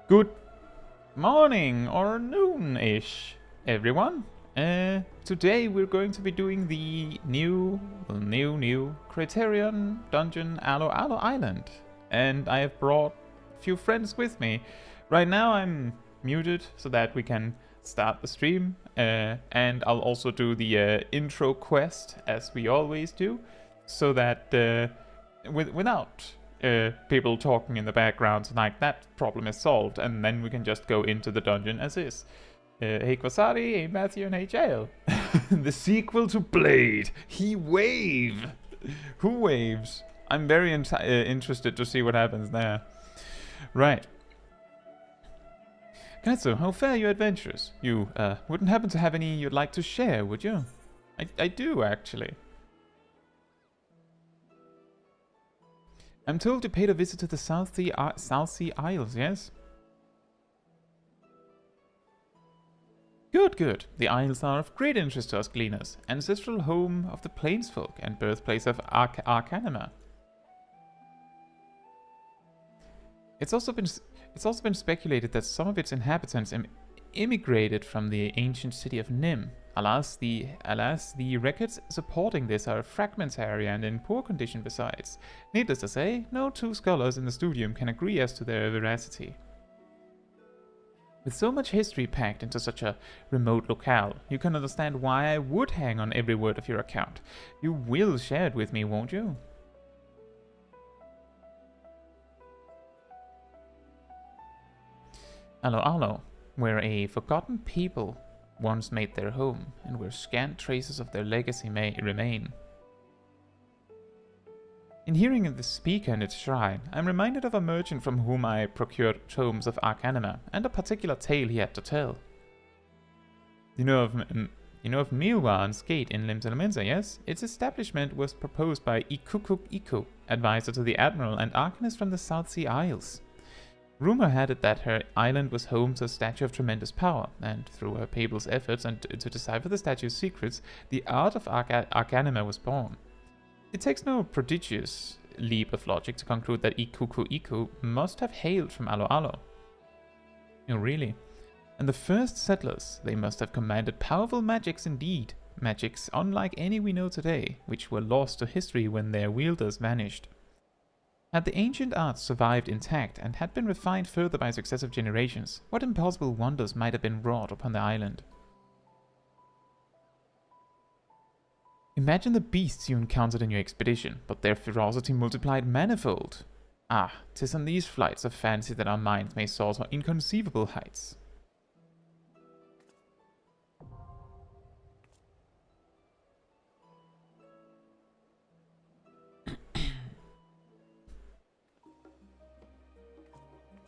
Good morning or noon-ish, everyone. Today we're going to be doing the new Criterion Dungeon Aloalo Island. And I have brought a few friends with me. Right now I'm muted so that we can start the stream. And I'll also do the intro quest as we always do. So that without people talking in the background, like that problem is solved, and then we can just go into the dungeon as is. Hey Kwasari, hey Matthew, and hey Jael. The sequel to Blade. He wave. Who waves? I'm very interested to see what happens there. Right. Katsu, how fare your adventures? You wouldn't happen to have any you'd like to share, would you? I do, actually. I'm told you paid a visit to the South Sea Isles, yes? Good. The Isles are of great interest to us gleaners, ancestral home of the Plainsfolk and birthplace of Arcanima. It's also been speculated that some of its inhabitants immigrated from the ancient city of Nim. Alas, the records supporting this are fragmentary and in poor condition besides. Needless to say, no two scholars in the studium can agree as to their veracity. With so much history packed into such a remote locale, you can understand why I would hang on every word of your account. You will share it with me, won't you? Aloalo, where a forgotten people once made their home, and where scant traces of their legacy may remain. In hearing of the speaker and its shrine, I am reminded of a merchant from whom I procured tomes of Arcanima, and a particular tale he had to tell. You know of Milwan's Gate in Limsa, yes? Its establishment was proposed by Ikukuk Iku, advisor to the Admiral and Arcanist from the South Sea Isles. Rumor had it that her island was home to a statue of tremendous power, and through her people's efforts and to decipher the statue's secrets, the art of Arcanima was born. It takes no prodigious leap of logic to conclude that Ikuku Iku must have hailed from Aloalo. Oh, really? And the first settlers, they must have commanded powerful magics indeed, magics unlike any we know today, which were lost to history when their wielders vanished. Had the ancient arts survived intact and had been refined further by successive generations, what impossible wonders might have been wrought upon the island? Imagine the beasts you encountered in your expedition, but their ferocity multiplied manifold. Ah, 'tis on these flights of fancy that our minds may soar to inconceivable heights.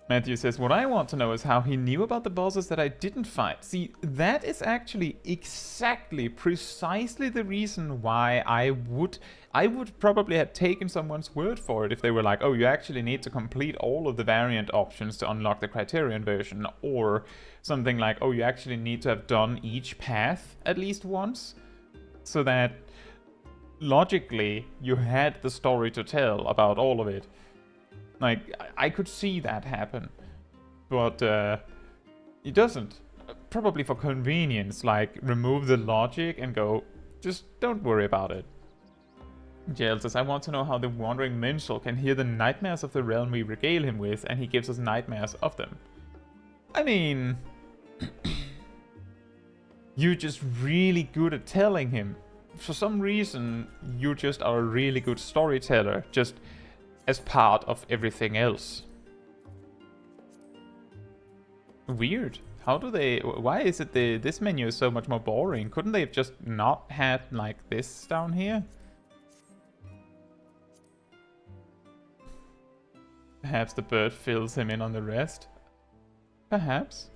Matthew says, what I want to know is how he knew about the bosses that I didn't fight. See, that is actually precisely the reason why I would probably have taken someone's word for it if they were like, oh, you actually need to complete all of the variant options to unlock the Criterion version, or something like, oh, you actually need to have done each path at least once, so that logically you had the story to tell about all of it. Like, I could see that happen, but it doesn't. Probably for convenience, like, remove the logic and go, just don't worry about it. Jael says, I want to know how the wandering minstrel can hear the nightmares of the realm we regale him with, and he gives us nightmares of them. I mean, you're just really good at telling him. For some reason, you just are a really good storyteller, just as part of everything else. Weird. How do they... Why is it this menu is so much more boring? Couldn't they have just not had, like, this down here? Perhaps the bird fills him in on the rest? Perhaps.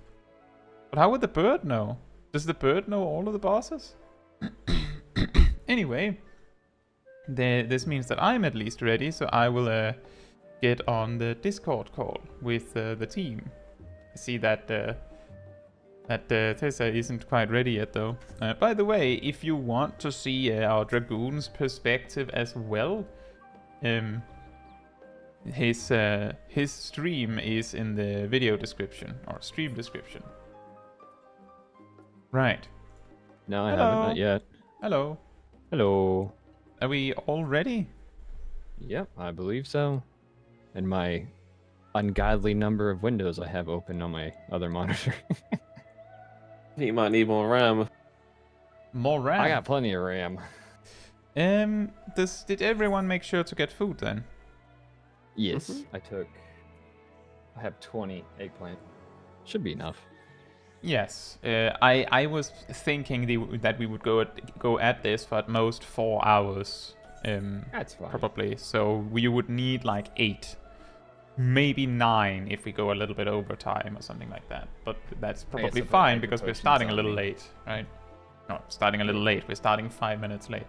But how would the bird know? Does the bird know all of the bosses? Anyway... This means that I'm at least ready, so I will get on the Discord call with the team. I see that Tessa isn't quite ready yet, though. By the way, if you want to see our Dragoon's perspective as well, His stream is in the video description or stream description. Right. No, I Hello. haven't, not yet. Hello. Hello. Are we all ready? Yep, I believe so. And my ungodly number of windows I have open on my other monitor. You might need more RAM. More RAM. I got plenty of RAM. Did everyone make sure to get food then? Yes, I have 20 eggplant. Should be enough. Yes. I was thinking that we would go at this for at most 4 hours. That's fine. Probably. So we would need like 8. Maybe 9 if we go a little bit over time or something like that. But that's probably fine because we're starting a little late, right? No, starting a little late. We're starting 5 minutes late.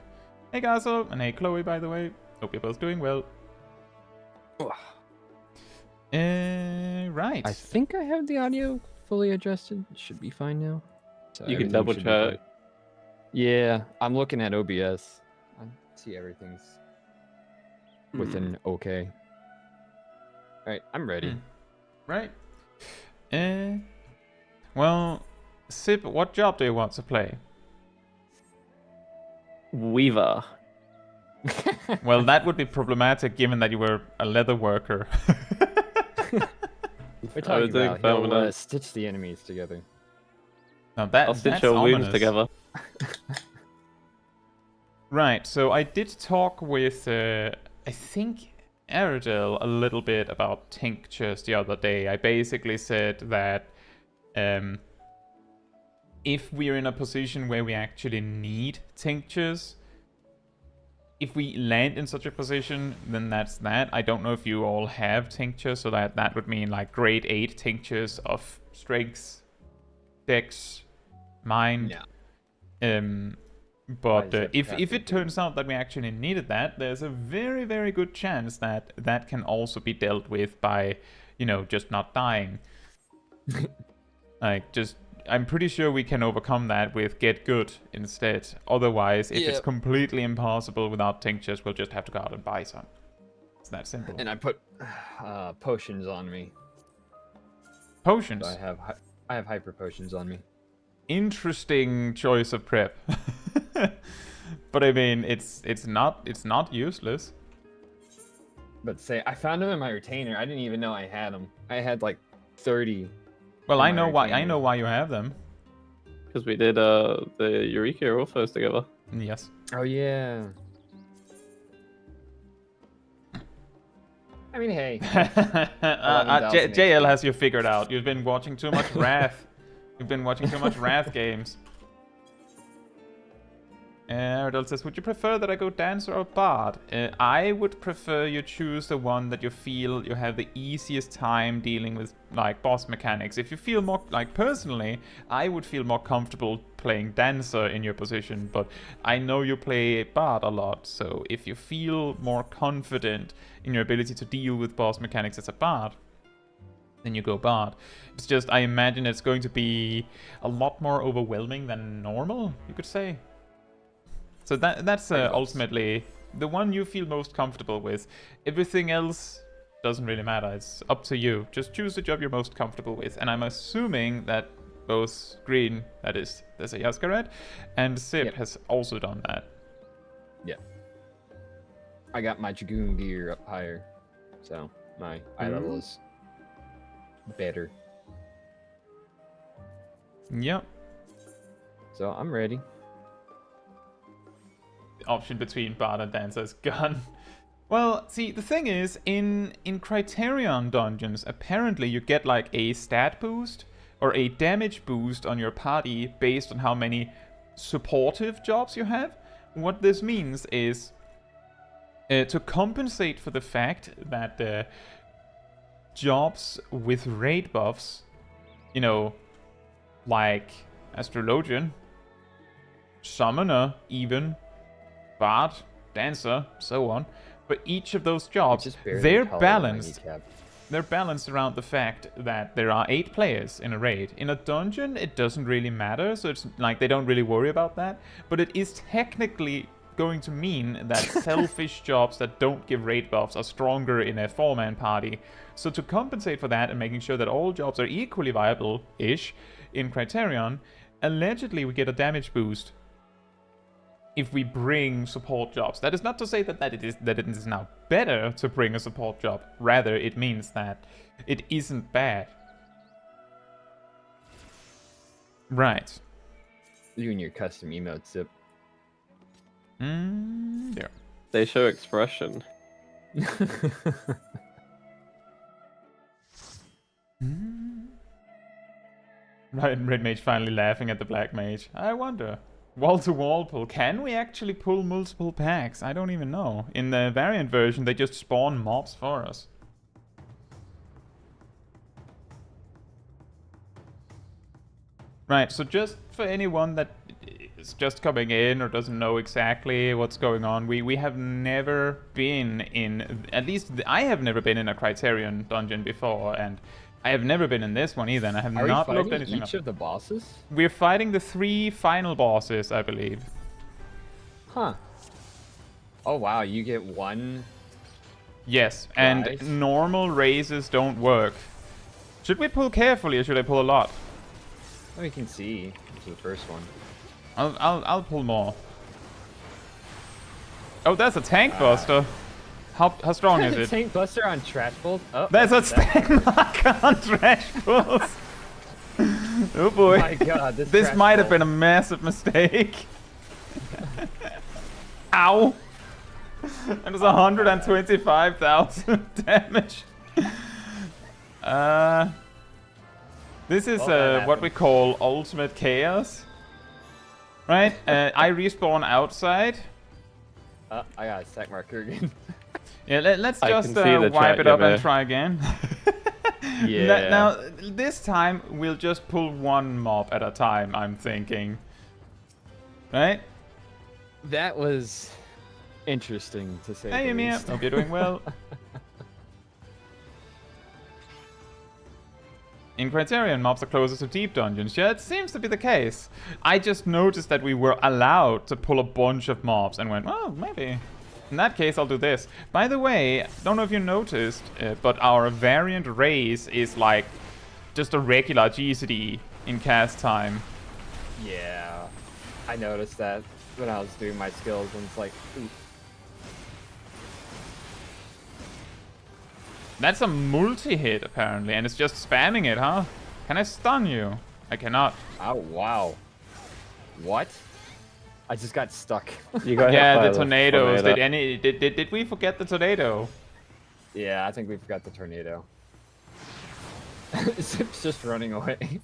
Hey Gazel, and hey Chloe, by the way. Hope you're both doing well. Right. I think I have the audio fully adjusted. It should be fine now. So You can everything double should be check. fine. Yeah, I'm looking at OBS. I see everything's within okay. Alright, I'm ready. Right. Well, Sib, what job do you want to play? Weaver. Well, that would be problematic given that you were a leather worker. We're I was talking doing about he'll permanent. stitch the enemies together. Now I'll stitch your wounds together. Right, so I did talk with, I think, Aerodel a little bit about tinctures the other day. I basically said that if we're in a position where we actually need tinctures, if we land in such a position, then that's that. I don't know if you all have tinctures, so that would mean like grade 8 tinctures of strength, dex, mind. Yeah. But if it turns out that we actually needed that, there's a very, very good chance that that can also be dealt with by, just not dying. I'm pretty sure we can overcome that with get good instead. Otherwise, if it's completely impossible without tinctures, we'll just have to go out and buy some. It's that simple. And I put potions on me. Potions? So I have hyper potions on me. Interesting choice of prep. But I mean, it's not useless. But I found them in my retainer. I didn't even know I had them. I had like 30. Well, I know why you have them. Because we did the Eureka Orphos together. Yes. Oh yeah. I mean, hey. JL has you figured out. You've been watching too much Wrath. You've been watching too much Wrath games. Erdal says, would you prefer that I go Dancer or Bard? I would prefer you choose the one that you feel you have the easiest time dealing with, like, boss mechanics. If you feel more, like, personally, I would feel more comfortable playing Dancer in your position, but I know you play Bard a lot, so if you feel more confident in your ability to deal with boss mechanics as a Bard, then you go Bard. It's just, I imagine it's going to be a lot more overwhelming than normal, you could say. So that's ultimately the one you feel most comfortable with. Everything else doesn't really matter. It's up to you. Just choose the job you're most comfortable with. And I'm assuming that both Green, that is, there's a Yaskaret, and Sip has also done that. Yeah. I got my Dragoon gear up higher, so my eye level is better. Yep. So I'm ready. Option between Bard and Dancer is gone. Well, see, the thing is, in Criterion dungeons, apparently you get like a stat boost or a damage boost on your party based on how many supportive jobs you have. What this means is to compensate for the fact that jobs with raid buffs, like Astrologian, Summoner even, Bard, Dancer, so on. But each of those jobs, they're balanced. They're balanced around the fact that there are 8 players in a raid. In a dungeon, it doesn't really matter, so it's like they don't really worry about that. But it is technically going to mean that selfish jobs that don't give raid buffs are stronger in a 4-man party. So to compensate for that and making sure that all jobs are equally viable-ish in Criterion, allegedly we get a damage boost if we bring support jobs. That is not to say that it is now better to bring a support job. Rather, it means that it isn't bad. Right. You and your custom emotes, Zip. Yeah. They show expression. Right, Red Mage finally laughing at the Black Mage. I wonder. Wall-to-wall pull. Can we actually pull multiple packs? I don't even know. In the variant version, they just spawn mobs for us. Right, so just for anyone that is just coming in or doesn't know exactly what's going on, we have never been in, at least I have never been in a Criterion dungeon before, and I have never been in this one either, and I have not looked anything up. Each of the bosses? We're fighting the 3 final bosses, I believe. Huh. Oh wow, you get one. Yes, and Nice. normal raises don't work. Should we pull carefully or should I pull a lot? We can see. This is the first one. I'll pull more. Oh, that's a tank buster. How strong is it? Tank buster on trash bolt. Oh, That's a stank mark on trash balls. Oh boy. Oh my god, this This trash might have bolt. been a massive mistake. Ow. That was 125,000 damage. This is what we call ultimate chaos. Right? I respawn outside. I got a stack marker again. Yeah, let's I just can see the wipe chat, it up yeah, and man. try again. Yeah. Now, this time, we'll just pull one mob at a time, I'm thinking. Right? That was interesting to say. Hey, the Ymir. least. Hope you're doing well. In Criterion, mobs are closer to deep dungeons. Yeah, it seems to be the case. I just noticed that we were allowed to pull a bunch of mobs and went, oh, maybe. In that case, I'll do this. By the way, don't know if you noticed, but our variant raise is like just a regular GCD in cast time. Yeah, I noticed that when I was doing my skills, and it's like, ooh. That's a multi-hit, apparently, and it's just spamming it, huh? Can I stun you? I cannot. Oh wow. What? I just got stuck. You got hit Yeah, by the tornadoes. tornado. Did we forget the tornado? Yeah, I think we forgot the tornado. Zip's just running away.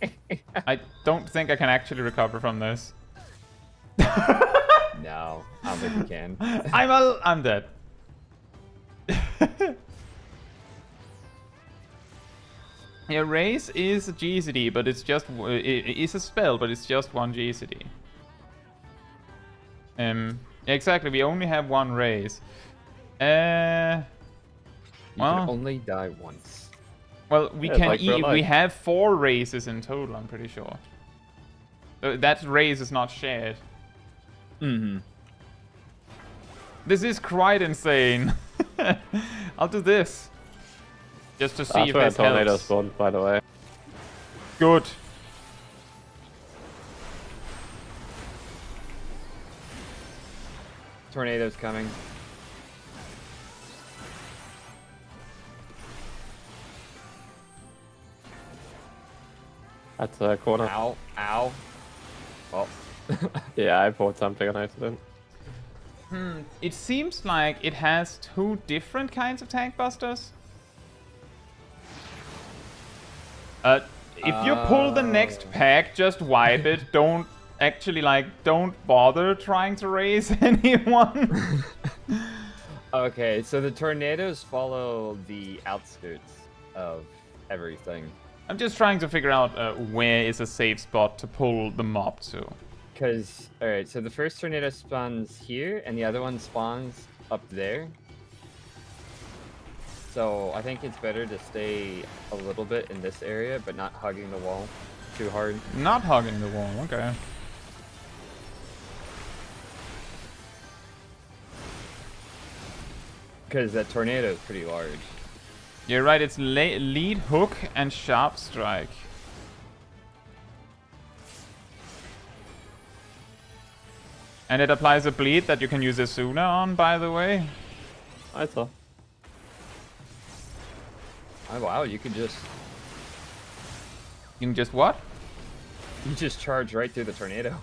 I don't think I can actually recover from this. No, I don't think we can. I'm dead. Yeah, raise is a GCD, but it's just it is a spell, but it's just one GCD. Exactly. We only have one raise. You Well, can only die once. well, we Yeah, can like real we life. have 4 raises in total. I'm pretty sure. That raise is not shared. Mm-hmm. This is quite insane. I'll do this. Just to see That's if where a this tornado helps. spawned, by the way. Good. Tornado's coming. That's a corner. Ow, ow. Oh. Yeah, I bought something on accident. It seems like it has 2 different kinds of tank busters. If you pull the next pack, just wipe it. Don't actually, don't bother trying to raise anyone. Okay, so the tornadoes follow the outskirts of everything. I'm just trying to figure out where is a safe spot to pull the mob to. Because, alright, so the first tornado spawns here, and the other one spawns up there. So I think it's better to stay a little bit in this area, but not hugging the wall too hard. Not hugging the wall, okay. Because that tornado is pretty large. You're right, it's lead hook and sharp strike. And it applies a bleed that you can use Asuna on, by the way. I saw. Oh wow, you can just what? you just charge right through the tornado.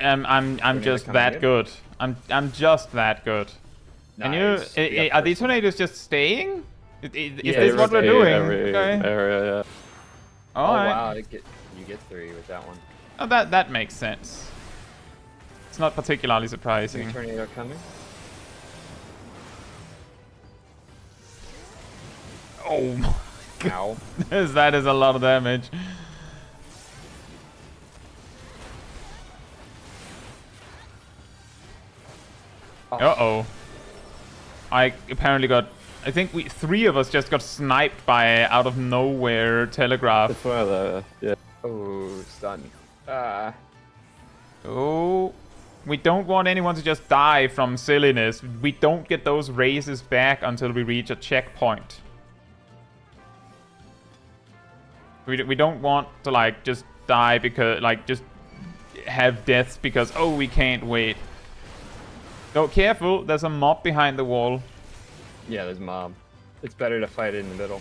I'm just that good. I'm just that good. Nice. And you are these tornadoes just staying? Is Yeah, this what we're doing? Every Okay. area, yeah. Oh Alright. wow, you get 3 with that one. Oh, that makes sense. It's not particularly 3 surprising. tornado coming. Oh my Ow. goodness, that is a lot of damage. Uh-oh. I apparently got... I think 3 of us just got sniped by out of nowhere telegraph. That's where the yeah. Oh, stun. Oh, we don't want anyone to just die from silliness. We don't get those raises back until we reach a checkpoint. We don't want to like just die because like just have deaths because oh we can't wait. So careful, there's a mob behind the wall. Yeah, there's a mob. It's better to fight it in the middle.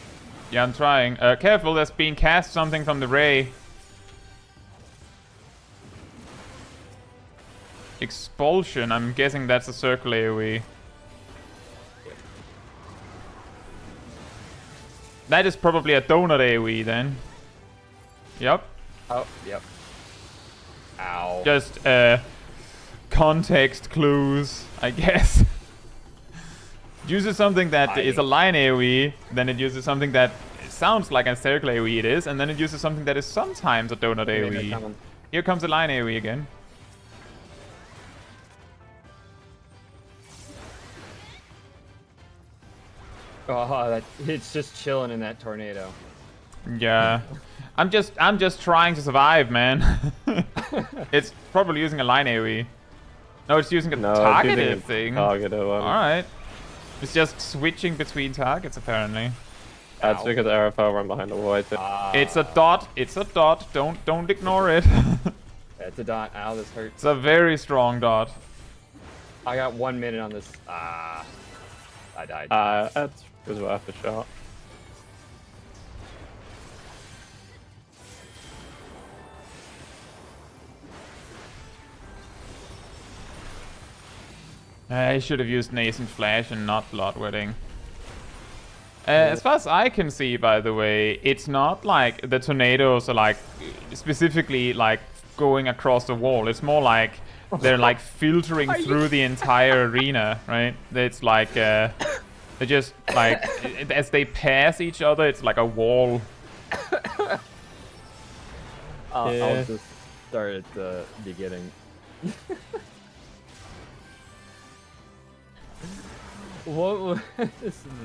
Yeah, I'm trying. Careful, there's being cast something from the ray. Expulsion, I'm guessing that's a circle AoE. That is probably a donut AoE then. Yep. Oh, yep. Ow. Just context clues, I guess. It uses something that is a line AoE, then it uses something that sounds like a circle AoE it is, and then it uses something that is sometimes a donut AoE. Here comes a line AoE again. Oh, it's just chilling in that tornado. Yeah. I'm just trying to survive, man. It's probably using a line AoE. No, it's using a targeted thing. Targeted one. Alright. It's just switching between targets, apparently. That's because Arafel ran behind the wall. I think. It's a dot. It's a dot. Don't ignore it. It's a dot. Ow, this hurts. It's a very strong dot. I got 1 minute on this. I died. That was worth a shot. I should have used Nascent Flash and not Bloodwetting. As far as I can see, by the way, it's not like the tornadoes are like specifically like going across the wall. It's more like they're like filtering through the entire arena, right? It's like they just like as they pass each other, it's like a wall. I'll just start at the beginning. What was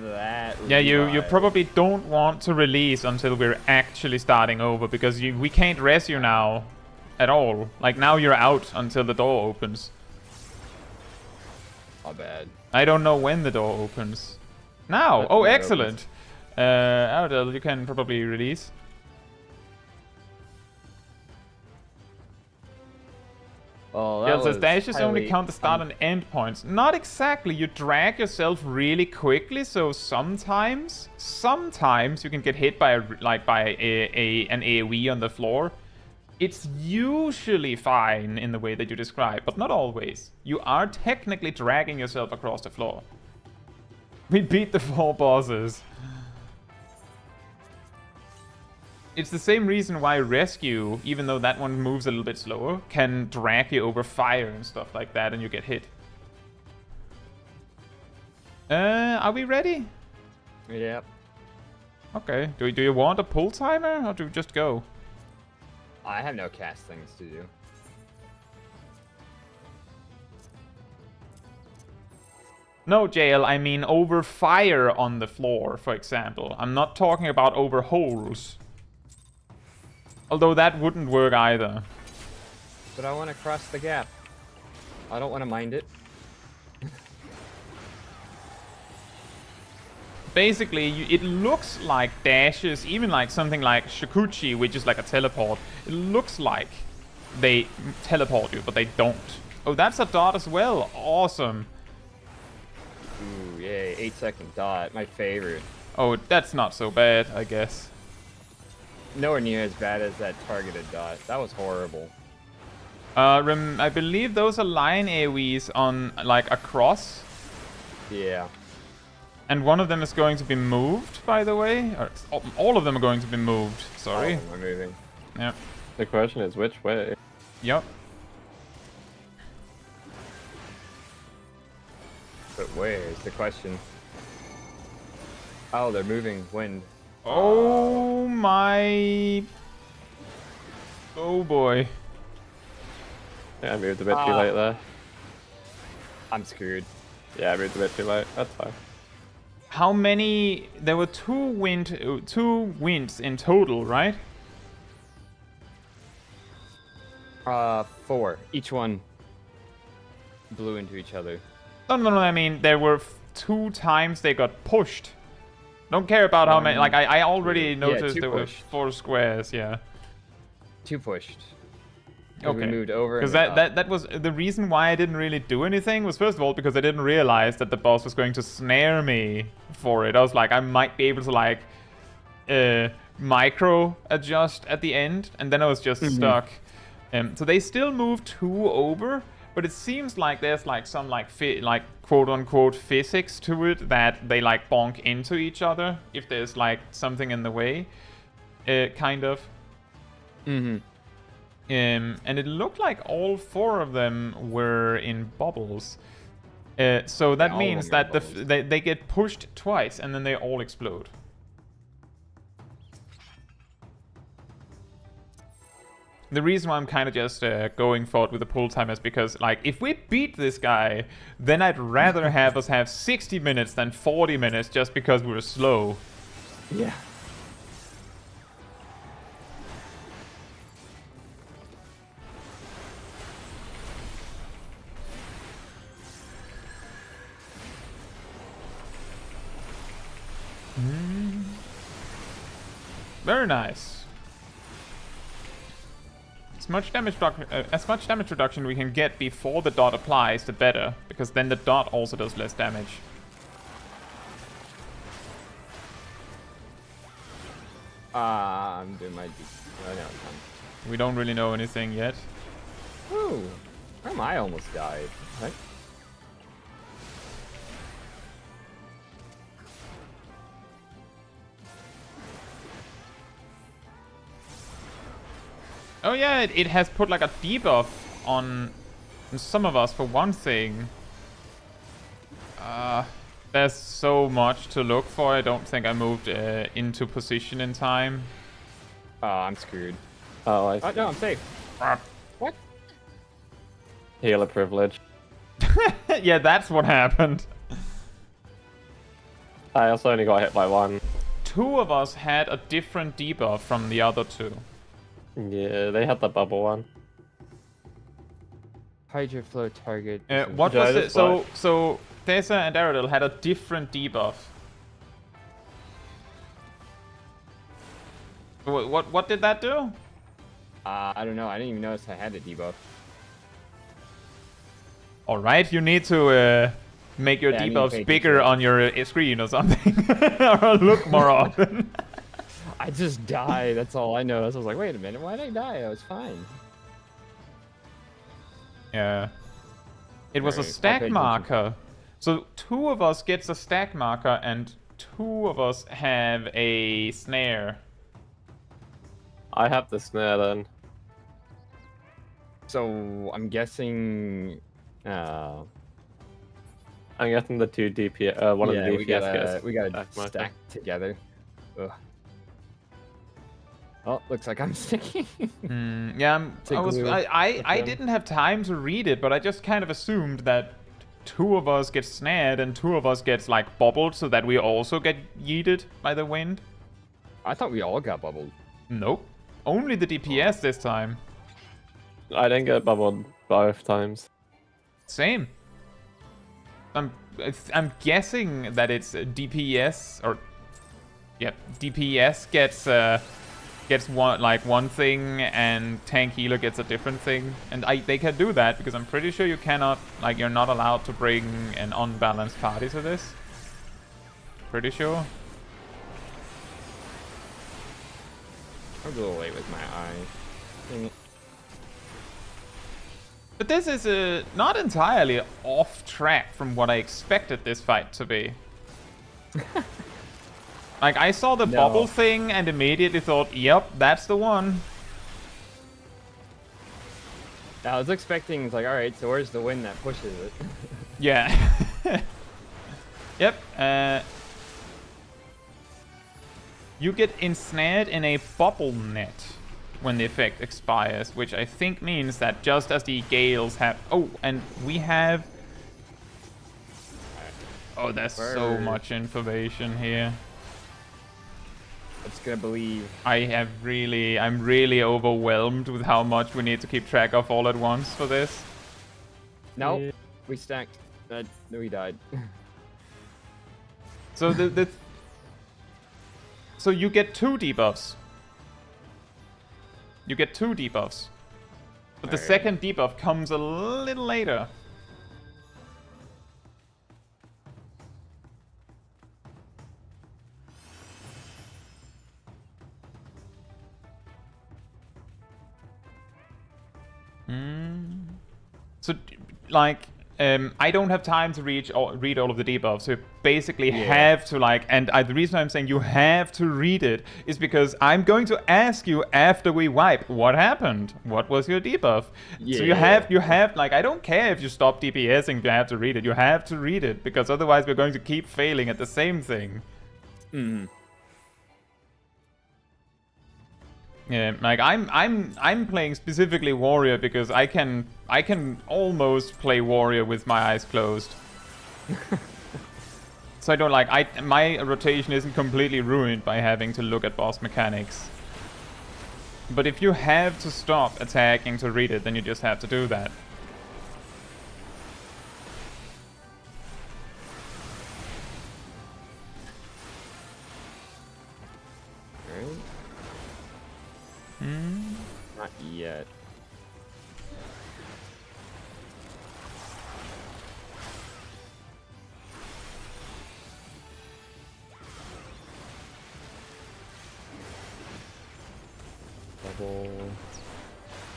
that? Yeah, you probably don't want to release until we're actually starting over because we can't res you now at all. Like now you're out until the door opens. My bad. I don't know when the door opens. Now! But Oh, when it excellent! Ardell, you can probably release. Oh, Yeah, says dashes only count the start and end points. Not exactly. You drag yourself really quickly, so sometimes you can get hit by an AoE on the floor. It's usually fine in the way that you describe, but not always. You are technically dragging yourself across the floor. We beat the 4 bosses. It's the same reason why Rescue, even though that one moves a little bit slower, can drag you over fire and stuff like that and you get hit. Are we ready? Yep. Okay. Do you want a pull timer or do we just go? I have no cast things to do. No, JL, I mean over fire on the floor, for example. I'm not talking about over holes. Although that wouldn't work either. But I want to cross the gap. I don't want to mind it. basically, it looks like dashes, even like something like Shikuchi, which is like a teleport. It looks like they teleport you, but they don't. Oh, that's a dot as well. Awesome. Ooh, yay. 8-second dot. My favorite. Oh, that's not so bad, I guess. Nowhere near as bad as that targeted dot. That was horrible. I believe those are line AoEs on, like, across. Yeah. And one of them is going to be moved, by the way. Or, all of them are going to be moved. Sorry. All of them are moving. Yeah. The question is which way? Yep. But where is the question? Oh, they're moving. Wind. Oh my... Oh boy. Yeah, I moved a bit too late there. I'm screwed. Yeah, I moved a bit too late. That's fine. How many... There were two winds in total, right? 4. Each one blew into each other. No, I mean, there were 2 times they got pushed. Don't care about how many... Like, I already noticed there were 4 squares, yeah. 2 pushed. Okay. We moved over. Because that was the reason why I didn't really do anything was, first of all, because I didn't realize that the boss was going to snare me for it. I was like, I might be able to, like, micro adjust at the end, and then I was just stuck. So they still moved 2 over, but it seems like there's like some like quote unquote physics to it that they like bonk into each other if there's like something in the way, kind of. And it looked like all 4 of them were in bubbles. So that means that they get pushed twice and then they all explode. The reason why I'm kind of just going for it with the pull time is because, like, if we beat this guy, then I'd rather have us have 60 minutes than 40 minutes just because we're slow. Yeah. Very nice. As much damage reduction we can get before the dot applies, the better, because then the dot also does less damage. I'm doing my... Oh, no, We don't really know anything yet. Ooh, I almost died. Right? Oh yeah, it has put like a debuff on some of us for one thing. There's so much to look for. I don't think I moved into position in time. Oh, I'm screwed. Oh, I see. Oh, no, I'm safe. What? Healer privilege. Yeah, that's what happened. I also only got hit by 1. 2 of us had a different debuff from the other 2. Yeah, they had the bubble one. Hydro flow target. What was it? So Tessa and Aerodel had a different debuff. What did that do? I don't know. I didn't even notice I had a debuff. All right, you need to make your debuffs bigger on your screen or something, or look more often. I just died. That's all I noticed. I was like, wait a minute, why did I die? I was fine. Yeah. It was a stack marker. So 2 of us gets a stack marker and 2 of us have a snare. I have the snare then. So I'm guessing. I'm guessing the 2 DPS. One of the DPS we gotta stack together. Ugh. Oh, looks like I'm sticking. Yeah, I didn't have time to read it, but I just kind of assumed that 2 of us get snared and 2 of us gets like bubbled so that we also get yeeted by the wind. I thought we all got bubbled. Nope. Only the DPS this time. I didn't get bubbled both times. Same. I'm guessing that it's DPS or DPS gets one thing and tank healer gets a different thing, and they can do that because I'm pretty sure you cannot, like, you're not allowed to bring an unbalanced party to this. Pretty sure. I'm a little late with my eye. Dang it. But this is not entirely off track from what I expected this fight to be. Like, I saw the bubble thing and immediately thought, yep, that's the one. I was expecting, it's like, alright, so where's the wind that pushes it? Yeah. Yep. You get ensnared in a bubble net when the effect expires, which I think means that just as the gales have... Oh, and we have... Oh, there's so much information here. I'm just gonna believe. I'm really overwhelmed with how much we need to keep track of all at once for this. Nope, yeah. We stacked. We died. So so you get 2 debuffs. You get 2 debuffs. But the second debuff comes a little later. So, like, I don't have time to read all of the debuffs. So you basically have to, like, and the reason I'm saying you have to read it is because I'm going to ask you after we wipe, what happened? What was your debuff? Yeah. So you have, like, I don't care if you stop DPSing, you have to read it. You have to read it, because otherwise we're going to keep failing at the same thing. Yeah, like I'm playing specifically warrior because I can almost play warrior with my eyes closed. So I don't like my rotation isn't completely ruined by having to look at boss mechanics. But if you have to stop attacking to read it, then you just have to do that. Not yet. Bubble.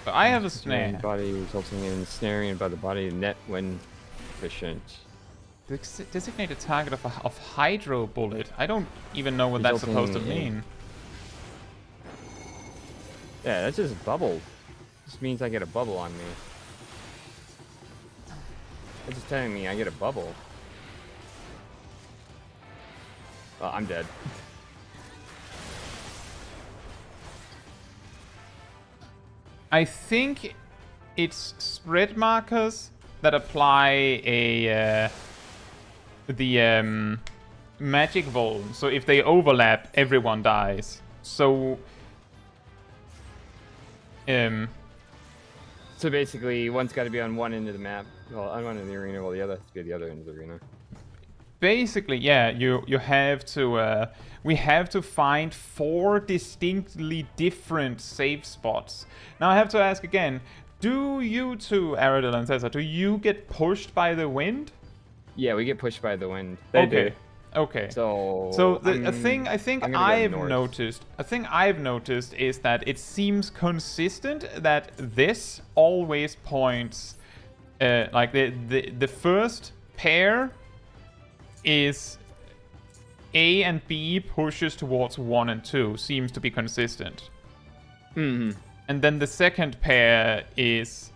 But I have a snare. Body resulting in snaring by the body net when efficient. Designated target of hydro bullet. I don't even know what that's supposed to mean. Yeah, that's just bubble. This means I get a bubble on me. It's just telling me I get a bubble. Oh, I'm dead. I think it's spread markers that apply the magic vuln. So if they overlap, everyone dies. So so basically, one's got to be on one end of the map, well, on one end of the arena, while the other has to be at the other end of the arena. Basically, yeah, you have to. We have to find 4 distinctly different save spots. Now I have to ask again: do you two, Aradil and Cesar, do you get pushed by the wind? Yeah, we get pushed by the wind. They do. Okay. So a thing I've noticed is that it seems consistent that this always points, like the first pair is A and B pushes towards 1 and 2, seems to be consistent. And then the second pair is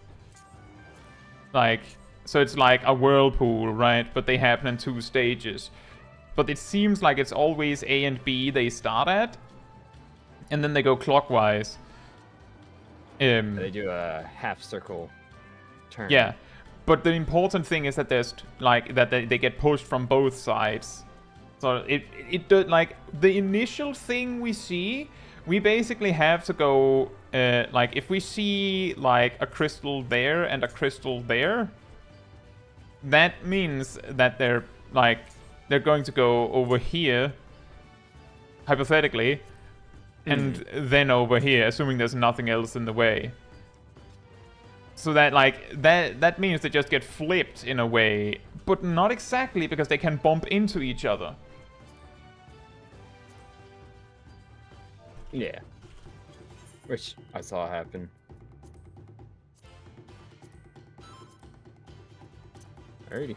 like, so it's like a whirlpool, right? But they happen in 2 stages. But it seems like it's always A and B they start at, and then they go clockwise. They do a half circle turn. Yeah, but the important thing is that there's like that they get pushed from both sides. So it like the initial thing we see, we basically have to go like if we see like a crystal there and a crystal there, that means that they're like, they're going to go over here, hypothetically, and then over here, assuming there's nothing else in the way. So that, like, that means they just get flipped in a way, but not exactly, because they can bump into each other. Yeah. Which I saw happen. Alrighty.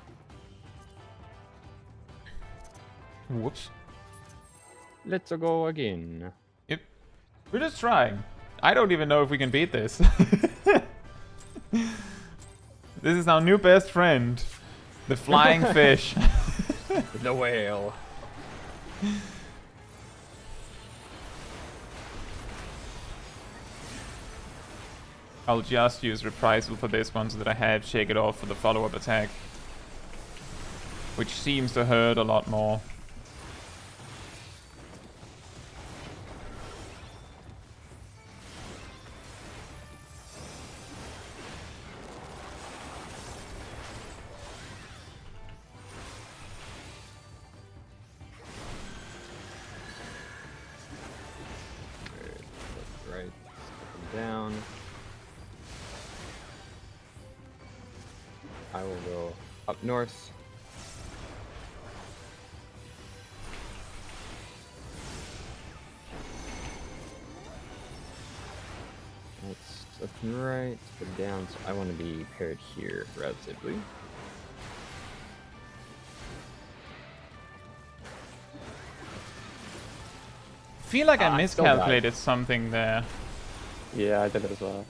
Whoops. Let's go again. Yep. We're just trying. I don't even know if we can beat this. This is our new best friend. The flying fish. The whale. I'll just use reprisal for this one so that I have Shake It Off for the follow-up attack. Which seems to hurt a lot more. Right. Step him down. I will go up north. That's up and right, step down. So I want to be paired here relatively. I feel like I still died. miscalculated something there. Yeah, I did it as well.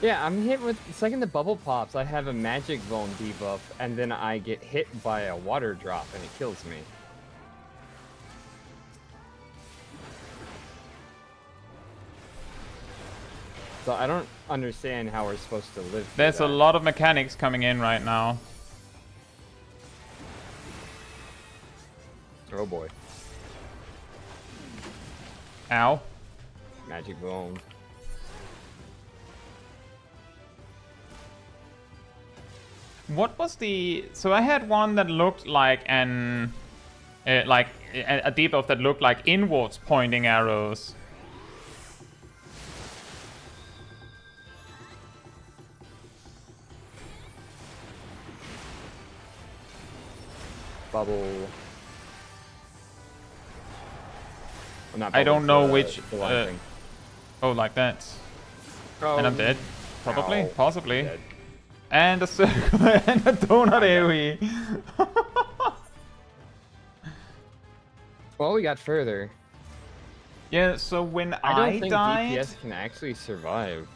Yeah, I'm hit with the second the bubble pops, I have a magic zone debuff, and then I get hit by a water drop and it kills me. So I don't understand how we're supposed to live through There's a that. lot of mechanics coming in right now. Oh boy. Ow. Magic zone. What was the... So I had one that looked like an... like a debuff that looked like inwards pointing arrows. Bubble. Well, not I don't bubble, know which... the one thing. oh, like that. Oh, And I'm dead. Probably. ow. Possibly. Dead. And a circle and a donut AoE. Well, we got further. Yeah, so when I don't think died... DPS can actually survive.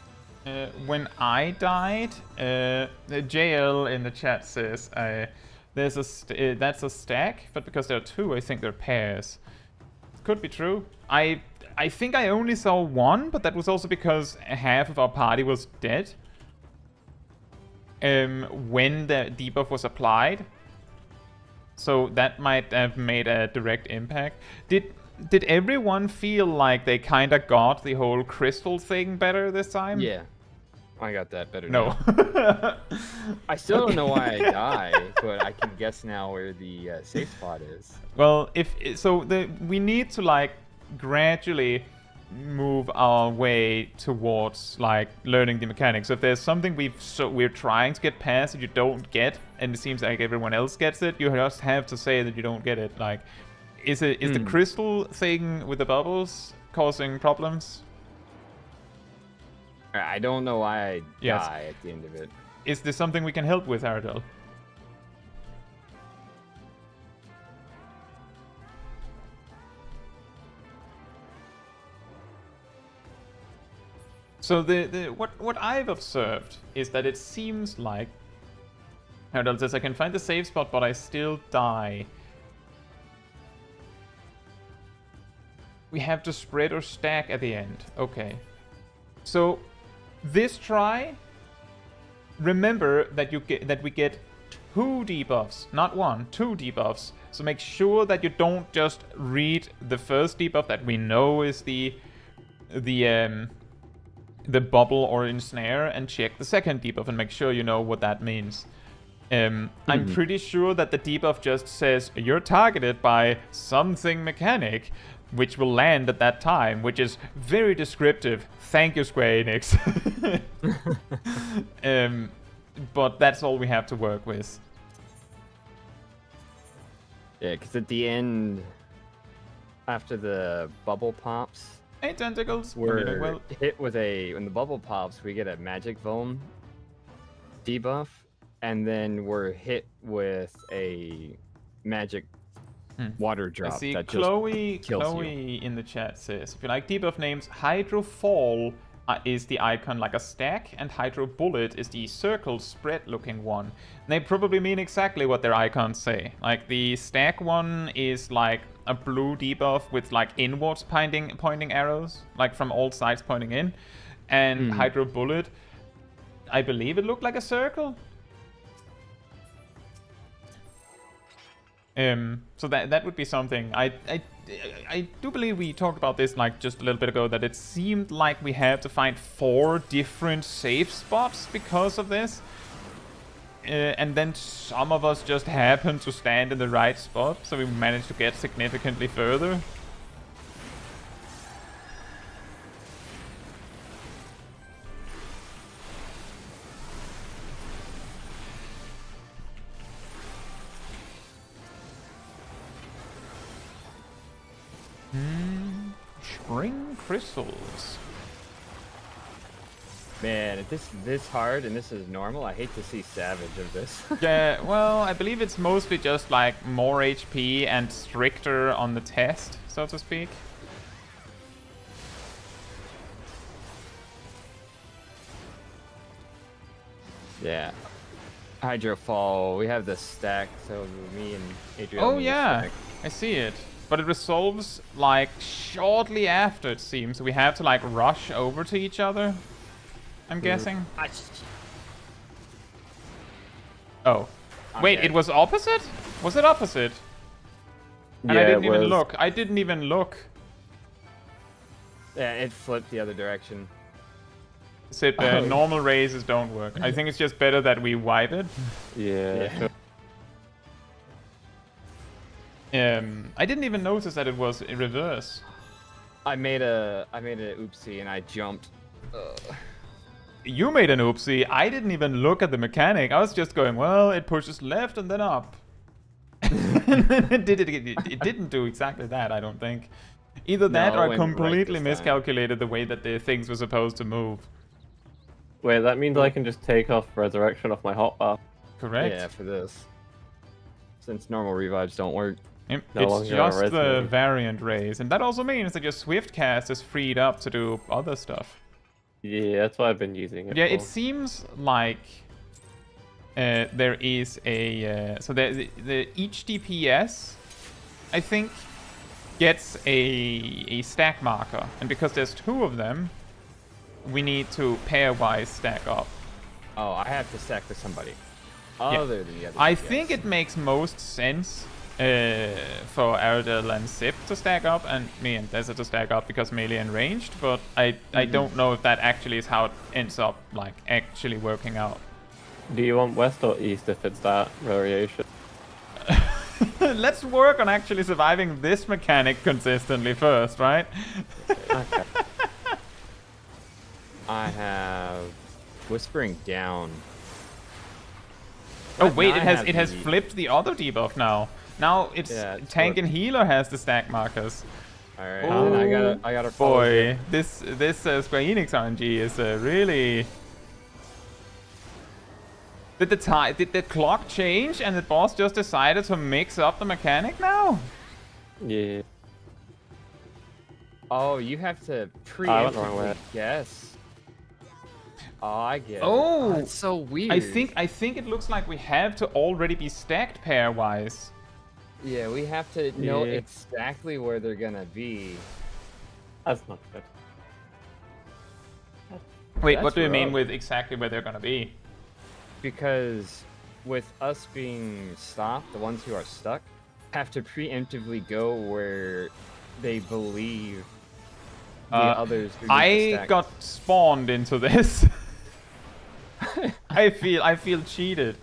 When I died, JL in the chat says, there's a that's a stack, but because there are two, I think they're pairs. Could be true. I think I only saw one, but that was also because half of our party was dead. When the debuff was applied. So that might have made a direct impact. Did everyone feel like they kind of got the whole crystal thing better this time? Yeah. I got that better No. now. I still don't know why I die, but I can guess now where the safe spot is. Well, we need to like gradually move our way towards like learning the mechanics. So if there's something we're trying to get past that you don't get, and it seems like everyone else gets it, you just have to say that you don't get it. Like, is the crystal thing with the bubbles causing problems? I don't know why I Yes. die at the end of it. Is this something we can help with, Ardell? So what I've observed is that it seems like Ardell says I can find the safe spot, but I still die. We have to spread or stack at the end. Okay. So this try, remember that we get 2 debuffs, not 1, 2 debuffs. So make sure that you don't just read the first debuff that we know is the bubble or ensnare, and check the second debuff and make sure you know what that means. I'm pretty sure that the debuff just says you're targeted by something mechanic, which will land at that time, which is very descriptive. Thank you, Square Enix. But that's all we have to work with. Yeah, because at the end, after the bubble pops, Hey, tentacles. we're Well, hit with when the bubble pops, we get a magic vuln debuff, and then we're hit with a magic water I drop see that Chloe kills Chloe in the chat says, if you like debuff names, Hydro Fall is the icon like a stack, and Hydro Bullet is the circle spread looking one. And they probably mean exactly what their icons say. Like the stack one is like a blue debuff with like inwards pointing arrows, like from all sides pointing in. And Hydro Bullet, I believe it looked like a circle. So that would be something. I do believe we talked about this like just a little bit ago, that it seemed like we had to find 4 different safe spots because of this. And then some of us just happened to stand in the right spot, so we managed to get significantly further. Spring crystals. Man, if this hard and this is normal, I hate to see Savage of this. Yeah, well, I believe it's mostly just like more HP and stricter on the test, so to speak. Yeah. Hydro Fall, we have the stack, so me and Adriel. Oh need a yeah, stack. I see it. But it resolves like shortly after, it seems. So we have to like rush over to each other, I'm guessing. Oh. Wait, Okay. it was opposite? Was it opposite? And I Yeah, didn't it even was. look. I didn't even look. Yeah, it flipped the other direction. Said normal raises don't work. I think it's just better that we wipe it. Yeah. I didn't even notice that it was in reverse. I made a oopsie and I jumped. You made an oopsie. I didn't even look at the mechanic. I was just going, well, it pushes left and then up. And then it didn't do exactly that, I don't think. Either that No, or it I went right completely this time. miscalculated the way that the things were supposed to move. Wait, that means I can just take off Resurrection off my hotbar. Correct? Yeah, for this. Since normal revives don't work. Yep, No it's longer just the resonating. variant raise. And that also means that your Swift cast is freed up to do other stuff. Yeah, that's what I've been using it Yeah, for. it seems like there is a... so each DPS, I think, gets a stack marker. And because there's 2 of them, we need to pairwise stack up. Oh, I have to stack with somebody Yeah. other than the other. I DPS. think it makes most sense for Aradel and Zip to stack up, and me and Desert to stack up because melee and ranged, but I don't know if that actually is how it ends up like actually working out. Do you want west or east if it's that variation? Let's work on actually surviving this mechanic consistently first, right? Okay. I have Whispering Down. Oh Right wait, now I it has have the- flipped the other debuff now. Now it's it's tank flipped. and healer has the stack markers. All right, then I gotta follow Boy, this Square Enix RNG is really. Did the clock change and the boss just decided to mix up the mechanic now? Yeah. Oh, you have to I went the wrong way. preemptively guess. Oh, I get Oh, it. It's so weird. I think it looks like we have to already be stacked pairwise. Yeah, we have to know Yeah. exactly where they're gonna be. That's not good. Wait, That's what do you mean rough. with exactly where they're gonna be? Because with us being stopped, the ones who are stuck have to preemptively go where they believe the others who need to I stack. got spawned into this. I feel cheated.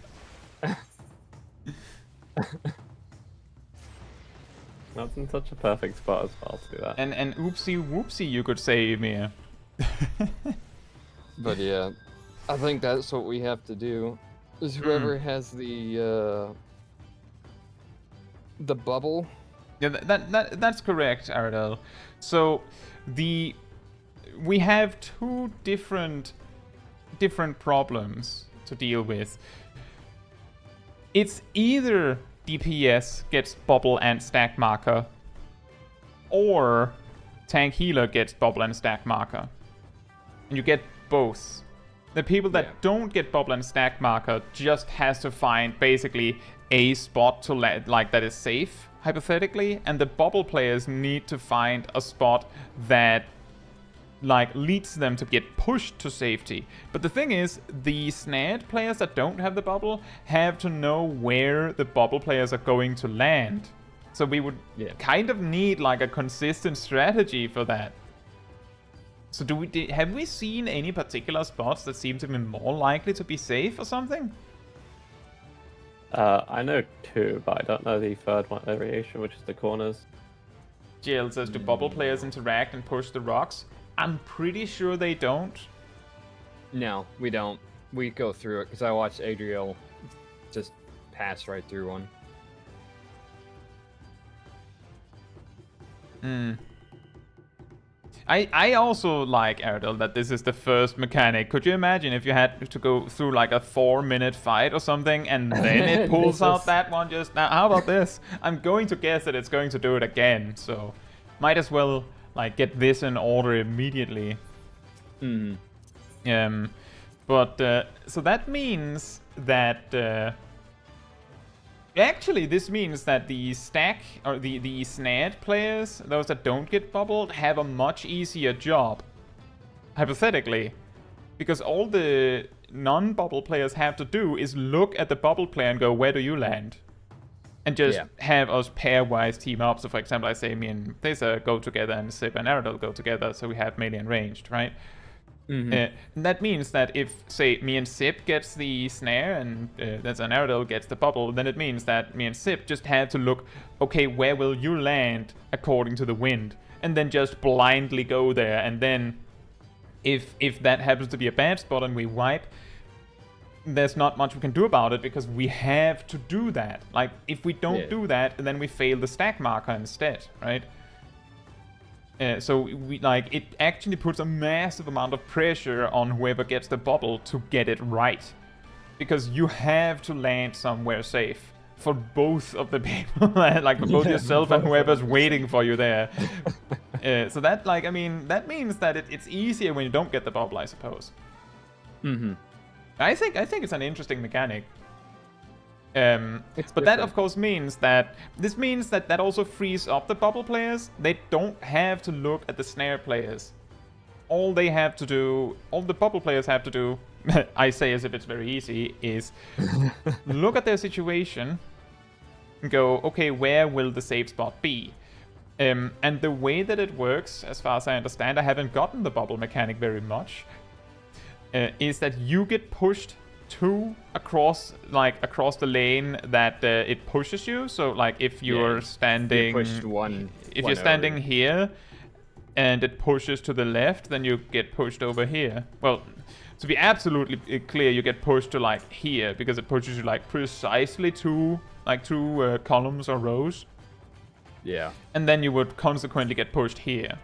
That's in such a perfect spot as well to do that. And oopsie whoopsie, you could say, Mia. But yeah, I think that's what we have to do. Is whoever has the bubble. Yeah, that's correct, Ardell. So we have two different problems to deal with. It's either DPS gets bubble and stack marker, or tank healer gets bubble and stack marker. And you get both. The people that don't get bubble and stack marker just has to find basically a spot to like that is safe, hypothetically, and the bubble players need to find a spot that like leads them to get pushed to safety. But the thing is, the snared players that don't have the bubble have to know where the bubble players are going to land. So we would kind of need like a consistent strategy for that. So have we seen any particular spots that seem to be more likely to be safe or something? I know two, but I don't know the third one variation, which is the corners. Jill says, do bubble players interact and push the rocks? I'm pretty sure they don't. No, we don't. We go through it because I watched Adriel just pass right through one. I also like, Ardell, that this is the first mechanic. Could you imagine if you had to go through like a 4-minute fight or something and then it pulls out that one just now? How about this? I'm going to guess that it's going to do it again, so might as well like get this in order immediately. But so that means that actually this means that the stack or the snared players, those that don't get bubbled, have a much easier job, hypothetically, because all the non-bubble players have to do is look at the bubble player and go, where do you land? And just have us pairwise team up. So for example, I say me and Thesa go together and Sip and Aradol go together, so we have melee and ranged, right? That means that if, say, me and Sip gets the snare and that's an Aradol gets the bubble, then it means that me and Sip just have to look, okay, where will you land according to the wind? And then just blindly go there. And then if that happens to be a bad spot and we wipe, there's not much we can do about it because we have to do that. Like, if we don't do that, then we fail the stack marker instead, right? So we like it actually puts a massive amount of pressure on whoever gets the bubble to get it right, because you have to land somewhere safe for both of the people, like for both yourself and whoever's waiting for you there. So that, like, I mean, that means that it's easier when you don't get the bubble, I suppose. I think it's an interesting mechanic. But that of course means that that also frees up the bubble players. They don't have to look at the snare players. All the bubble players have to do, I say as if it's very easy, is look at their situation and go, okay, where will the safe spot be? And the way that it works, as far as I understand, I haven't gotten the bubble mechanic very much, is that you get pushed across the lane that it pushes you. So like if you're standing, if you're standing here and it pushes to the left, then you get pushed over here. Well, to be absolutely clear, you get pushed to like here because it pushes you like precisely two columns or rows. Yeah. And then you would consequently get pushed here.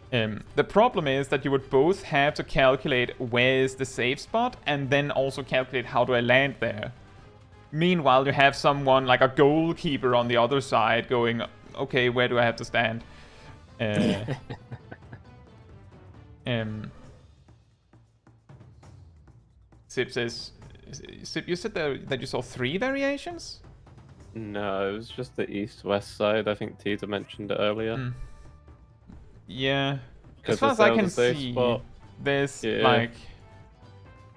The problem is that you would both have to calculate where is the safe spot and then also calculate how do I land there. Meanwhile, you have someone like a goalkeeper on the other side going, okay, where do I have to stand? Sip says, Sip, you said that you saw 3 variations? No, it was just the east-west side. I think Tita mentioned it earlier. Yeah, as far as I can see, there's like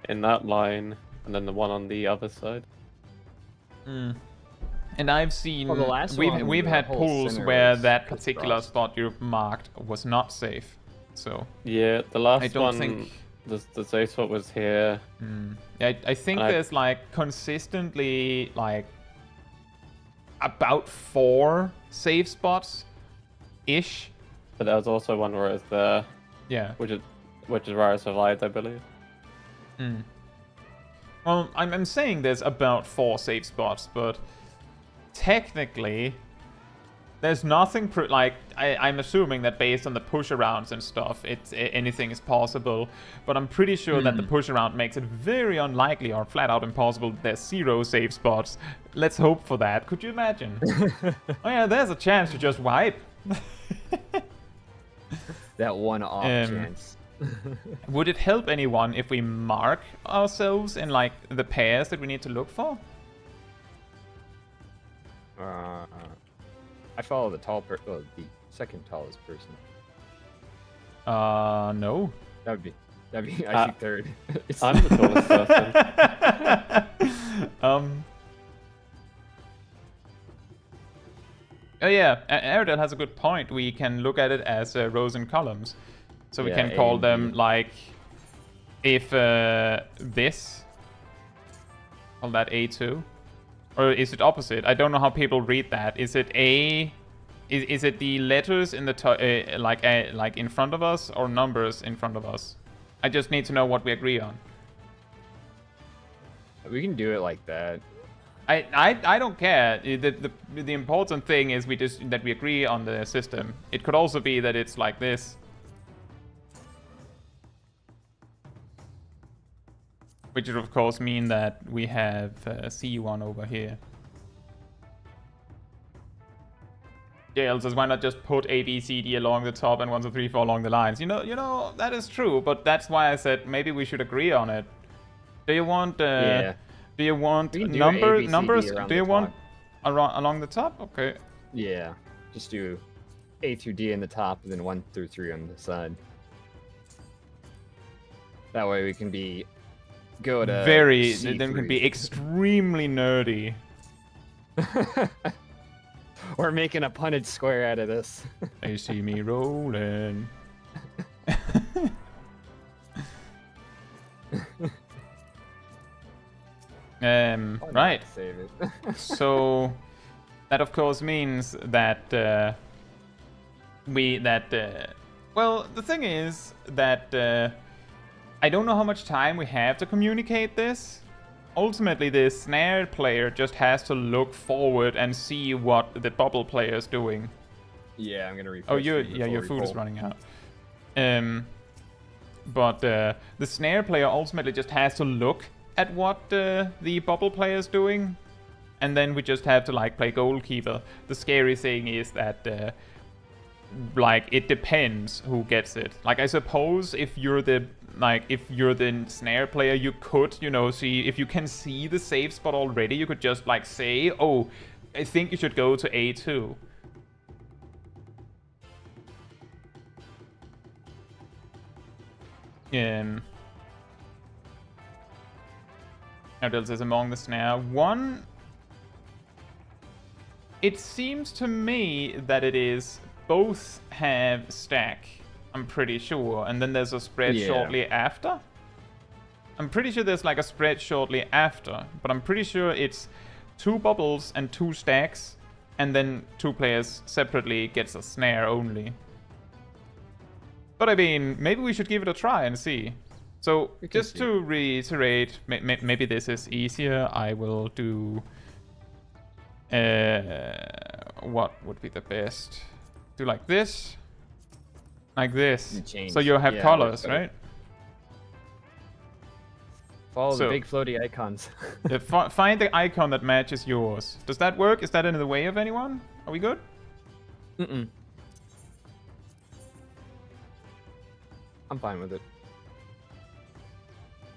in that line, and then the one on the other side. And I've seen we've had pools where that particular spot you've marked was not safe. So yeah, the last one The safe spot was here. Yeah, I think there's like consistently like about 4 safe spots ish. But there was also one where it's there. Yeah. Which is where I survived, I believe. Well, I'm saying there's about 4 safe spots, but technically there's nothing like I'm assuming that based on the push arounds and stuff, anything is possible. But I'm pretty sure that the push around makes it very unlikely or flat out impossible. There's 0 safe spots. Let's hope for that. Could you imagine? Oh yeah, there's a chance to just wipe. That one-off chance. Would it help anyone if we mark ourselves in like the pairs that we need to look for? I follow the the second tallest person. No. That'd be I think third. I'm the tallest person. Oh yeah, Aerodel has a good point. We can look at it as rows and columns. So we can call them like, if this, call that A2, or is it opposite? I don't know how people read that. Is it A? Is it the letters in the like in front of us or numbers in front of us? I just need to know what we agree on. We can do it like that. I don't care. The important thing is that we agree on the system. It could also be that it's like this. Which would of course mean that we have C1 over here. Jail says, why not just put A, B, C, D along the top and 1, 2, 3, 4 along the lines? You know that is true, but that's why I said maybe we should agree on it. Do you want do you want numbers? Do you want along the top? Okay. Yeah, just do A through D in the top and then 1 through 3 on the side. That way we can go to then we can be extremely nerdy. We're making a punted square out of this. They see me rolling. Right. Save it. So that of course means that well, the thing is that I don't know how much time we have to communicate this. Ultimately, the snare player just has to look forward and see what the bubble player is doing. Yeah, I'm gonna refresh. Oh, your food is running out. But the snare player ultimately just has to look at what the bubble player is doing, and then we just have to like play goalkeeper. The scary thing is that like it depends who gets it. Like I suppose if you're the snare player, you could, see if you can see the safe spot already, you could just like say, oh, I think you should go to A2. Now says among the snare. One, it seems to me that it is both have stack. I'm pretty sure. And then there's a spread shortly after. I'm pretty sure there's like a spread shortly after. But I'm pretty sure it's 2 bubbles and 2 stacks. And then 2 players separately gets a snare only. But I mean, maybe we should give it a try and see. So just to reiterate, maybe this is easier. I will do... what would be the best? Do like this. Like this. So you have colors, right? Follow the big floaty icons. Find the icon that matches yours. Does that work? Is that in the way of anyone? Are we good? Mm-mm. I'm fine with it.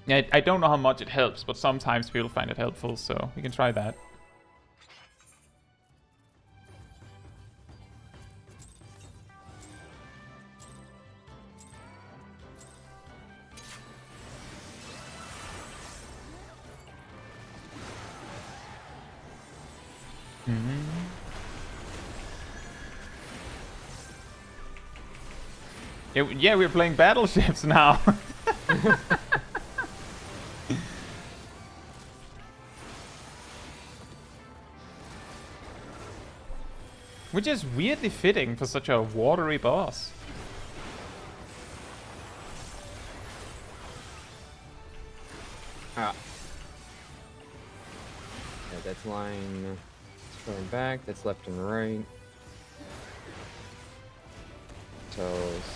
Yeah, I don't know how much it helps, but sometimes people find it helpful, so we can try that. Yeah, we're playing battleships now. Which is weirdly fitting for such a watery boss. Ah. Yeah, that's line. It's going back. That's left and right. So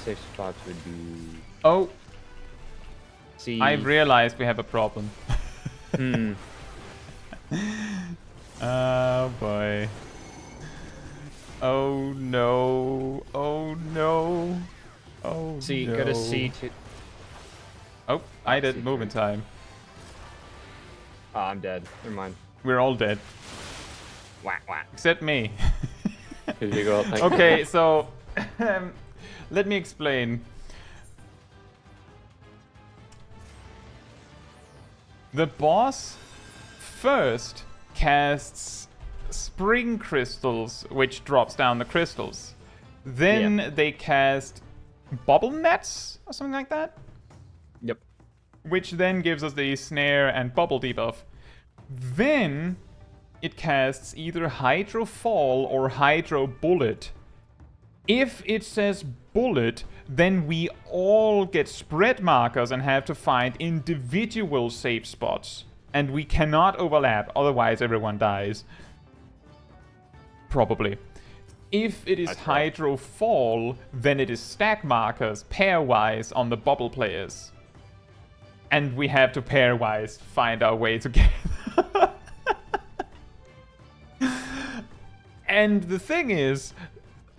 safe spots would be. Oh, See. I realized we have a problem. Hmm. Oh boy. Oh no. Oh no. Oh See, no. go to C2. Oh, I didn't C3. move in time. Oh, I'm dead. Never mind. We're all dead. Whack whack. Except me. Here you go. Thank Okay, so let me explain. The boss first casts spring crystals, which drops down the crystals. Then they cast bubble nets or something like that, Yep. which then gives us the snare and bubble debuff. Then it casts either Hydro Fall or Hydro Bullet. If it says bullet, then we all get spread markers and have to find individual safe spots. And we cannot overlap, otherwise everyone dies. Probably. If it is Hydro Fall, then it is stack markers pairwise on the bubble players. And we have to pairwise find our way together. And the thing is,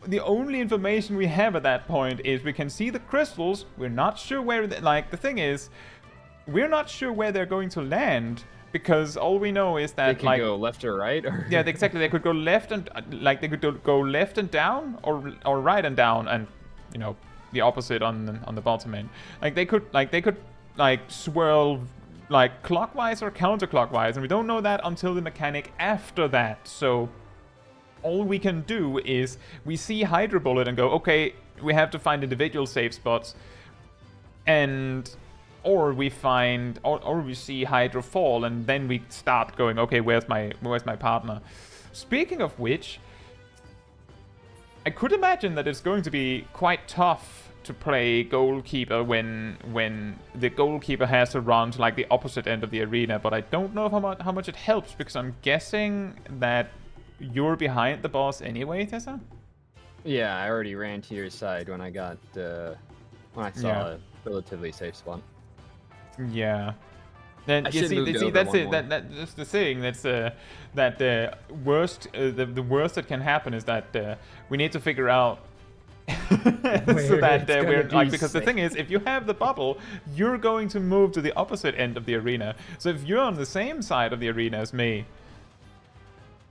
the only information we have at that point is we can see the crystals. We're not sure where, the thing is, we're not sure where they're going to land, because all we know is that, They can go left or right, or yeah, exactly. They could go left and they could go left and down, or right and down, and the opposite on the bottom end. They could swirl clockwise or counterclockwise, and we don't know that until the mechanic after that. So all we can do is we see Hydro Bullet and go, okay, we have to find individual safe spots, or we find, or we see Hydro Fall, and then we start going, okay, where's my partner? Speaking of which, I could imagine that it's going to be quite tough to play goalkeeper when the goalkeeper has to run to the opposite end of the arena. But I don't know how much it helps, because I'm guessing that you're behind the boss anyway, Tessa? Yeah, I already ran to your side when I got when I saw a relatively safe spot. Yeah. Then I you should see, move over that's one it. more. That's the thing. That's that the worst that can happen is that we need to figure out so that it's we're gonna be because the safe. thing is, if you have the bubble, you're going to move to the opposite end of the arena. So if you're on the same side of the arena as me,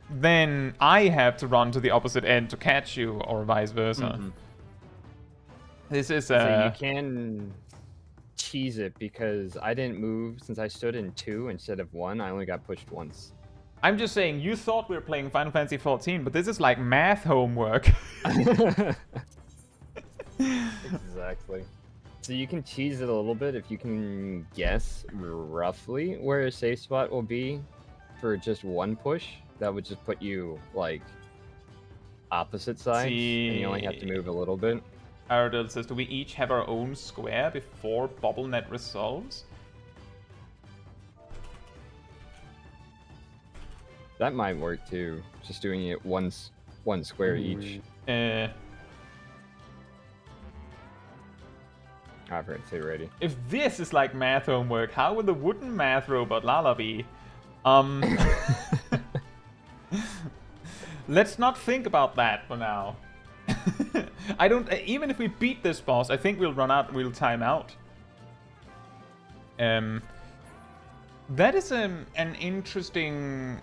then I have to run to the opposite end to catch you, or vice versa. Mhm. This is So you can cheese it, because I didn't move since I stood in 2 instead of 1. I only got pushed once. I'm just saying, you thought we were playing Final Fantasy XIV, but this is like math homework. Exactly. So you can cheese it a little bit if you can guess roughly where a safe spot will be for just one push. That would just put you opposite sides, and you only have to move a little bit. Aradil says, do we each have our own square before BubbleNet resolves? That might work too. Just doing it one square each. I've heard it ready. If this is like math homework, how would the wooden math robot Lala be? Let's not think about that for now. I don't. Even if we beat this boss, I think we'll run out. We'll time out. That is an interesting.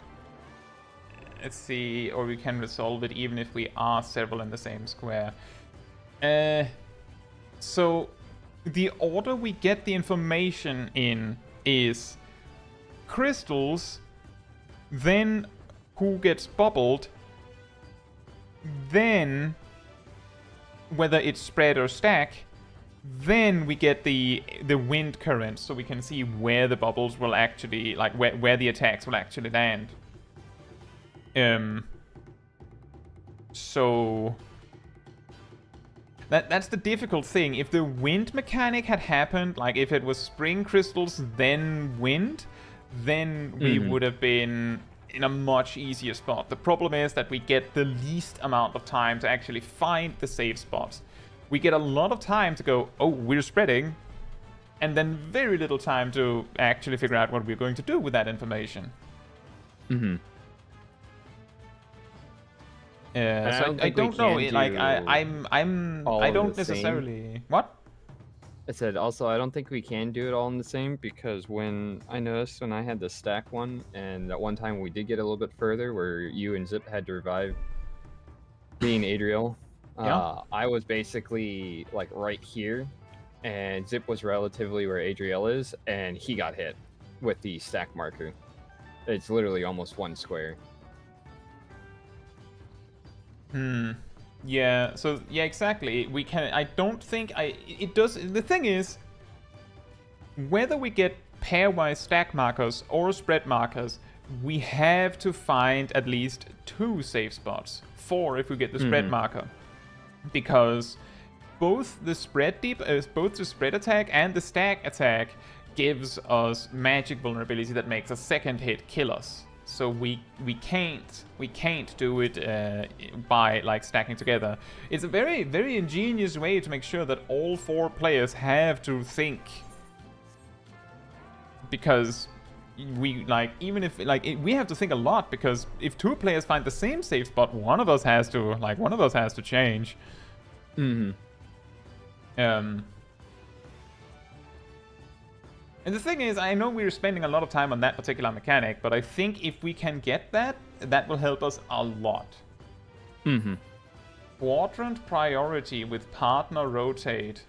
Let's see, or we can resolve it even if we are several in the same square. So the order we get the information in is crystals, then who gets bubbled, then whether it's spread or stack, Then we get the wind current, so we can see where the bubbles will actually, like where the attacks will actually land. So that's the difficult thing. If the wind mechanic had happened, like if it was spring crystals then wind, then we would have been in a much easier spot. The problem is that we get the least amount of time to actually find the safe spots. We get a lot of time to go, oh, we're spreading, and then very little time to actually figure out what we're going to do with that information. Mm-hmm. So I don't know. Like I don't necessarily. What? I said also I don't think we can do it all in the same, because when I noticed when I had the stack one, and at one time we did get a little bit further where you and Zip had to revive me and Adriel. Yeah. I was basically like right here, and Zip was relatively where Adriel is, and he got hit with the stack marker. It's literally almost one square. Yeah, so yeah, exactly. We can. I don't think it does. The thing is, whether we get pairwise stack markers or spread markers, we have to find at least 2 safe spots. 4 if we get the spread marker, because both the spread attack and the stack attack gives us magic vulnerability that makes a second hit kill us. So we can't do it by like stacking together. It's a very, very ingenious way to make sure that all 4 players have to think, because we like, even if like we have to think a lot, because if 2 players find the same safe spot, one of us has to change. And the thing is, I know we're spending a lot of time on that particular mechanic, but I think if we can get that, that will help us a lot. Quadrant priority with partner rotate.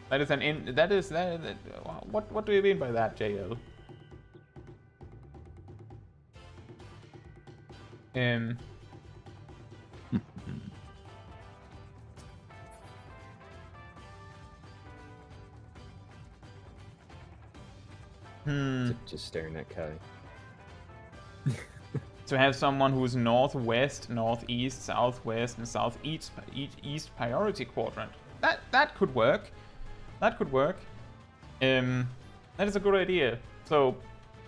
What do you mean by that, JL? Just staring at Kai. To have someone who's northwest, northeast, southwest, and southeast east priority quadrant. That could work. That could work. That is a good idea. So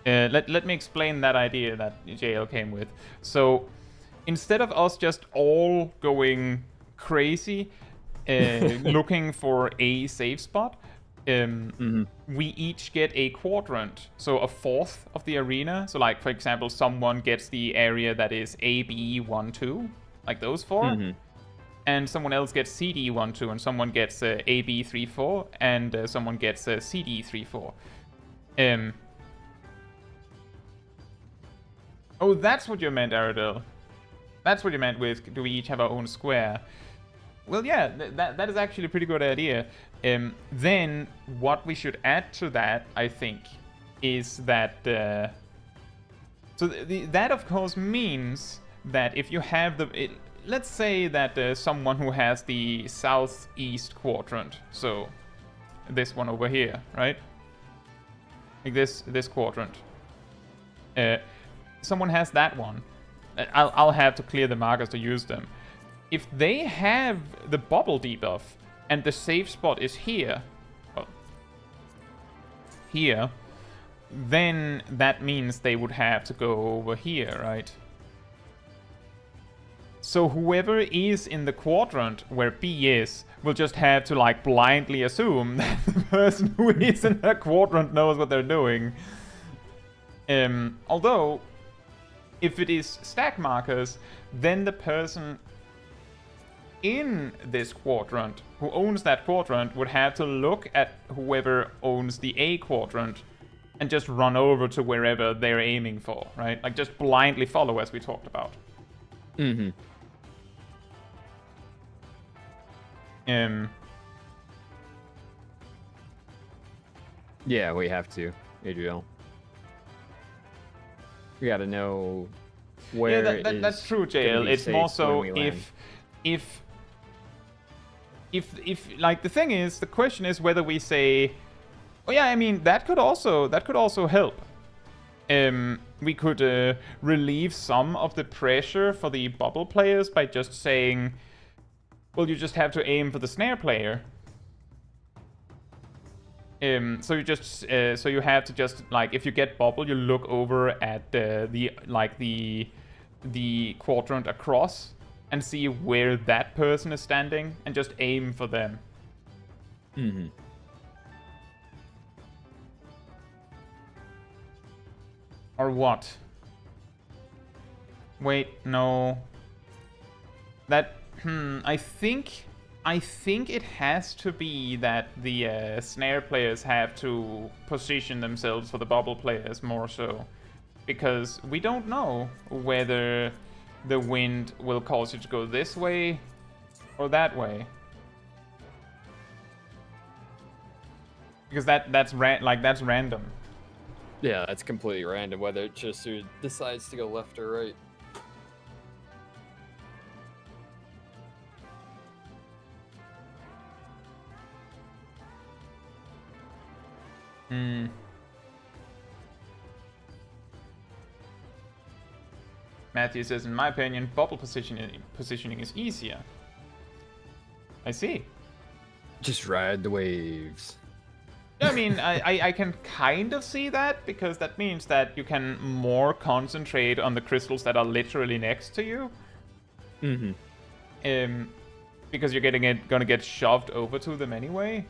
let me explain that idea that JL came with. So instead of us just all going crazy looking for a safe spot, we each get a quadrant, so a fourth of the arena. So like, for example, someone gets the area that is AB12, like those 4, and someone else gets CD12, and someone gets AB34, and someone gets CD34. Oh, that's what you meant, Aradil. That's what you meant with, do we each have our own square? Well, yeah, that is actually a pretty good idea. Then what we should add to that, I think, is that... that, of course, means that if you have the... let's say that someone who has the southeast quadrant, so this one over here, right? Like this quadrant. Someone has that one. I'll have to clear the markers to use them. If they have the bubble debuff and the safe spot is here, well, here, then that means they would have to go over here, right? So whoever is in the quadrant where B is will just have to like blindly assume that the person who is in that quadrant knows what they're doing. Although, if it is stack markers, then the person in this quadrant who owns that quadrant would have to look at whoever owns the A quadrant and just run over to wherever they're aiming for, right? Like just blindly follow, as we talked about. Yeah, we have to, Adriel. We gotta know where. Yeah, that's true, JL. It's more so if like the thing is, the question is whether we say, oh yeah, I mean that could also help. We could relieve some of the pressure for the bubble players by just saying, well, you just have to aim for the snare player. So you have to just, like, if you get bubble, you look over at the quadrant across and see where that person is standing and just aim for them. Mm-hmm. Or what? Wait, no. That, I think it has to be that the snare players have to position themselves for the bubble players more so. Because we don't know whether the wind will cause you to go this way or that way. Because that's random. Yeah, that's completely random, whether it just decides to go left or right. Matthew says, in my opinion, bubble positioning is easier. I see. Just ride the waves. I mean, I can kind of see that, because that means that you can more concentrate on the crystals that are literally next to you. Mm-hmm. Because you're gonna get shoved over to them anyway.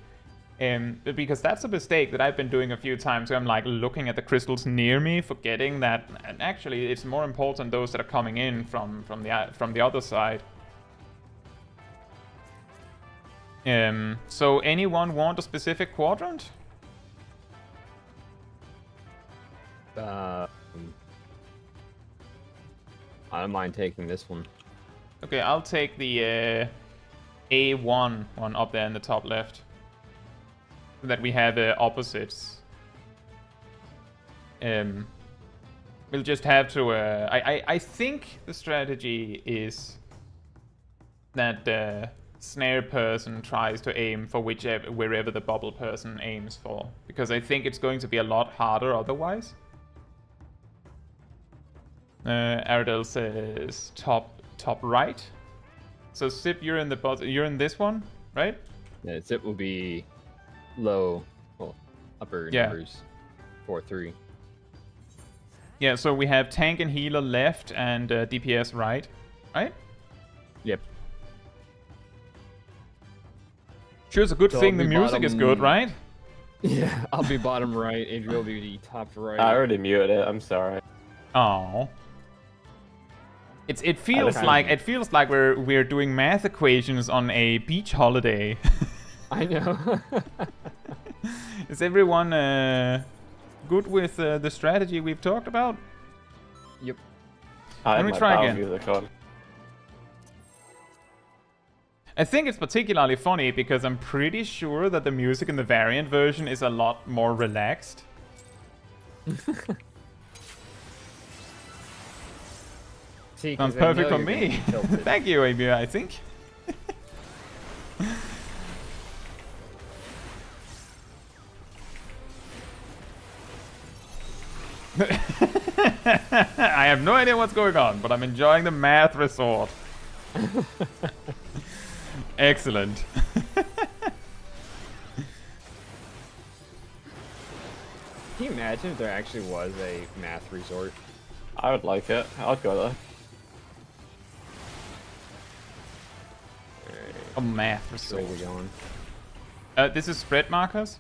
Because that's a mistake that I've been doing a few times, where I'm like looking at the crystals near me, forgetting that, and actually it's more important those that are coming in from the other side. So anyone want a specific quadrant? I don't mind taking this one. Okay, I'll take the A1 one up there in the top left. So that we have opposites. We'll just have to... I think the strategy is that the snare person tries to aim for wherever the bubble person aims for. Because I think it's going to be a lot harder otherwise. Aradel says top right. So Zip, you're in this one, right? Yeah, Zip will be low, well, upper numbers, 4-3. Yeah, so we have tank and healer left and DPS right? Yep. Sure, it's a good So thing the music is good, right? Yeah, I'll be bottom right, Adriel will be the top right. I already muted it, I'm sorry. Oh. It feels like we're doing math equations on a beach holiday. I know. Is everyone good with the strategy we've talked about? Yep. Let me try again. I think it's particularly funny because I'm pretty sure that the music in the variant version is a lot more relaxed. See, sounds perfect for me. Thank you, AB, I think. I have no idea what's going on, but I'm enjoying the math resort. Excellent. Can you imagine if there actually was a math resort? I would like it. I'd go there. A math resort. Where are we going? This is spread markers?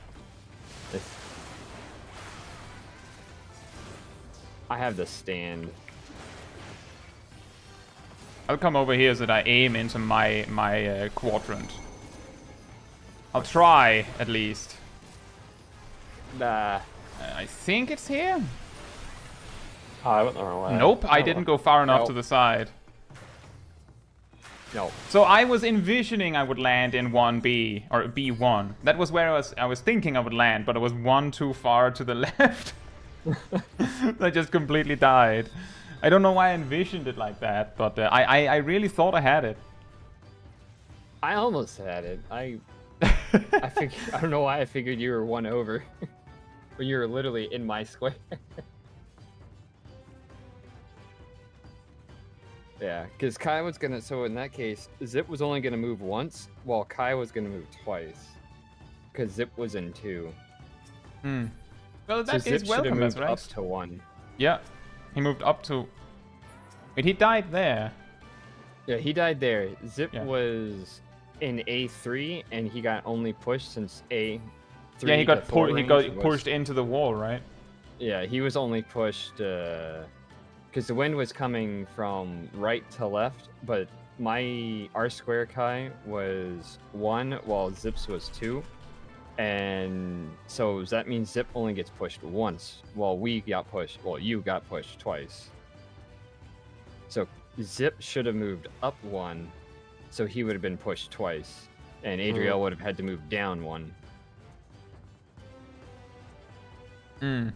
I have the stand. I'll come over here so that I aim into my quadrant. I'll try, at least. Nah. I think it's here? Oh, I went the wrong way. Nope, I didn't go far enough to the side. No. So I was envisioning I would land in 1B, or B1. That was where I was thinking I would land, but it was one too far to the left. I just completely died. I don't know why I envisioned it like that, but I really thought I had it. I almost had it. I don't know why I figured you were 1 over. When you were literally in my square. Yeah, because Kai was gonna. So in that case, Zip was only gonna move once, while Kai was gonna move twice. Because Zip was in 2. Hmm. Well, So that Zip is should have welcome, moved Azrax. up to 1. Yeah, he moved up to. Wait, he died there. Yeah, he died there. Zip Yeah. was in A3, and he got only pushed since A3. Yeah, he to got Thor he range got was- pushed into the wall, right? Yeah, he was only pushed because the wind was coming from right to left, but my R square Kai was 1 while Zip's was 2. And so that means Zip only gets pushed once while we got pushed. Well, you got pushed twice. So Zip should have moved up 1, so he would have been pushed twice. And Adriel would have had to move down 1. Hmm.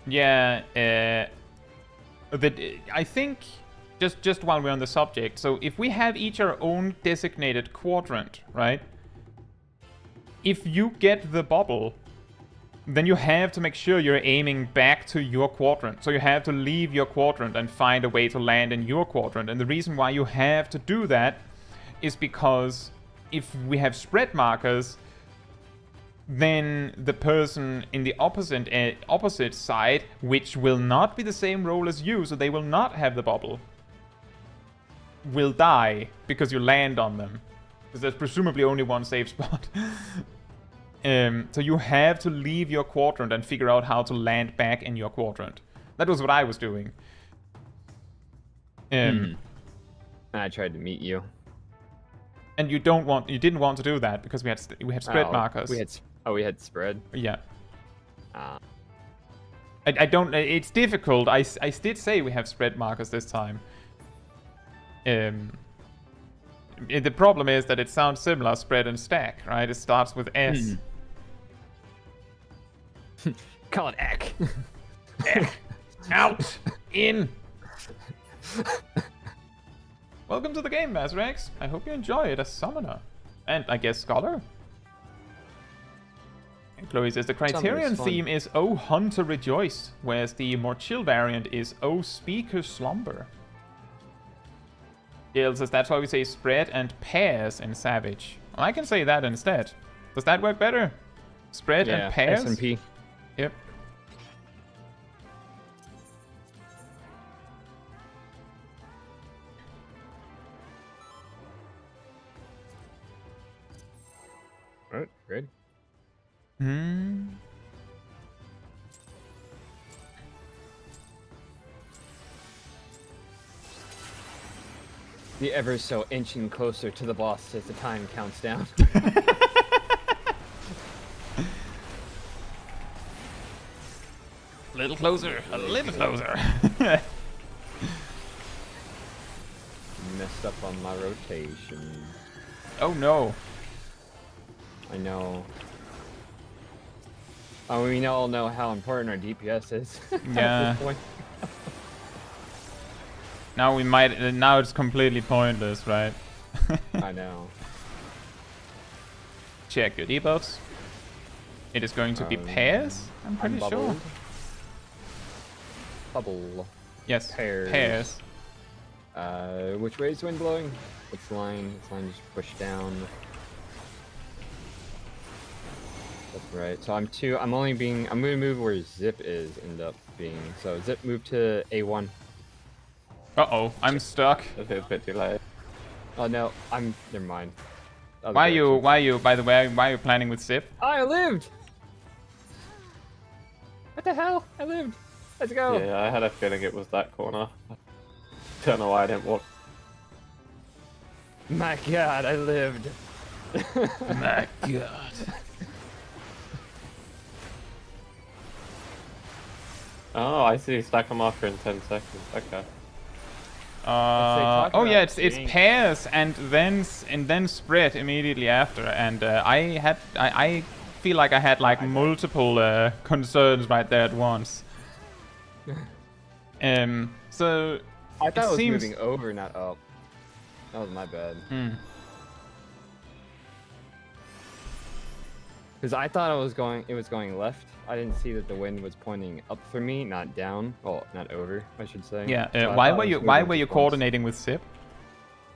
Yeah, I think just while we're on the subject, so if we have each our own designated quadrant, right? If you get the bubble, then you have to make sure you're aiming back to your quadrant. So you have to leave your quadrant and find a way to land in your quadrant. And the reason why you have to do that is because if we have spread markers, then the person in the opposite side, which will not be the same role as you, so they will not have the bubble, will die because you land on them. Because there's presumably only one safe spot. So you have to leave your quadrant and figure out how to land back in your quadrant. That was what I was doing. I tried to meet you. And you didn't want to do that because we had spread markers. We had spread. Yeah. Ah. I don't. It's difficult. I did say we have spread markers this time. The problem is that it sounds similar, spread and stack, right? It starts with S. Call it Eck. Out! In! Welcome to the game, Mazrex. I hope you enjoy it as Summoner. And I guess Scholar? And Chloe says the Criterion theme is Oh Hunter Rejoice, whereas the more chill variant is Oh Speaker Slumber. Gail says that's why we say spread and pairs in Savage. Well, I can say that instead. Does that work better? Spread and pairs? S&P. Yep. Alright, ready? The ever so inching closer to the boss as the time counts down. A little closer. A little closer. Messed up on my rotation. Oh no. I know. Oh, we all know how important our DPS is. Yeah. At this point. Now we might. Now it's completely pointless, right? I know. Check your debuffs. It is going to be pairs. I'm pretty sure. Bubble. Yes. Pairs. Which way is the wind blowing? Which line? Which line just push down? That's right. So I'm gonna move where Zip is. End up being. So Zip move to A1. Uh-oh, I'm stuck. That's a bit too late. Oh no, never mind. Why are you, by the way, why are you planning with Zip? I lived! What the hell? I lived! Let's go! Yeah, I had a feeling it was that corner. Don't know why I didn't walk. My god, I lived! My god. Oh, I see. Stack a marker in 10 seconds. Okay. Oh yeah, it's pairs and then spread immediately after, and I feel like I had like multiple concerns right there at once. So I thought it was seems... moving over, not up. That was my bad. Because I thought it was going left. I didn't see that the wind was pointing up for me, not down. Well, not over, I should say. Yeah. So Why were you coordinating with Sip?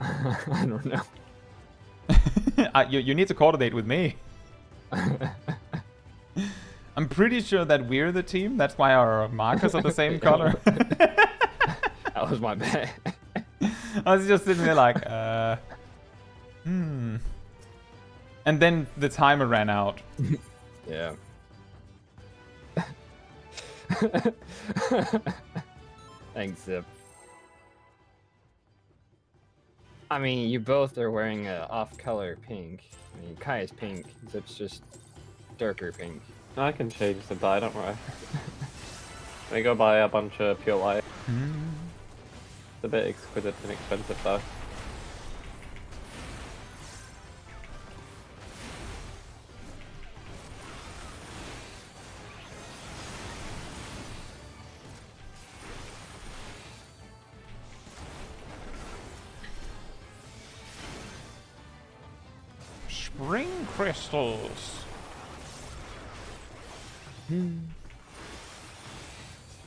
I don't know. You need to coordinate with me. I'm pretty sure that we're the team. That's why our markers are the same color. That was my bad. I was just sitting there like, And then the timer ran out. Yeah. Thanks, Zip. I mean, you both are wearing a off-color pink. I mean, Kai is pink. Zip's just darker pink. I can change the dye, don't worry. I go buy a bunch of pure white. It's a bit exquisite and expensive though. Spring crystals.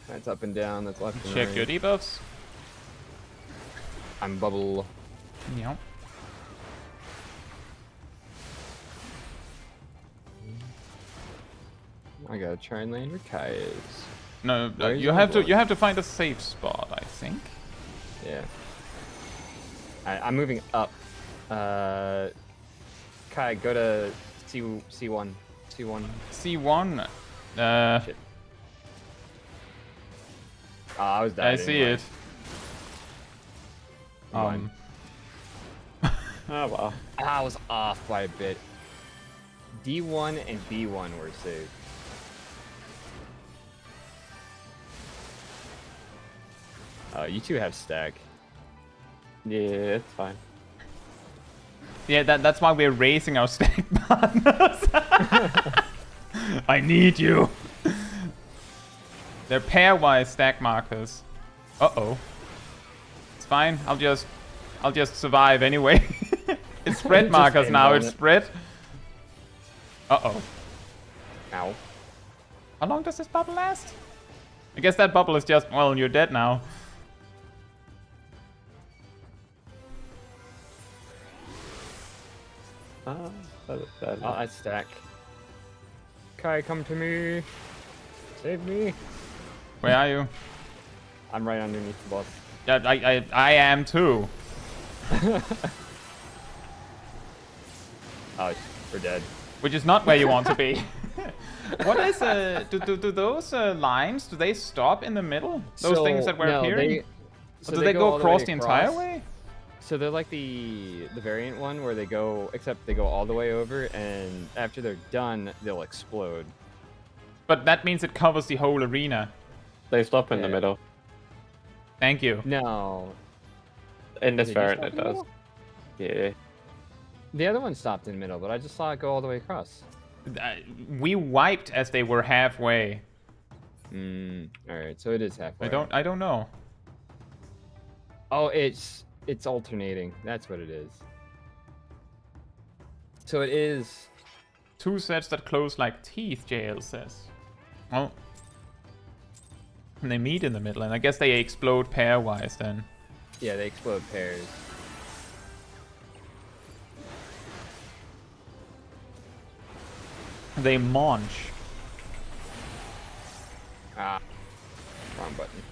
That's up and down, that's left and Check right. your debuffs. I'm bubble. Yep. I gotta try and land where Kai is. No, Where's you have Endwalker? to find a safe spot, I think. Yeah. I'm moving up. Kai, go to C1. C1. C1. Shit. I was dying. I see it. Mine. Oh well. I was off by a bit. D1 and B1 were saved. You two have stack. Yeah, it's fine. Yeah, that's why we're raising our stack partners. I need you. They're pairwise stack markers. Uh-oh. It's fine. I'll just survive anyway. It's spread Just markers end now. on It's it. spread. Uh-oh. Ow. How long does this bubble last? I guess that bubble is just, well, you're dead now. I stack. Kai, come to me. Save me. Where are you? I'm right underneath the boss. Yeah, I am too. Oh, we're dead. Which is not where you want to be. What is do those lines, do they stop in the middle? Those things that we're appearing? Or do they go all across way the entire way? So they're like the variant one where they go, except they go all the way over, and after they're done, they'll explode. But that means it covers the whole arena. They stop in the Yeah. middle. Thank you. No. In this Did you variant stop it in the does. middle? Yeah. The other one stopped in the middle, but I just saw it go all the way across. We wiped as they were halfway. Alright, so it is halfway. I don't know. Oh, it's alternating. That's what it is. So it is... Two sets that close like teeth, JL says. Well, and they meet in the middle, and I guess they explode pairwise then. Yeah, they explode pairs. They munch. Ah. Wrong button.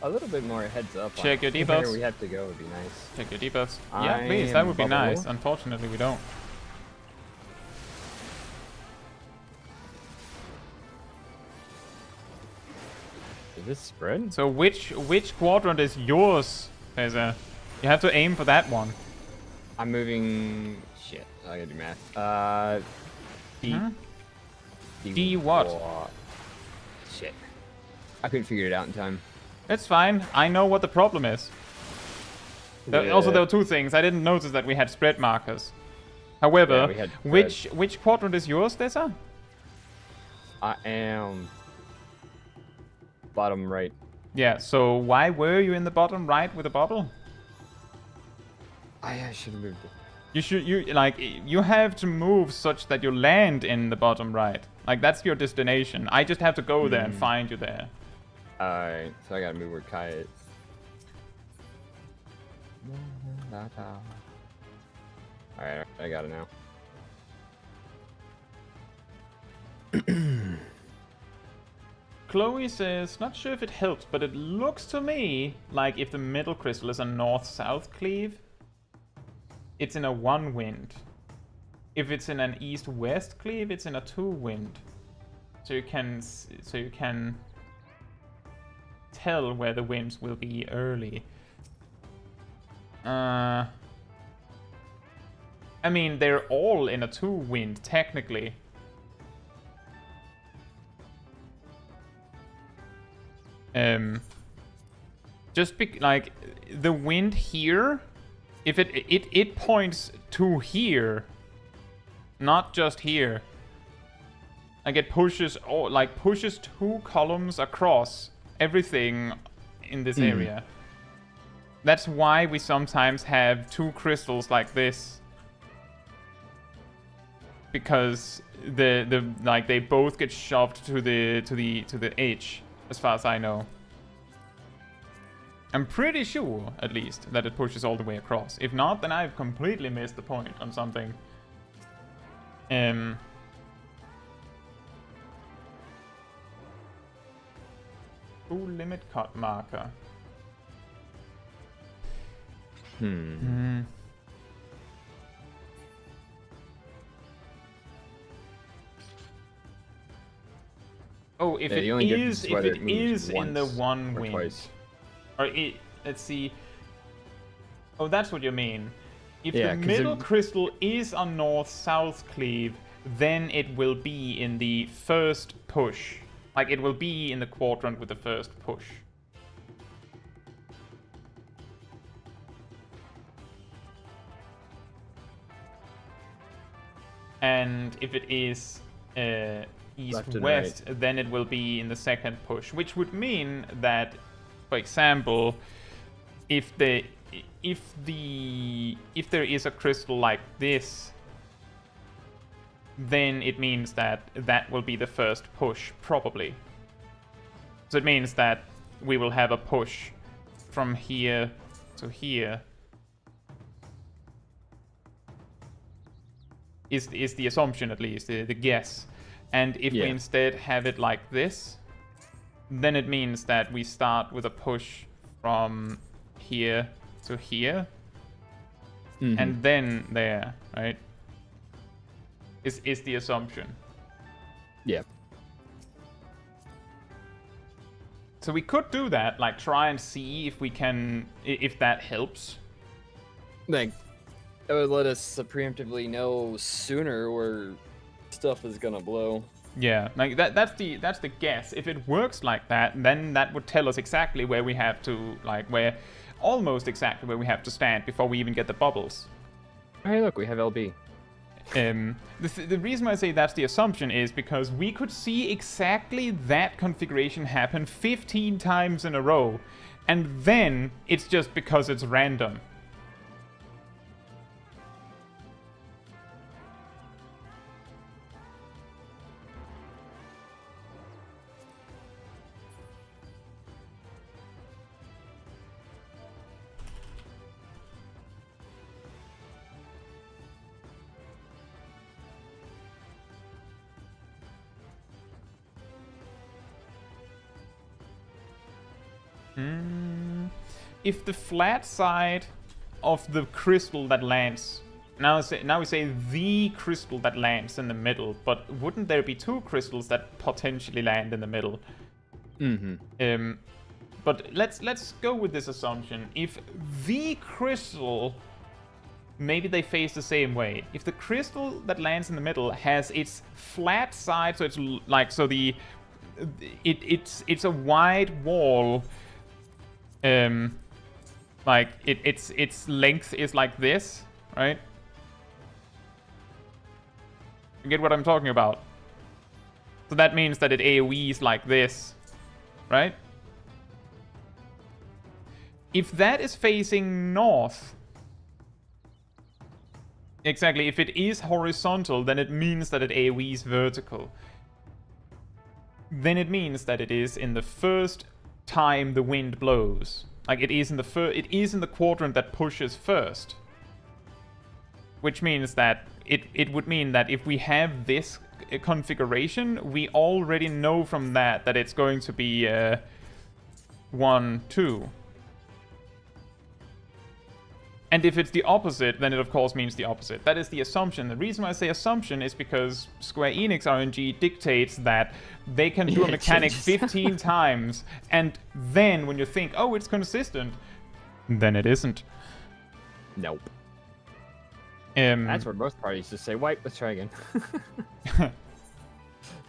A little bit more heads up. Check your on debuffs. where we have to go would be nice. Check your debuffs. I Yeah, please, that would be am nice. bubble. Unfortunately, we don't. Is this spread? So which quadrant is yours, Peza? You have to aim for that one. I'm moving... Shit, I gotta do math. B. Huh? D what? Shit. I couldn't figure it out in time. It's fine. I know what the problem is. Also, there were two things. I didn't notice that we had spread markers. However, yeah, which quadrant is yours, Dessa? I am bottom right. Yeah, so why were you in the bottom right with a bubble? I should have moved it. You have to move such that you land in the bottom right. Like, that's your destination. I just have to go there and find you there. Alright, so I gotta move where Kai is. Alright, I got it now. Chloe says, not sure if it helps, but it looks to me like if the middle crystal is a north-south cleave, it's in a 1 wind. If it's in an east-west cleave, it's in a 2 wind. So you can tell where the winds will be early. I mean, they're all in a 2 wind, technically. Like, the wind here, if it points to here, not just here. Like, it pushes, pushes 2 columns across everything in this area. That's why we sometimes have 2 crystals like this. Because they both get shoved to the edge, as far as I know. I'm pretty sure, at least, that it pushes all the way across. If not, then I've completely missed the point on something. Ooh, limit cut marker. Oh, if it is in the 1 wind. Twice. Or let's see. Oh, that's what you mean. If Yeah, the middle crystal is on north-south cleave, then it will be in the first push. Like, it will be in the quadrant with the first push. And if it is east-west, then it will be in the second push, which would mean that, for example, if there is a crystal like this, then it means that that will be the first push, probably. So it means that we will have a push from here to here. Is the assumption, at least, the guess. And if we instead have it like this, then it means that we start with a push from here to here, and then there, right? Is the assumption. Yeah. So we could do that, like try and see if we can, if that helps. Like, it would let us preemptively know sooner where stuff is gonna blow. Yeah, like that's the guess. If it works like that, then that would tell us exactly where we have to, almost exactly where we have to stand before we even get the bubbles. Hey, look, we have LB. The reason why I say that's the assumption is because we could see exactly that configuration happen 15 times in a row, and then it's just because it's random. If the flat side of the crystal that lands, now we say the crystal that lands in the middle, but wouldn't there be 2 crystals that potentially land in the middle? But let's go with this assumption. If the crystal maybe they face the same way. If the crystal that lands in the middle has its flat side, so it's like, so it's a wide wall, like its length is like this, right? You get what I'm talking about? So that means that it AoEs like this, right? If that is facing north, exactly, if it is horizontal, then it means that it AoEs vertical. Then it means that it is in the first time the wind blows. Like it is in the quadrant that pushes first. Which means that it would mean that if we have this configuration, we already know from that it's going to be 1, 2. And if it's the opposite, then it of course means the opposite. That is the assumption. The reason why I say assumption is because Square Enix RNG dictates that they can do a mechanic 15 times, and then when you think, oh, it's consistent, then it isn't. Nope. That's what most parties just say, wipe, let's try again.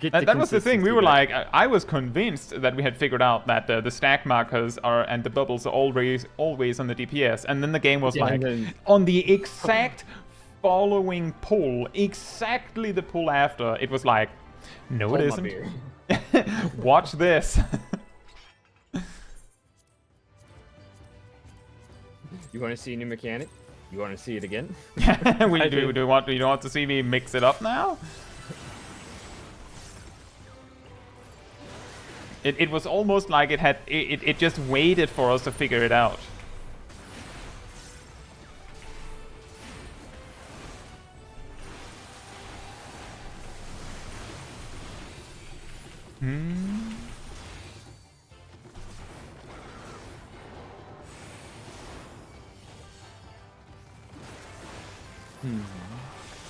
That was the thing. We were like, I was convinced that we had figured out that the stack markers and the bubbles are always on the DPS, and then the game was like, on the exact following pull, exactly the pull after, it was like, no, it isn't. Watch this. You want to see a new mechanic? You want to see it again? Do you want to see me mix it up now? It was almost like it just waited for us to figure it out.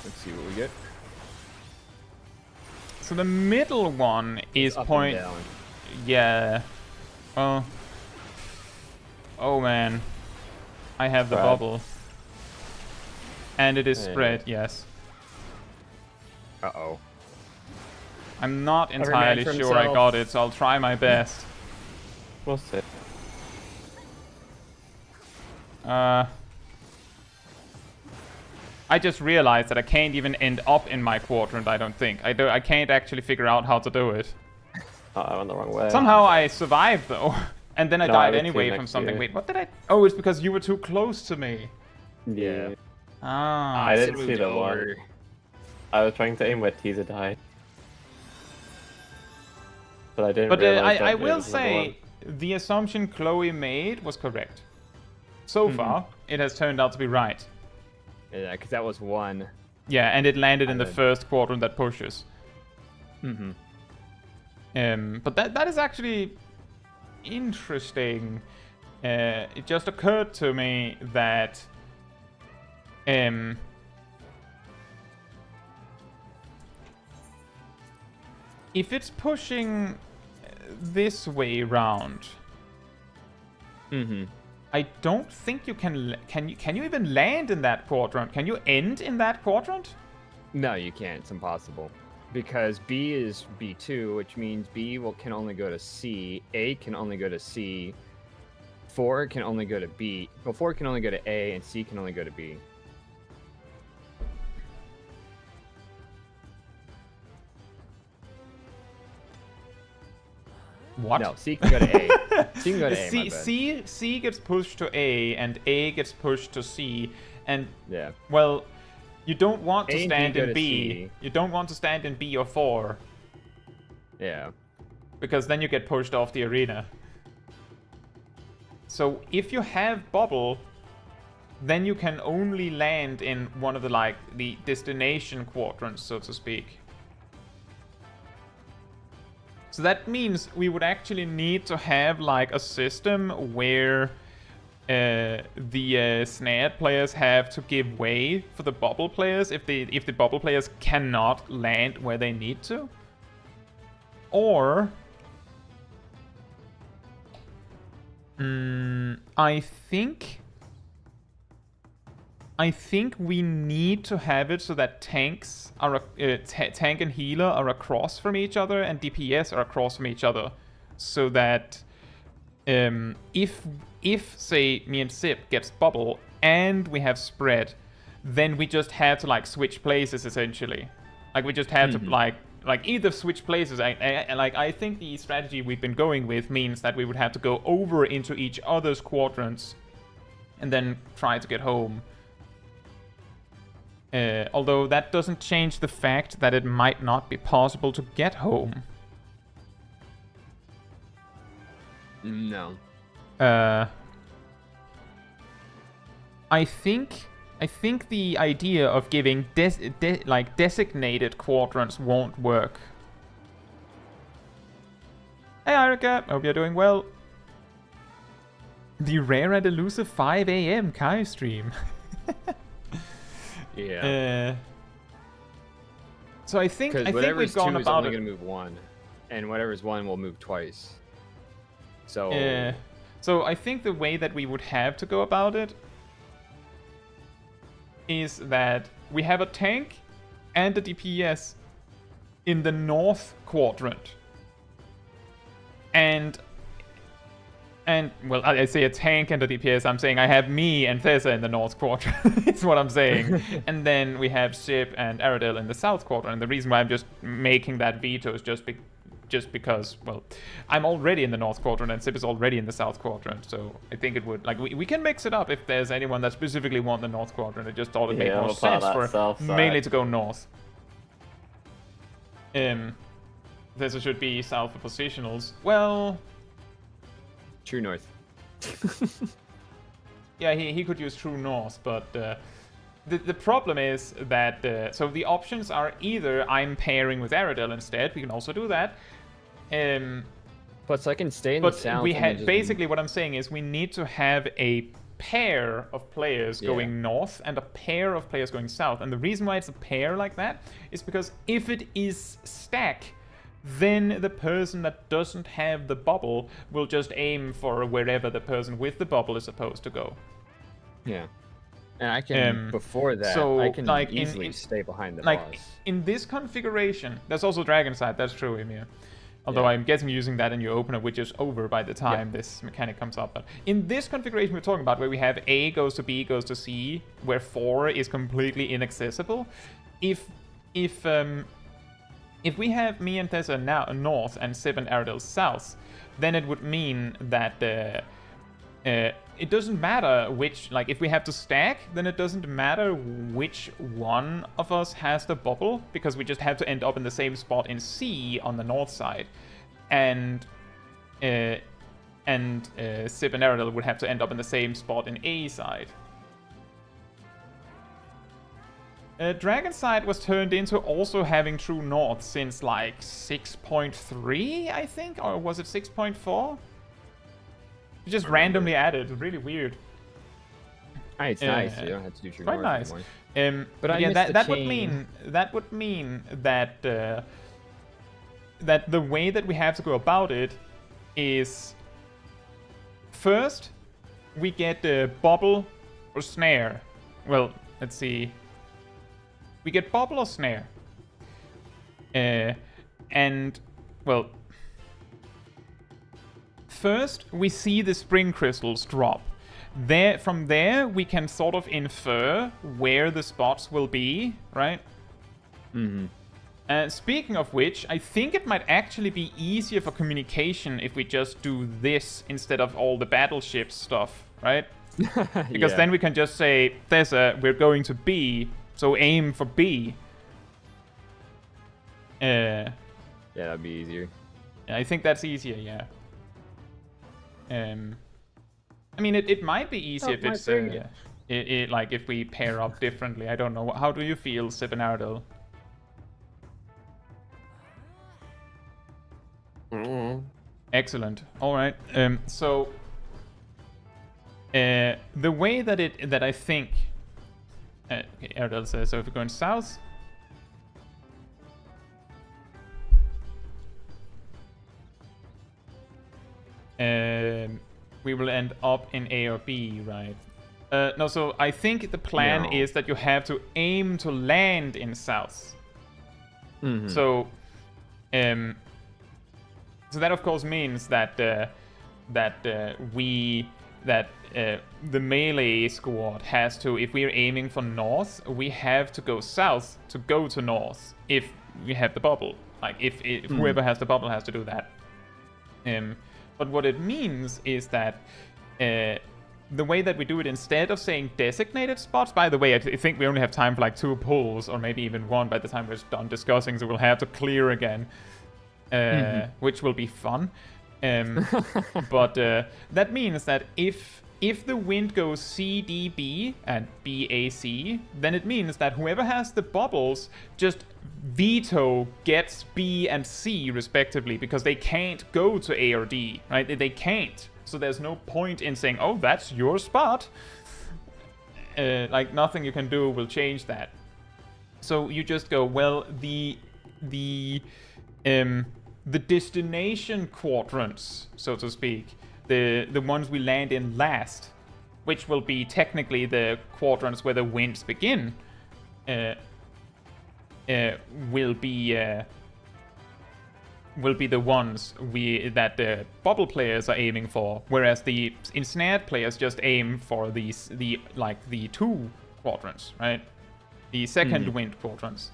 Let's see what we get. So the middle one is up point. and down. Yeah. Oh. Oh man. I have the bubble. And it is spread, yes. Uh-oh. I'm not entirely sure I got it, so I'll try my best. We'll see. I just realized that I can't even end up in my quadrant, I don't think. I can't actually figure out how to do it. I went the wrong way. Somehow I survived, though. And then I died anyway from something. Wait, what did I... Oh, it's because you were too close to me. Yeah. Ah. I didn't see the one. I was trying to aim where Teaser died. But I didn't realize that I will say, the assumption Chloe made was correct. So far, it has turned out to be right. Yeah, because that was 1. Yeah, and it landed in the first quadrant that pushes. But that is actually interesting. It just occurred to me that if it's pushing this way round, I don't think you can. Can you even land in that quadrant? Can you end in that quadrant? No, you can't. It's impossible. Because B is B2, which means B can only go to C, A can only go to C, 4 can only go to B, well, 4 can only go to A, and C can only go to B. What? No, C can go to A. C can go to A, my bad. C gets pushed to A, and A gets pushed to C, and, yeah. Well, you don't want to stand in B. C. You don't want to stand in B or 4. Yeah. Because then you get pushed off the arena. So if you have bubble, then you can only land in one of the destination quadrants, so to speak. So that means we would actually need to have like a system where the snared players have to give way for the bubble players if the bubble players cannot land where they need to. Or I think I think we need to have it so that tanks are tank and healer are across from each other, and DPS are across from each other, so that if say me and Sip gets bubble and we have spread, then we just have to like switch places essentially. Like we just have to like either switch places. I think the strategy we've been going with means that we would have to go over into each other's quadrants and then try to get home. Although that doesn't change the fact that it might not be possible to get home. No. I think the idea of giving designated quadrants won't work. Hey Erica, hope you're doing well. The rare and elusive 5 a.m. Kai stream. Yeah. So I think we've gone two is about only it. gonna move one, and whatever's one will move twice. So. So I think the way that we would have to go about it is that we have a tank and a DPS in the north quadrant. And well, I say a tank and a DPS, I'm saying I have me and Thessa in the north quadrant. It's what I'm saying. And then we have Sip and Aradel in the south quadrant. And the reason why I'm just making that veto is just because, well, I'm already in the north quadrant and Sip is already in the south quadrant. So I think it would, like, we can mix it up if there's anyone that specifically want the north quadrant. I just thought it made more sense for mainly to go north. There should be south for positionals. Well, True north. yeah, he could use true north, but the problem is that so the options are either I'm pairing with Aradel instead. We can also do that. But so I can stay in the south. But we had basically what I'm saying is we need to have a pair of players going north and a pair of players going south. And the reason why it's a pair like that is because if it is stack, then the person that doesn't have the bubble will just aim for wherever the person with the bubble is supposed to go. Yeah. And I can, before that, so, I can like, easily stay behind the like, boss. in this configuration, there's also Dragon Side, that's true, Emir. Although I'm guessing using that in your opener, which is over by the time this mechanic comes up. But in this configuration we're talking about, where we have A goes to B goes to C, where 4 is completely inaccessible, if we have me and Tessa now north and Sip and Aradel south, then it would mean that it doesn't matter which, like, if we have to stack, then it doesn't matter which one of us has the bubble, because we just have to end up in the same spot in C on the north side. And Sip and Aradel would have to end up in the same spot in A side. Dragon Side was turned into also having true north since like 6.3, I think, or was it 6.4? Just randomly added, really weird. It's nice. You don't have to do true quite north nice. anymore. But yeah, that would mean that that the way that we have to go about it is first we get the bubble or snare. Well, let's see. We get bubble or snare. And, well, first we see the spring crystals drop. From there, we can sort of infer where the spots will be, right? Speaking of which, I think it might actually be easier for communication if we just do this instead of all the battleship stuff, right? Because then we can just say, Tessa, we're going to B, so aim for B. Yeah, that'd be easier. I think that's easier, yeah. I mean, it might be easier if it's like if we pair up differently. I don't know. How do you feel, Sip and Aradel? Excellent. All right. So the way that I think, okay, Aradel says, so if we're going south. We will end up in A or B, right? No, so I think the plan No. is that you have to aim to land in south. Mm-hmm. So, so that of course means that the melee squad has to, if we're aiming for north, we have to go south to go to north if we have the bubble. Like if whoever has the bubble has to do that. But what it means is that the way that we do it, instead of saying designated spots, by the way, I think we only have time for like 2 pulls, or maybe even 1 by the time we're done discussing, so we'll have to clear again, which will be fun. But that means that if the wind goes CDB and BAC, then it means that whoever has the bubbles just veto gets B and C respectively, because they can't go to A or D, right? They can't. So there's no point in saying, oh, that's your spot. Like nothing you can do will change that. So you just go, well, the destination quadrants, so to speak, the ones we land in last, which will be technically the quadrants where the winds begin, will be the ones that the bubble players are aiming for, whereas the ensnared players just aim for the 2 quadrants, right? The second wind quadrants.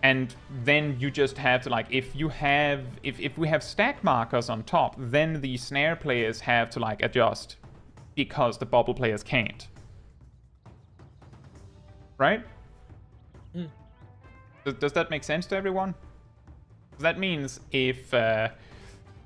And then you just have to, like, if we have stack markers on top, then the snare players have to like adjust because the bubble players can't. Right? Does that make sense to everyone? That means if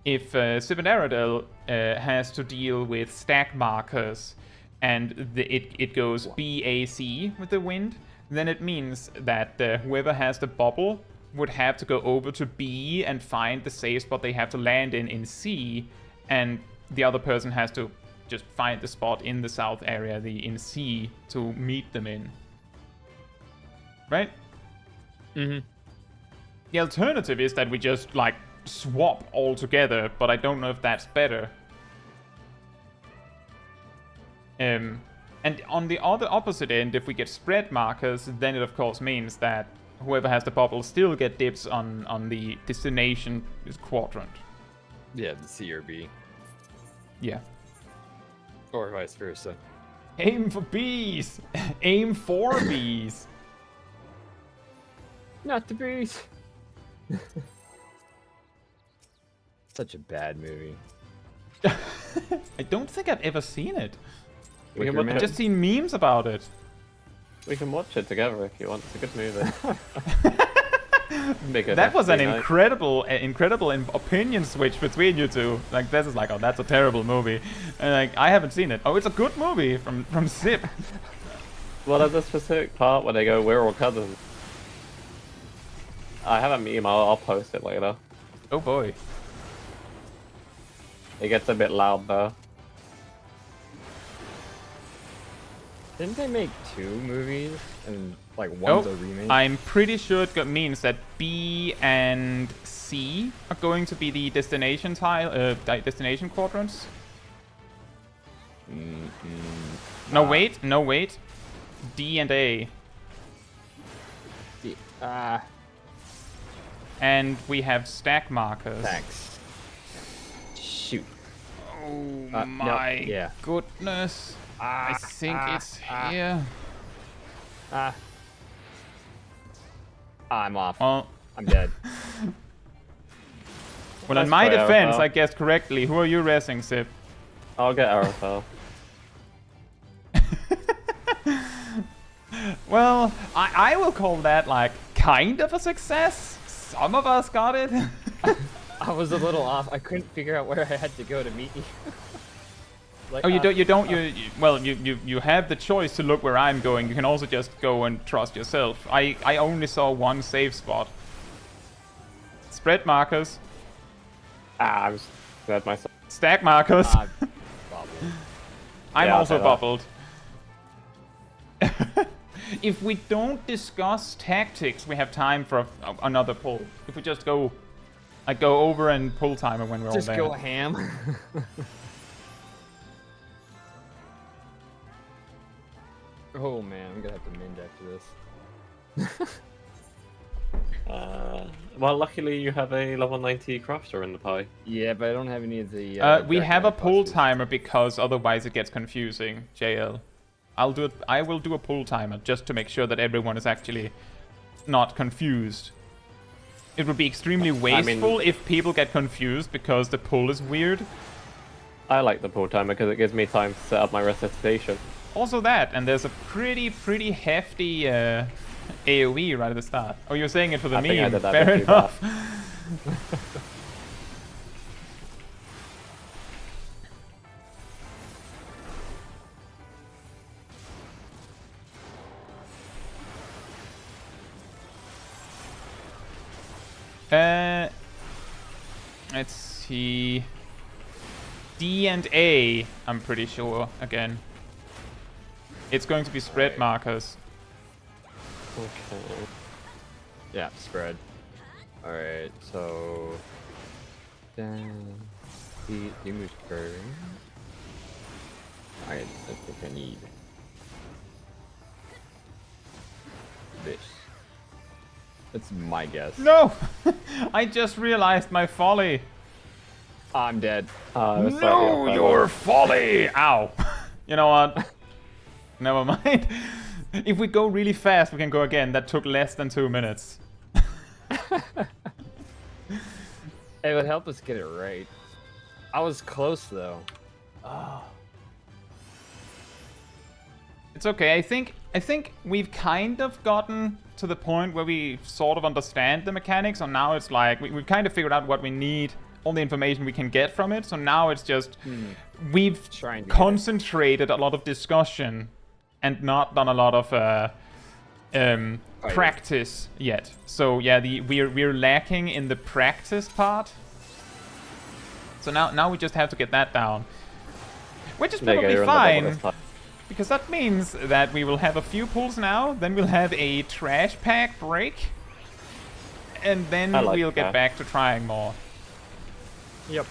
Cividaradel has to deal with stack markers and it goes BAC with the wind, then it means that whoever has the bubble would have to go over to B and find the safe spot they have to land in C, and the other person has to just find the spot in the south area, in C, to meet them in. Right? Mm-hmm. The alternative is that we just, like, swap altogether, but I don't know if that's better. And on the opposite end, if we get spread markers, then it of course means that whoever has the bubble still get dibs on the destination quadrant. Yeah, the C or B. Yeah. Or vice versa. Aim for bees! Aim for bees! Not the bees! Such a bad movie. I don't think I've ever seen it. I've just seen memes about it. We can watch it together if you want. It's a good movie. That was an incredible opinion switch between you two. Like, this is like, oh, that's a terrible movie. And like, I haven't seen it. Oh, it's a good movie from Zip. Well, there's a specific part where they go, we're all cousins. I have a meme, I'll post it later. Oh boy. It gets a bit loud though. Didn't they make 2 movies? And like one's a remake? I'm pretty sure it means that B and C are going to be the destination destination quadrants. No, wait. D and A. And we have stack markers. Thanks. Shoot. Oh my goodness. I think it's here. I'm off. Well, I'm dead. Well, in my defense, I guessed correctly. Who are you racing, Sip? I'll get Arafel. Well, I will call that, like, kind of a success. Some of us got it. I was a little off. I couldn't figure out where I had to go to meet you. Like, oh, you have the choice to look where I'm going. You can also just go and trust yourself. I only saw one safe spot. Spread markers. I was dead myself. Stack markers. I'm also bubbled. If we don't discuss tactics, we have time for another pull. If we just go, go over and pull timer when we're all there. Just go ham. Oh man, I'm gonna have to mend after this. Well, luckily you have a level 90 crafter in the pie. Yeah, but I don't have any of the. We Dark have a Knight pull pluses. timer because otherwise it gets confusing, JL. I will do a pull timer just to make sure that everyone is actually not confused. It would be extremely wasteful if people get confused because the pull is weird. I like the pull timer because it gives me time to set up my resuscitation. Also that, and there's a pretty hefty AoE right at the start. Oh, you're saying it for the I think I meme. did that Fair bit too enough. Let's see. D and A, I'm pretty sure, again. It's going to be spread markers. Okay. Yeah, spread. Alright, so. Down. The image curve. I think I need. This. That's my guess. No! I just realized my folly. I'm dead. No, your folly! Ow. You know what? Never mind. If we go really fast, we can go again. That took less than 2 minutes. It would help us get it right. I was close though. It's okay. I think we've kind of gotten to the point where we sort of understand the mechanics, and now it's like we've kind of figured out what we need, all the information we can get from it. So now it's just we've concentrated a lot of discussion and not done a lot of practice yet. So yeah, we're lacking in the practice part. So now we just have to get that down, which is probably fine. Because that means that we will have a few pulls now, then we'll have a trash pack break, and then we'll get back to trying more. Yep.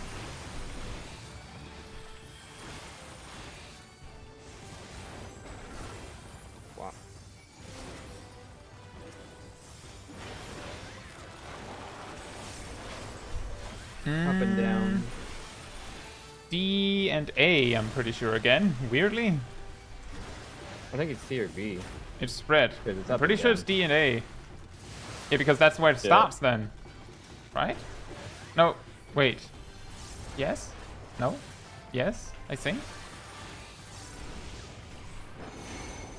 Wow. Up and down. D and A, I'm pretty sure again. Weirdly. I think it's C or B. It's spread. It's I'm up pretty and sure down. it's D and A. Yeah, because that's where it stops then. Right? No, wait. Yes? No? Yes? I think?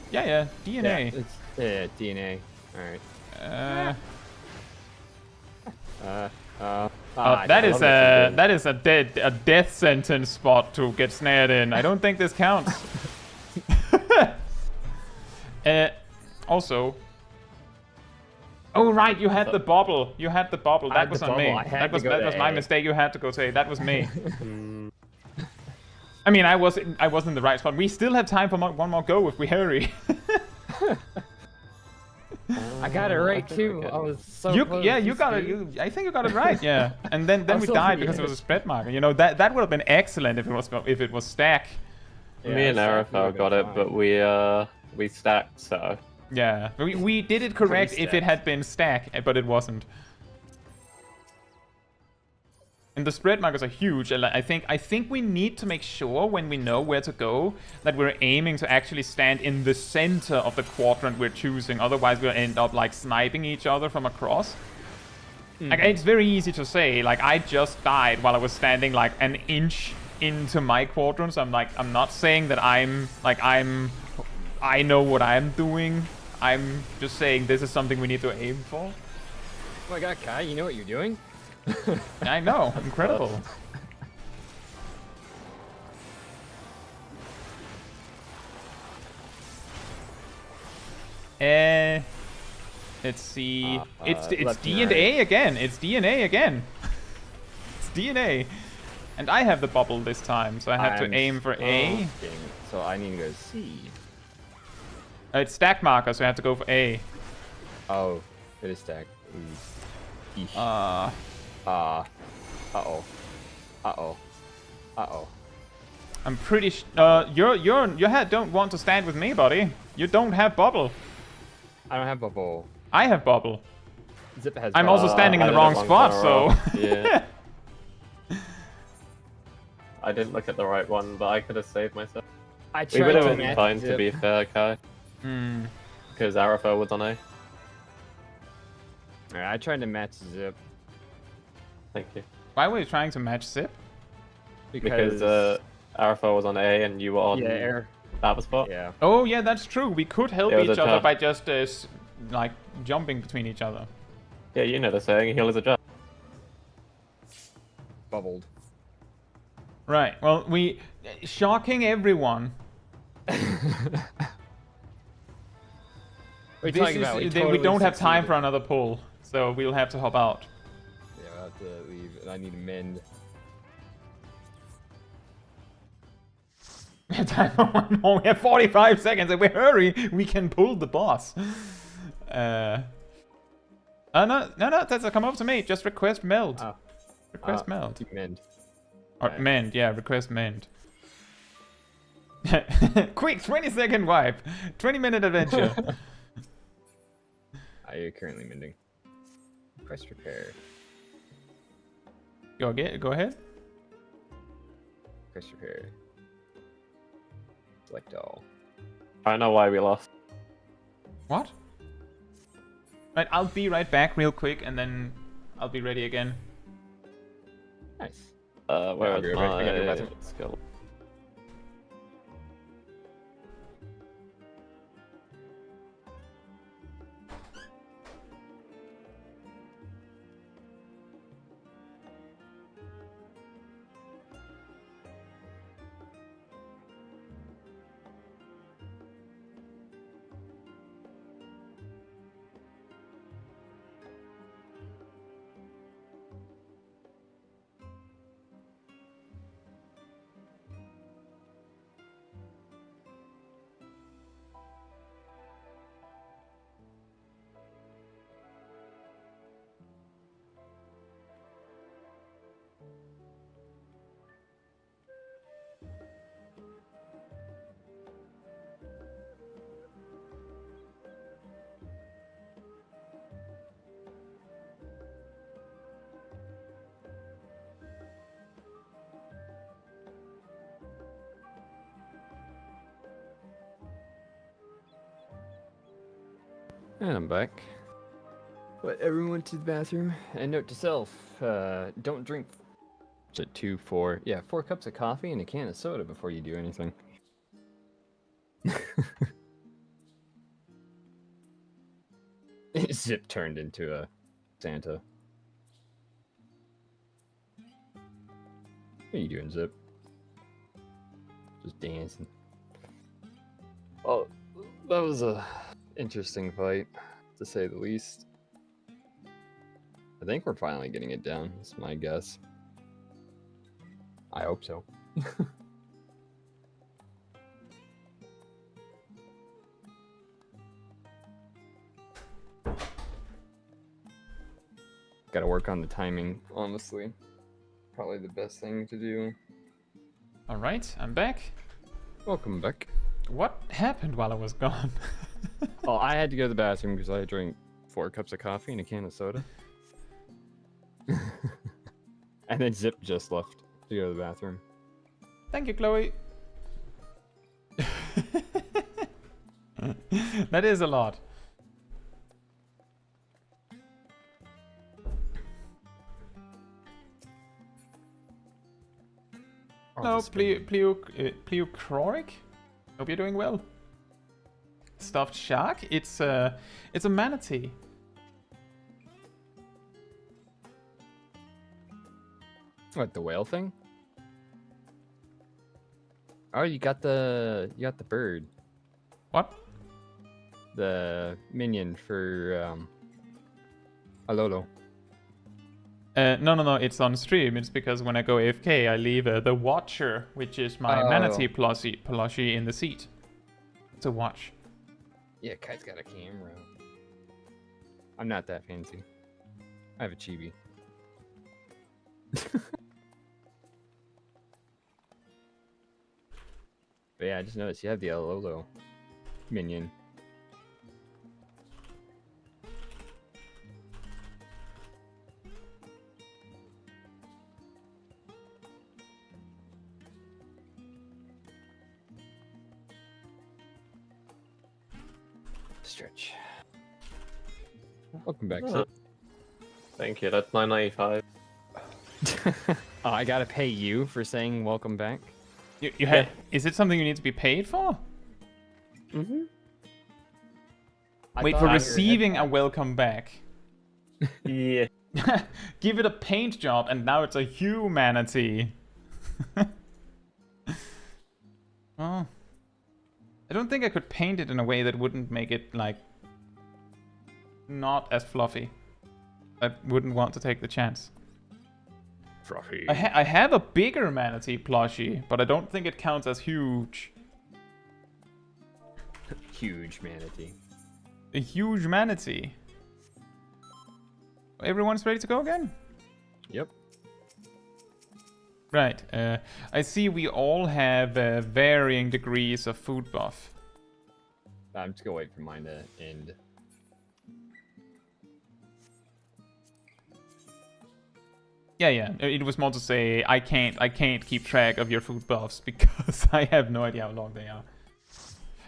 Yeah, D and A. It's DNA. Alright. That is a death sentence spot to get snared in. I don't think this counts. Also. Oh right, you had the bobble. You had the bobble. That was on me. That was my mistake. You had to go say that was me. I mean, I was in the right spot. We still have time for one more go if we hurry. I got it right too. I was so close. Yeah, you got it. I think you got it right. Yeah, and then we died because it was a spread marker. You know that would have been excellent if it was stack. Yeah, me and Arafel got it, but we stacked, so. Yeah, we did it correct if it had been stack, but it wasn't. And the spread markers are huge. And I think we need to make sure when we know where to go that we're aiming to actually stand in the center of the quadrant we're choosing. Otherwise, we'll end up like sniping each other from across. Like it's very easy to say. Like I just died while I was standing like an inch into my quadrant. So I'm not saying that I know what I'm doing. I'm just saying this is something we need to aim for. Oh my god, Kai, you know what you're doing? I know, incredible. Let's see. It's D and A again. It's D and A again. It's D and A. And I have the bubble this time, so I have to aim for A. So I need to go C. It's stack marker, so I have to go for A. Oh, it is stack. Uh-oh. Uh-oh. Uh-oh. Uh-oh. I'm pretty your head don't want to stand with me, buddy. You don't have bubble. I don't have bubble. I have bubble. Zip has I'm bubble. also standing in I the did it wrong wrong spot, time so... around. Yeah. I didn't look at the right one, but I could have saved myself. I We would tried have to been match fine, to Zip. be fair, Kai. Hmm. Because Arafel was on A. Alright, I tried to match Zip Thank you. Why were you trying to match Zip? Because Arafel was on A and you were on air. that spot. Yeah. Oh, yeah, that's true. We could help It was each a other jab. by just, like, jumping between each other. Yeah, you know the saying, heal is a jab. Bubbled. Right, well, we... Shocking everyone. What are you This talking is, about? we totally don't have time succeeded. for another pull, so we'll have to hop out. Yeah, I'll have to leave, and I need to mend. Time for one more. We have 45 seconds. If we hurry, we can pull the boss. No, that's a come over to me. Just request meld. Oh. Request meld. To mend. Or Right. mend, yeah, request mend. Quick, 20-second wipe. 20-minute adventure. I am currently mending. Press repair. Go ahead. Press repair. Select all. I know why we lost. What? Right, I'll be right back real quick, and then I'll be ready again. Nice. Where I'll is be right back. I gotta go my bathroom. skill? And I'm back. Let everyone went to the bathroom. And note to self: don't drink. Is it 4 cups of coffee and a can of soda before you do anything. Zip turned into a Santa. What are you doing, Zip? Just dancing. Well, that was a interesting fight, to say the least. I think we're finally getting it down. That's my guess. I hope so. Gotta work on the timing, honestly. Probably the best thing to do. Alright, I'm back. Welcome back. What happened while I was gone? Oh, I had to go to the bathroom because I drank 4 cups of coffee and a can of soda. And then Zip just left to go to the bathroom. Thank you, Chloe. That is a lot. Hello, Pleochroric. Hope you're doing well. Stuffed shark? It's a manatee. What, the whale thing? Oh, you got the bird. What? The minion for Aloalo. No, it's on stream. It's because when I go AFK, I leave the Watcher, which is my manatee plushie in the seat. It's a watch. Yeah, Kite's got a camera. I'm not that fancy. I have a chibi. But yeah, I just noticed you have the Aloalo minion. Stretch. Welcome back, sir. Thank you, that's 9.95. Oh, I gotta pay you for saying welcome back? You had? Is it something you need to be paid for? Mm-hmm. Wait, for receiving a welcome back. Yeah. Give it a paint job, and now it's a humanity. Oh. I don't think I could paint it in a way that wouldn't make it, like, not as fluffy. I wouldn't want to take the chance. Fluffy. I have a bigger manatee plushie, but I don't think it counts as huge. Huge manatee. A huge manatee. Everyone's ready to go again? Yep. Right. I see we all have varying degrees of food buff. I'm just gonna wait for mine to end. Yeah. It was more to say I can't keep track of your food buffs because I have no idea how long they are.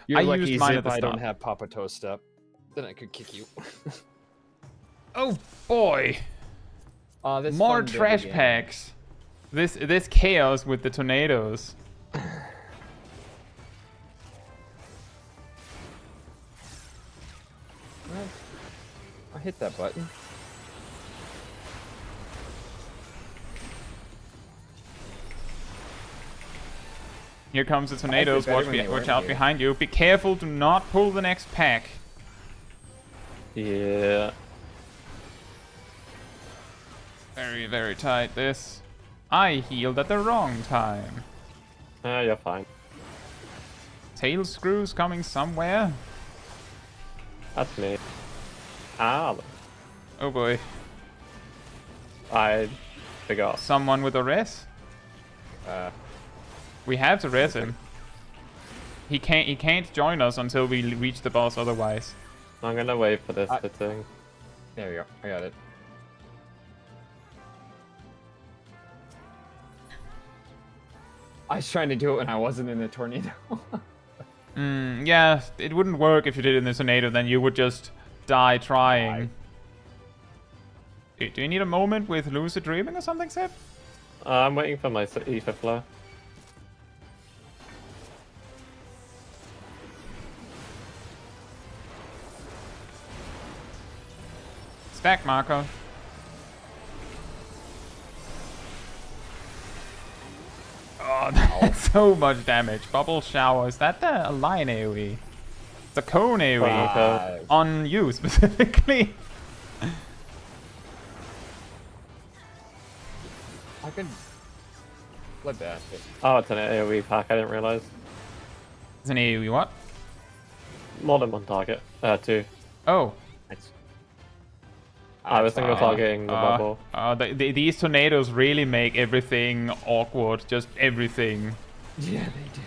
You're I lucky used mine at the I don't start. have Papa Toast up. Then I could kick you. Oh boy! This More fun trash game. packs. This chaos with the tornadoes. Well, I hit that button. Here comes the tornadoes. better Watch, when they watch weren't out here. behind you. Be careful. Do not pull the next pack. Yeah. Very, very tight. This. I healed at the wrong time. You're fine. Tail screws coming somewhere. That's me. Ah, Oh boy. I forgot. Someone with a res? We have to res him. He can't join us until we reach the boss otherwise. I'm gonna wait for this thing. There we go. I got it. I was trying to do it when I wasn't in the tornado. Yeah, it wouldn't work if you did it in the tornado, then you would just die trying. Do you need a moment with lucid dreaming or something, Seb? I'm waiting for my ether flow. Stack marker. Oh, that's so much damage. Bubble shower. Is that a line AoE? It's a cone AoE. On you specifically. I could flip that. Oh, it's an AoE pack, I didn't realize. It's an AoE what? More than one target. Two. Oh. That's... I was single targeting the bubble. These tornadoes really make everything awkward. Just everything. Yeah, they do.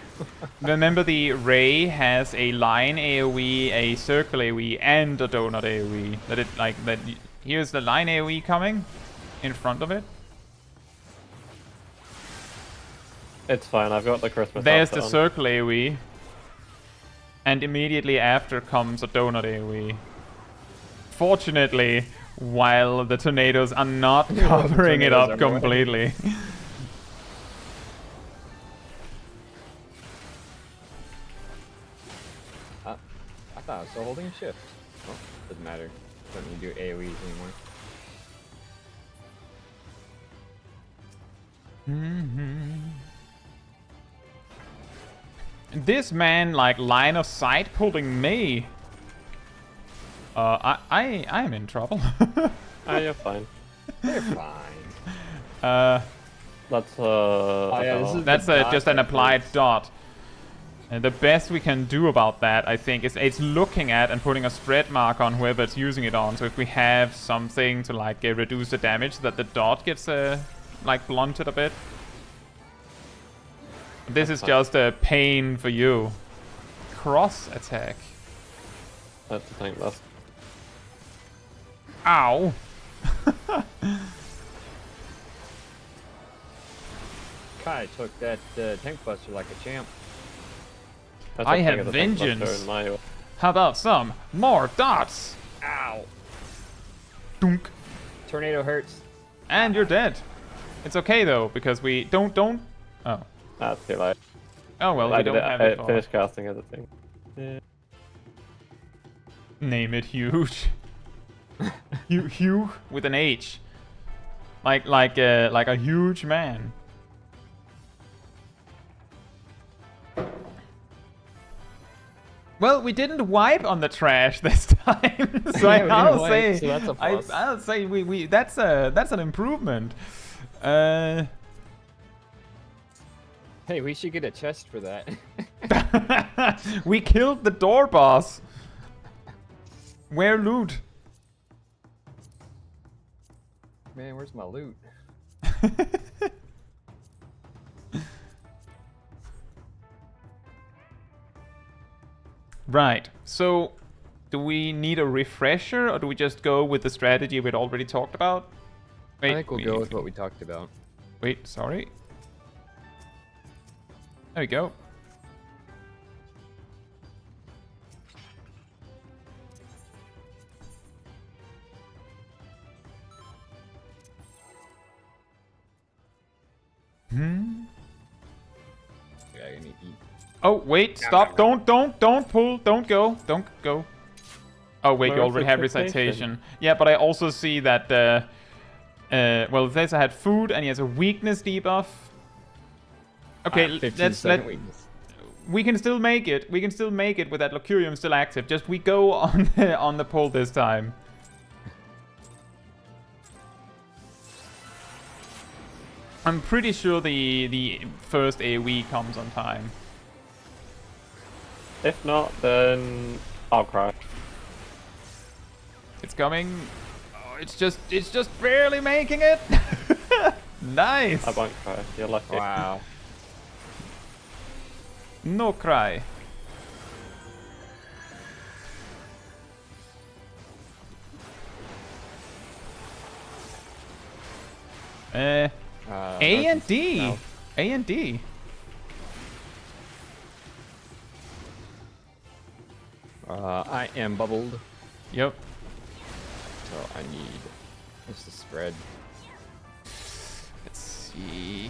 Remember, the ray has a line AoE, a circle AoE, and a donut AoE. Here's the line AoE coming in front of it. It's fine, I've got the Christmas There's the outfit on. circle AoE. And immediately after comes a donut AoE. Fortunately, while the tornadoes are not covering it up completely. I thought I was still holding a shift. Well, doesn't matter. Don't need to do AoEs anymore. This man, like, line of sight pulling me. I am in trouble. You're fine. They're fine. That's That's just an applied dot. And the best we can do about that, I think, is it's looking at and putting a spread mark on whoever it's using it on. So if we have something to like reduce the damage, that the dot gets like blunted a bit. This is just a pain for you. Cross attack. That's the thing. That's Ow. Kai took that tank buster like a champ. that's I the thing have of the tank buster vengeance. in my- How about some more dots? Ow! Dunk. Tornado hurts. And you're dead. It's okay though, because we don't. Oh. That's too late. Oh well, I we did don't it. have I it. for- finished casting everything. Name it huge. Hugh with an H. Like a huge man. Well, we didn't wipe on the trash this time, so Yeah, we I'll didn't say wipe, so that's a plus. I'll say we that's an improvement. Hey, we should get a chest for that. We killed the door boss. Where loot? Man, where's my loot? Right. So, do we need a refresher, or do we just go with the strategy we'd already talked about? Wait, I think we'll go with what we talked about. Wait, sorry. There we go. Yeah, I need to eat. Oh, wait, stop. Don't pull. Don't go. Don't go. Oh, wait, you Where's already the have recitation? recitation. Yeah, but I also see that, well, Thesa had food and he has a weakness debuff. Okay, 15-second weakness. we can still make it. We can still make it with that Locurium still active. Just we go on on the pull this time. I'm pretty sure the first AoE comes on time. If not, then I'll cry. It's coming. Oh, it's just barely making it. Nice. I won't cry. You're lucky. Wow. No cry. A and D. No. A and D. I am bubbled, Yep. so I need just the spread. Let's see.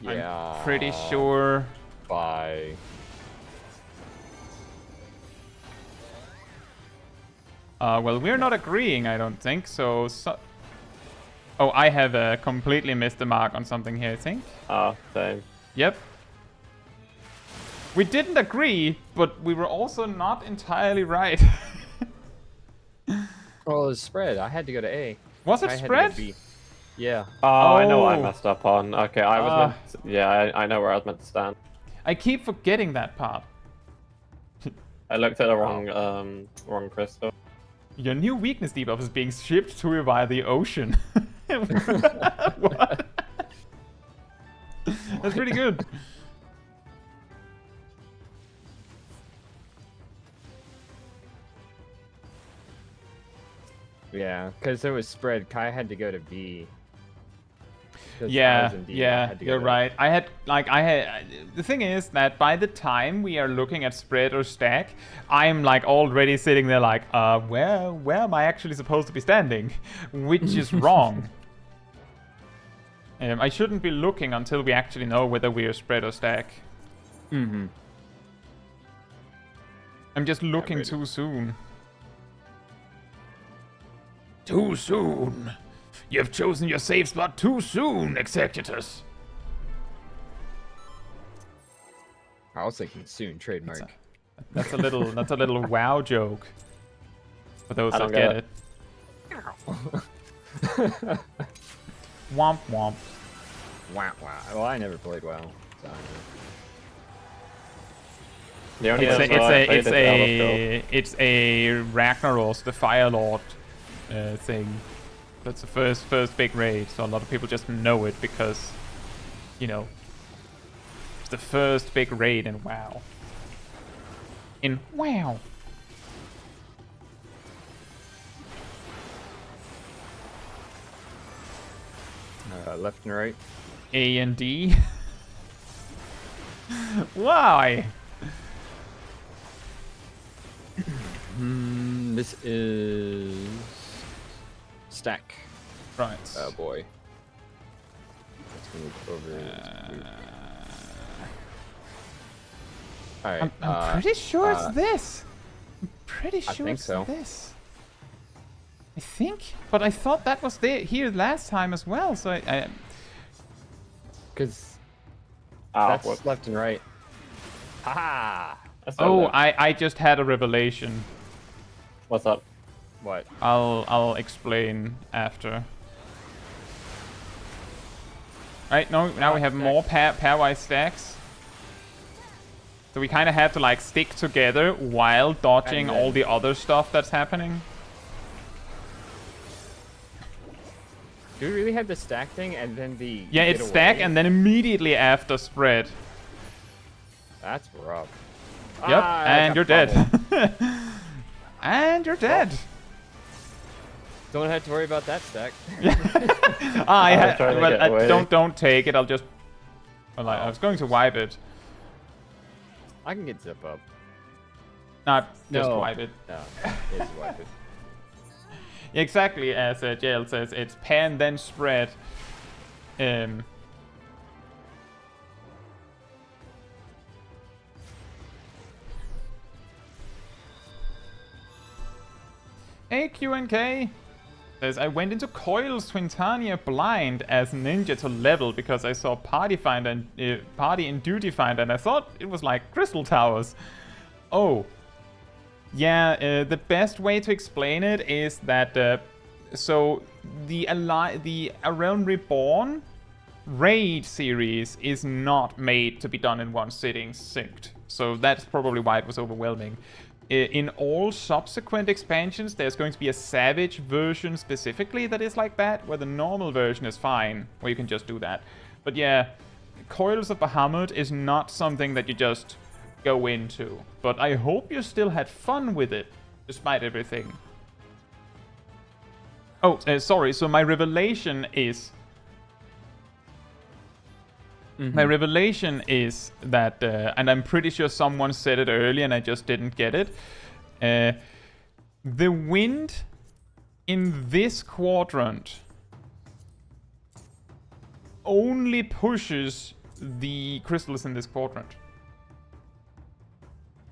Yeah. I'm pretty sure. Bye. Well, we're not agreeing, I don't think. So. Oh, I have completely missed the mark on something here, I think. Ah, same. Yep. We didn't agree, but we were also not entirely right. Well, it was spread. I had to go to A. Was it I had to go spread? to B. Yeah. Oh, I know what I Oh. messed up on. Okay, I was meant to, yeah, I know where I was meant to stand. I keep forgetting that part. I looked at the wrong crystal. Your new weakness debuff is being shipped to you via the ocean. What? That's pretty good. Yeah, because it was spread. Kai had to go to B. 'Cause I Yeah, was in D, I yeah, had to go you're to- right. The thing is that by the time we are looking at spread or stack, I'm like already sitting there like, where am I actually supposed to be standing? Which is wrong. I shouldn't be looking until we actually know whether we are spread or stack. Mm-hmm. I'm just looking really. too soon. Too soon. You've chosen your safe spot too soon, Executus. I was thinking soon trademark. That's a little WoW joke. For those I that don't get get it. Womp womp. Wow, wow. Well, I never played WoW. So I The only It's other I played is Elder it's a Ragnaros, the Fire Lord thing. That's the first big raid, so a lot of people just know it because, you know, the first big raid in WoW. In WoW. Left and right. A and D. Why? This is stack. Right. Oh boy. Let's move over. All right. I'm pretty sure it's this. I'm pretty sure think it's so. this. I think, but I thought that was here last time as well. So I because What? that's left and right. Haha. I just had a revelation. What's up? What? I'll explain after. Right, now we have more pairwise stacks. So we kind of had to like stick together while dodging all the other stuff that's happening. Do we really have the stack thing and then the Yeah, it's stack and then immediately after spread. That's rough. Yep, and you're dead. And you're dead. Don't have to worry about that stack. Don't take it. I'll just. Well, I was going to wipe it. I can get zip up. Just wipe it. No, it's wipe it. Exactly as JL says, it's pan then spread. AQNK says, I went into Coil's Twintania blind as ninja to level because I saw Party Finder and Party and Duty Finder and I thought it was like Crystal Towers. Oh. Yeah, the best way to explain it is that so the A Realm Reborn raid series is not made to be done in one sitting synced. So that's probably why it was overwhelming. In all subsequent expansions, there's going to be a Savage version specifically that is like that, where the normal version is fine, where you can just do that. But yeah, Coils of Bahamut is not something that you just go into. But I hope you still had fun with it, despite everything. Oh, sorry, so my revelation is... My revelation is that, and I'm pretty sure someone said it earlier and I just didn't get it. The wind in this quadrant only pushes the crystals in this quadrant.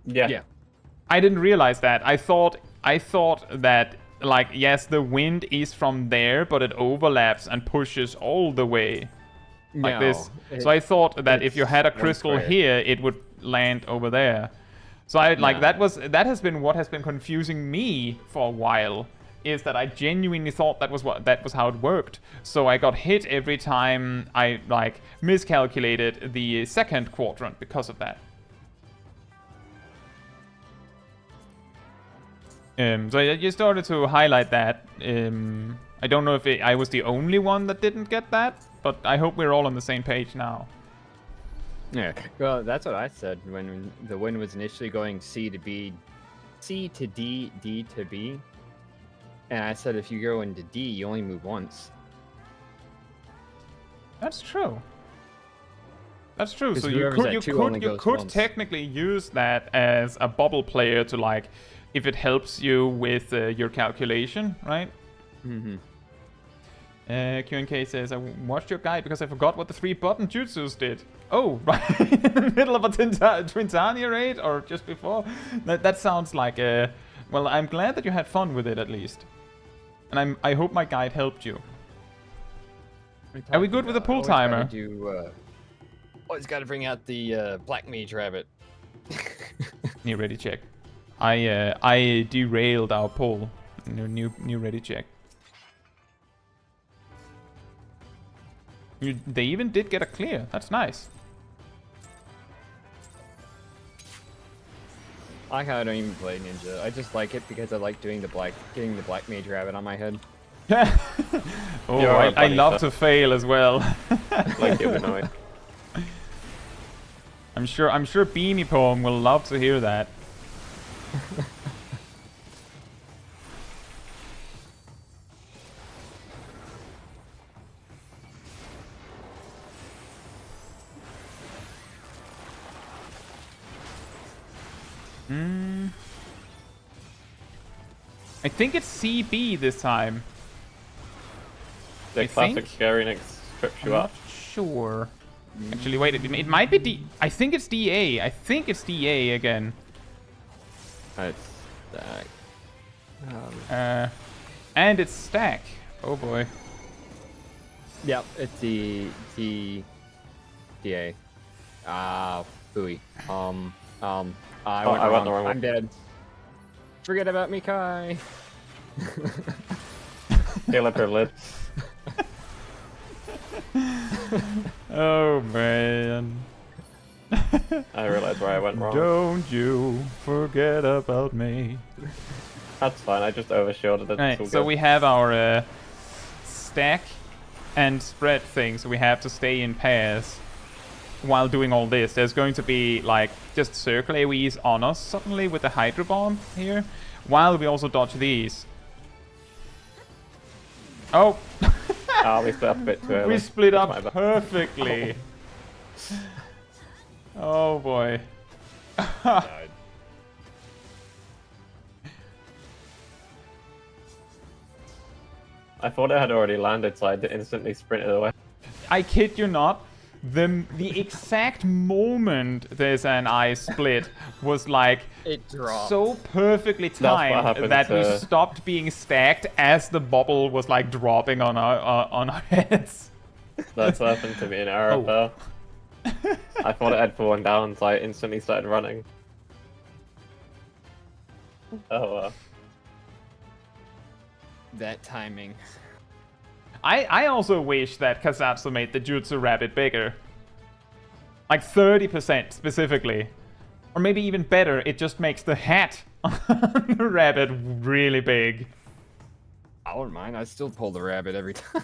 Yeah. I didn't realize that. I thought that, like, yes, the wind is from there, but it overlaps and pushes all the way. Like this. So I thought that if you had a crystal here, it would land over there. So that has been what has been confusing me for a while, is that I genuinely thought that was how it worked. So I got hit every time I like miscalculated the second quadrant because of that. So you started to highlight that. I don't know if I was the only one that didn't get that, but I hope we're all on the same page now. Yeah, well, that's what I said when the wind was initially going C to B, C to D, D to B. And I said if you go into D, you only move once. That's true. That's true. So you could technically use that as a bubble player to, like, if it helps you with your calculation, right? QNK says, I watched your guide because I forgot what the 3-button jutsus did. Oh, right in the middle of a Twintania raid, or just before? That sounds like a... Well, I'm glad that you had fun with it at least. And I hope my guide helped you. Are we good with the pull timer? Always got to bring out the Black Mage Rabbit. New ready check. I derailed our pull. New ready check. They even did get a clear. That's nice. I like how I don't even play Ninja. I just like it because I like getting the Black Mage Rabbit on my head. Oh, I love to fail as well. Like humanoid. I'm sure Beamy Poem will love to hear that. I think it's CB this time. The classic scariness trips you up. I'm not sure. Actually, wait, it might be D. I think it's DA. I think it's DA again. It's stack. And it's stack. Oh boy. Yep, it's DA. Ah, phooey. I went the wrong way. I'm dead. Forget about me, Kai. Heal up your lips. Oh man. I realized where I went wrong. Don't you forget about me. That's fine, I just overshielded it. Right, so we have our stack and spread thing, so we have to stay in pairs while doing all this. There's going to be like just circle AoEs on us suddenly with the Hydro Bomb here, while we also dodge these. Oh! We split up a bit too early. We split up perfectly. Oh boy. I thought it had already landed, so I instantly sprinted away. I kid you not. The exact moment there's an eye split was like it dropped. So perfectly timed that we stopped being stacked as the bubble was like dropping on our heads. That's what happened to me in Arapel. I thought it had fallen down, so I instantly started running. Oh well. That timing. I also wish that Kazatsu made the Jutsu Rabbit bigger. Like 30% specifically. Or maybe even better, it just makes the hat on the rabbit really big. I wouldn't mind, I still pull the rabbit every time.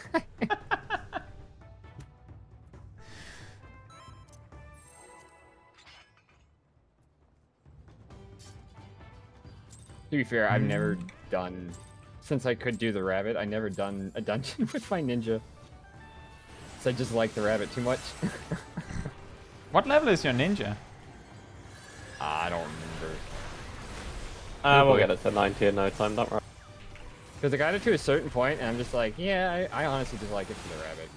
To be fair, I've never done... Since I could do the rabbit, I never done a dungeon with my ninja. So I just like the rabbit too much. What level is your ninja? I don't remember. We'll get it to 90 in no time, don't worry. Because I got it to a certain point, and I'm just like, yeah, I honestly just like it for the rabbit.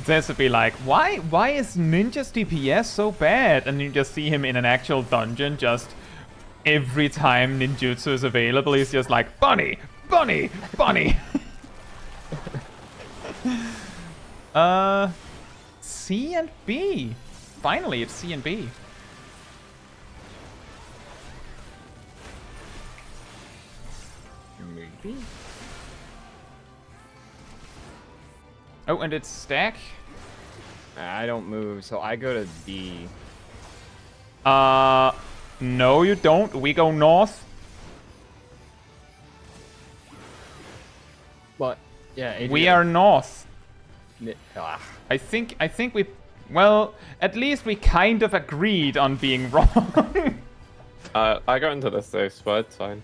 There's to be like, why is Ninja's DPS so bad? And you just see him in an actual dungeon just... Every time ninjutsu is available, he's just like, bunny, bunny, bunny. C and B. Finally, it's C and B. Maybe. Oh, and it's stack. I don't move, so I go to B. No, you don't. We go north. But yeah, Adrian. We are north. Ah. I think we. Well, at least we kind of agreed on being wrong. I got into this though, so it's fine.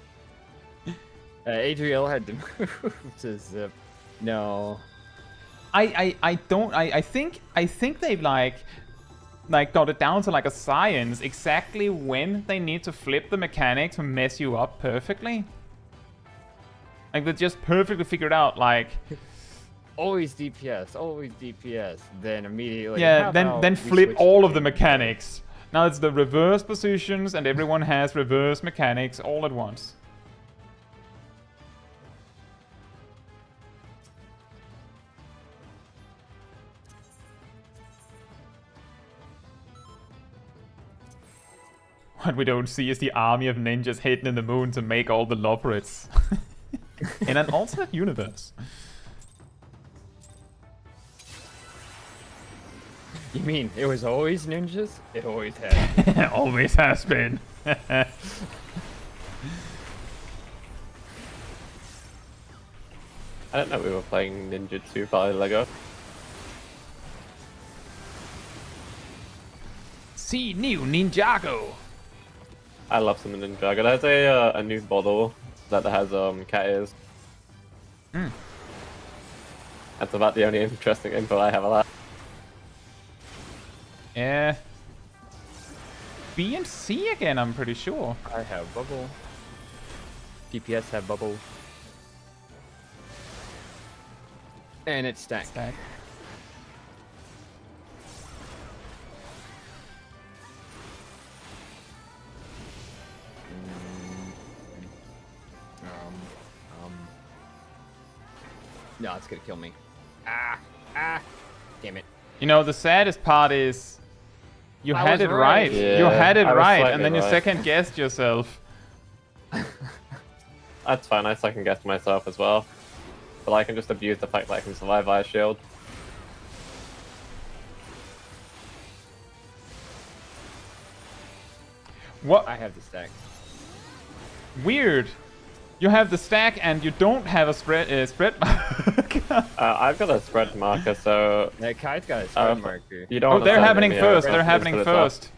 Adriel had to move to zip. No. I think they've like got it down to like a science exactly when they need to flip the mechanic to mess you up perfectly. Like they just perfectly figured out like always DPS, then immediately yeah, then flip all of the mechanics. Now it's the reverse positions and everyone has reverse mechanics all at once. What we don't see is the army of ninjas hidden in the moon to make all the lobrits. In an alternate universe. You mean it was always ninjas? It always has. Always has been. I don't know we were playing ninjutsu by Lego. See new Ninjago. I love some Ninjago. There's a new bottle that has cat ears. That's about the only interesting info I have of that. B and C again, I'm pretty sure. I have bubble. DPS have bubble. And it's stacked. Stack. No, it's gonna kill me. Damn it. You know, the saddest part is you I had was it right. right. Yeah, You had it I was right, slightly and then you right. second guessed yourself. That's fine, I second guessed myself as well. But I can just abuse the fact that I can survive via shield. What? I have the stack. Weird. You have the stack and you don't have a spread mark. I've got a spread marker, so Yeah, Kai's got a spread marker. you don't Oh, they're understand happening any first. of They're it. happening It's up. first.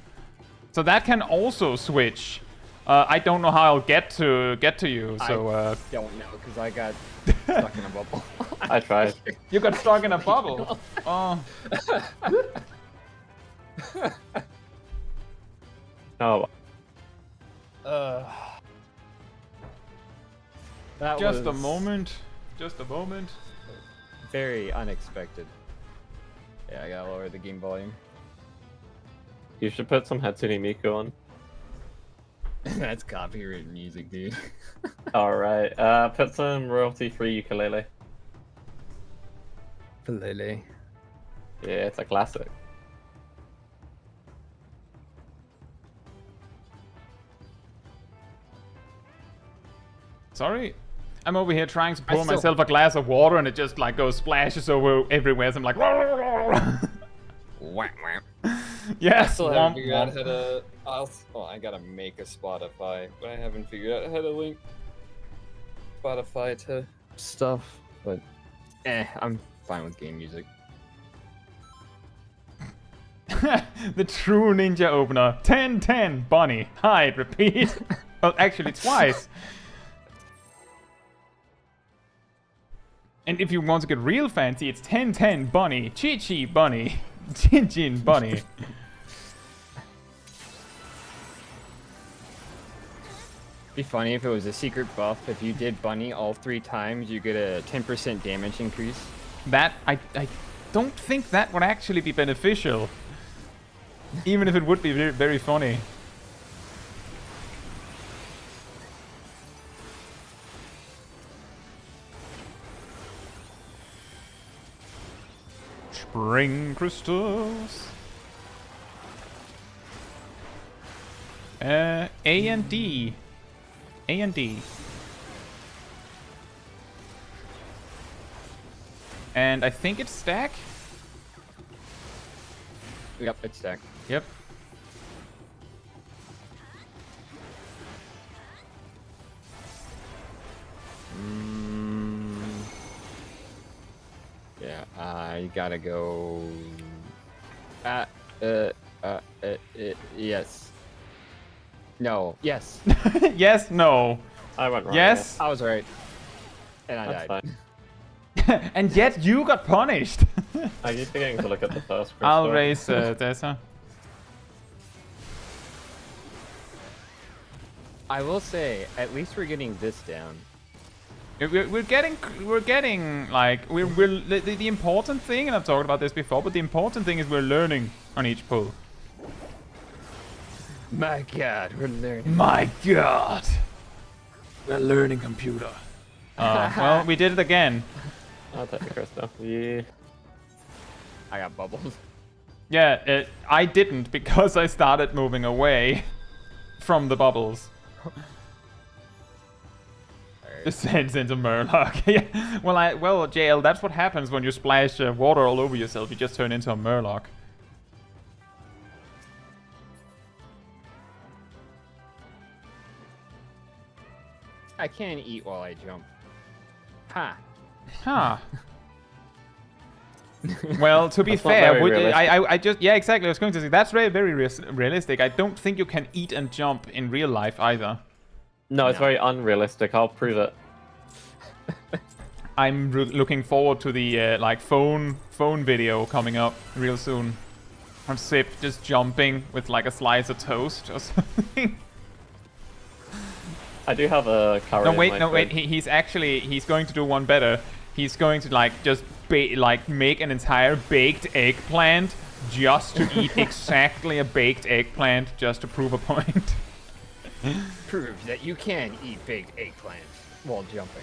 So that can also switch. I don't know how I'll get to you. So Don't know, because I got stuck in a bubble. I tried. you got stuck in a bubble. Oh. Oh, That Just a was moment. Just a moment. very unexpected. Yeah, I gotta lower the game volume. you should put some Hatsune Miku on. That's copyrighted music, dude. Alright, put some royalty-free ukulele. Lele. Yeah, it's a classic. Sorry. I'm over here trying to pour still- myself a glass of water and it just like goes splashes over everywhere. So I'm like, yes. Still haven't womp, figured out womp. how to. I gotta make a Spotify, but I haven't figured out how to link Spotify to stuff. But I'm fine with game music. The true ninja opener. 10-10, Bonnie. Hide, repeat. Well, actually, twice. And if you want to get real fancy, it's 10-10, Bonnie. Chi-Chi, Bonnie. Jin-Jin, Bonnie. Be funny if it was a secret buff. If you did bunny all 3 times, you get a 10% damage increase. That, I don't think that would actually be beneficial. Even if it would be very, very funny. Spring crystals. A and D. A and D. And I think it's stack. Yep, it's stacked. Yep. Yeah, I gotta go. Yes. No. Yes. Yes, no. I went wrong. Yes. I was right. And I That's died. fine. And yet you got punished. I keep forgetting to look at the first crystal. I'll raise Tessa. I will say, at least we're getting this down. We're getting like the important thing, and I've talked about this before, but the important thing is we're learning on each pull. My God, we're learning. My God, we're learning computer. Well, we did it again. I'll take the crystal. Yeah. I got bubbles. Yeah, I didn't because I started moving away from the bubbles. Descends into Murloc. Yeah. Well, JL, that's what happens when you splash water all over yourself. You just turn into a Murloc. I can't eat while I jump. Ha. Huh. Well, to be That's not fair, very realistic. I just yeah, exactly. I was going to say that's very realistic. I don't think you can eat and jump in real life either. No, it's very unrealistic. I'll prove it. I'm looking forward to the like phone video coming up real soon. Of Sip just jumping with like a slice of toast or something. I do have a curry. No wait. He's going to do one better. He's going to like just make an entire baked eggplant just to eat exactly a baked eggplant just to prove a point. Prove that you can eat baked eggplant while jumping.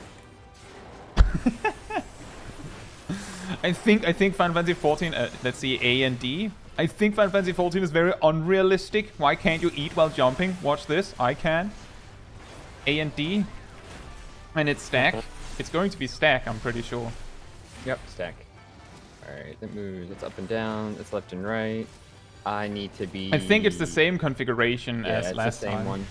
I think Final Fantasy 14. Let's see, A and D. I think Final Fantasy 14 is very unrealistic. Why can't you eat while jumping? Watch this. I can. A and D. And it's stack. It's going to be stack, I'm pretty sure. Yep, stack. Alright, it moves. It's up and down. It's left and right. I need to be... I think it's the same configuration as it's last the same time. one.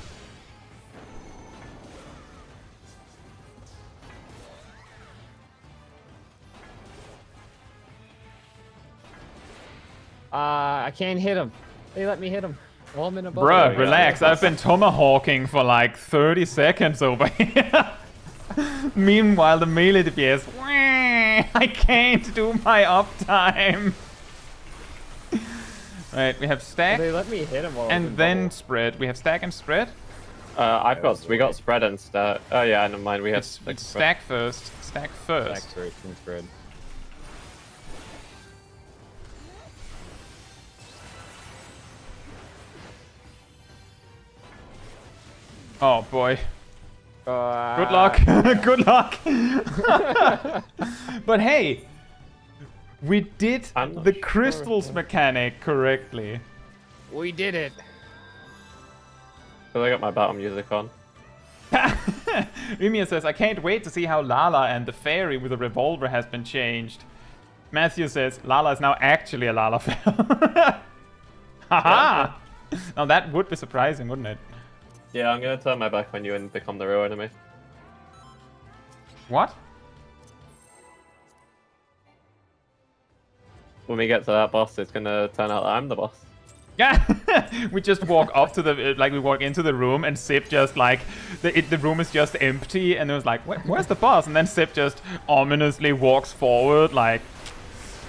I can't hit him. They let me hit him. Well, I'm in a bubble. Bruh, relax. I've been tomahawking for like 30 seconds over here. Meanwhile, the melee DPS. I can't do my uptime. Right, we have stack. They let me hit him while I was and in then bubble. spread. We have stack and spread. We got spread and stack. Oh yeah, never mind. We have It's stack first. Stack first. Stack first and spread. Oh boy. Good Good luck. Good luck. But hey, we did the crystals mechanic correctly. We did it. Because I got my battle music on. Rumia says, I can't wait to see how Lala and the fairy with a revolver has been changed. Matthew says, Lala is now actually a Lalafell. Haha! Now that would be surprising, wouldn't it? Yeah, I'm gonna turn my back on you and become the real enemy. What? When we get to that boss, it's gonna turn out that I'm the boss. Yeah, we just walk up to the, like we walk into the room and Sip just like, the room is just empty and it was like, where's the boss? And then Sip just ominously walks forward like,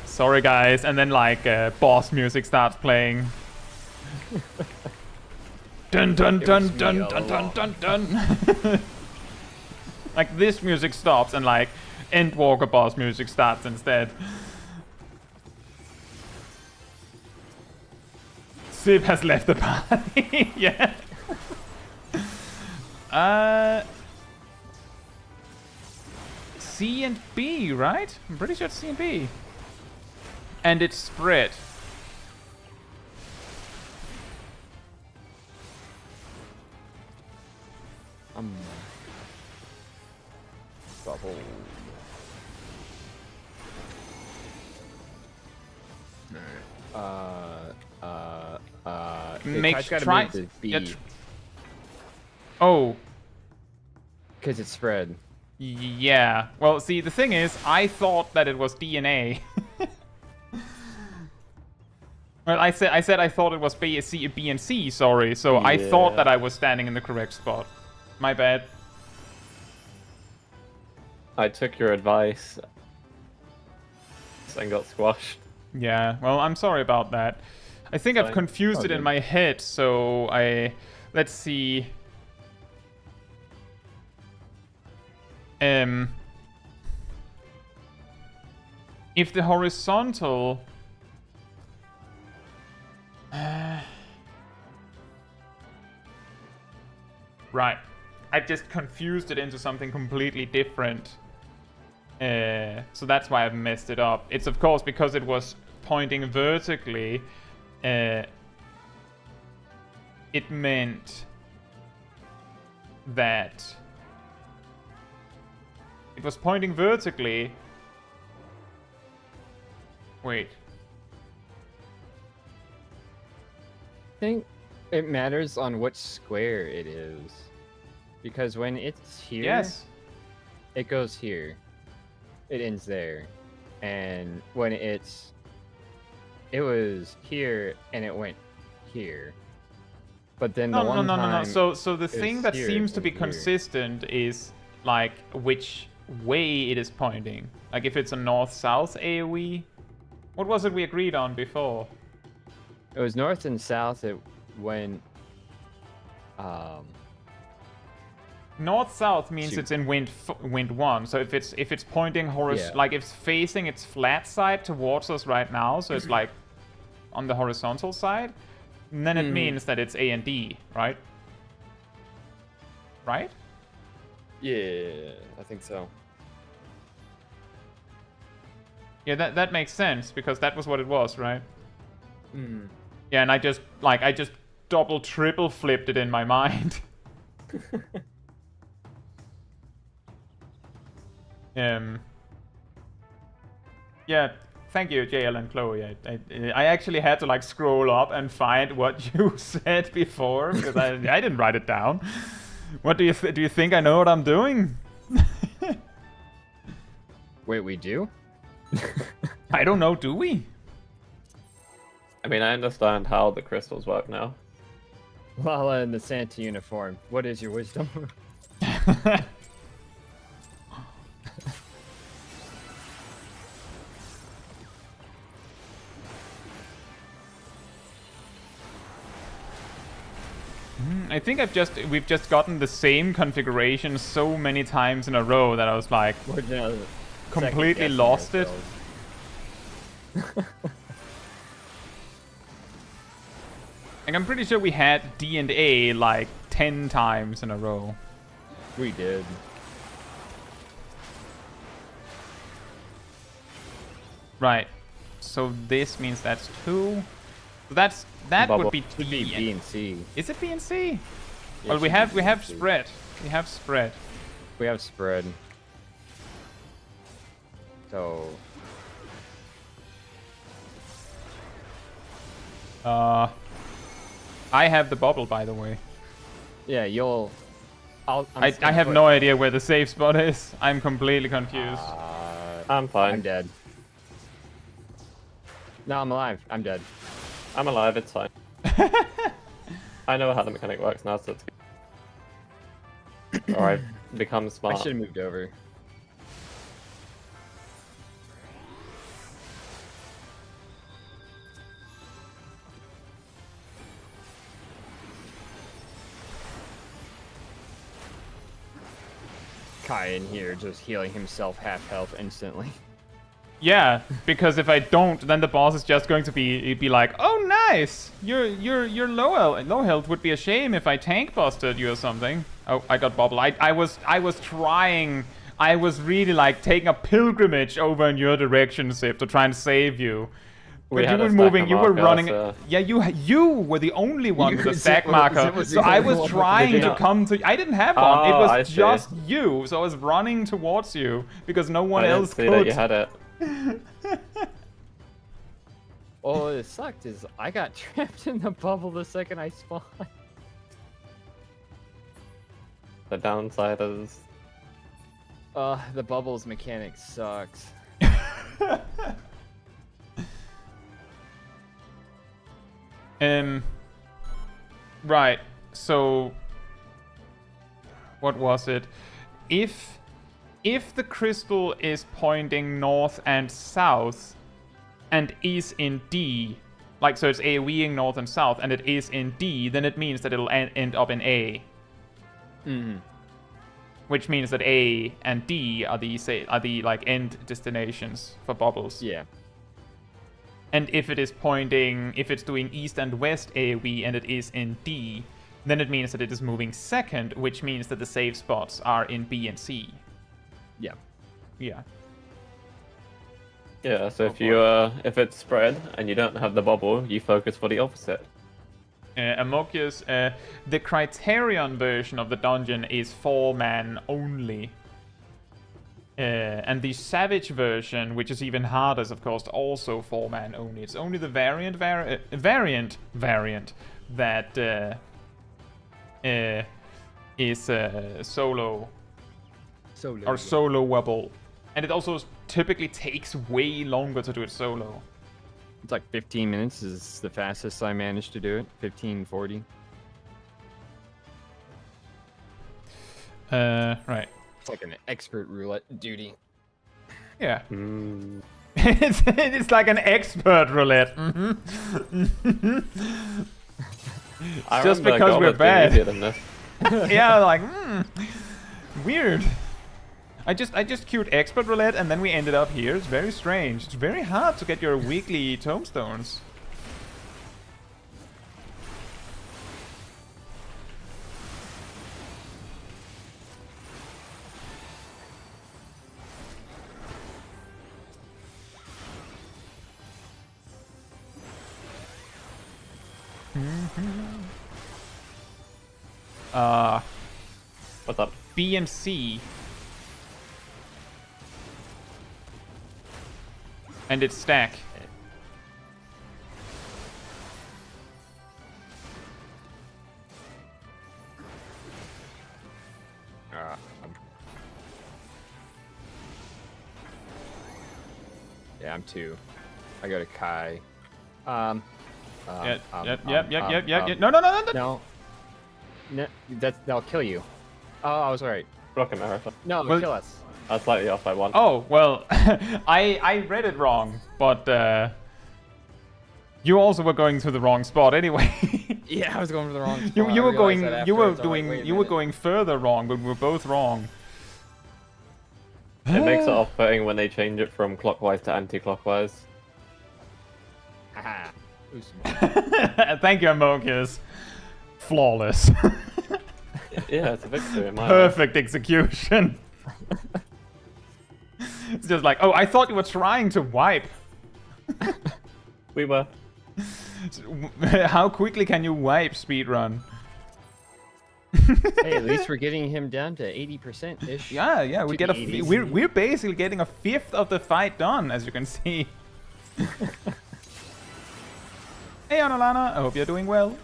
sorry guys, and then like boss music starts playing. Dun dun dun dun dun dun dun dun. Like this music stops and like Endwalker boss music starts instead. Sib has left the party. Yeah. C and B, right? I'm pretty sure it's C and B. And it's spread. Bubble. Try. Oh. Because it's spread. Yeah. Well, see, the thing is, I thought that it was DNA. Well, I said I thought it was B and C. Sorry. So I thought that I was standing in the correct spot. My bad. I took your advice and got squashed. Yeah. Well, I'm sorry about that. I think I've confused it in my head. So let's see. If the horizontal. Right. I just confused it into something completely different. So that's why I've messed it up. It's of course because it was pointing vertically. It meant that it was pointing vertically. Wait. I think it matters on which square it is. Because when it's here, Yes. it goes here. It ends there. and when it was here and it went here. But then the one time So the thing that here, seems to be here. consistent is like which way it is pointing. Like if it's a north-south AoE. What was it we agreed on before? It was north and south. It went. North-south means Shoot. it's in wind 1. So if it's pointing Yeah. like if it's facing its flat side towards us right now, so it's like on the horizontal side, then it means that it's A and D, right? Right? Yeah, I think so. Yeah, that makes sense because that was what it was, right? Mm. Yeah, and I just double triple flipped it in my mind. Yeah, thank you, JL and Chloe. I actually had to like scroll up and find what you said before because I didn't write it down. What do you think I know what I'm doing? Wait, we do? I don't know. Do we? I mean, I understand how the crystals work now. Lala in the Santa uniform. What is your wisdom? I think we've just gotten the same configuration so many times in a row that I was like We're now completely second-guessing lost it. ourselves. Like I'm pretty sure we had D and A like 10 times in a row. We did. Right. So this means that's 2. So that Bubble. would be Should be D. B and C. Is it B and C? Yeah, Well, it we should be have B and C. spread. We have spread. We have spread. So I have the bubble, by the way. yeah, you'll. I have no idea where the safe spot is. I'm completely confused. I'm fine. I'm dead. No, I'm alive. I'm dead. I'm alive, it's fine. I know how the mechanic works now, so it's good. Or I've become I smart. should have moved over. Kai in here just healing himself half health instantly. Yeah, because if I don't, then the boss is just going to be like, "Oh, nice! You're low health. Would be a shame if I tank busted you or something." Oh, I got bubble. I was trying. I was really like taking a pilgrimage over in your direction, Sip, to try and save you. We But you had a were stack moving. of You were markers, running. Yeah, you were the only one with a stack Zip marker. was the So I only was one with trying the to stack. come to. I didn't have one. It Oh, I was see. just you. So I was running towards you because no one I didn't else see could. that you had it. All it sucked is I got trapped in the bubble the second I spawned. The downside is... The bubbles mechanic sucks. Right. So, what was it? If the crystal is pointing north and south, and is in D, like so it's AoEing north and south, and it is in D, then it means that it'll end up in A. Mm-hmm. Which means that A and D are the like end destinations for bubbles. Yeah. And if it's doing east and west AoE and it is in D, then it means that it is moving second, which means that the save spots are in B and C. Yeah. Yeah. Yeah, so if it's spread and you don't have the bubble, you focus for the opposite. Amokius, the Criterion version of the dungeon is 4-man only. And the Savage version, which is even harder, is of course also 4-man only. It's only the variant that is solo So or soloable. And it also typically takes way longer to do it solo. It's like 15 minutes is the fastest I managed to do it. 15:40. Right. It's like an expert roulette duty. Yeah. Mm. it's like an expert roulette. I Just remember because we're Goblet's been easier bad. than this. Yeah, like, weird. I just queued expert roulette and then we ended up here. It's very strange. It's very hard to get your weekly tomestones. What's up? B and C. And it's stack. Yeah, I'm 2. I go to Kai. Yep. No. No, that'll kill you. Oh, I was right. Rocket Marathon. No, Well- kill us. I was slightly off by 1. Oh, well, I read it wrong, but you also were going to the wrong spot anyway. Yeah, I was going for the wrong spot. you I were realized going that you were afterwards. I'm like, doing wait a you were minute. going further wrong, but we were both wrong. It makes it off-putting when they change it from clockwise to anti-clockwise. Haha. Ooh, smart. Thank you, Amokus. Flawless. Yeah, it's a victory in my eyes. Perfect execution. It's just like, oh, I thought you were trying to wipe. We were. How quickly can you wipe speedrun? Hey, at least we're getting him down to 80% ish. Yeah, we To get the 80s. we're basically getting a fifth of the fight done, as you can see. Hey, Anolana, I hope you're doing well.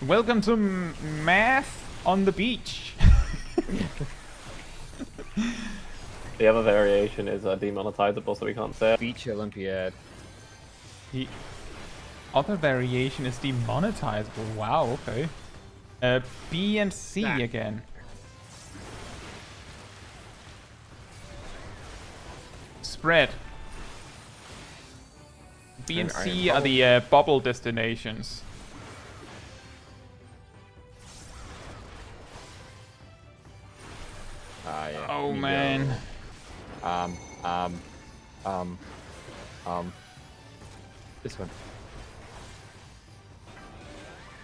Welcome to math on the beach. The other variation is demonetizable, so we can't say it. Beach Olympiad. The other variation is demonetizable. Wow, okay. B and C again. Spread. B and C are the bubble destinations. Ah, yeah. Oh you man. go. This one.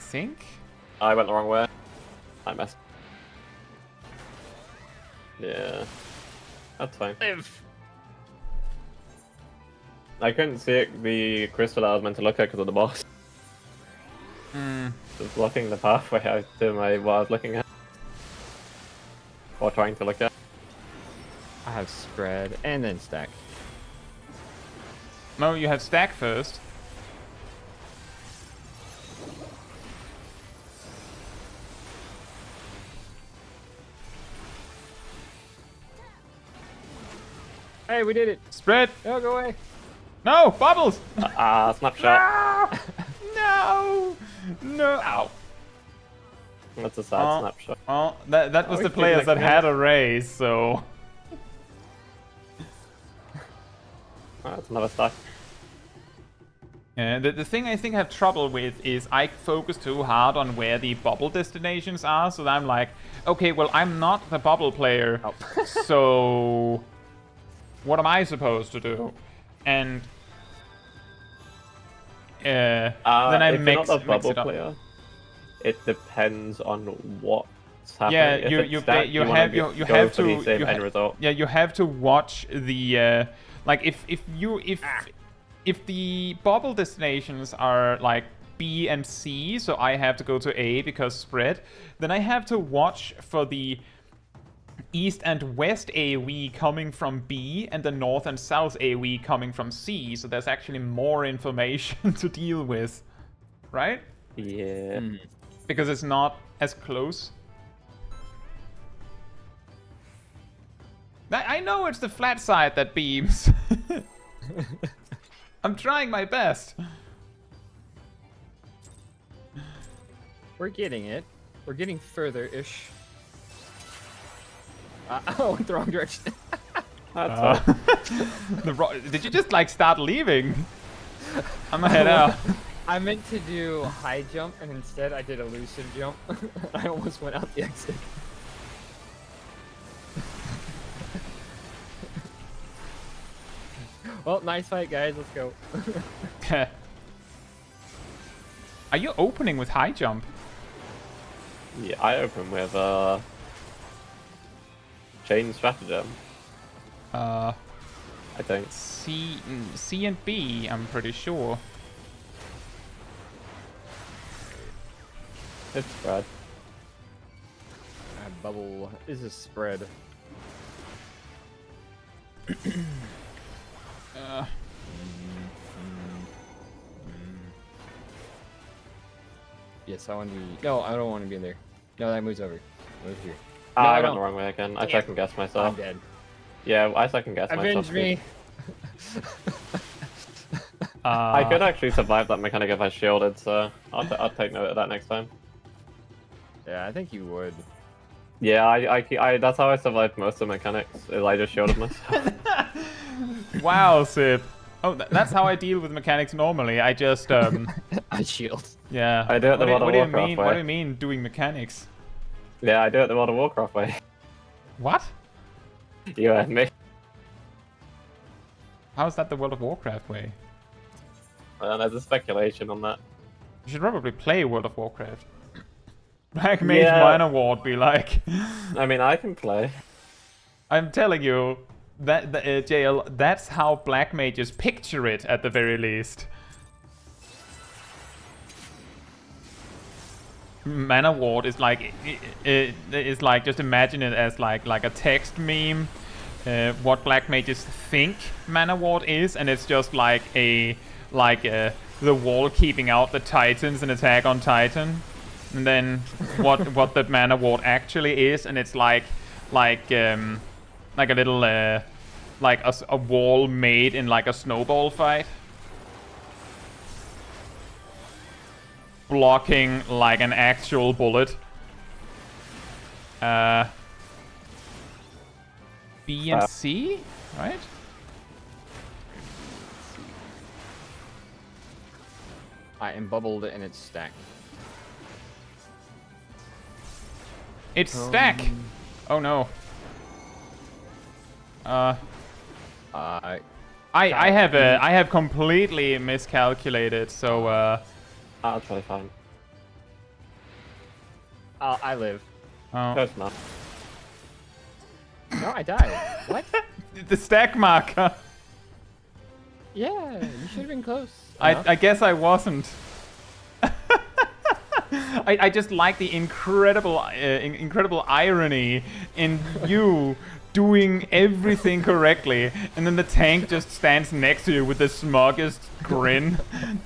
Think? I went the wrong way. I messed. Yeah. That's fine. Live. I couldn't see it, the crystal I was meant to look at because of the boss. Just blocking the pathway out to what I was looking at. Or trying to look at. I have spread and then stack. No, you have stack first. Hey, we did it. Spread. Oh, go away. No, bubbles. Snapshot. No. No. Ow. That's a sad snapshot. Well, that was Oh, the it's players that like had a raise, so. That's another stack. Yeah, the thing I think I have trouble with is I focus too hard on where the bubble destinations are, so that I'm like, okay, well, I'm not the bubble player, so what am I supposed to do? And then I if mix, you're not a mix bubble it up. player, it depends on what's happening. Yeah, If you it's stacked, you wanna have go you for have the to same you end result. Yeah, you have to watch the like if the bubble destinations are like B and C, so I have to go to A because spread, then I have to watch for the East and West AoE coming from B, and the North and South AoE coming from C, so there's actually more information to deal with, right? Yeah. Because it's not as close. I know it's the flat side that beams. I'm trying my best. We're getting it. We're getting further-ish. Oh, in the wrong direction. Did you just like start leaving? I'm gonna head out. I meant to do high jump, and instead I did elusive jump. I almost went out the exit. Well, nice fight, guys. Let's go. Are you opening with high jump? Yeah, I open with chain stratagem. I think. C and B, I'm pretty sure. It's spread. Bubble is a spread. Yes, I want to be. No, I don't want to be in there. No, that moves over. Move here. No, I went don't. the wrong way again. I Damn. second guessed myself. I'm dead. Yeah, I second guessed myself. Avenge me. I could actually survive that mechanic if I shielded, so I'll take note of that next time. Yeah, I think you would. Yeah, I that's how I survived most of the mechanics, is I just shielded myself. Wow, Sip. Oh, that's how I deal with mechanics normally. I just I shield. yeah. I do it the World of what do you Warcraft mean? way. What do you mean doing mechanics? Yeah, I do it the World of Warcraft way. What? You and me. How is that the World of Warcraft way? There's a speculation on that. You should probably play World of Warcraft. Black Mage Yeah. Minor Ward be like. I mean, I can play. I'm telling you, that JL, that's how Black Mages picture it at the very least. Mana Ward is like, is like, just imagine it as like a text meme. What Black Mages think Mana Ward is, and it's just like the wall keeping out the Titans in Attack on Titan. And then what the Mana Ward actually is, and it's like a little like a wall made in like a snowball fight, blocking like an actual bullet. B and C, right? I am bubbled and it's stacked. It's stack. Oh no. I have completely miscalculated. So I'll try to find. I live. oh. Close enough. No, I died. What? The stack marker. Yeah, you should have been close. I guess I wasn't. I just like the incredible irony in you doing everything correctly, and then the tank just stands next to you with the smuggest grin.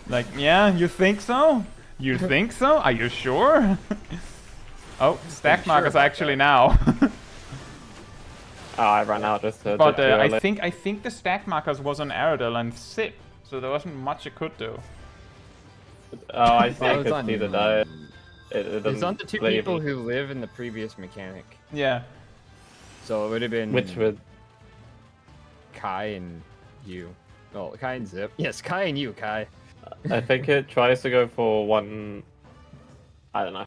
Like, yeah, you think so? You think so? Are you sure? Oh, stack markers actually now. Oh, I ran out just to. But I think the stack markers was on Aerodel and Sip, so there wasn't much it could do. Oh, I see. Oh, I it's could on- see the die. It It's doesn't on the two leave people me. who live in the previous mechanic. Yeah. So it would have been Which would. Kai and you. Oh, Kai and Zip. Yes, Kai and you, Kai. I think it tries to go for one. I don't know.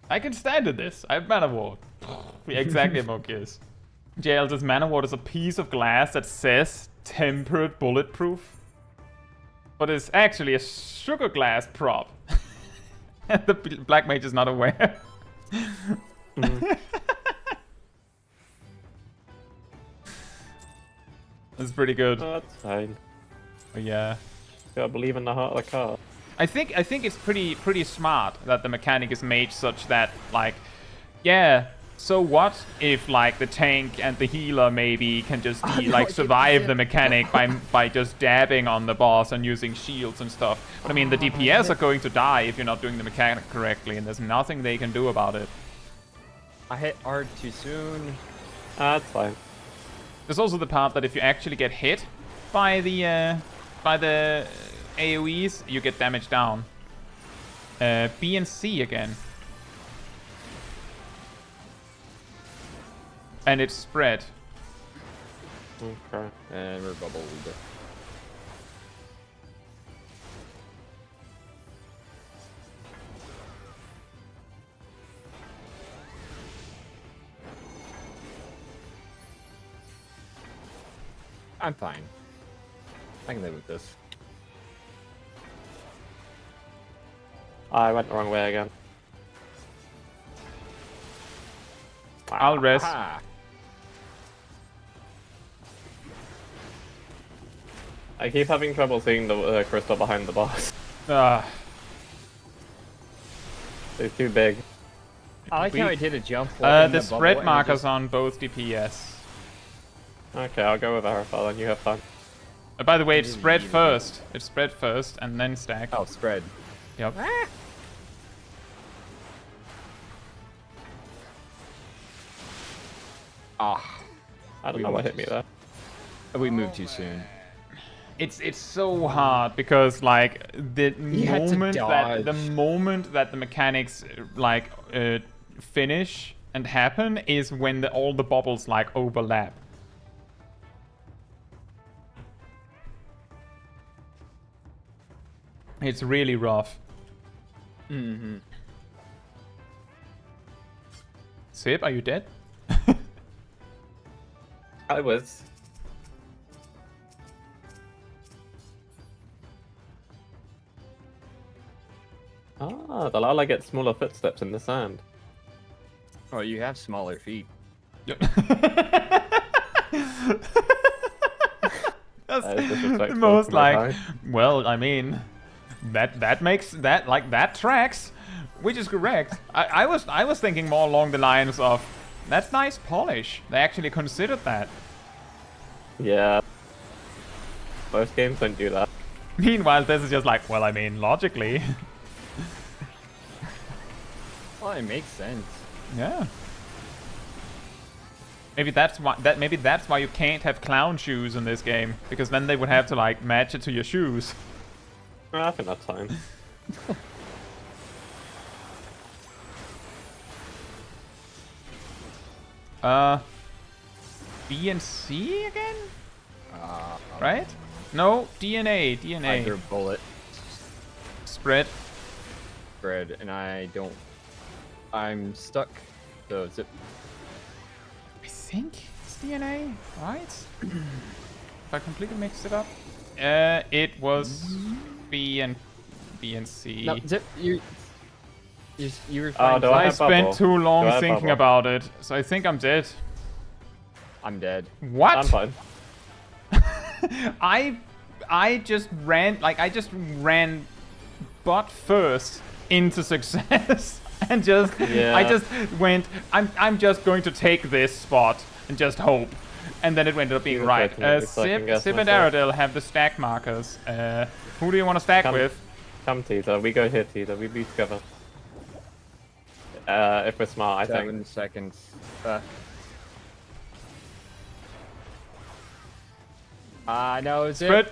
I can stand at this. I have Mana Ward. Exactly, Mokius. JL's Mana Ward is a piece of glass that says tempered bulletproof, but it's actually a sugar glass prop. And the Black Mage is not aware. That's pretty good. Oh, that's fine. But yeah. Gotta believe in the heart of the card. I think it's pretty smart that the mechanic is made such that, like, yeah, So what if like the tank and the healer maybe can just survive the mechanic by just dabbing on the boss and using shields and stuff? But I mean, the DPS are going to die if you're not doing the mechanic correctly, and there's nothing they can do about it. I hit hard too soon. That's fine. There's also the part that if you actually get hit by the AoEs, you get damage down. B and C again. And it's spread. Okay. And we're bubbled. I'm fine. I can live with this. I went the wrong way again. I'll rest. Aha. I keep having trouble seeing the crystal behind the boss. It's too big. I like how I did a jump. The spread markers on both DPS. Okay, I'll go with Arafal and you have fun. By the way, it's spread first. It's spread first and then stack. Oh, spread. Yep. Ah. I don't know what hit me there. We moved too soon. It's so hard because like the moment that the mechanics like finish and happen is when all the bubbles like overlap. It's really rough. Mm-hmm. Sib, are you dead? I was. Ah, the Lala gets smaller footsteps in the sand. Oh, you have smaller feet. Yep. That is That's disrespectful the most to my like, kind. well, I mean, that makes that like that tracks, which is correct. I was thinking more along the lines of, that's nice polish. They actually considered that. Yeah. Most games don't do that. Meanwhile, this is just like, well, I mean, logically. Well, it makes sense. Yeah. Maybe that's why you can't have clown shoes in this game, because then they would have to like match it to your shoes. I think that's fine. B and C again? Right? No, DNA. Either bullet. Spread. Spread, and I'm stuck. So zip. I think it's DNA, right? If I completely mixed it up. It was B and C. No, zip. You were Oh, fine. do I I have spent bubble? too Do I long have thinking bubble? about it, so I think I'm dead. I'm dead. What? I'm fine. I just ran butt first into success and just Yeah. I just went I'm just going to take this spot and just hope, and then it ended up being You right. definitely second guessed Sib and myself. Aradil have the stack markers. Who do you want to stack Come. with? Come, Teeter. We go here, Teeter. We be together. If we're smart, I 7 think. seconds. No, zip. Spread.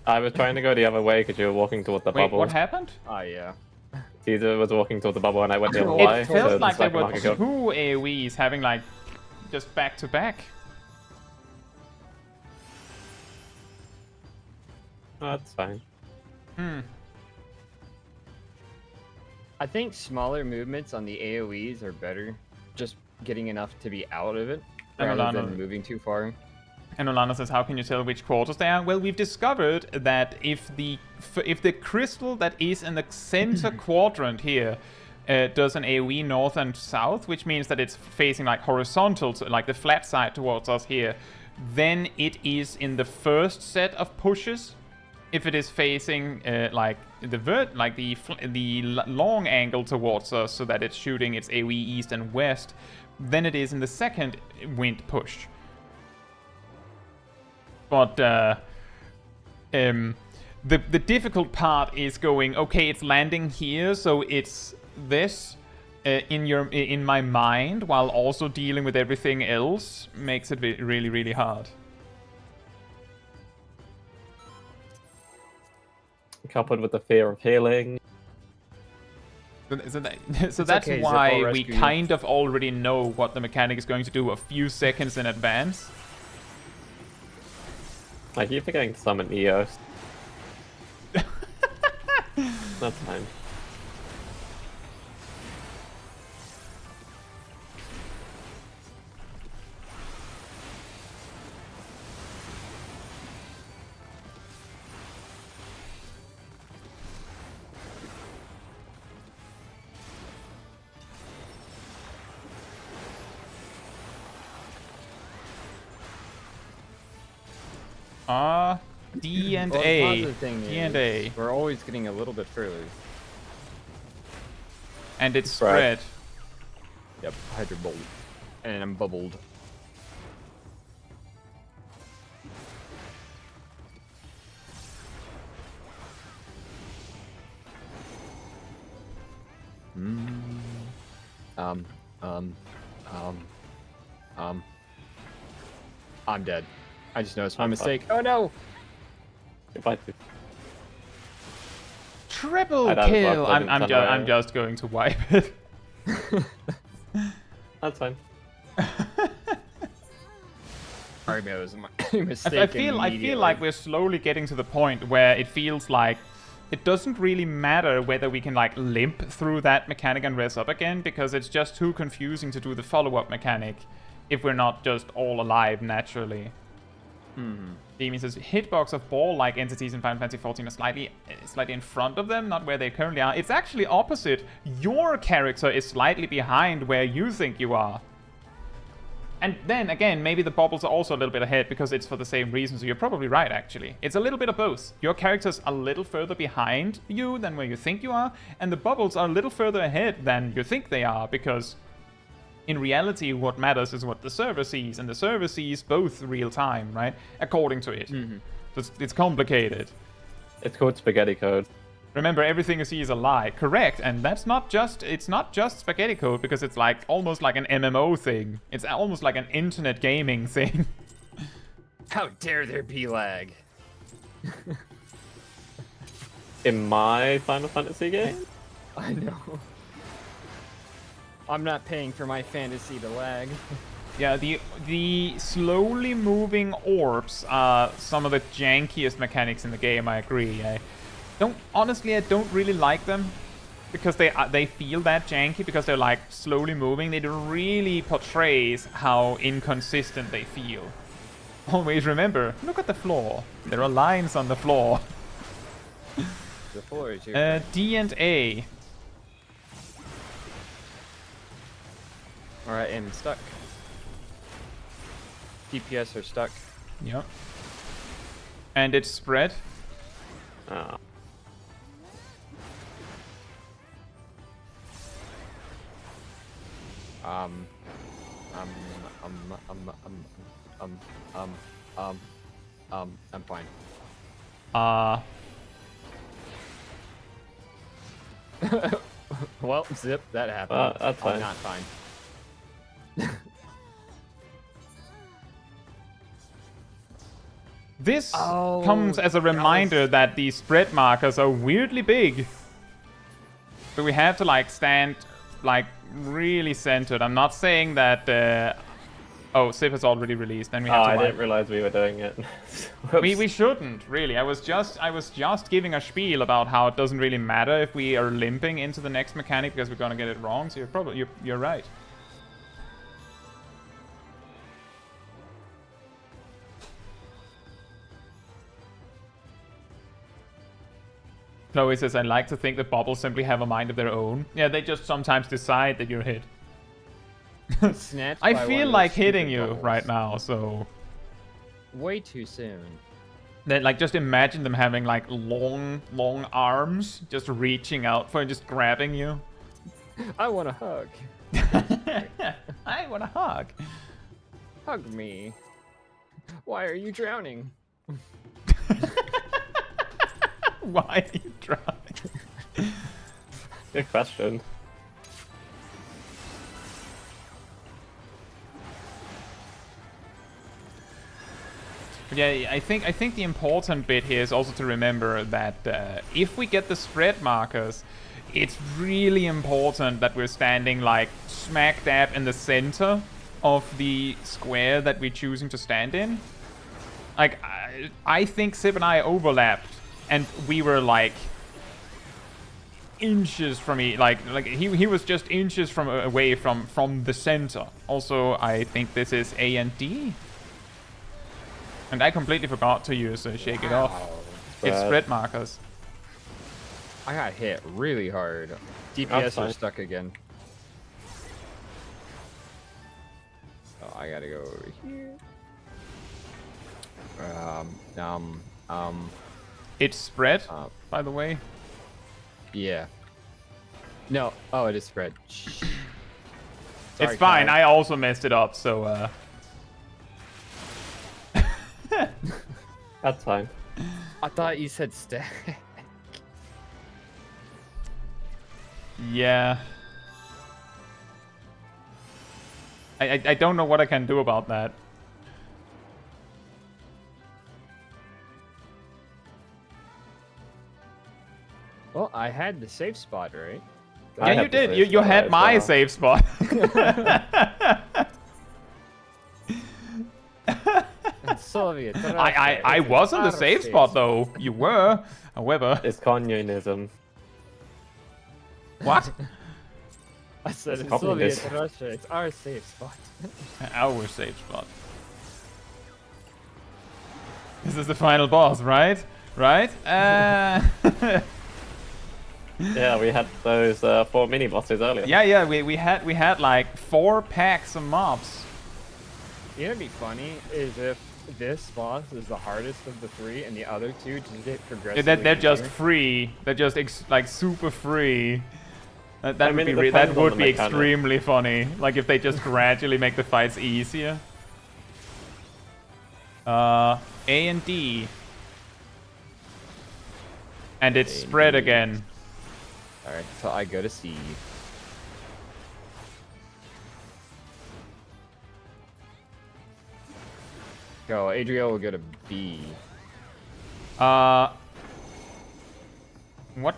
I was trying to go the other way because you were walking toward the Wait, bubble. what happened? Oh yeah. Teeter was walking toward the bubble and I went the other It way. felt so like the there second were one could go. two AoEs having like just back to back. Oh, that's fine. I think smaller movements on the AoEs are better. Just getting enough to be out of it And rather Alana- than moving too far. And Olana says, how can you tell which quarters they are? Well, we've discovered that if the crystal that is in the center quadrant here does an AoE north and south, which means that it's facing like horizontal, so like the flat side towards us here, then it is in the first set of pushes. if it is facing like the long angle towards us, so that it's shooting its AoE east and west, than it is in the second wind push. But the difficult part is going, okay, it's landing here, so it's this in my mind, while also dealing with everything else, makes it really, really hard. Coupled with the fear of healing. So that's okay, why we rescue you. kind of already know what the mechanic is going to do a few seconds in advance. I keep forgetting to summon Eos. That's fine. D and Well, the A. positive thing D and is A. we're always getting a little bit further. And it's Right. spread. Yep, Hydro Bolt. And I'm bubbled. I'm dead. I just noticed my mistake. Oh no! Goodbye. Dude. Triple I don't kill! block I'm them, just going to wipe it. That's fine. Sorry, man, it was my mistake. I feel like we're slowly getting to the point where it feels like it doesn't really matter whether we can like limp through that mechanic and res up again, because it's just too confusing to do the follow-up mechanic if we're not just all alive naturally. Demon says hitbox of ball-like entities in Final Fantasy XIV are slightly in front of them, not where they currently are. It's actually opposite. Your character is slightly behind where you think you are. And then again, maybe the bubbles are also a little bit ahead because it's for the same reason, so you're probably right actually. It's a little bit of both. Your character's a little further behind you than where you think you are, and the bubbles are a little further ahead than you think they are, because in reality what matters is what the server sees, and the server sees both real time, right? According to it. So it's complicated. It's called spaghetti code. Remember, everything you see is a lie. Correct, and it's not just spaghetti code, because it's like almost like an MMO thing. It's almost like an internet gaming thing. How dare there be lag? In my Final Fantasy game? I know. I'm not paying for my fantasy to lag. Yeah, the slowly moving orbs are some of the jankiest mechanics in the game, I agree. I don't really like them, because they feel that janky, because they're like slowly moving. It really portrays how inconsistent they feel. Always remember, look at the floor. There are lines on the floor. The floor is your D and A. Alright, I'm stuck. DPS are stuck. Yep. And it's spread. Oh. I'm fine. Well, zip, that happened. That's fine. I'm not fine. This Oh, comes as a reminder that these spread markers are weirdly big. So we have to like stand like really centered. I'm not saying that oh, Sip has already released, then we have to I wipe. didn't realize we were doing it. We shouldn't, really. I was just giving a spiel about how it doesn't really matter if we are limping into the next mechanic because we're gonna get it wrong, so you're right. Chloe says, I like to think that bubbles simply have a mind of their own. Yeah, they just sometimes decide that you're hit. Snatched I by one feel of like those hitting stupid you bubbles. right now, so... Way too soon. Then, like, just imagine them having, like, long arms, just reaching out for and just grabbing you. I want a hug. I want a hug. Hug me. Why are you drowning? Why are you drowning? Good question. But yeah, I think the important bit here is also to remember that if we get the spread markers, it's really important that we're standing like smack dab in the center of the square that we're choosing to stand in. Like, I think Sib and I overlapped, and we were like inches from he was just inches from away from the center. Also, I think this is A and D. And I completely forgot to use Shake It Off. It's spread markers. I got hit really hard. DPS are stuck again. Oh, I gotta go over here. It's spread, by the way. Yeah. No. Oh, it is spread. Sorry, it's fine. Kai. I also messed it up, so That's fine. I thought you said stack. yeah. I don't know what I can do about that. Well, I had the safe spot, right? I Yeah, you have the did. safe You spot had as my well. safe spot. Soviet. I was in the safe spot though. You were, however. It's communism. What? I said It's it's Soviet communist. Russia. It's our safe spot. Our safe spot. This is the final boss, right? Right? Yeah, we had those 4 mini bosses earlier. Yeah. We had like 4 packs of mobs. You know what'd be funny is if this boss is the hardest of the 3 and the other 2 just get progressively They're just easier. free. They're just like super free. That I would mean, be it that depends on would the be mechanic. extremely funny. Like if they just gradually make the fights easier. A and D. And it's A and spread D. again. Alright, so I go to C. Go, Adriel will go to B. What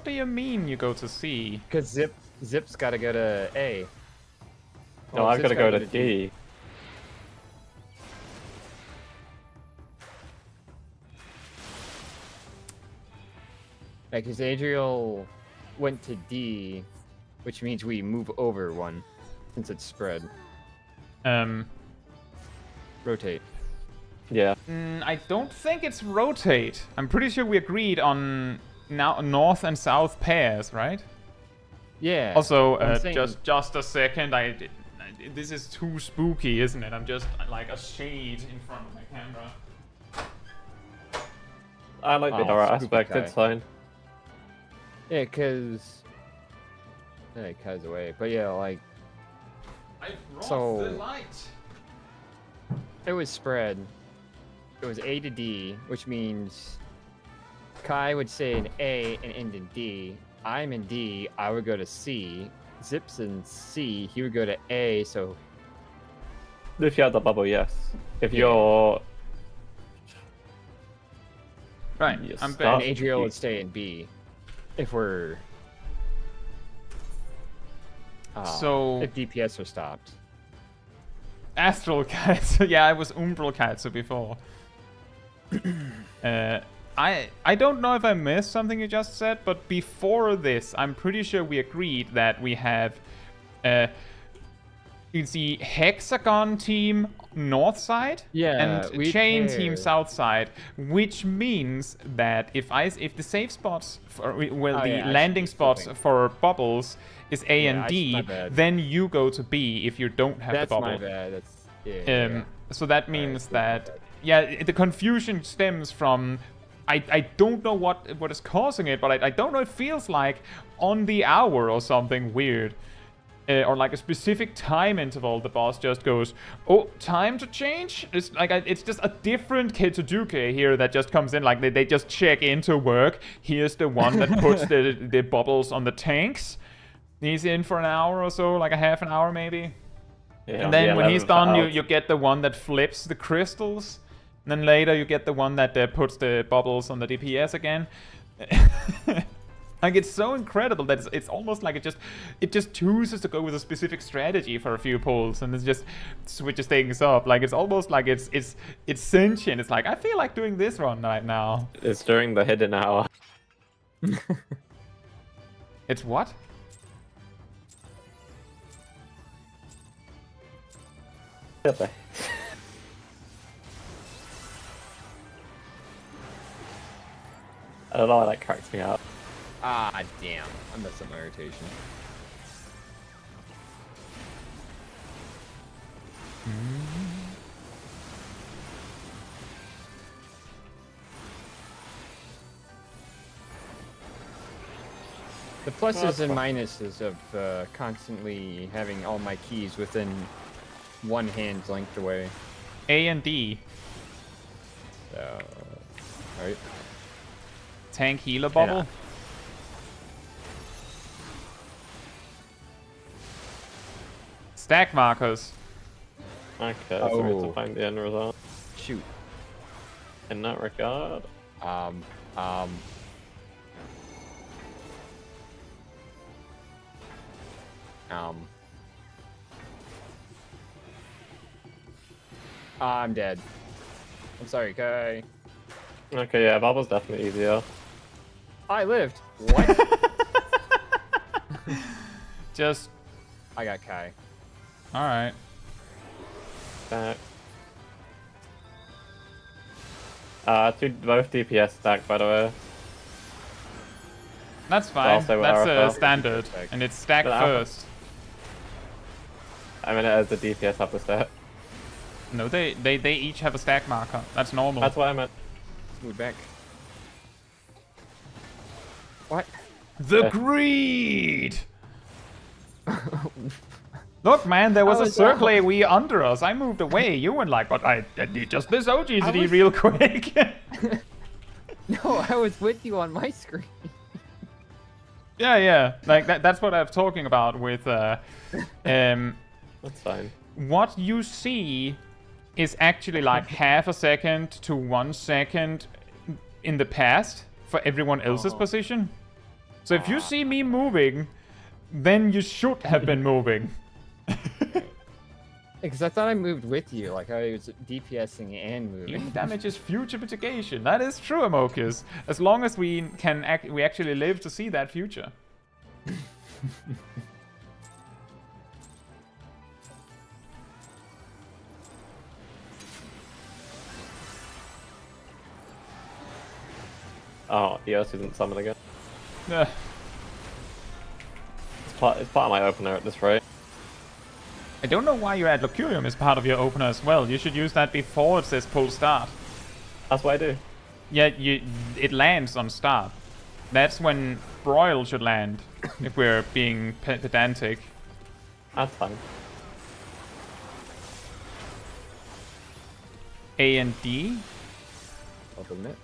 do you mean you go to C? Cause Zip's gotta go to A. No, Oh, I've got Zip's to go to D. Yeah, cause Adriel went to D, which means we move over one, since it's spread. Rotate. Yeah. I don't think it's rotate. I'm pretty sure we agreed on now north and south pairs, right? Yeah. Also, I'm saying- just a second. This is too spooky, isn't it? I'm just like a shade in front of my camera. I like the Oh, horror spooky aspect, guy. it's fine. Yeah, cause it cuts away. But yeah, like I brought So- the light. it was spread. It was A to D, which means Kai would say an A and end in D. I'm in D. I would go to C. Zip's in C. He would go to A. So If you had the bubble, yes. If Yeah. you're... Right, Yes, I'm that- back. and Adriel would stay in B. If we're So- if DPS are stopped. Astral Kaitsu. Yeah, I was Umbral Kaitsu before. I don't know if I missed something you just said, but before this, I'm pretty sure we agreed that we have it's the Hexagon team north side Yeah, and we Chain team paired. south side, which means that if the save spots for, Oh, the yeah, I should landing be spots flipping. for bubbles is A Yeah, and my D, bad. then you go to B if you don't have That's the bubble. my bad. That's yeah. So that means it's my that bad. yeah, the confusion stems from I don't know what is causing it, but I don't know. It feels like on the hour or something weird. Or like a specific time interval, the boss just goes, oh, time to change? It's like it's just a different Ketsuduke here that just comes in, like they just check into work. Here's the one that puts the bubbles on the tanks. He's in for an hour or so, like a half an hour maybe. Yeah, and then when he's done, you get the one that flips the crystals. And then later you get the one that puts the bubbles on the DPS again. Like, it's so incredible that it's almost like it just chooses to go with a specific strategy for a few pulls, and it just switches things up. Like, it's almost like it's sentient. It's like, I feel like doing this run right now. It's during the hidden hour. It's what? I don't know why that cracks me up. Ah, damn. I messed up my rotation. The pluses and minuses of constantly having all my keys within one hand's length away. A and D. So, alright. Tank healer bubble. Stack markers. Okay, so we have to find the end result. Shoot. In that regard. I'm dead. I'm sorry, Kai. Okay, yeah, that was definitely easier. I lived. What? Just. I got Kai. Alright. Stack. Both DPS stack, by the way. That's fine. Also That's standard. And it's stacked first. I mean, it has the DPS upper stack. No, they each have a stack marker. That's normal. That's what I meant. Move back. What? The greed! Look, man, there was a circle AoE under us. I moved away. You went like, but I need just this OGCD real quick. No, I was with you on my screen. Yeah. Like, that's what I'm talking about with... That's fine. What you see is actually like half a second to 1 second in the past for everyone else's position. So if you see me moving, then you should have been moving. Because I thought I moved with you, like I was DPSing and moving. Healing damage is future mitigation. That is true, Amokus. As long as we can we actually live to see that future. Oh, EOS isn't summoned again. Ugh. It's part of my opener at this rate. I don't know why you add Locurium as part of your opener as well. You should use that before it says pull start. That's what I do. Yeah, it lands on start. That's when Broil should land, if we're being pedantic. That's fine. A and D. Open it.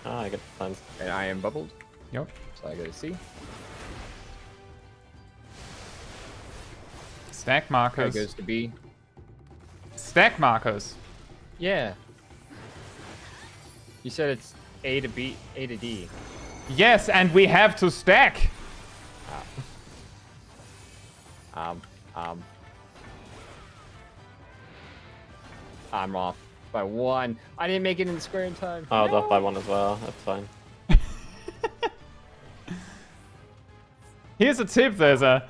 Ah, I get the plans. And I am bubbled. Yep. So I go to C. Stack Kai markers. goes to B. Stack markers. Yeah. You said it's A to B, A to D. Yes, and we have to stack. I'm off by 1. I didn't make it in the square in time. I was off by 1 as well. That's fine. Here's a tip, Theza.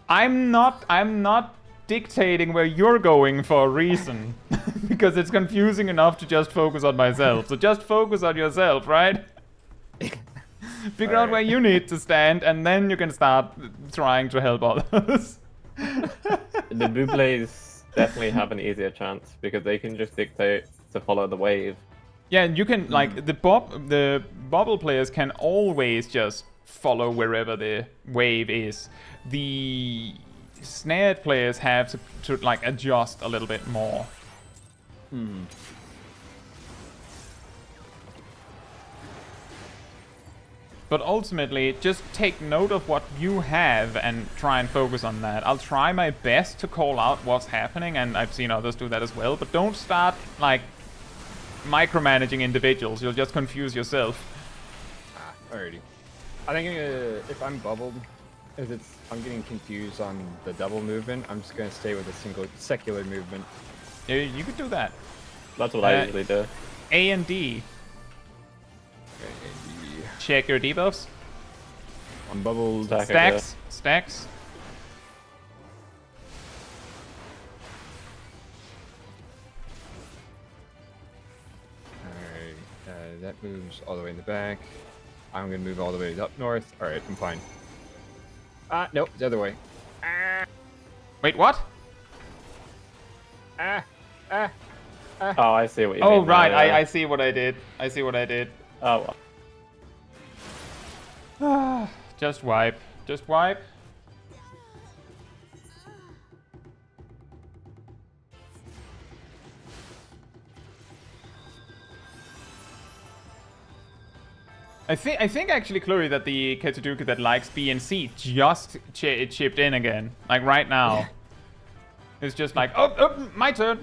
I'm not dictating where you're going for a reason. Because it's confusing enough to just focus on myself. So just focus on yourself, right? Figure out where you need to stand, and then you can start trying to help others. The Bubles definitely have an easier chance because they can just dictate to follow the wave. Yeah, you can like the bubble players can always just follow wherever the wave is. The snared players have to like adjust a little bit more. But ultimately, just take note of what you have and try and focus on that. I'll try my best to call out what's happening, and I've seen others do that as well. But don't start like micromanaging individuals. You'll just confuse yourself. Alrighty. I think if I'm bubbled, I'm getting confused on the double movement, I'm just gonna stay with a single secular movement. Yeah, you could do that. That's what I usually do. A and D. Check your debuffs. I'm bubbled. Stacks. Stacks. Alright, that moves all the way in the back. I'm gonna move all the way up north. Alright, I'm fine. Nope, the other way. Wait, what? Oh, I see what you mean. Oh, right, I see what I did. I see what I did. Oh, well. Just wipe. Just wipe. I think actually, Chloe, that the Ketsuduka that likes B and C just chipped in again. Like right now. It's just like, oh, my turn.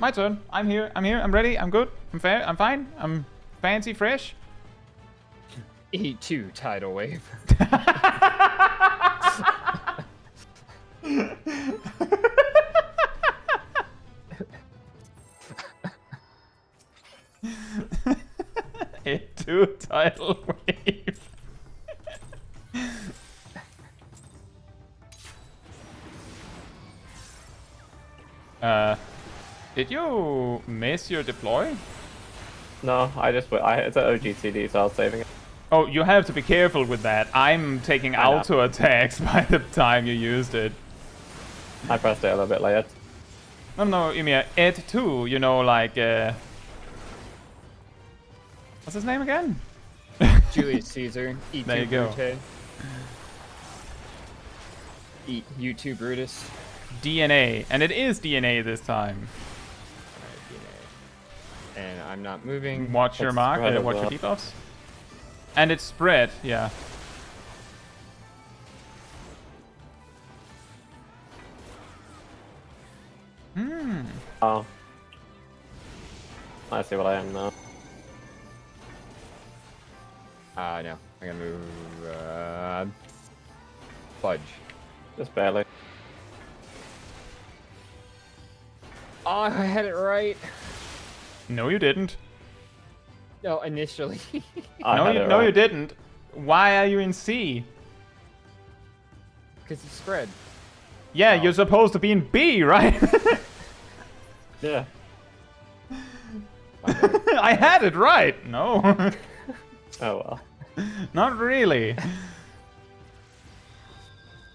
I'm here, I'm ready, I'm good, I'm fair, I'm fine, I'm fancy fresh. E2 tidal wave. E2 tidal wave. Did you miss your deploy? No, it's an OGCD, so I was saving it. Oh, you have to be careful with that. I'm taking auto attacks by the time you used it. I pressed it a little bit later. No, you mean Ed 2, you know, like, what's his name again? Julius Caesar. E2 there you go. U2 Brutus. DNA, and it is DNA this time. Alright, DNA. And I'm not moving. Watch your mark, watch your debuffs. And it's spread, yeah. Oh. I see what I am now. No. I gotta move, fudge. Just barely. Oh, I had it right. No, you didn't. No, initially. No, you didn't. Why are you in C? Because it's spread. Yeah, you're supposed to be in B, right? Yeah. I had it right. No. Oh well. Not really.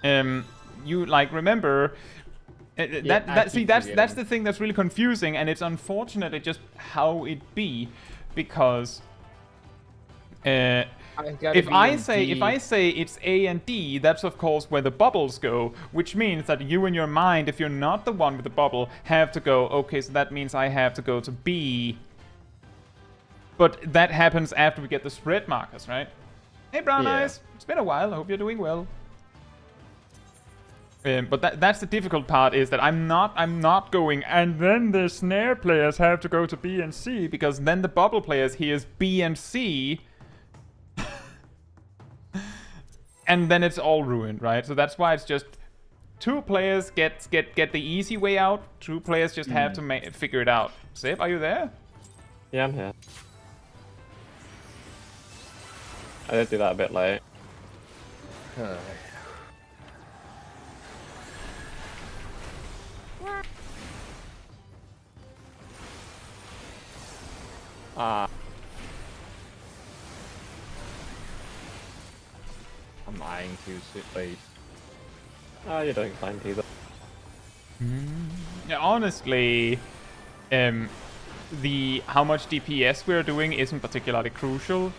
You like remember that's the thing that's really confusing, and it's unfortunately just how it be, because if I say it's A and D, that's of course where the bubbles go, which means that you in your mind, if you're not the one with the bubble, have to go, okay, so that means I have to go to B. But that happens after we get the spread markers, right? Hey, Brown Eyes, it's been a while. I hope you're doing well. But that's the difficult part, is that I'm not going, and then the snare players have to go to B and C, because then the bubble players hears B and C, and then it's all ruined, right? So that's why it's just 2 players get the easy way out. 2 players just have to figure it out. Sib, are you there? Yeah, I'm here. I did do that a bit late. I'm eyeing too late. Oh, you're doing fine, either. Yeah, honestly, how much DPS we're doing isn't particularly crucial.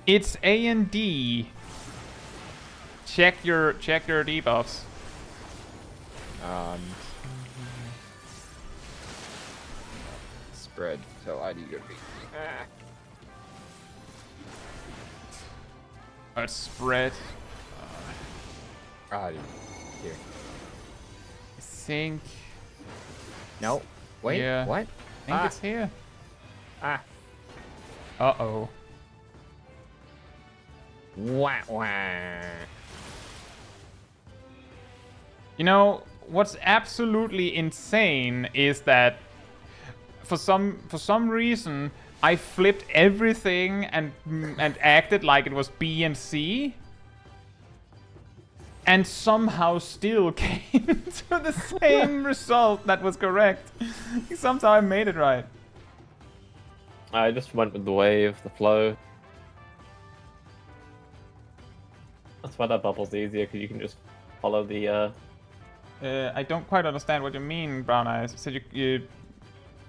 It's A and D. Check your debuffs. Spread. So I do good. Spread. Here. I think. No. Wait. Yeah. What? I think it's here. Ah. Uh-oh. Wah wah. You know, what's absolutely insane is that for some reason I flipped everything and acted like it was B and C, and somehow still came to the same result that was correct. Somehow I made it right. I just went with the wave, the flow. That's why that bubble's easier, because you can just follow the... I don't quite understand what you mean, Brown Eyes. You said you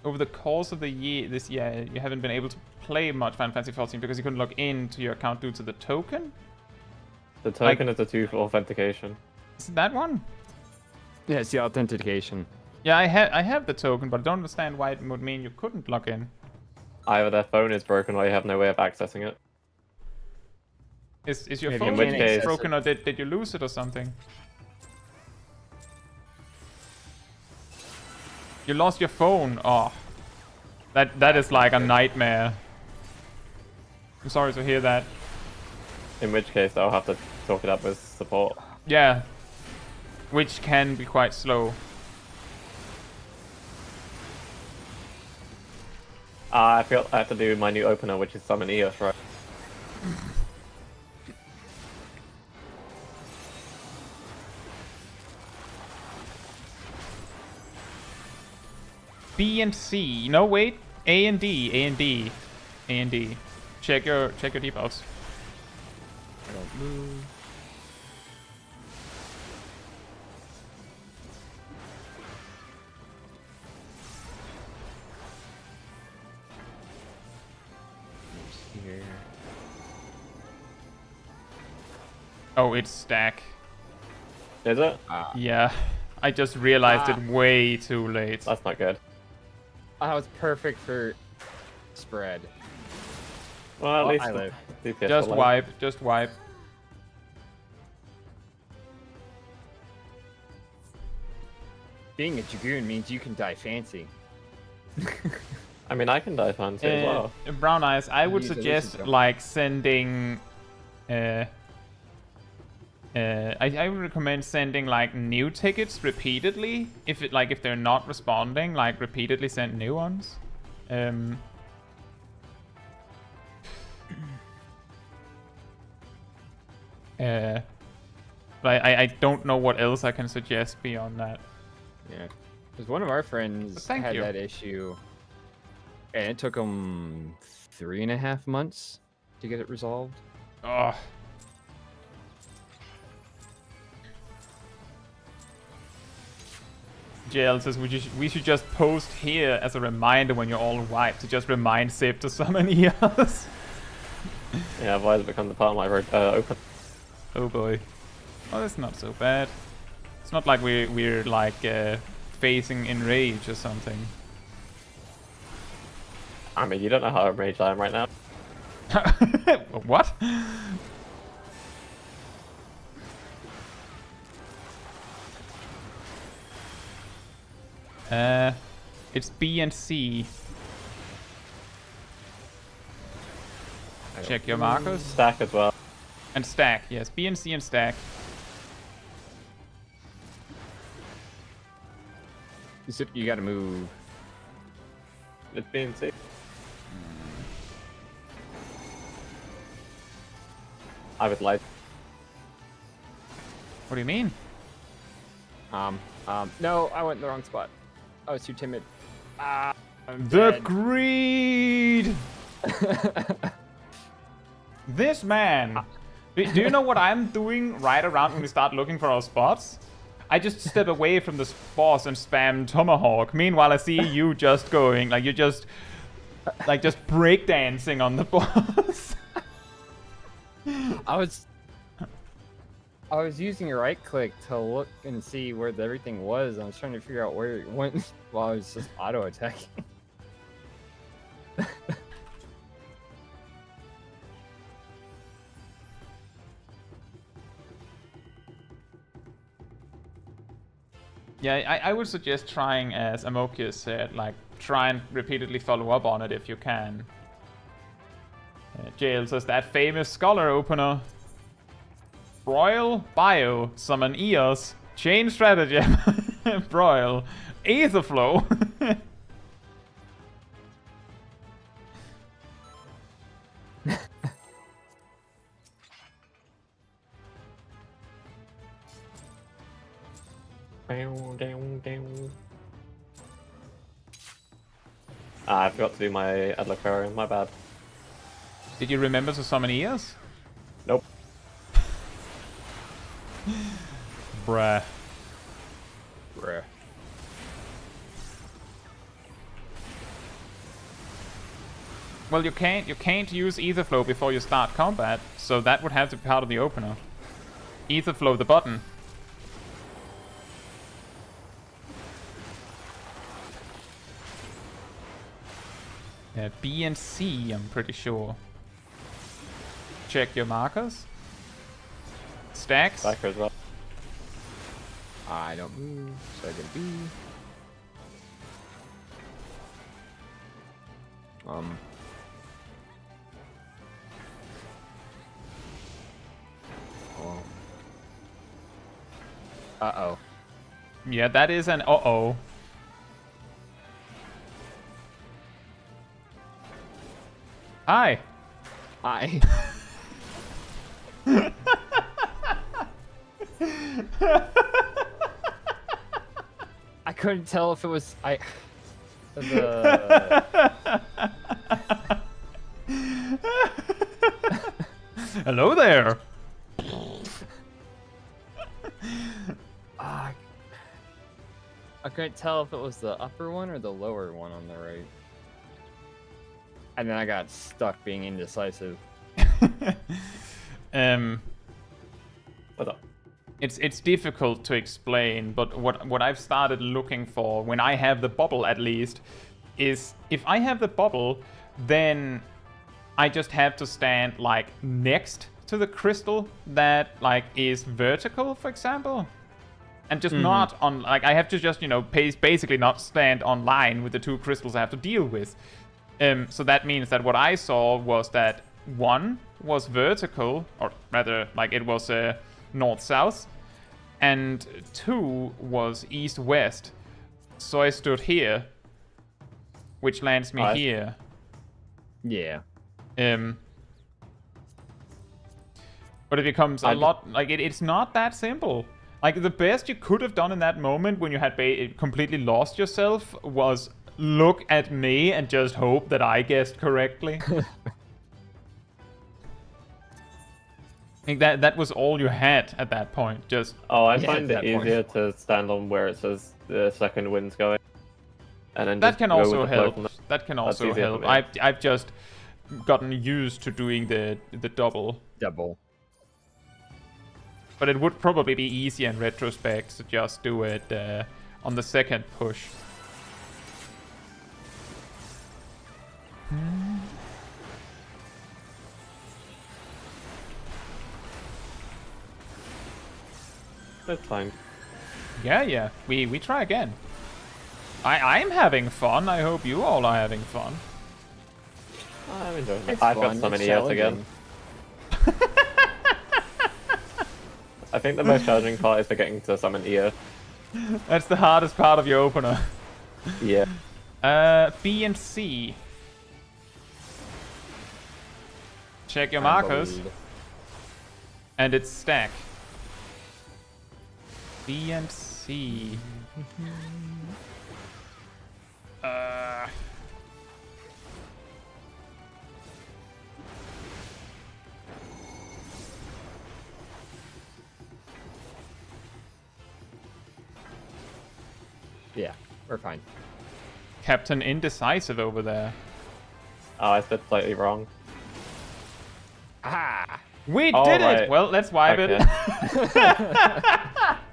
over the course of the this year, you haven't been able to play much Final Fantasy XIV because you couldn't log into your account due to the token? The token is a 2 for authentication. Is it that one? Yeah, it's the authentication. Yeah, I have the token, but I don't understand why it would mean you couldn't log in. Either their phone is broken or you have no way of accessing it. Is your Maybe phone in which case- broken, or did you lose it or something? You lost your phone. Oh, that is like a nightmare. I'm sorry to hear that. In which case, I'll have to talk it up with support. Yeah, which can be quite slow. I feel I have to do my new opener, which is summon Eos, right? B and C. No, wait. A and D. A and D. A and D. Check your debuffs. I don't move. Here. Oh, it's stack. Is it? Yeah, I just realized it way too late. That's not good. Oh, it's perfect for spread. Well, at least I the live. DPS Just will wipe. Just wipe. Being a Dragoon means you can die fancy. I mean, I can die fancy as well. Brown Eyes, I would Use the suggest lucid jump. like sending. I would recommend sending like new tickets repeatedly. If they're not responding, like repeatedly send new ones. But I don't know what else I can suggest beyond that. Yeah, because one of our friends Thank had you. that issue, and it took him 3.5 months to get it resolved. Oh. JL says we should just post here as a reminder when you're all wiped to just remind Sip to summon Eos. Yeah, otherwise it becomes a part of my open. Oh boy. Oh, that's not so bad. It's not like we're like facing in rage or something. I mean, you don't know how enraged I am right now. What? It's B and C. Check your markers. Stack as well. And stack, yes. B and C and stack. You gotta move. It's being safe. I would like. What do you mean? No, I went in the wrong spot. I was too timid. I'm The dead. greed! This man! Do you know what I'm doing right around when we start looking for our spots? I just step away from this boss and spam Tomahawk. Meanwhile, I see you just going, like, you're just, like, just breakdancing on the boss. I was using right click to look and see where everything was. I was trying to figure out where it went while I was just auto attacking. Yeah, I would suggest trying, as Amokius said, like, try and repeatedly follow up on it if you can. Jail says that famous scholar opener. Broil, Bio, Summon Eos, Chain Stratagem, Broil, Aetherflow. I forgot to do my Endwalker, my bad. Did you remember to summon Eos? Nope. Bruh. Well, you can't use Aetherflow before you start combat, so that would have to be part of the opener. Aetherflow the button. B and C, I'm pretty sure. Check your markers. Stacks. Backer as well. I don't move, so I get B. Oh. Uh-oh. Yeah, that is an uh-oh. Hi. I. I couldn't tell if it was Hello there. I couldn't tell if it was the upper one or the lower one on the right. And then I got stuck being indecisive. What's up? It's difficult to explain, but what I've started looking for, when I have the bubble at least, is if I have the bubble, then I just have to stand like next to the crystal that like is vertical, for example. And just not on, like, I have to just, you know, basically not stand on line with the two crystals I have to deal with. So that means that what I saw was that one was vertical, or rather, like, it was north-south, and two was east-west. So I stood here, which lands me here. Yeah. But it becomes a lot, like, it's not that simple. Like, the best you could have done in that moment when you had completely lost yourself was look at me and just hope that I guessed correctly. I think that was all you had at that point. Just I find it easier to stand on where it says the second wind's going, and then that can also help. help. That can also help. I've just gotten used to doing the double. But it would probably be easier in retrospect to just do it on the second push. That's fine. Yeah. We try again. I'm having fun. I hope you all are having fun. I'm enjoying it. It's I've fun, got so many it's years again. I think the most challenging part is forgetting to summon Ea. That's the hardest part of your opener. Yeah. B and C. Check your markers. And it's stack. B and C. Yeah, we're fine. Captain Indecisive over there. Oh, I said slightly wrong. Ah! We Oh, did it! right. Well, let's wipe Okay. it.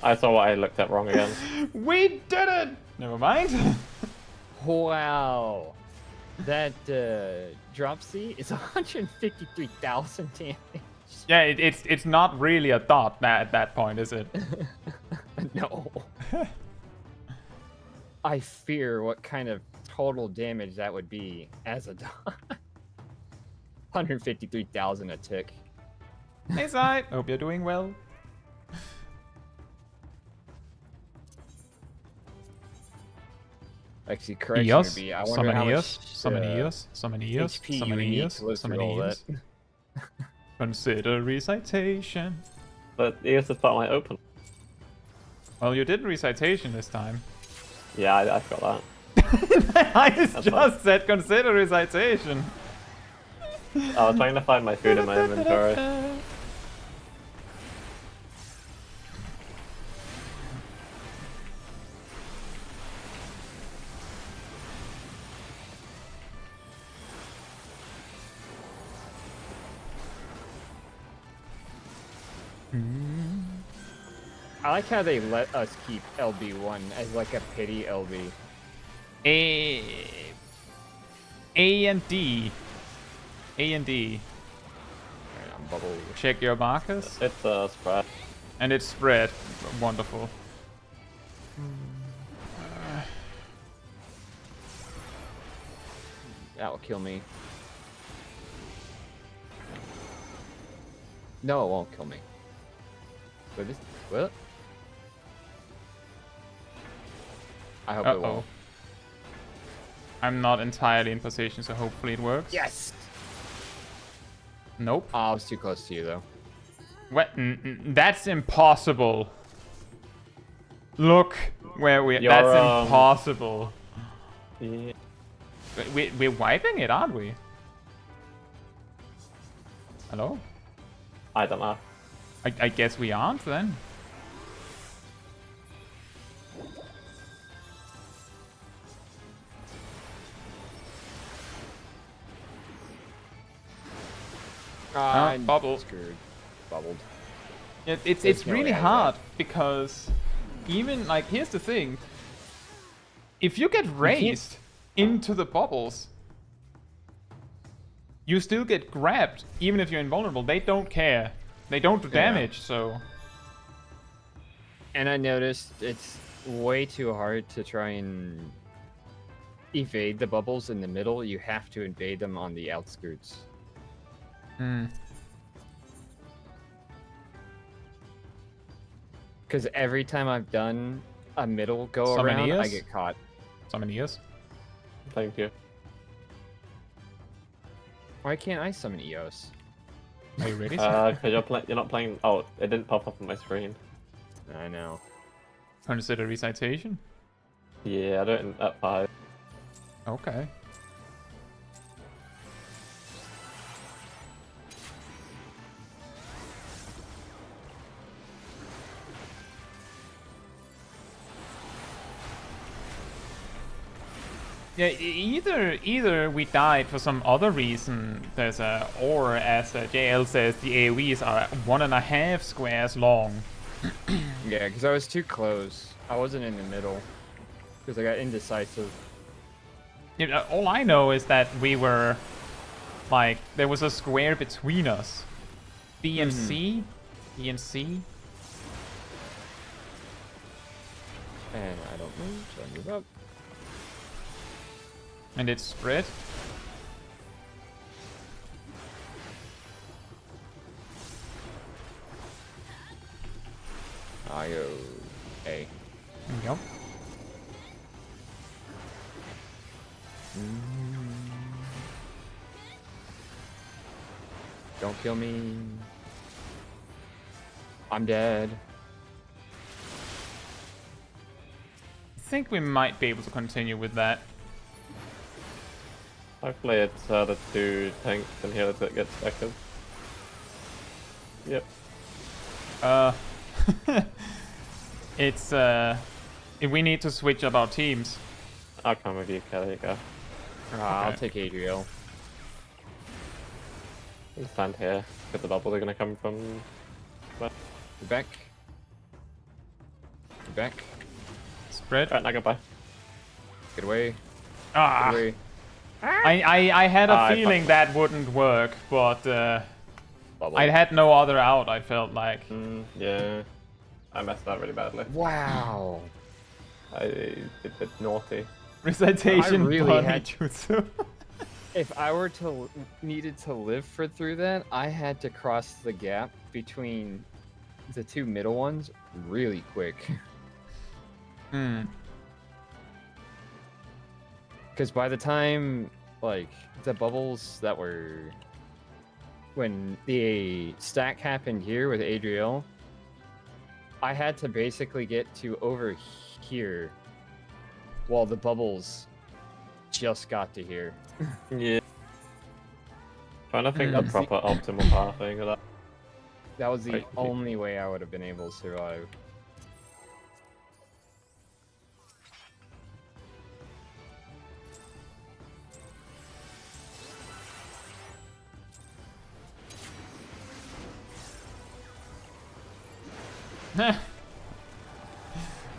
I saw what I looked at wrong again. We did it! Never mind. Wow. That drop C is 153,000 damage. Yeah, it's not really a dot at that point, is it? No. I fear what kind of total damage that would be as a dot. 153,000 a tick. Hey, Sai. Hope you're doing well. Actually, correction Eos, would be, I wonder summon how Eos, much summon Eos, summon Eos, HP you summon would need Eos, to live summon through all Eos. that. Consider recitation. But Eos is part of my open. Well, you did recitation this time. Yeah, I forgot I just fine. said consider recitation. that. I was trying to find my food in my inventory. I like how they let us keep LB1 as like a pity LB. A and D. A and D. Alright, I'm bubble. Check your markers. It's a spread. And it's spread. Wonderful. That will kill me. No, it won't kill me. But this, what? I hope it Uh-oh. won't. I'm not entirely in position, so hopefully it works. Yes! Nope. Oh, I was too close to you though. What? That's impossible. Look where we. You're, That's impossible. Yeah. We're wiping it, aren't we? Hello? I don't know. I guess we aren't then. I'm bubble. screwed. Bubbled. It's There's no really way out of hard because even like here's the thing. If you get raised into the bubbles, you still get grabbed even if you're invulnerable. They don't care. They don't do Yeah. damage, so And I noticed it's way too hard to try and evade the bubbles in the middle. You have to invade them on the outskirts. Because every time I've done a middle go Summon around, I Eos? get caught. summon Eos. Thank you. Why can't I summon Eos? Are you ready? Because you're not playing. Oh, it didn't pop up on my screen. I know. Consider recitation. Yeah, I do it at 5. Okay. Yeah, either we died for some other reason, or as JL says, the AoEs are 1.5 squares long. Yeah, because I was too close. I wasn't in the middle. Because I got indecisive. You know, all I know is that we were, like, there was a square between us. B and C? B and C? And I don't move, so I move up. And it's spread. I go A. There we go. Don't kill me. I'm dead. I think we might be able to continue with that. Hopefully it's the 2 tanks and healers that get active. Yep. It's We need to switch up our teams. I'll come with you, Kelly. Go. I'll take Adriel. You stand here. Because the bubbles are gonna come from. Where? You're back. You're back. Spread. Alright, now goodbye. Get away. Ah. Get away. I had a I feeling that wouldn't work, but Bubble. I had no other out, I felt like. Yeah. I messed up really badly. Wow. I did a bit naughty. Recitation I really bunny had- jutsu. If I were to needed to live through that, I had to cross the gap between the two middle ones really quick. Hmm. Because by the time, like, the bubbles that were... When the stack happened here with Adriel, I had to basically get to over here while the bubbles just got to here. Yeah. Trying to think the proper optimal pathing of that. That was the Right. only way I would have been able to survive.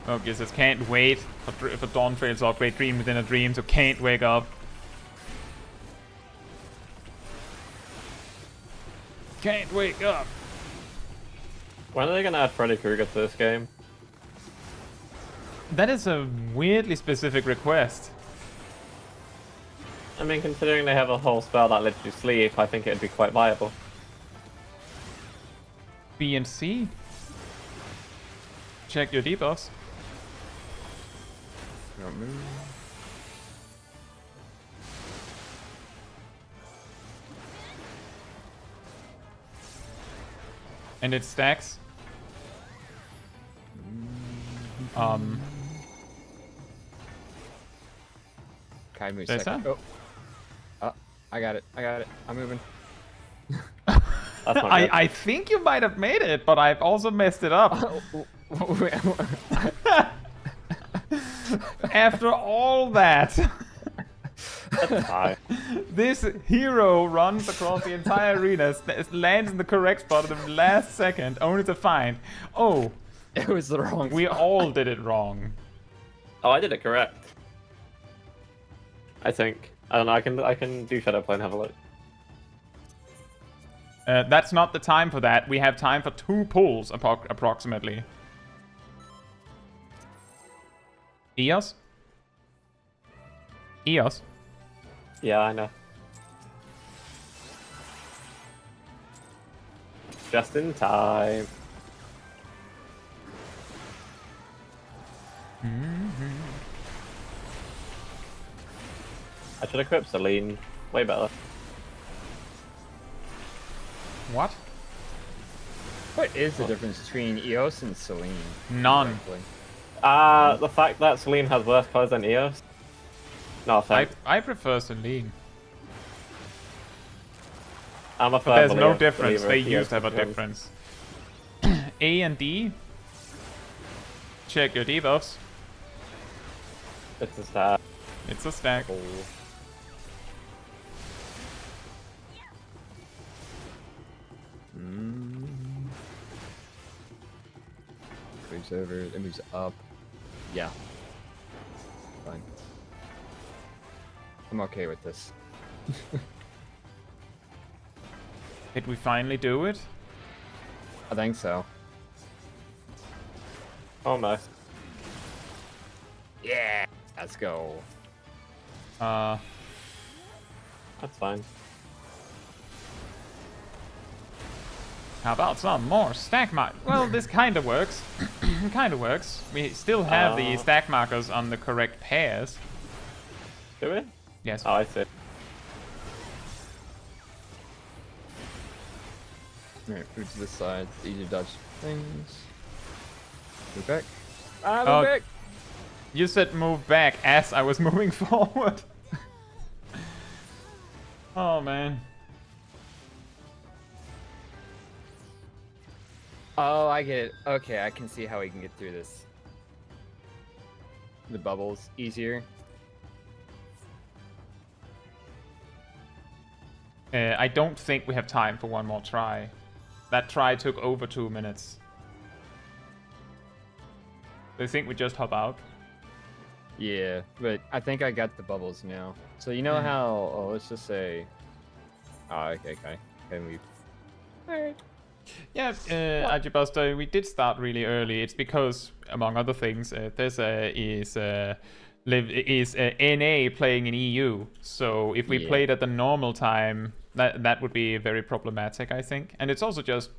Okay, says can't wait for Dawn Trails or Great Dream within a dream, so can't wake up. Can't wake up. When are they gonna add Freddy Krueger to this game? That is a weirdly specific request. I mean, considering they have a whole spell that lets you sleep, I think it'd be quite viable. B and C. Check your debuffs. Don't move. And it stacks. Kai moves There's second. that. Oh. I got it. I got it. I'm moving. That's not good. I think you might have made it, but I've also messed it up. After all that, Hi. this hero runs across the entire arena, lands in the correct spot at the last second, only to find, oh, It was the wrong we spot. all did it wrong. Oh, I did it correct. I think. I don't know. I can do Shadowplay and have a look. That's not the time for that. We have time for 2 pulls, approximately. Eos? Eos? Yeah, I know. Just in time. I should equip Celine. Way better. What? What is the difference between Eos and Celine? None. exactly? The fact that Celine has worse colors than Eos. No offense. I prefer Celine. I'm a But firm there's no believer- difference. believer They of used to have a Eos. difference. A and D. Check your debuffs. It's a stat. It's a stack. Oh. Moves over, it moves up. Yeah. Fine. I'm okay with this. Did we finally do it? I think so. Almost. Yeah! Let's go. Uh, That's fine. how about some more stack mark? Well, this kind of works. Kind of works. We still have the stack markers on the correct pairs. Do we? Yes. Oh, I see. Alright, move to this side. It's easy to dodge things. Move back. Ah, Oh. move back! You said move back as I was moving forward. Oh man. Oh, I get it. Okay, I can see how we can get through this. the bubbles easier. I don't think we have time for one more try. That try took over 2 minutes. Do you think we just hop out? Yeah, but I think I got the bubbles now. So you know how? Oh, let's just say. Oh, okay. Can we? All right. Yeah, Ajibuster, we did start really early. It's because, among other things, Tessa is NA playing in EU. So if we played at the normal time, that would be very problematic, I think. And it's also just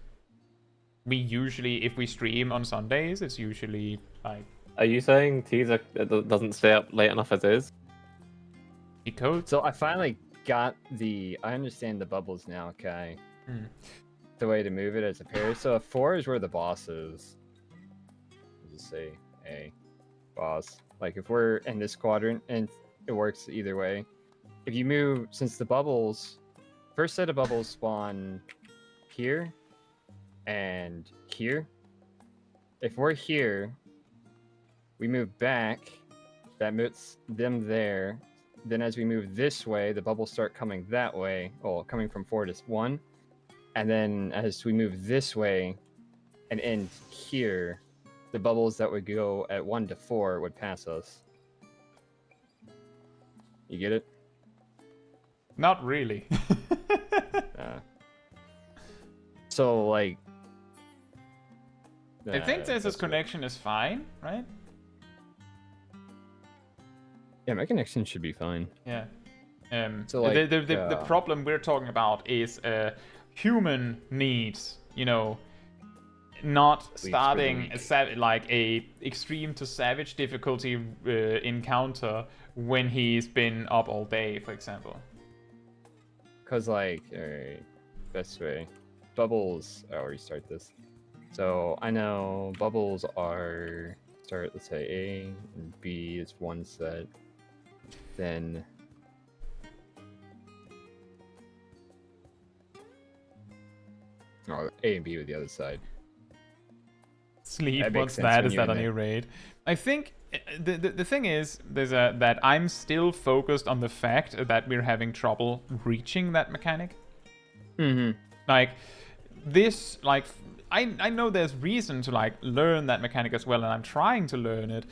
we usually, if we stream on Sundays, it's usually like. Are you saying teaser doesn't stay up late enough as is? Code? So I finally got the. I understand the bubbles now. Okay. The way to move it as a pair. So a 4 is where the boss is. Let's just say a boss. Like if we're in this quadrant, and it works either way. If you move, since the bubbles, first set of bubbles spawn here and here. If we're here, we move back. That moves them there. Then as we move this way, the bubbles start coming that way. Oh, coming from 4 to 1. And then as we move this way and end here, the bubbles that would go at 1 to 4 would pass us. You get it? Not really. So, like... I think Tessa's connection is fine, right? Yeah, my connection should be fine. Yeah. So, like, the problem we're talking about is human needs, you know, not starting like a extreme to savage difficulty encounter when he's been up all day, for example. Because, like, alright, best way. Bubbles, I'll restart this. So, I know bubbles are, start, let's say A, and B is one set. Then... Oh, A and B with the other side. Sleep, what's that? Is that on your raid? I think the thing is that I'm still focused on the fact that we're having trouble reaching that mechanic. Like this, like I know there's reason to like learn that mechanic as well, and I'm trying to learn it.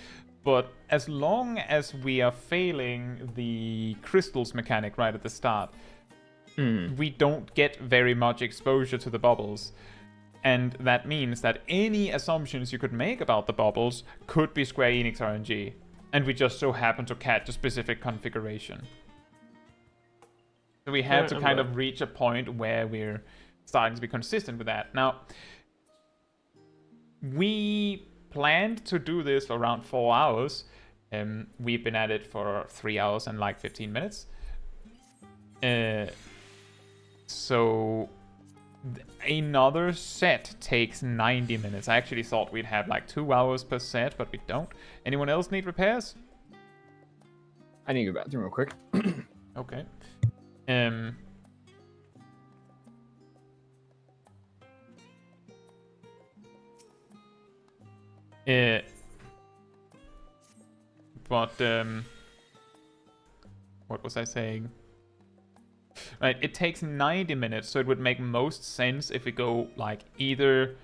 But as long as we are failing the crystals mechanic right at the start, we don't get very much exposure to the bubbles. And that means that any assumptions you could make about the bubbles could be Square Enix RNG. And we just so happen to catch a specific configuration. So we have to kind of reach a point where we're starting to be consistent with that. Now, we planned to do this for around 4 hours. We've been at it for 3 hours and like 15 minutes. So another set takes 90 minutes. I actually thought we'd have like 2 hours per set, but we don't. Anyone else need repairs? I need to go to the bathroom real quick. Okay. What was I saying? Right, it takes 90 minutes, so it would make most sense if we go, like, either...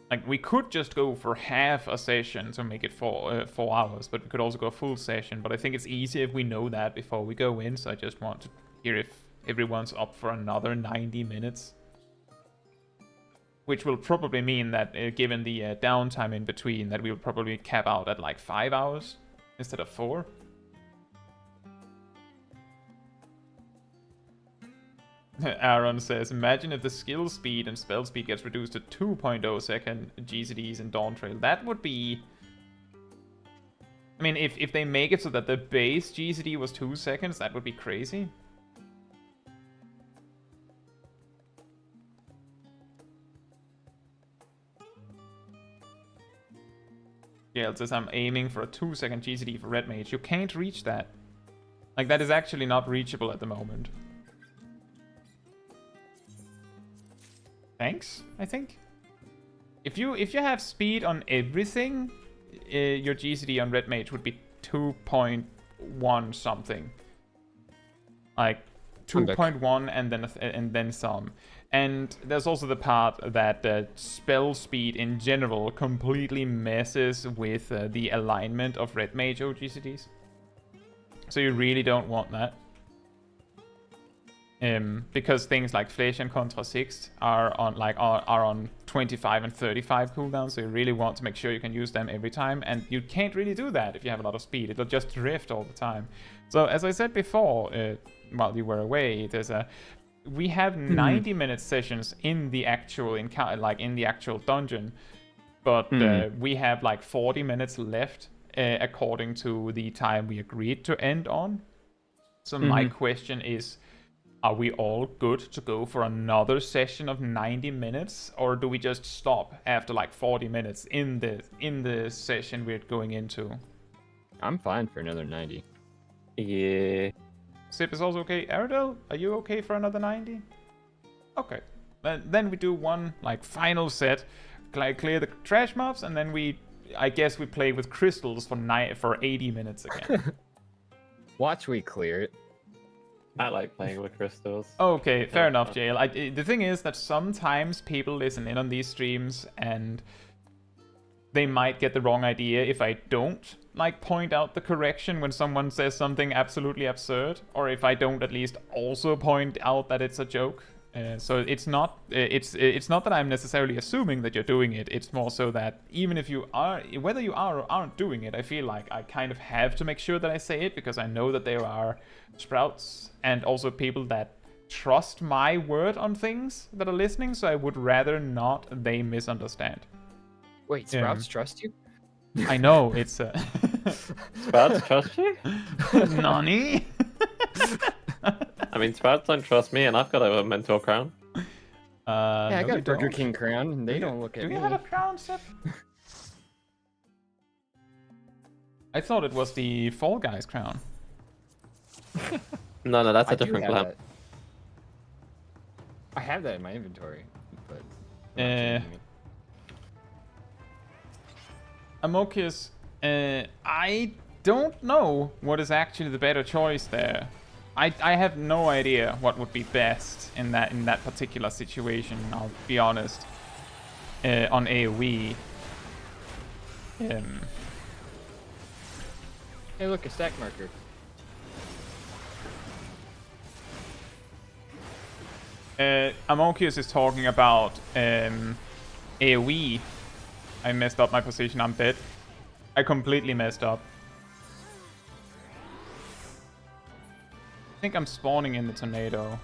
Like, we could just go for half a session to make it 4 hours, but we could also go a full session. But I think it's easier if we know that before we go in, so I just want to hear if everyone's up for another 90 minutes. Which will probably mean that, given the downtime in between, that we'll probably cap out at, like, 5 hours instead of 4. Aaron says, imagine if the skill speed and spell speed gets reduced to 2.0 second GCDs in Dawn Trail. That would be... I mean, if they make it so that the base GCD was 2 seconds, that would be crazy. Yeah, it says I'm aiming for a 2-second GCD for Red Mage. You can't reach that. Like, that is actually not reachable at the moment. Thanks, I think. If you have speed on everything, your GCD on Red Mage would be 2.1 something. Like 2.1 and then some. And there's also the part that spell speed in general completely messes with the alignment of Red Mage OGCDs. So you really don't want that. Because things like Flesh and Contra 6 are on 25 and 35 cooldowns, so you really want to make sure you can use them every time, and you can't really do that if you have a lot of speed. It'll just drift all the time. So as I said before, while you were away, we have 90-minute sessions in the actual in the actual dungeon, but we have like 40 minutes left according to the time we agreed to end on. So my question is, are we all good to go for another session of 90 minutes, or do we just stop after like 40 minutes in the session we're going into? I'm fine for another 90. Yeah. Sip is also okay. Aradel, are you okay for another 90? Okay. Then we do one like final set, clear the trash mobs, and then I guess we play with crystals for 80 minutes again. Watch we clear it. I like playing with crystals. Okay, fair enough, Jail. The thing is that sometimes people listen in on these streams and they might get the wrong idea if I don't like point out the correction when someone says something absolutely absurd, or if I don't at least also point out that it's a joke. So it's not that I'm necessarily assuming that you're doing it. It's more so that even if you are, whether you are or aren't doing it, I feel like I kind of have to make sure that I say it, because I know that there are sprouts and also people that trust my word on things that are listening. So I would rather not they misunderstand. Wait, Sprouts trust you? I know, it's Sprouts trust you? Nani? I mean, Sprouts don't trust me, and I've got a mentor crown. Yeah, I no, got you a Burger don't. King crown, and they don't look at Do me. you have a crown, Sip? I thought it was the Fall Guys crown. No, that's I a do different have clan. that. I have that in my inventory, but... Amokius, I don't know what is actually the better choice there. I have no idea what would be best in that particular situation, I'll be honest. On AoE. Hey, look, a stack marker. Amokius is talking about AoE. I messed up my position, I'm dead. I completely messed up. I think I'm spawning in the tornado.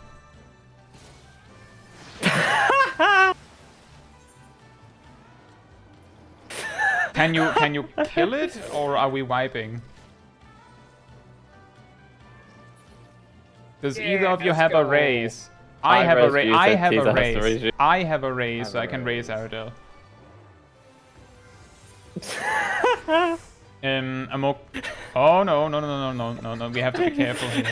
Can you kill it, or are we wiping? Does either of you let's have a go. raise? I have a raise. I have a Caesar has to raise raise. you. I have a raise, Have so a I can raise raise. Aradel. Amok. Oh no! We have to be careful here.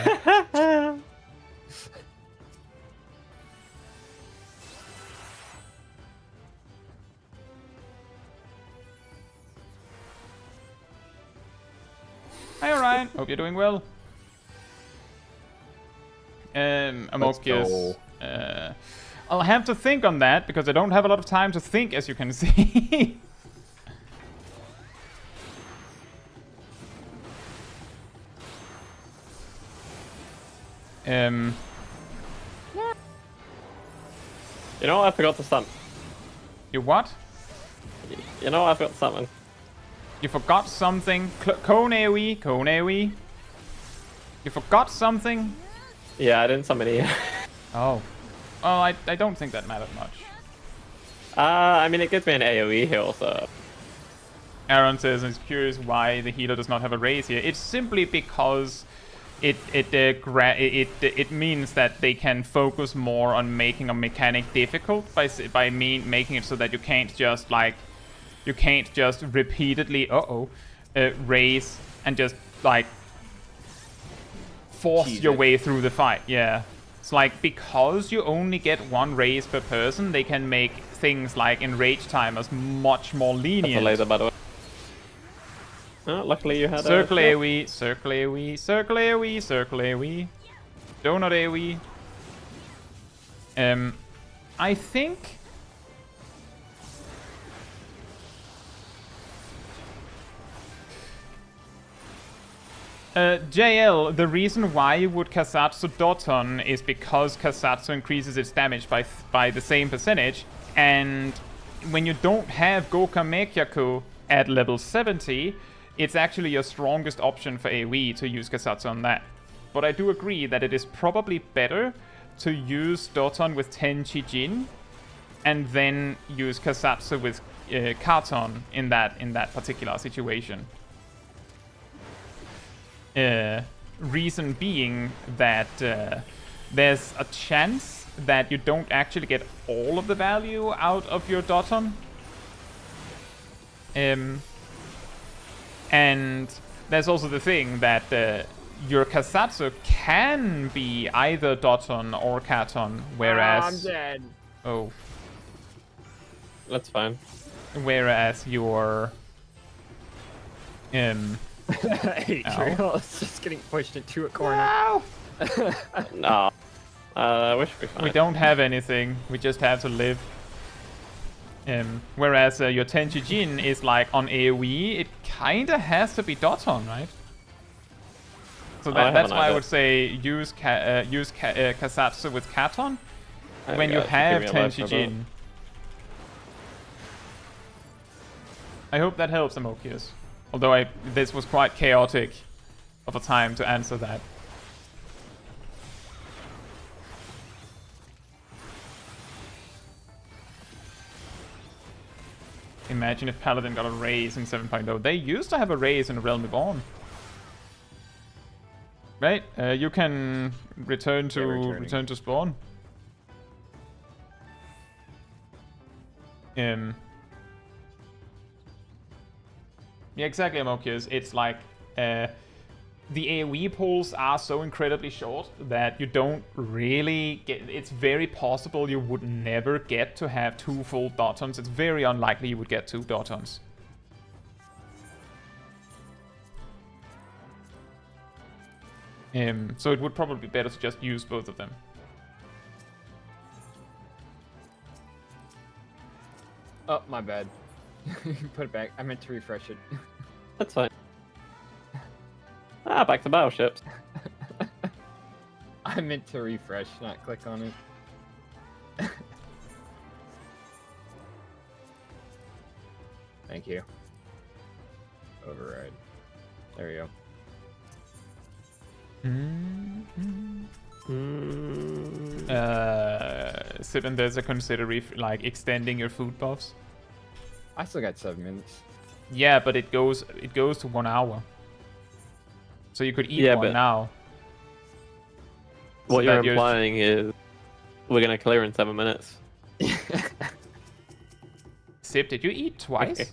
Hi Orion, hope you're doing well. Amokius. I'll have to think on that because I don't have a lot of time to think, as you can see. You know what? I forgot to stun. You what? You know what? I forgot to summon. You forgot something. Cone AoE, Cone AoE. You forgot something? Yeah, I didn't summon it. Oh. Well, I don't think that mattered much. I mean, it gives me an AoE heal, so... Aaron says he's curious why the healer does not have a raise here. It's simply because it means that they can focus more on making a mechanic difficult by making it so that you can't just repeatedly raise and just like force Cheese your it. way through the fight. Yeah. It's like, because you only get one raise per person, they can make things like enrage timers much more That's a lenient. laser, by the way. Oh, luckily you had Circle a... AoE, circle AoE, circle AoE, circle AoE. Donut AoE. I think... JL, the reason why you would Kasatsu Doton is because Kasatsu increases its damage by the same percentage, and when you don't have Goka Meikyaku at level 70, it's actually your strongest option for AoE to use Kasatsu on that. But I do agree that it is probably better to use Doton with Tenchi Jin, and then use Kasatsu with Katon in that particular situation. Reason being that there's a chance that you don't actually get all of the value out of your Doton. And there's also the thing that your Kasatsu can be either Doton or Katon, whereas... I'm dead. Oh. That's fine. Whereas your... Adriel is just getting pushed into a corner. No! No. We should be fine. We don't have anything. We just have to live. Whereas your Tenchi Jin is like on AoE, it kinda has to be Doton, right? So that's why I would say use Kasatsu with Katon when you have Tenchi Jin. I hope that helps, Amokius. Although this was quite chaotic of a time to answer that. Imagine if Paladin got a raise in 7.0. They used to have a raise in Realm Reborn. Right? You can return to spawn. Yeah, exactly, Amokius. It's like the AoE pulls are so incredibly short that you don't really get... It's very possible you would never get to have 2 full Dotons. It's very unlikely you would get 2 Dotons. So it would probably be better to just use both of them. Oh, my bad. Put it back. I meant to refresh it. That's fine. Back to battleships. I meant to refresh, not click on it. Thank you. Override. There we go. Sip and there's a consider like extending your food buffs. I still got 7 minutes. Yeah, but it goes to 1 hour. So you could eat one now. What you're implying is we're gonna clear in 7 minutes. Sip, did you eat twice? Okay.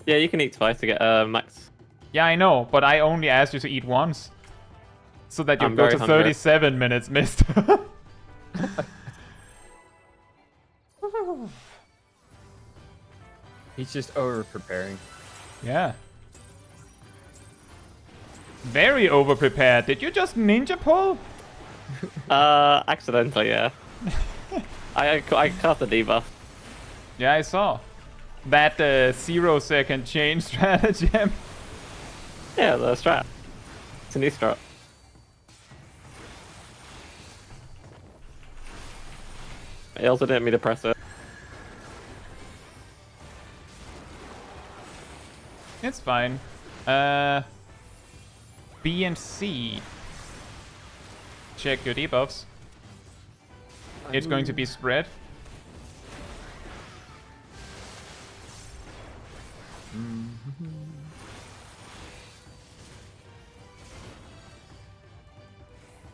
Yeah, you can eat twice to get max. Yeah, I know, but I only asked you to eat once. So that you go to 37 minutes missed. He's just over-preparing. Yeah. Very over-prepared. Did you just ninja pull? Accidentally, yeah. I cast a debuff. Yeah, I saw. That 0-second chain stratagem. Yeah, the strat. It's a new strat. He also didn't mean to press it. It's fine. B and C. Check your debuffs. It's going to be spread.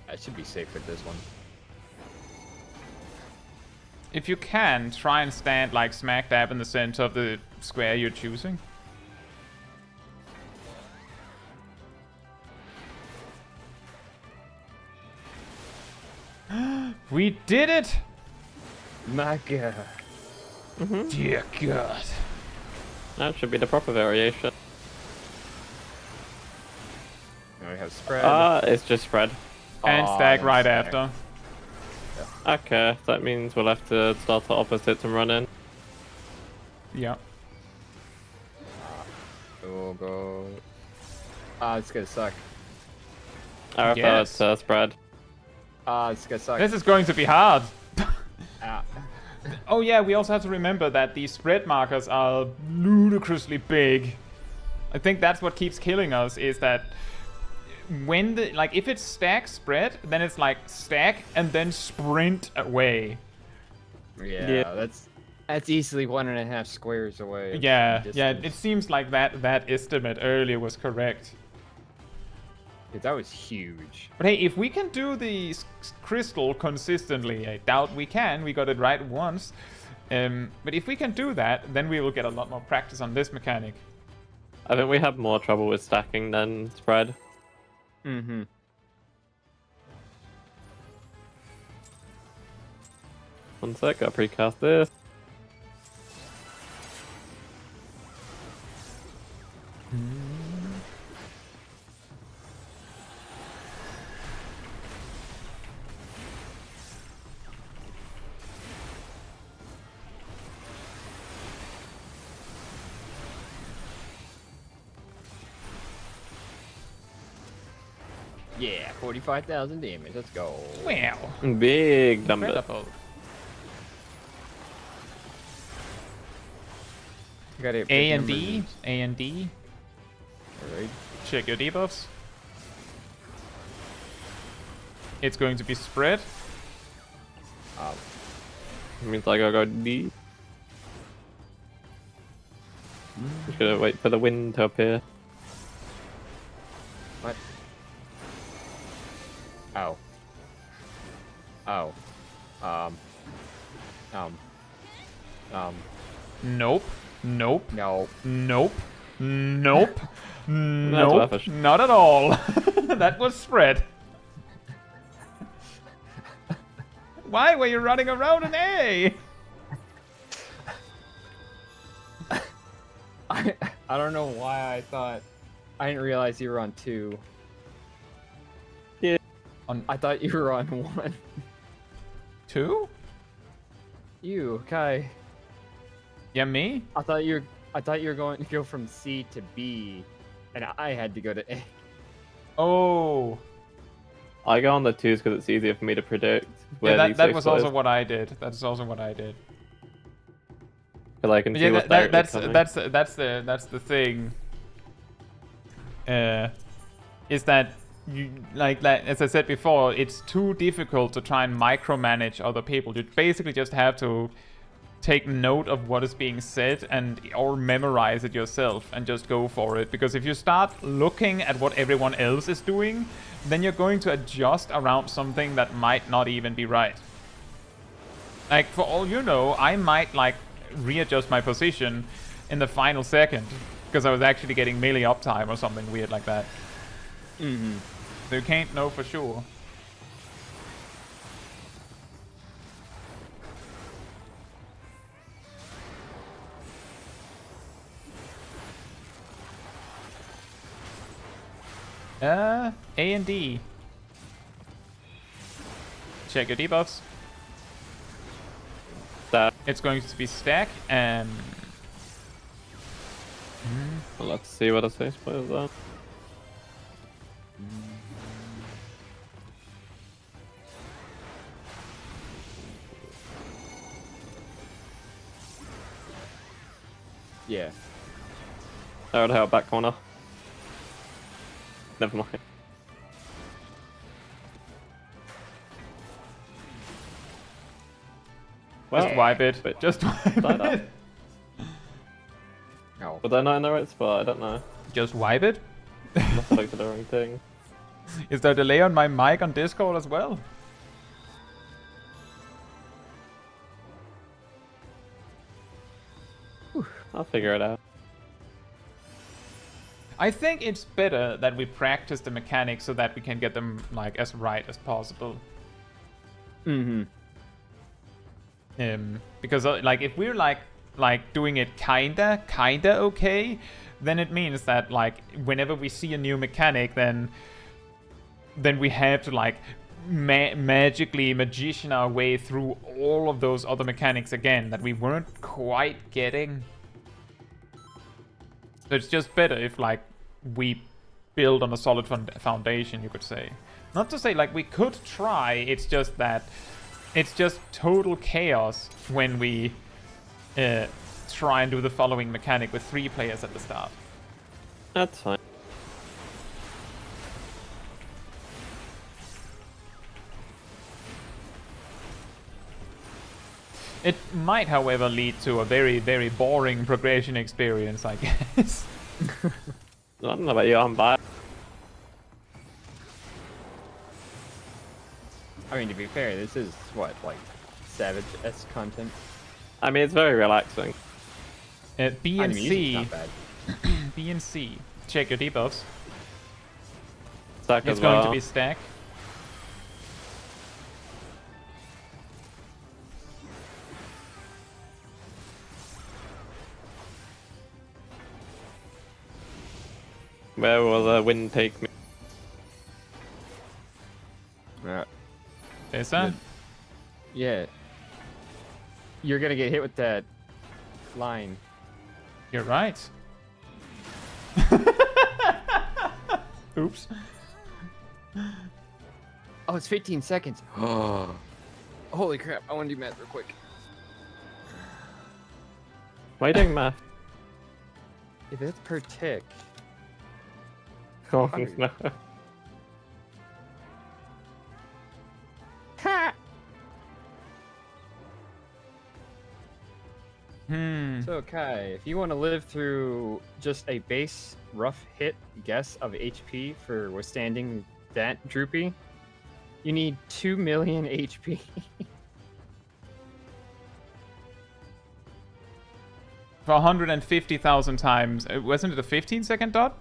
I should be safe with this one. If you can, try and stand like smack dab in the center of the square you're choosing. We did it! My god. Dear God. That should be the proper variation. We have spread. It's just spread. And stack right after. Okay, that means we'll have to start the opposites and run in. Yeah. We'll go. It's gonna suck. I Yes. thought it's spread. It's gonna suck. This is going to be hard. Ah. Oh yeah, we also have to remember that these spread markers are ludicrously big. I think that's what keeps killing us, is that when the, like, if it's stack spread, then it's like stack and then sprint away. Yeah, that's easily 1.5 squares away. Yeah, it seems like that estimate earlier was correct. That was huge. But hey, if we can do the crystal consistently, I doubt we can, we got it right once. But if we can do that, then we will get a lot more practice on this mechanic. I think we have more trouble with stacking than spread. Mm-hmm. One sec, gotta precast this. Yeah, 45,000 damage. Let's go. Wow. Big number. Incredible. Got it. A and D. A and D. Alright. Check your debuffs. It's going to be spread. Means I gotta go D. Just gotta wait for the wind to appear. What? Oh. Oh. Nope. Nope. No. Nope. Nope. Nope. rubbish. Not at all. That was spread. Why were you running around an A? I don't know why I thought. I didn't realize you were on 2. Yeah. I thought you were on 1. 2? You, Kai. Yeah, me? I thought you were going to go from C to B, and I had to go to A. Oh. I go on the 2s because it's easier for me to predict. Where Yeah, these that six was also players- what I did. That's also what I did. Because I can see Yeah, what's that's coming. the thing. Is that you like as I said before, it's too difficult to try and micromanage other people. You basically just have to take note of what is being said or memorize it yourself and just go for it. Because if you start looking at what everyone else is doing, then you're going to adjust around something that might not even be right. Like, for all you know, I might like readjust my position in the final second because I was actually getting melee uptime or something weird like that. Mm-hmm. So you can't know for sure. A and D. Check your debuffs. That. It's going to be stack and Well, let's see what I say. Spoil that. Yeah. I would help back corner. Never mind. Well, just wipe it. wait. Just wipe That up. it. No. Was I not in the right spot? I don't know. Just wipe it. Must have looked at the wrong thing. Is there a delay on my mic on Discord as well? I'll figure it out. I think it's better that we practice the mechanics so that we can get them like as right as possible. Mm-hmm. Because like if we're like doing it kinda okay, then it means that like whenever we see a new mechanic, then then we have to like magically magician our way through all of those other mechanics again that we weren't quite getting. So it's just better if like we build on a solid foundation, you could say. Not to say like we could try, it's just that it's just total chaos when we try and do the following mechanic with 3 players at the start. That's fine. It might, however, lead to a very, very boring progression experience, I guess. I don't know about you, I'm bad. I mean, to be fair, this is what, like, Savage-esque content? I mean, it's very relaxing. B and C. Not bad. B and C. Check your debuffs. Stack It's as going well. to be stack. Where will the wind take me? There's that. Yeah. You're gonna get hit with that line. You're right. Oops. Oh, it's 15 seconds. Holy crap, I want to do math real quick. Why are you doing math? If it's per tick. Oh, no. Ha! So Kai, if you want to live through just a base rough hit guess of HP for withstanding that droopy, you need 2 million HP. For 150,000 times. Wasn't it a 15-second dot?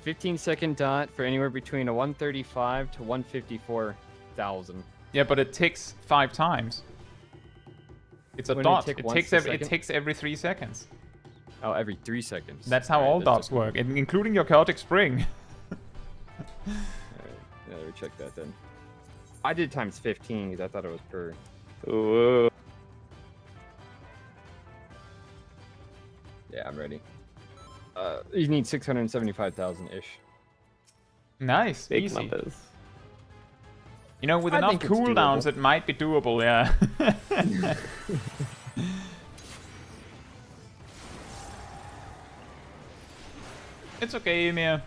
15-second dot for anywhere between a 135 to 154,000. Yeah, but it ticks 5 times. It's a Wouldn't it dot. tick It once ticks a every, it second? ticks every 3 seconds. Oh, every 3 seconds. That's how Alright, all that's dots just- work, including your chaotic spring. Yeah, let me check that then. I did times 15 because I thought it was per. Ooh. Yeah, I'm ready. You need 675,000-ish. Nice, Big easy. numbers. You know, with I enough think it's cooldowns, doable. it might be doable, yeah. It's okay, Ymir.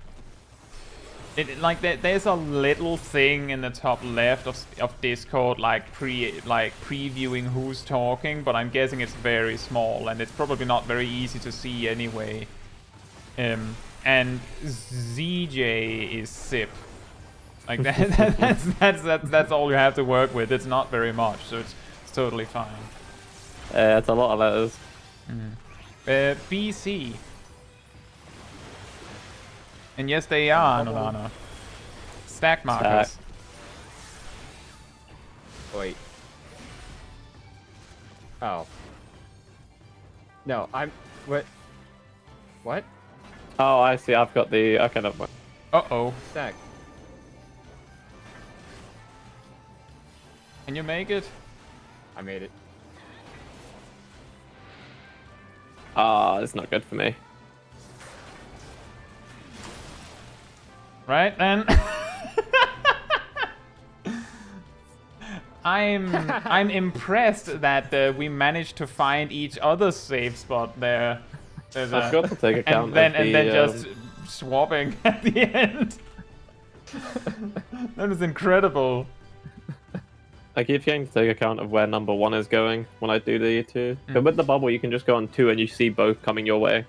Like there's a little thing in the top left of Discord, like previewing who's talking, but I'm guessing it's very small and it's probably not very easy to see anyway. And ZJ is Sip. Like that's all you have to work with. It's not very much, so it's totally fine. It's a lot of letters. BC. And yes, they are, Nolana. Stack markers. Stack. Wait. Oh. No, I'm. What? What? Oh, I see. I've got the. Okay, never mind. Uh-oh. Stack. Can you make it? I made it. Ah, it's not good for me. Right then. I'm impressed that we managed to find each other's safe spot there. There's I've got to take account and then of the, just swapping at the end. That is incredible. I keep getting to take account of where number 1 is going when I do the 2. But with the bubble, you can just go on 2 and you see both coming your way.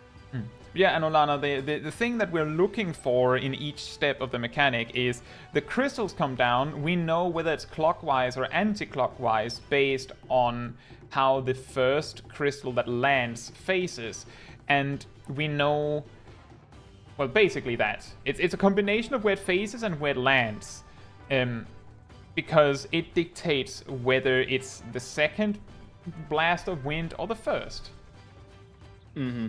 Yeah, and Olana, the thing that we're looking for in each step of the mechanic is the crystals come down. We know whether it's clockwise or anti-clockwise based on how the first crystal that lands faces. And we know, well, basically that. It's a combination of where it faces and where it lands. Because it dictates whether it's the second blast of wind or the first. Mm-hmm.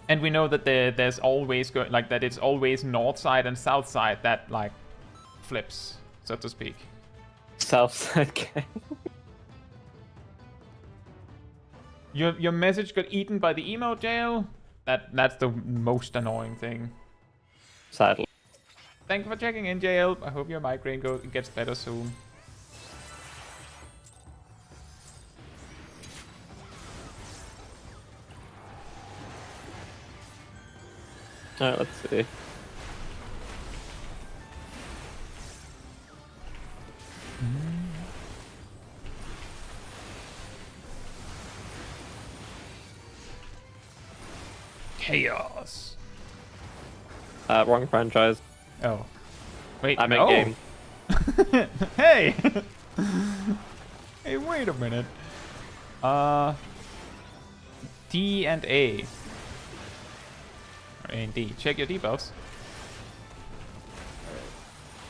And we know that there's always that it's always north side and south side that like flips, so to speak. South side game. Your message got eaten by the emo jail. That's the most annoying thing. Sadly. Thank you for checking in, JL. I hope your migraine gets better soon. Alright, let's see. Chaos. Wrong franchise. Oh. Wait, I make no. game. Hey! Hey, wait a minute. D and A. Or A and D. Check your debuffs.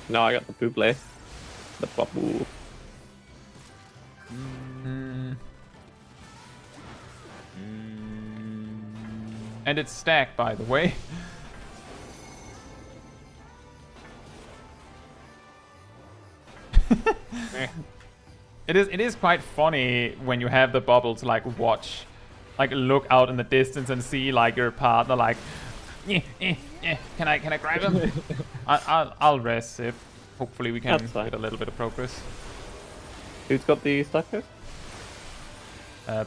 No, I got the Buble. The Babu. And it's stacked, by the way. It is quite funny when you have the bubble to like watch, like look out in the distance and see like your partner like, can I grab him? I'll rest if hopefully we can get a little bit of progress. Who's got the stacker?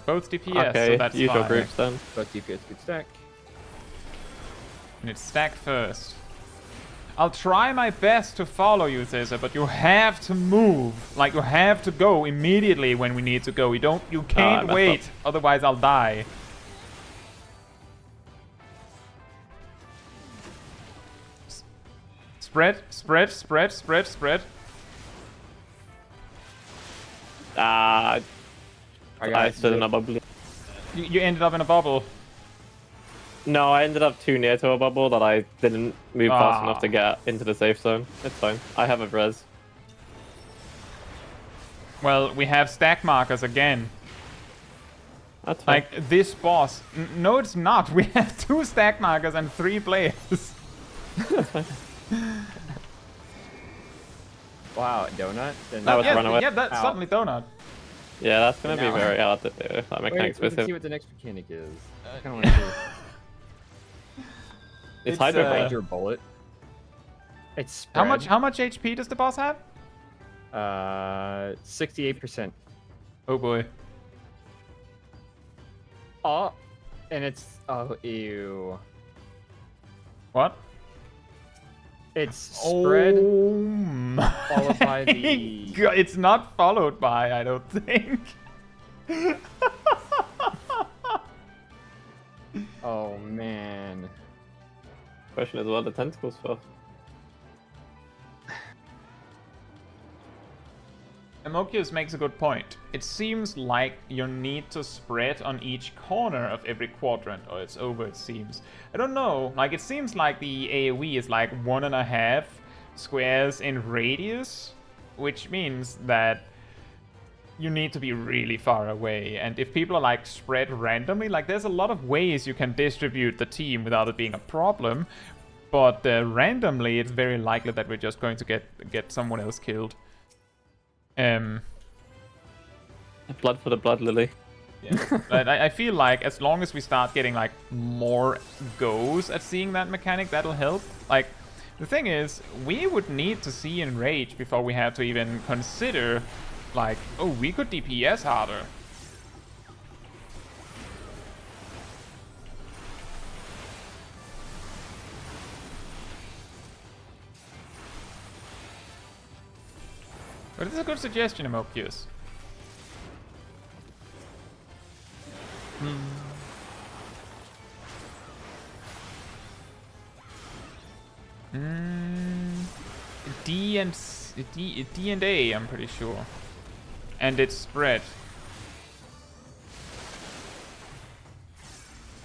Both DPS, Okay, so that's use your fine. groups then. But DPS could stack. And it's stacked first. I'll try my best to follow you, Caesar, but you have to move. Like, you have to go immediately when we need to go. You can't wait, otherwise I'll die. Spread. I stood in a bubble. You ended up in a bubble. No, I ended up too near to a bubble that I didn't move fast enough to get into the safe zone. It's fine. I have a res. Well, we have stack markers again. That's fine. Like, this boss... No, it's not. We have 2 stack markers and 3 players. Wow, donut? That was runaway. Yeah, that's suddenly donut. Yeah, that's gonna be Now- very hard to do. That mechanic Wait, let's see specific. what the next mechanic is. I kind of want to see. It's Hydro Bear. Hydro Bullet. It's spread. How much HP does the boss have? 68%. Oh boy. Oh, and it's ew. What? It's spread Oh my followed by the. God, it's not followed by, I don't think. Oh man. Question is what are the tentacles for? Amokius makes a good point. It seems like you need to spread on each corner of every quadrant, or it's over, it seems. I don't know, like it seems like the AoE is like 1.5 squares in radius, which means that you need to be really far away. And if people are like spread randomly, like there's a lot of ways you can distribute the team without it being a problem, but randomly it's very likely that we're just going to get someone else killed. Blood for the blood lily. Yeah. But I feel like as long as we start getting like more goes at seeing that mechanic, that'll help. Like, the thing is, we would need to see Enrage before we have to even consider like, oh, we could DPS harder. But it's a good suggestion, Amokius. D and A, I'm pretty sure. And it's spread.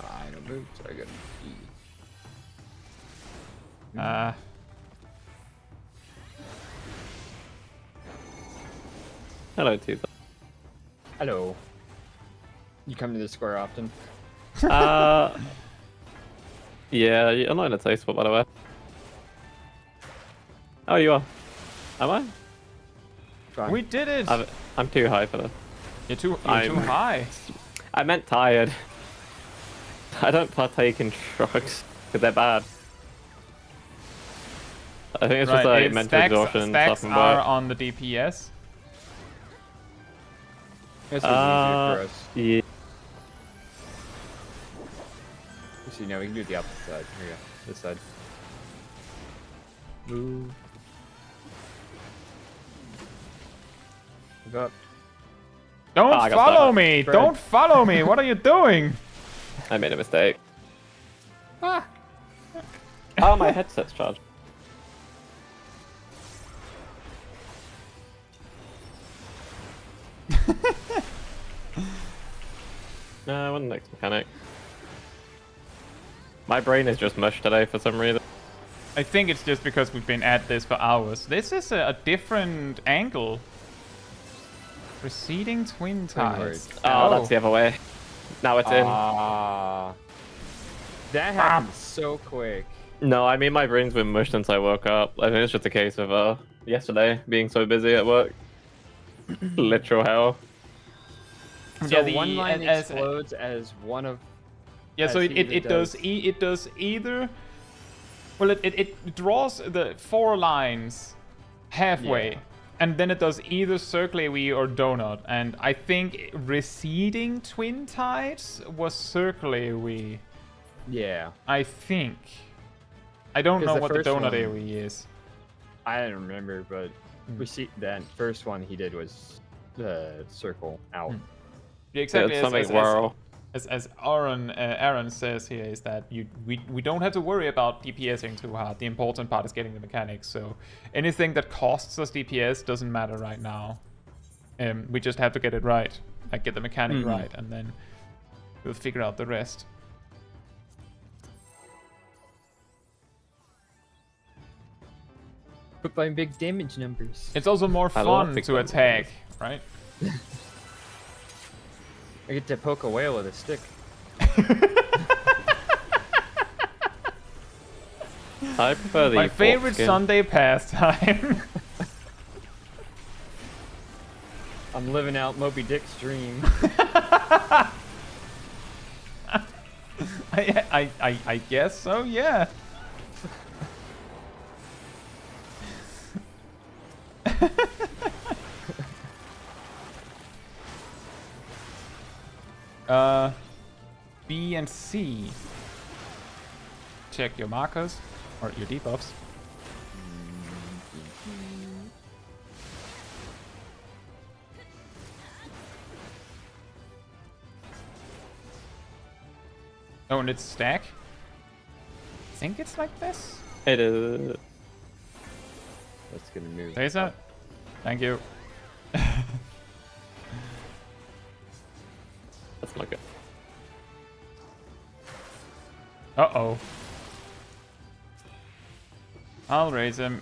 I don't move, so I got E. Hello, Tita. Hello. You come to the square often? Yeah, you're not in a safe spot, by the way. Oh, you are. Am I? Fine. We did it! I'm too high for this. You're too high. I meant tired. I don't partake in drugs because they're bad. I think it's just like mental exhaustion and stacks stuff. are on the DPS. This was easier for us. Yeah. Actually, no, we can do it the opposite side. Here we go. This side. Move. Move up. Don't I got follow stuck. me! Fred. Don't follow me! What are you doing? I made a mistake. Ah. Oh, my headset's charged. No, I wasn't next mechanic. My brain is just mush today for some reason. I think it's just because we've been at this for hours. This is a different angle. Receding twin tides. Oh, that's the other way. Now it's in. That happened so quick. No, I mean my brain's been mush since I woke up. I think it's just a case of yesterday being so busy at work. Literal hell. So Yeah, one line explodes as one of. Yeah, so as it does either. Well, it draws the 4 lines halfway, Yeah. and then it does either circle AoE or donut. And I think receding twin tides was circle AoE. Yeah. I think. I don't know the what the first donut one- AoE is. I don't remember, but we see that first one he did was the circle out. Yeah, exactly. It's something whirl. As Aaron says here, is that we don't have to worry about DPSing too hard. The important part is getting the mechanics. So anything that costs us DPS doesn't matter right now. We just have to get it right, like get the mechanic right, and then we'll figure out the rest. But by big damage numbers. It's also more I love fun big to damage attack, right? I get to poke a whale with a stick. I prefer the My pork favorite skin. Sunday pastime. I'm living out Moby Dick's dream. I guess so, yeah. B and C. Check your markers or your debuffs. Oh, and it's stack. I think it's like this. It is. That's gonna move. Laser. Thank you. That's not good. Uh-oh. I'll raise him.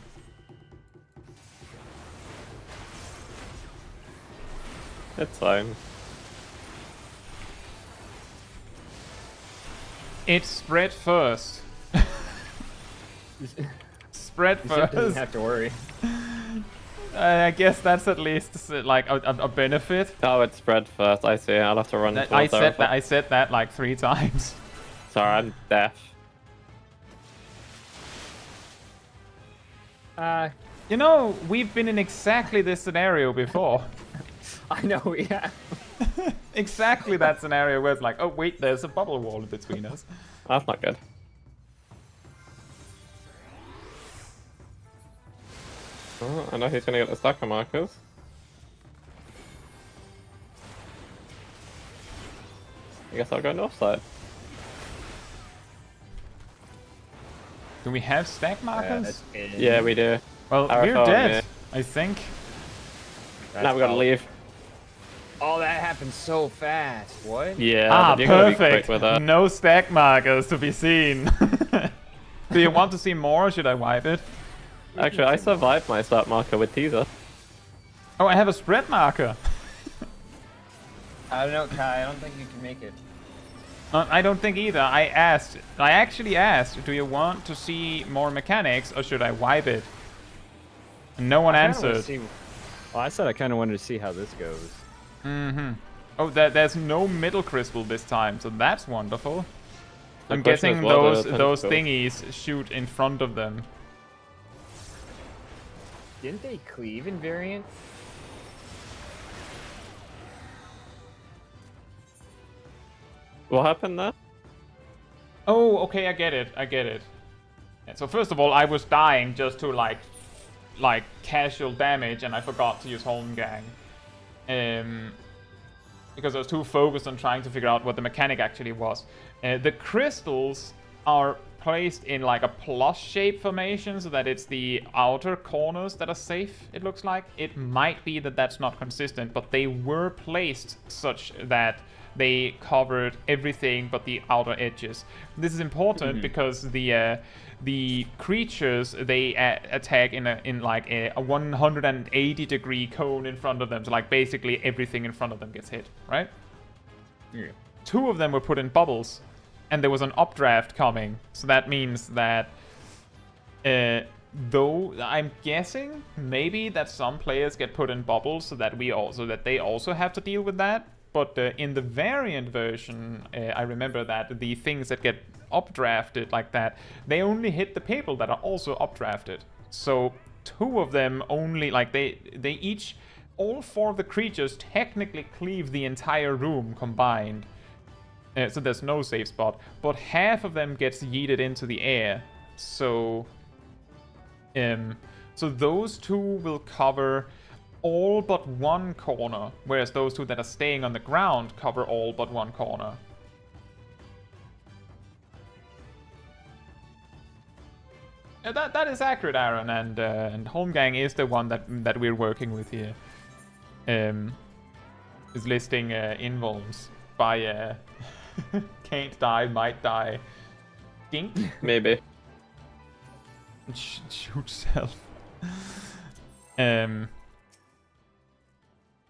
It's fine. It's spread first. Spread Doesn't first. have to worry. I guess that's at least like a benefit. Oh, it's spread first. I see. I'll have to run. I said that like 3 times. Sorry, I'm deaf. You know, we've been in exactly this scenario before. I know we have. Exactly that scenario where it's like, oh wait, there's a bubble wall in between us. That's not good. Oh, I know he's gonna get the stacker markers. I guess I'll go north side. Do we have stack markers? Yeah, we do. Well, we're RFO, dead, I think. Now we gotta leave. Oh, that happened so fast. What? Yeah, you're gonna be quick Perfect. with that. No stack markers to be seen. Do you want to see more, or should I wipe it? Actually, I survived my start marker with teaser. Oh, I have a spread marker. I don't know, Kai. I don't think you can make it. I don't think either. I actually asked, do you want to see more mechanics or should I wipe it? And no one answered. Well, I said I kind of wanted to see how this goes. Mm-hmm. Oh, there's no middle crystal this time, so that's wonderful. I'm guessing those thingies shoot in front of them. Didn't they cleave in variant? What happened there? Oh, okay, I get it. Yeah, so first of all, I was dying just to like casual damage, and I forgot to use Holmgang. Because I was too focused on trying to figure out what the mechanic actually was. The crystals are placed in like a plus shape formation so that it's the outer corners that are safe, it looks like. It might be that that's not consistent, but they were placed such that they covered everything but the outer edges. This is important because the creatures, they attack in like a 180-degree cone in front of them. So like basically everything in front of them gets hit, right? Yeah. 2 of them were put in bubbles, and there was an updraft coming. So that means that though I'm guessing maybe that some players get put in bubbles so that they also have to deal with that. But in the variant version, I remember that the things that get updrafted like that, they only hit the people that are also updrafted. So 2 of them only, like they each, all 4 of the creatures technically cleave the entire room combined. So there's no safe spot. But half of them gets yeeted into the air. So those 2 will cover all but 1 corner, whereas those 2 that are staying on the ground cover all but 1 corner. That is accurate, Aaron, and Holmgang is the one that we're working with here. Is listing invulns by can't die, might die. Dink? Maybe. Shoot self.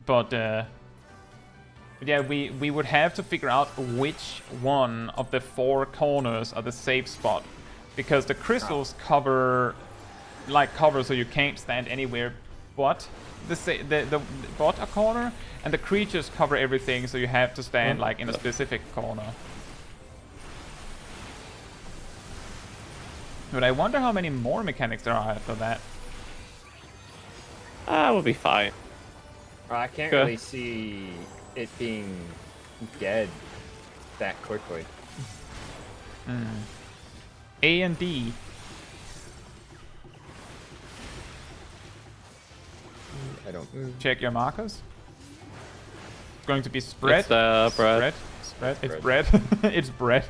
But yeah, we would have to figure out which one of the 4 corners are the safe spot, because the crystals cover so you can't stand anywhere but but a corner, and the creatures cover everything, so you have to stand like in a specific corner. But I wonder how many more mechanics there are after that. We'll be fine. I can't really see it being dead that quickly. A and D. I don't. Check your markers. It's going to be spread. It's bread. Spread. It's bread. It's bread.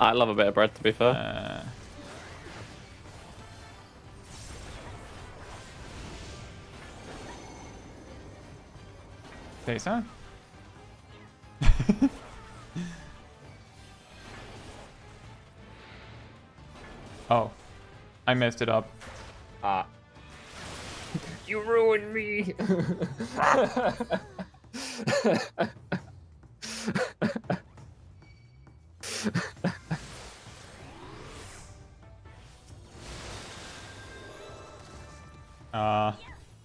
I love a bit of bread, to be fair. Tessa? Oh, I messed it up. You ruined me.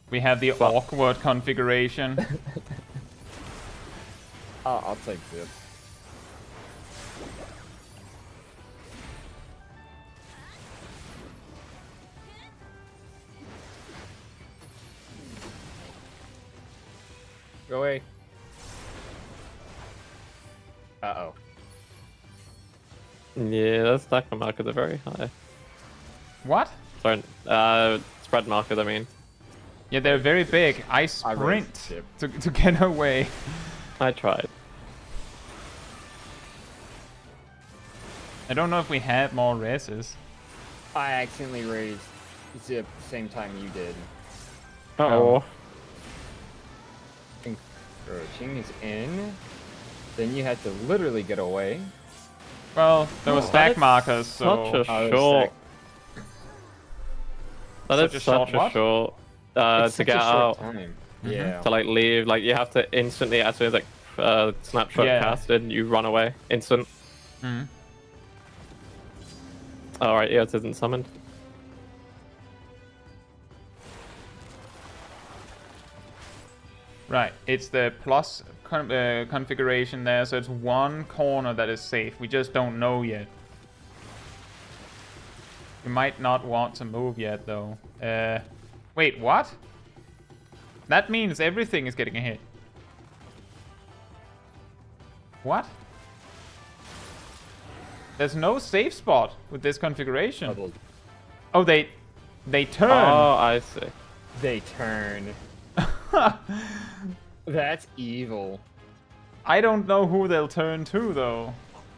We have the awkward configuration. I'll take this. Go away. Uh-oh. Yeah, those stack markers are very high. What? Sorry, spread markers, I mean. Yeah, they're very big. I sprint to get away. I tried. I don't know if we had more races. I accidentally raised Zip same time you did. Uh-oh. Encroaching is in. Then you had to literally get away. Well, there were stack markers, so... Such a short... That is such a short... to get out. Yeah. To leave, you have to instantly, as soon as snapshot casted, you run away. Instant. Hmm. Alright, Eos isn't summoned. Right, it's the plus configuration there, so it's one corner that is safe. We just don't know yet. We might not want to move yet, though. Wait, what? That means everything is getting a hit. What? There's no safe spot with this configuration. Bubbled. Oh, they turn. Oh, I see. They turn. That's evil. I don't know who they'll turn to, though.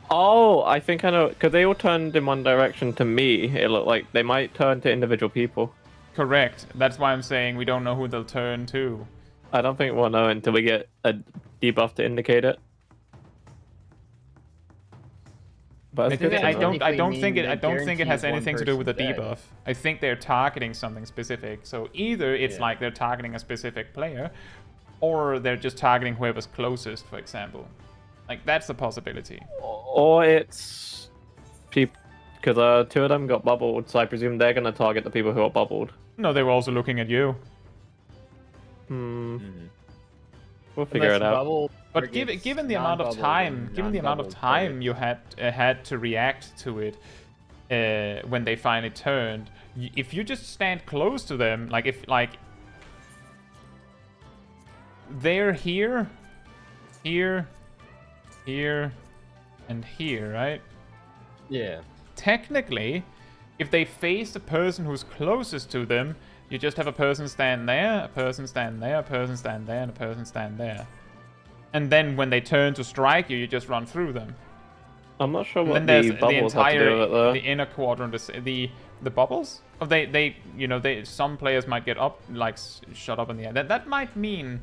Oh, I think I know. Because they all turned in one direction to me. It looked like they might turn to individual people. Correct. That's why I'm saying we don't know who they'll turn to. I don't think we'll know until we get a debuff to indicate it. But it's good to I know. don't think it has guarantees one anything to do with the person dead. debuff. I think they're targeting something specific. So either it's like they're targeting a specific player, or they're just targeting whoever's closest, for example. Like, that's a possibility. Or it's people, because 2 of them got bubbled, so I presume they're gonna target the people who are bubbled. No, they were also looking at you. We'll figure it out. Bubble But given the amount of time, you had to react to it when they finally turned, if you just stand close to them, like if they're here, here, and here, right? Yeah. Technically, if they face the person who's closest to them, you just have a person stand there, a person stand there, a person stand there, and a person stand there. And then when they turn to strike you, you just run through them. I'm not sure what And then the there's bubbles have to do with it, though. the inner quadrant, the bubbles. Oh, they some players might get up, like shot up in the air. That might mean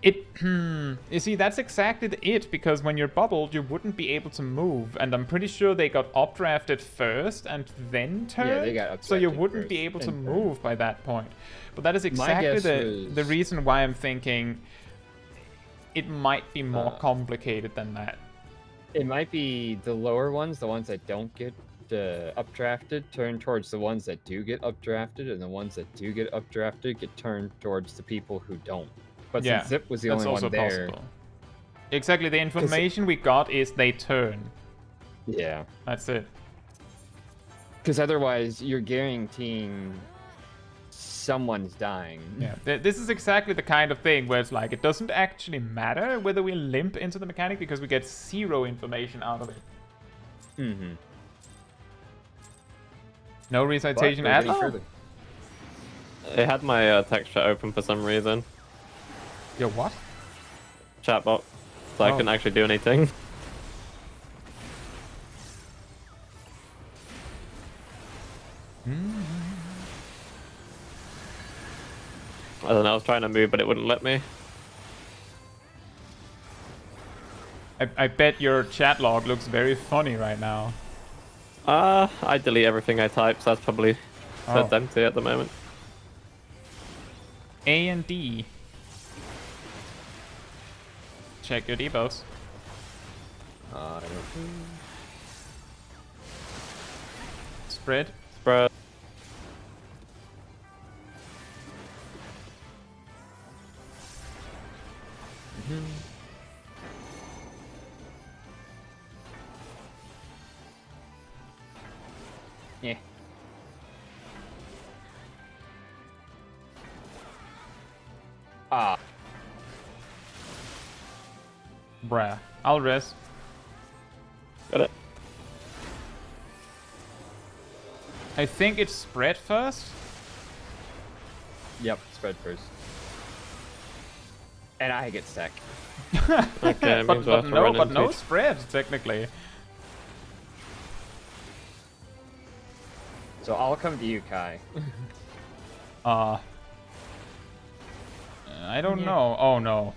it. You see, that's exactly it, because when you're bubbled, you wouldn't be able to move, and I'm pretty sure they got updrafted first and then turned. Yeah, they got so you updrafted wouldn't be first able to and move by that point. But that is exactly the reason why I'm thinking it might be more complicated than that. It might be the lower ones, the ones that don't get updrafted, turn towards the ones that do get updrafted, and the ones that do get updrafted get turned towards the people who don't. But since Zip was the only one there... Possible. Exactly, the information we got is they turn. Yeah. That's it. Because otherwise, you're guaranteeing someone's dying. Yeah, this is exactly the kind of thing where it's like, it doesn't actually matter whether we limp into the mechanic because we get 0 information out of it. Mm-hmm. No recitation at all. It had my texture open for some reason. Your what? Chat box. So I couldn't actually do anything. I don't know, I was trying to move, but it wouldn't let me. I bet your chat log looks very funny right now. I delete everything I type, so that's probably set empty at the moment. A and D. Check your debuffs. I don't... Spread. Spread. Yeah. Bruh. I'll rest. Got it. I think it's spread first. Yep, spread first. And I get stuck. Okay, but no spread, technically. So I'll come to you, Kai. I don't know. Oh no.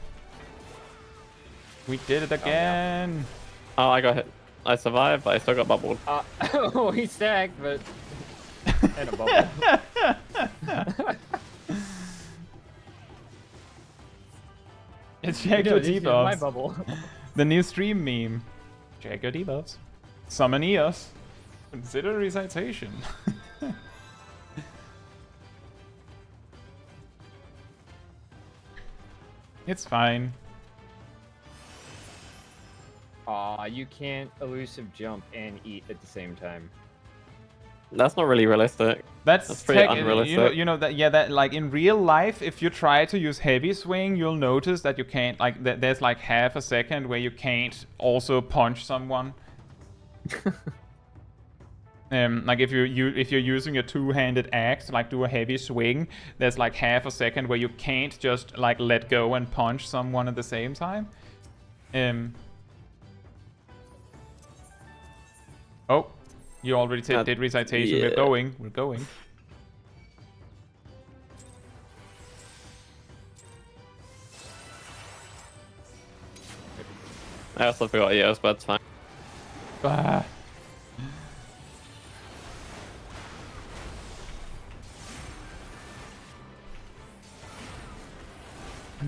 We did it again. Oh, I got hit. I survived, but I still got bubbled. Oh, he stacked, but... and a bubble. It's check your my debuffs. bubble. The new stream meme. Check your debuffs. Summon Eos. Consider recitation. It's fine. Aw, you can't elusive jump and eat at the same time. That's not really realistic. That's pretty unrealistic. You know that, yeah, that like in real life, if you try to use heavy swing, you'll notice that you can't, like there's like half a second where you can't also punch someone. Like if you're using a two-handed axe, like do a heavy swing, there's like half a second where you can't just like let go and punch someone at the same time. Oh, you already did recitation. Yeah. We're going. I also forgot Eos, but it's fine. Ah.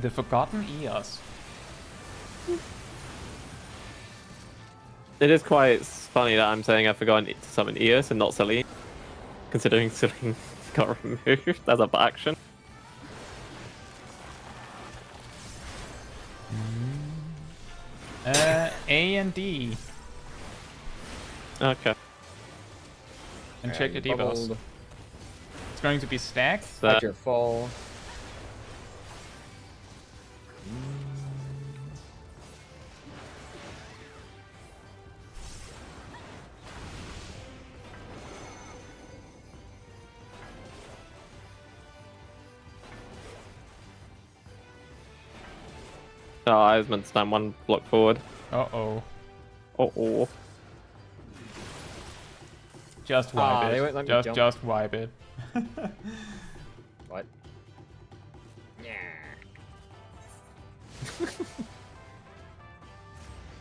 The Forgotten Eos. It is quite funny that I'm saying I've forgotten to summon Eos and not Celine, considering Celine got removed as a action. A and D. Okay. And check your debuffs. Bubbled. It's going to be stacked. Watch your fall. Oh, I was meant to stand one block forward. Uh-oh. Uh-oh. Just wipe They it. wouldn't let me jump. Just wipe it. What? Yeah.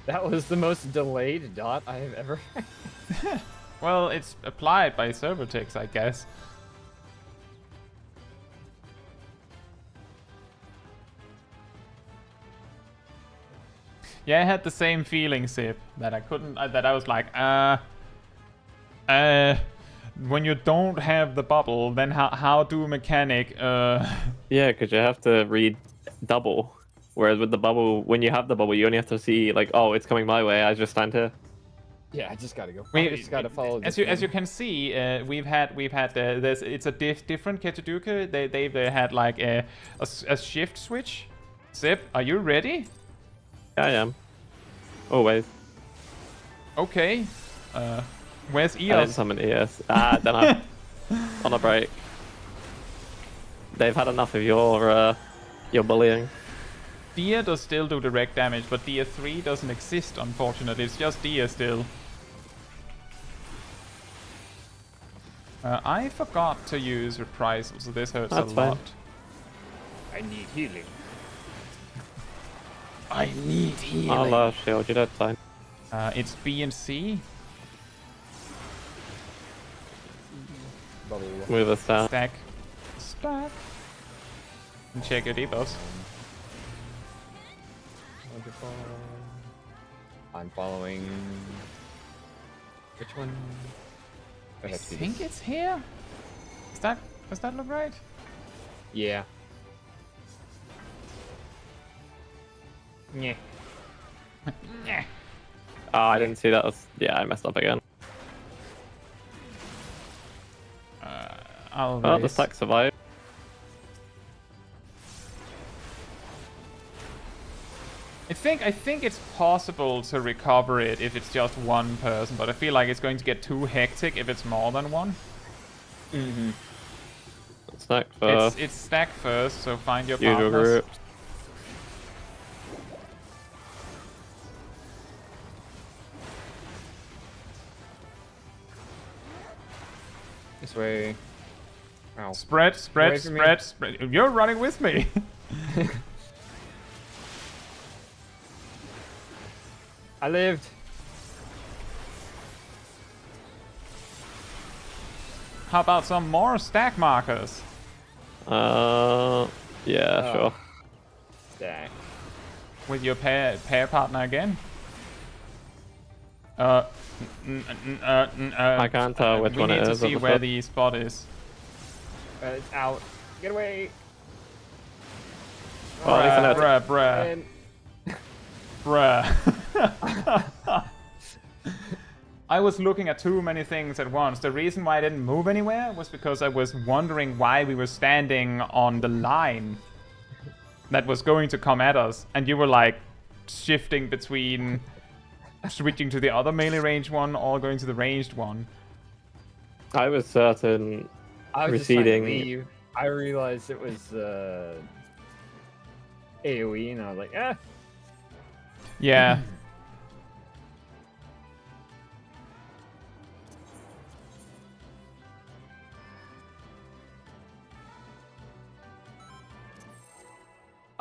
That was the most delayed dot I have ever had. Well, it's applied by server ticks, I guess. Yeah, I had the same feeling, Sip, that I couldn't, that I was like, when you don't have the bubble, then how do mechanic, Yeah, because you have to read double. Whereas with the bubble, when you have the bubble, you only have to see, like, oh, it's coming my way, I just stand here. Yeah, I just gotta go. I just gotta follow. As you can see, we've had there's it's a different Ketuduka. They had like a shift switch. Zip, are you ready? I am. Always. Okay. Where's I didn't Eos? summon ES. Don't know. On a break. They've had enough of your bullying. Dia does still do direct damage, but Dia 3 doesn't exist, unfortunately. It's just Dia still. I forgot to use Reprisal, so this hurts That's a fine. lot. I need healing. I need healing. I'll shield you, that's fine. It's B and C. Bubble. Move us down. Stack. And check your debuffs. Wonderful. I'm following. Which one? I think it's here. Does that look right? Yeah. Yeah. Yeah. Oh, I didn't see that. Yeah, I messed up again. I'll Oh, the raise. stack survived. I think it's possible to recover it if it's just one person, but I feel like it's going to get too hectic if it's more than one. Mm-hmm. Stack first. It's stack first, so find your Usual partners. groups. This way. Ow. Spread. You're running with me. I lived. How about some more stack markers? Yeah, sure. Stack. With your pair partner again? I can't tell which one it is. We need to see where foot. the spot is. It's out. Get away. Well, at least I know it's- Bruh. I was looking at too many things at once. The reason why I didn't move anywhere was because I was wondering why we were standing on the line that was going to come at us. And you were like shifting between switching to the other melee range one or going to the ranged one. I was certain I was receding. just trying to leave. I realized it was AoE, and I was like, ah. Yeah.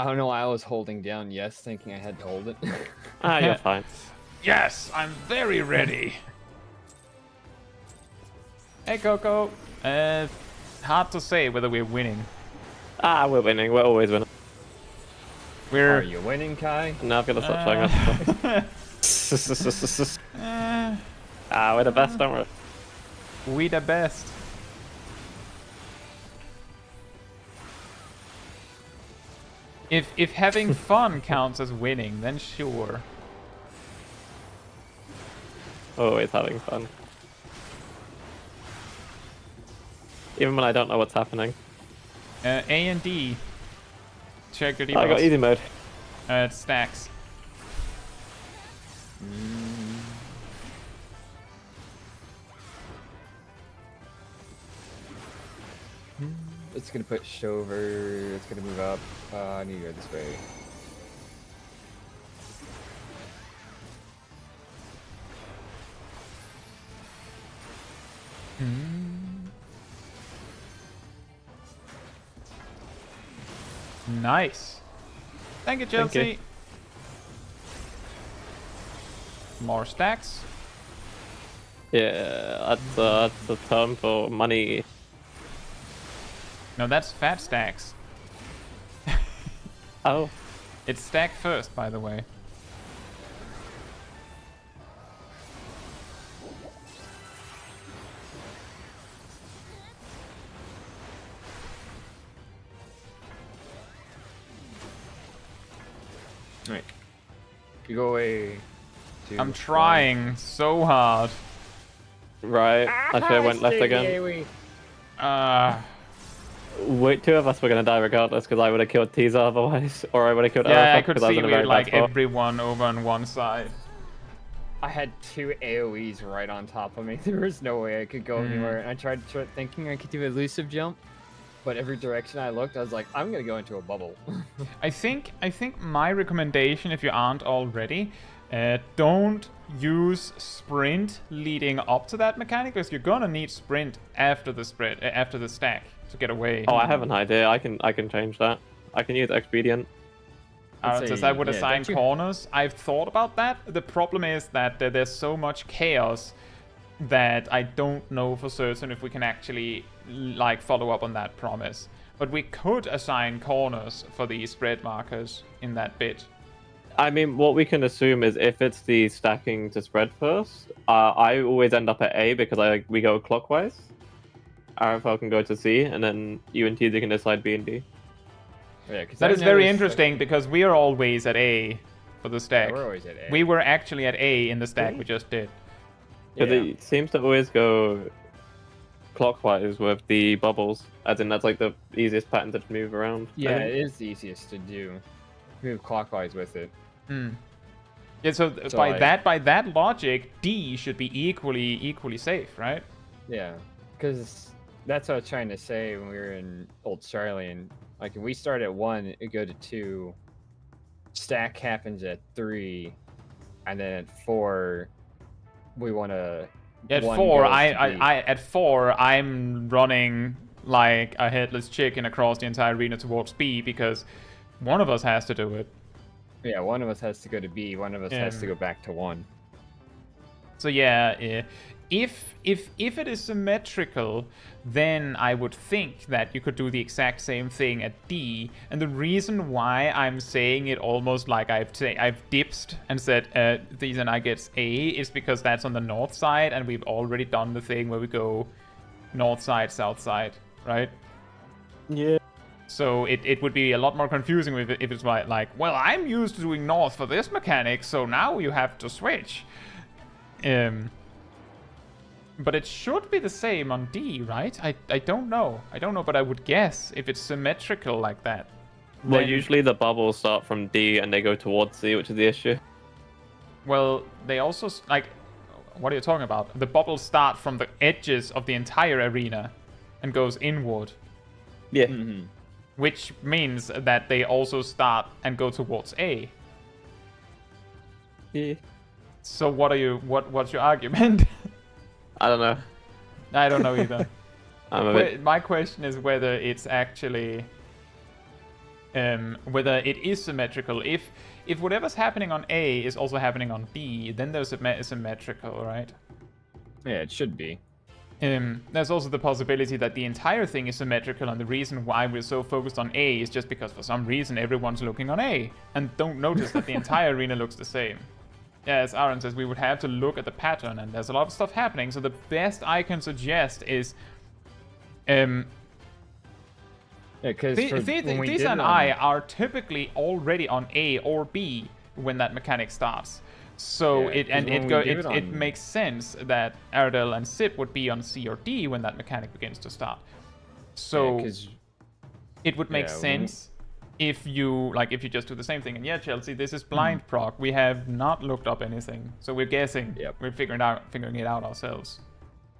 I don't know why I was holding down yes, thinking I had to hold it. You're fine. Yes, I'm very ready. Hey, Coco. Hard to say whether we're winning. We're winning. We're always winning. Are you winning, Kai? Now I've got to stop showing up. We're the best, don't we? We the best. If having fun counts as winning, then sure. Always having fun. Even when I don't know what's happening. A and D. Check your debuffs. I got easy mode. It stacks. It's gonna put Shover. It's gonna move up. I need to go this way. Nice. Thank you, Chelsea. Thank More stacks. Yeah, that's a term for money. No, that's fat stacks. Oh. It's stack first, by the way. Right. You go away. I'm trying so hard. Right. I should have went left again. Wait, two of us were gonna die regardless because I would have killed Teaser otherwise, or I would have killed Yeah, I Arafat could because I was see in a we very had bad like spot. everyone over on one side. I had 2 AoEs right on top of me. There was no way I could go anywhere. And I tried thinking I could do elusive jump, but every direction I looked, I was like, I'm gonna go into a bubble. I think my recommendation, if you aren't already, don't use sprint leading up to that mechanic because you're gonna need sprint after the spread, after the stack to get away. Oh, I have an idea. I can change that. I can use expedient. Since I would assign corners, I've thought about that. The problem is that there's so much chaos that I don't know for certain if we can actually like follow up on that promise. But we could assign corners for the spread markers in that bit. I mean, what we can assume is if it's the stacking to spread first, I always end up at A because we go clockwise. RFL can go to C, and then you and TZ can decide B and D. Yeah, that is very interesting because we are always at A for the stack. Yeah, we're always at A. We were actually at A in the stack we just did. Because it seems to always go clockwise with the bubbles, as in that's like the easiest pattern to move around. Yeah, it is the easiest to do. Move clockwise with it. Yeah, so by that logic, D should be equally safe, right? Yeah, because that's what I was trying to say when we were in Old Charlie, and like if we start at 1, it go to 2, stack happens at 3, and then at 4, we want to. At 4, at 4, I'm running like a headless chicken across the entire arena towards B because one of us has to do it. Yeah, one of us has to go to B, one of us has to go back to 1. So yeah, if it is symmetrical, then I would think that you could do the exact same thing at D. And the reason why I'm saying it almost like I've dipsed and said these and I gets A is because that's on the north side, and we've already done the thing where we go north side, south side, right? Yeah. So it would be a lot more confusing if it's like, well, I'm used to doing north for this mechanic, so now you have to switch. But it should be the same on D, right? I don't know. I don't know, but I would guess if it's symmetrical like that. Well, then- usually the bubbles start from D and they go towards C, which is the issue. Well, they also, like, what are you talking about? The bubbles start from the edges of the entire arena and goes inward. Yeah. Mm-hmm. Which means that they also start and go towards A. Yeah. So what's your argument? I don't know. I don't know either. I'm a bit... My question is whether it's actually whether it is symmetrical. If whatever's happening on A is also happening on B, then there's symmetrical, right? Yeah, it should be. There's also the possibility that the entire thing is symmetrical, and the reason why we're so focused on A is just because for some reason everyone's looking on A and don't notice that the entire arena looks the same. Yeah, as Aaron says, we would have to look at the pattern, and there's a lot of stuff happening, so the best I can suggest is Yeah, because these and I are typically already on A or B when that mechanic starts. So Yeah, it makes sense that Ardell and Sip would be on C or D when that mechanic begins to start. So it would make sense if you just do the same thing. And yeah, Chelsea, this is blind proc. We have not looked up anything, so we're guessing. Yep. We're figuring it out ourselves.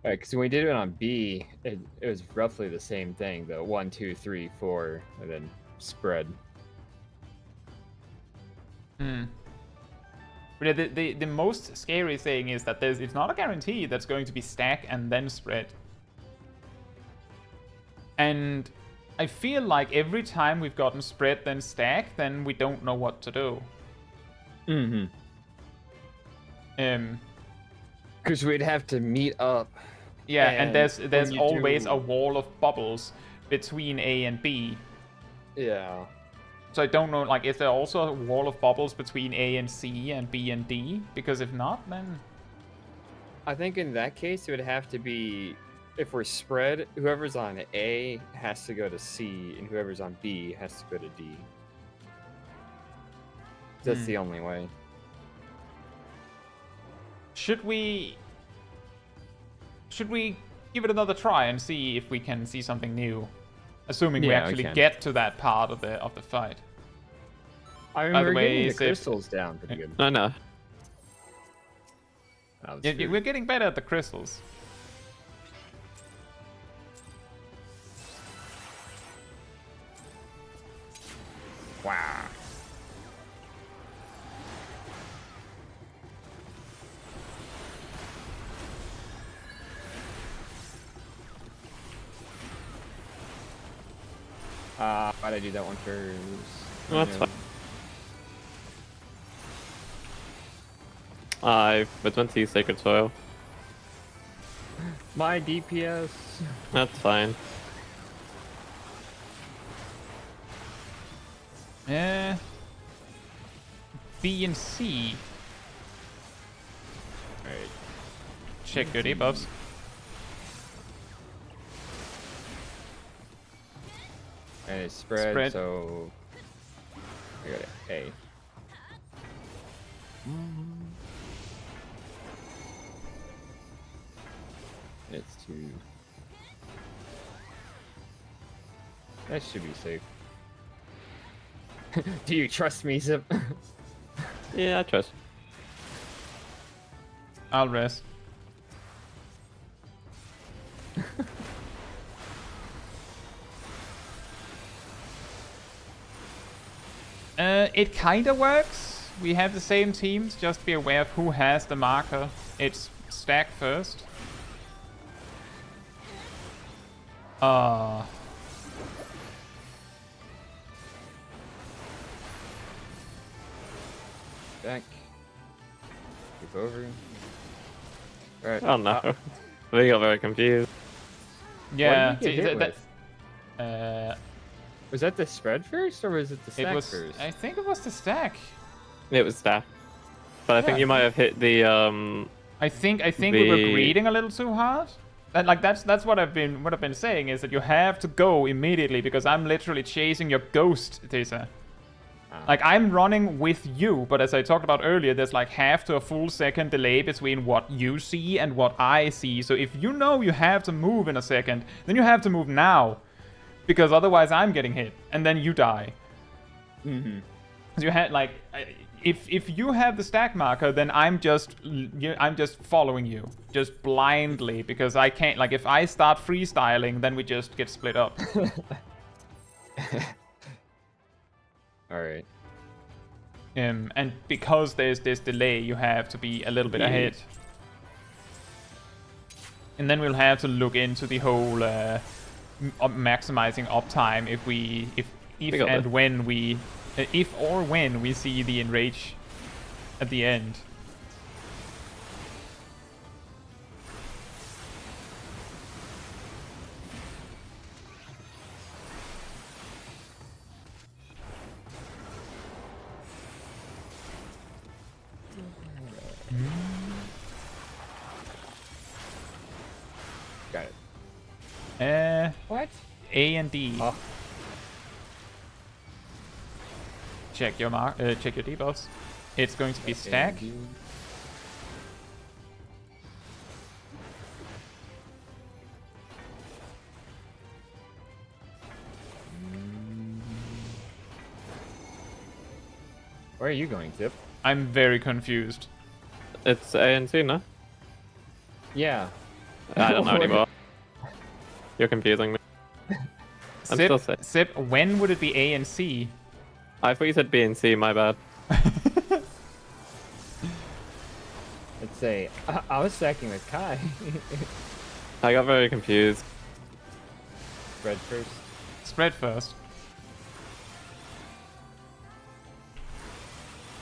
Because when we did it on B, it was roughly the same thing. The 1, 2, 3, 4, and then spread. But the most scary thing is that it's not a guarantee that's going to be stack and then spread. And I feel like every time we've gotten spread then stack, then we don't know what to do. Mm-hmm. Because we'd have to meet up. Yeah, and there's you always do- a wall of bubbles between A and B. Yeah. So I don't know, like, is there also a wall of bubbles between A and C and B and D? Because if not, then... I think in that case, it would have to be, if we're spread, whoever's on A has to go to C, and whoever's on B has to go to D. That's the only way. Should we give it another try and see if we can see something new? Assuming we Yeah, we actually can. get to that part of the fight. I mean, By the we're way, getting the Sif- crystals down pretty good. I know. Oh, that's Yeah, true. we're getting better at the crystals. Wow. Why'd I do that one first? Well, that's fine. I was meant to use Sacred Soil. My DPS. That's fine. B and C. Alright. Check your debuffs. And it's spread, Spread. so I got A. It's 2. That should be safe. Do you trust me, Zip? Yeah, I trust. I'll rest. It kinda works. We have the same teams, just be aware of who has the marker. It's stack first. Back. Move over. Right. Oh no. We got very confused. Yeah. What did you get hit with? uh, Was that the spread first, or was it the it stack was. first? I think it was the stack. It was staff. But I think Yeah. you might have hit the I think we were The- greeting a little too hard. And like that's what I've been saying is that you have to go immediately because I'm literally chasing your ghost, Tessa. Like I'm running with you, but as I talked about earlier, there's like half to a full second delay between what you see and what I see. So if you know you have to move in a second, then you have to move now, because otherwise I'm getting hit and then you die. Mm-hmm. So you had like, if you have the stack marker, then I'm just following you, just blindly, because I can't. Like if I start freestyling, then we just get split up. All right. And because there's this delay, you have to be a little bit ahead. And then we'll have to look into the whole maximizing uptime if or when we see the enrage at the end. Got it. What? A and D. Oh. Check your debuffs. It's going to be stack. Where are you going, Zip? I'm very confused. it's ANC, no? Yeah. I don't know anymore. You're confusing me. I'm still safe. Sip, when would it be A and C? I thought you said B and C, my bad. Let's say I was stacking with Kai. I got very confused. Spread first. Spread first.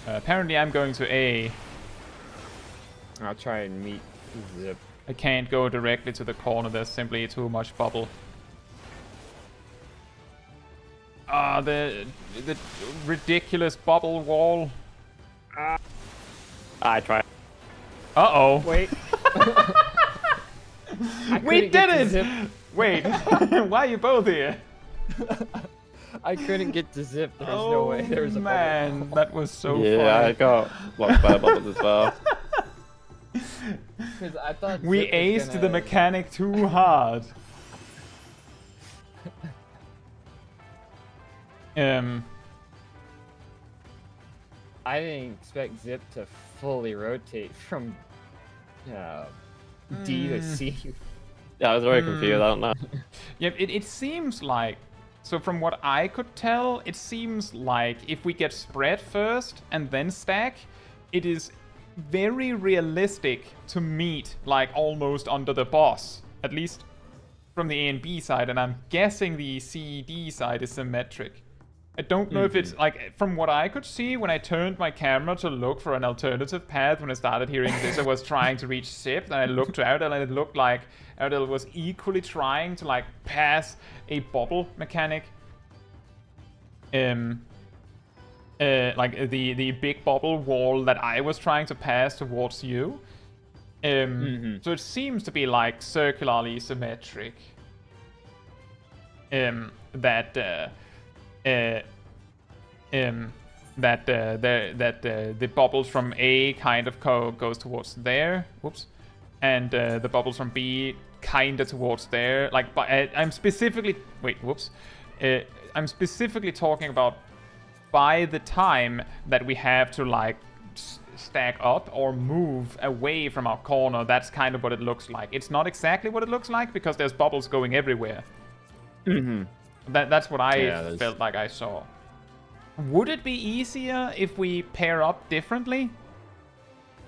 Apparently I'm going to A. I'll try and meet Zip. I can't go directly to the corner, there's simply too much bubble. The ridiculous bubble wall. I tried. Uh-oh. Wait. We did it! Wait, why are you both here? I couldn't get to Zip. There's no way. There was a man, bubble. that was so Yeah, I funny. got lots better bubbles as well. 'Cause I thought We Zip was aced gonna... the mechanic too hard. I didn't expect Zip to fully rotate from D to C. Yeah, I was very confused, I don't know. Yeah, it seems like, so from what I could tell, it seems like if we get spread first and then stack, it is very realistic to meet like almost under the boss, at least from the A and B side, and I'm guessing the C-D side is symmetric. I don't know if it's like, from what I could see when I turned my camera to look for an alternative path when I started hearing this, I was trying to reach Sip, and I looked out and it looked like Ardell was equally trying to like pass a bubble mechanic. Like the big bubble wall that I was trying to pass towards you. So it seems to be like circularly symmetric. That the bubbles from A kind of goes towards there. Whoops. And the bubbles from B kind of towards there. Like, but I'm specifically I'm specifically talking about by the time that we have to like stack up or move away from our corner. That's kind of what it looks like. It's not exactly what it looks like because there's bubbles going everywhere. That's what I felt like I saw. Would it be easier if we pair up differently?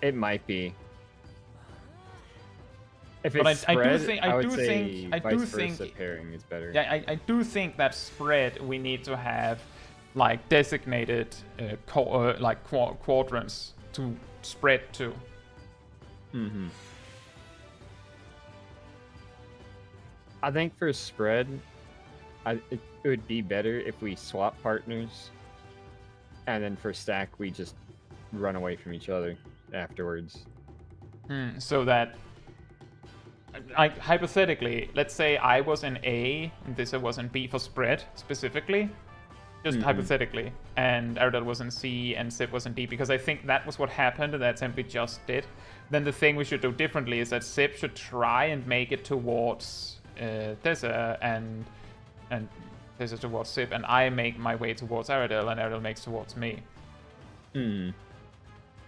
It might be. If But it's I do spread, think- I I would do say think- vice versa pairing is better. Yeah, I do think that spread we need to have like designated quadrants to spread to. I think for spread, it would be better if we swap partners, and then for stack we just run away from each other afterwards. So that, like, hypothetically, let's say I was in A and this was in B for spread specifically, just hypothetically, and Aradel was in C and Sip was in D, because I think that was what happened and that simply just did. Then the thing we should do differently is that Sip should try and make it towards Tessa, and Tessa towards Sip, and I make my way towards Aradel, and Aradel makes towards me.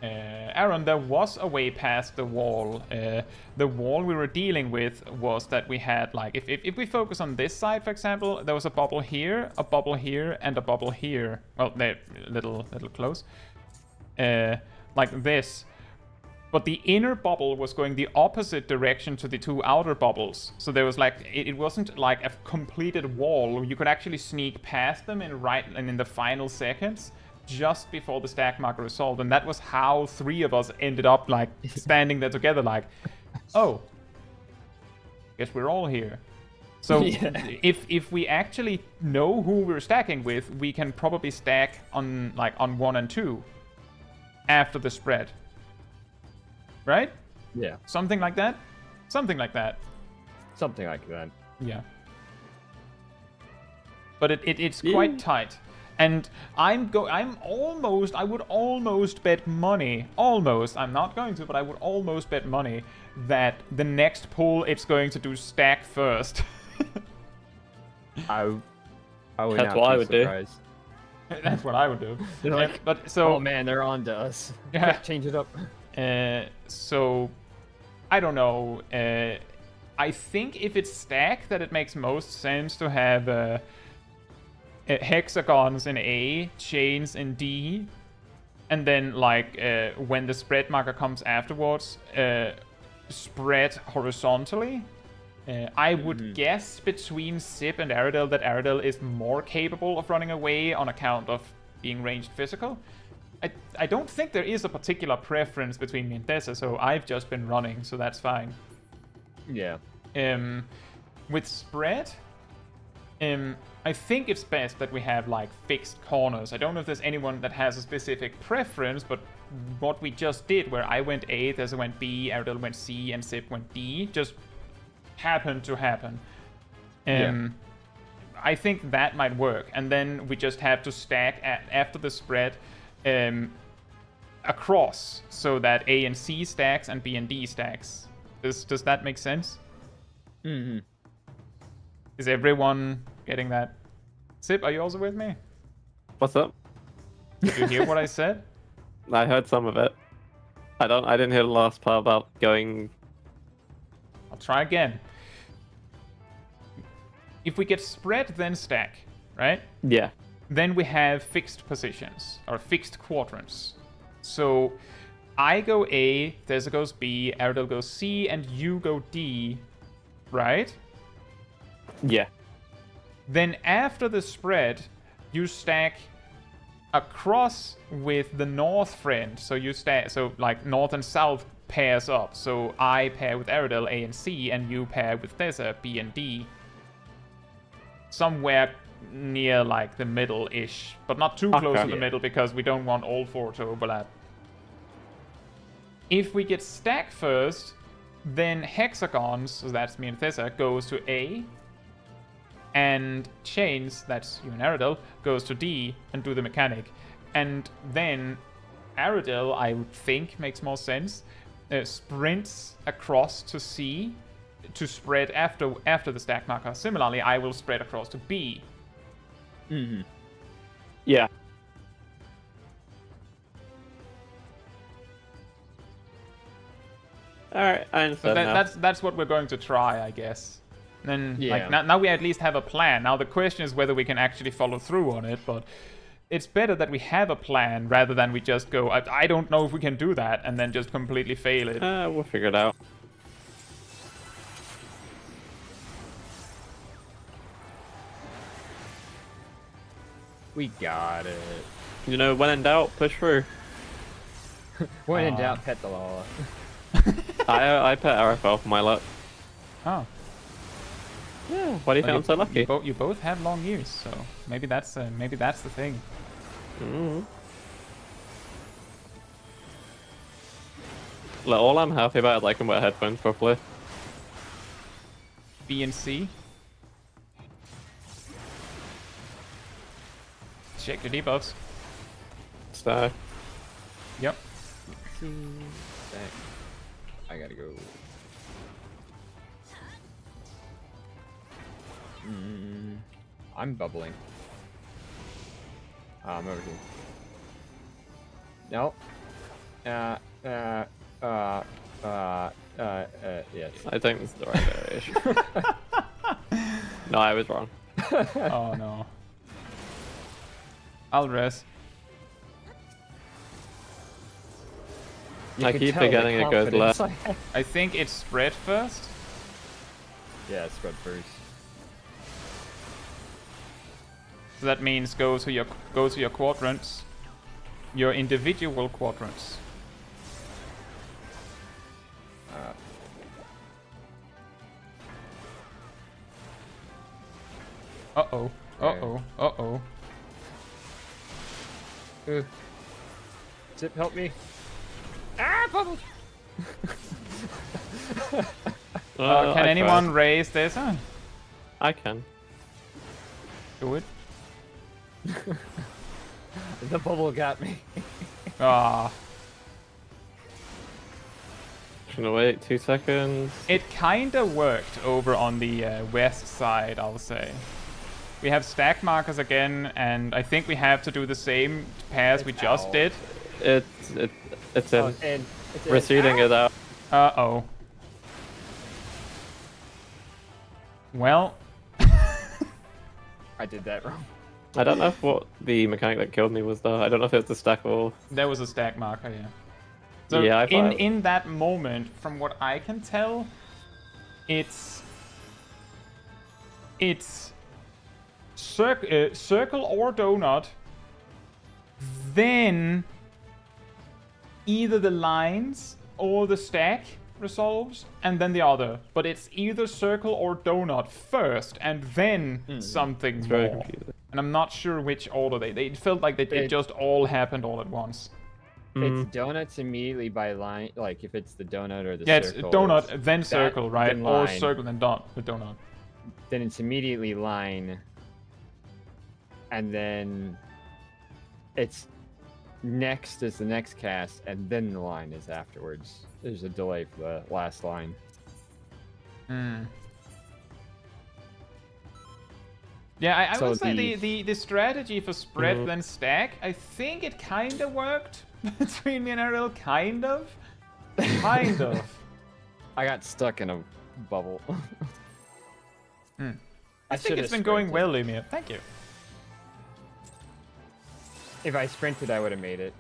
Aaron, there was a way past the wall. The wall we were dealing with was that we had, like, if we focus on this side, for example, there was a bubble here, and a bubble here. Well, they're little close. Like this. But the inner bubble was going the opposite direction to the two outer bubbles. So there was, like, it wasn't like a completed wall. You could actually sneak past them in the final seconds, just before the stack marker resolved, and that was how three of us ended up, like, standing there together, like, oh, guess we're all here. So if we actually know who we're stacking with, we can probably stack on 1 and 2 after the spread, right? Yeah, Something like that. something like that. Yeah. But it's quite tight. And I would almost bet money, I'm not going to, but I would almost bet money that the next pull it's going to do stack first. I would That's not what be I would do. surprised. That's what I would do. They're like, but so, oh man, they're on to us. Yeah. Change it up. So, I don't know. I think if it's stack, that it makes most sense to have hexagons in A, chains in D, and then, like, when the spread marker comes afterwards, spread horizontally. I would guess between Sip and Aradel that Aradel is more capable of running away on account of being ranged physical. I don't think there is a particular preference between me and Tessa, so I've just been running, so that's fine. Yeah. With spread, I think it's best that we have, like, fixed corners. I don't know if there's anyone that has a specific preference, but what we just did, where I went A, Tessa went B, Aradel went C, and Sip went D, just happened to happen. I think that might work. And then we just have to stack after the spread across, so that A and C stacks and B and D stacks. Does that make sense? Is everyone getting that? Sip, are you also with me? What's up? Did you hear what I said? I heard some of it. I didn't hear the last part about going. I'll try again. If we get spread, then stack, right? Yeah. Then we have fixed positions, or fixed quadrants. So I go A, Tessa goes B, Aradel goes C, and you go D, right? Yeah. Then after the spread, you stack across with the north friend. So you stack, so, like, north and south pairs up. So I pair with Aradel, A and C, and you pair with Tessa, B and D. Somewhere near, like, the middle-ish, but not too close to the middle, because we don't want all four to overlap. If we get stack first, then hexagons, so that's me and Tessa, goes to A, and chains, that's you and Aradel, goes to D and do the mechanic. And then Aradel, I would think, makes more sense, sprints across to C to spread after the stack marker. Similarly, I will spread across to B. Yeah. Alright, I So understand now. that's what we're going to try, I guess. Then, Yeah. like, now we at least have a plan. Now the question is whether we can actually follow through on it, but it's better that we have a plan rather than we just go, I don't know if we can do that, and then just completely fail it. We'll figure it out. We got it. You know, when in doubt, push through. When in doubt, pet the law. I pet RFL for my luck. Oh. Yeah. Why do you think I'm so lucky? You both have long ears, so maybe that's the thing. Mm. Like, all I'm happy about is I can wear headphones properly. B and C. Check your debuffs. So, Yep. I gotta go. I'm bubbling. I'm over here. No. Yes. I think it's the right variation. No, I was wrong. Oh no. I'll rest. I keep forgetting it goes left. I think it's spread first. Yeah, spread first. So that means go to your quadrants, your individual quadrants. Uh-oh. Uh-oh. Uh-oh. Zip, help me. Ah, bubble! Can I anyone tried. raise this? I can. Do it. The bubble got me. Ah. Gonna wait 2 seconds. It kinda worked over on the west side, I'll say. We have stack markers again, and I think we have to do the same pass we just Ow. did. It's in. It's in. We're shooting it out. Uh-oh. Well. I did that wrong. I don't know if what the mechanic that killed me was though. I don't know if it was the stack or. There was a stack marker, yeah. So Yeah, I thought in that moment, from what I can tell, it's circle or donut, then either the lines or the stack resolves, and then the other. But it's either circle or donut first, and then something It's very more. confusing. And I'm not sure which order they felt like it just all happened all at once. It's donuts immediately by line, like if it's the donut or the Yeah, circle. it's donut, then circle, right? then Or line. circle, then donut. Then it's immediately line. And then it's next is the next cast, and then the line is afterwards. There's a delay for the last line. Yeah, I So would say the strategy for spread then stack, I think it kind of worked between me and Ariel, kind of. Kind of. I got stuck in a bubble. I think it's been going well, Lumia. Thank you. If I sprinted, I would have made it.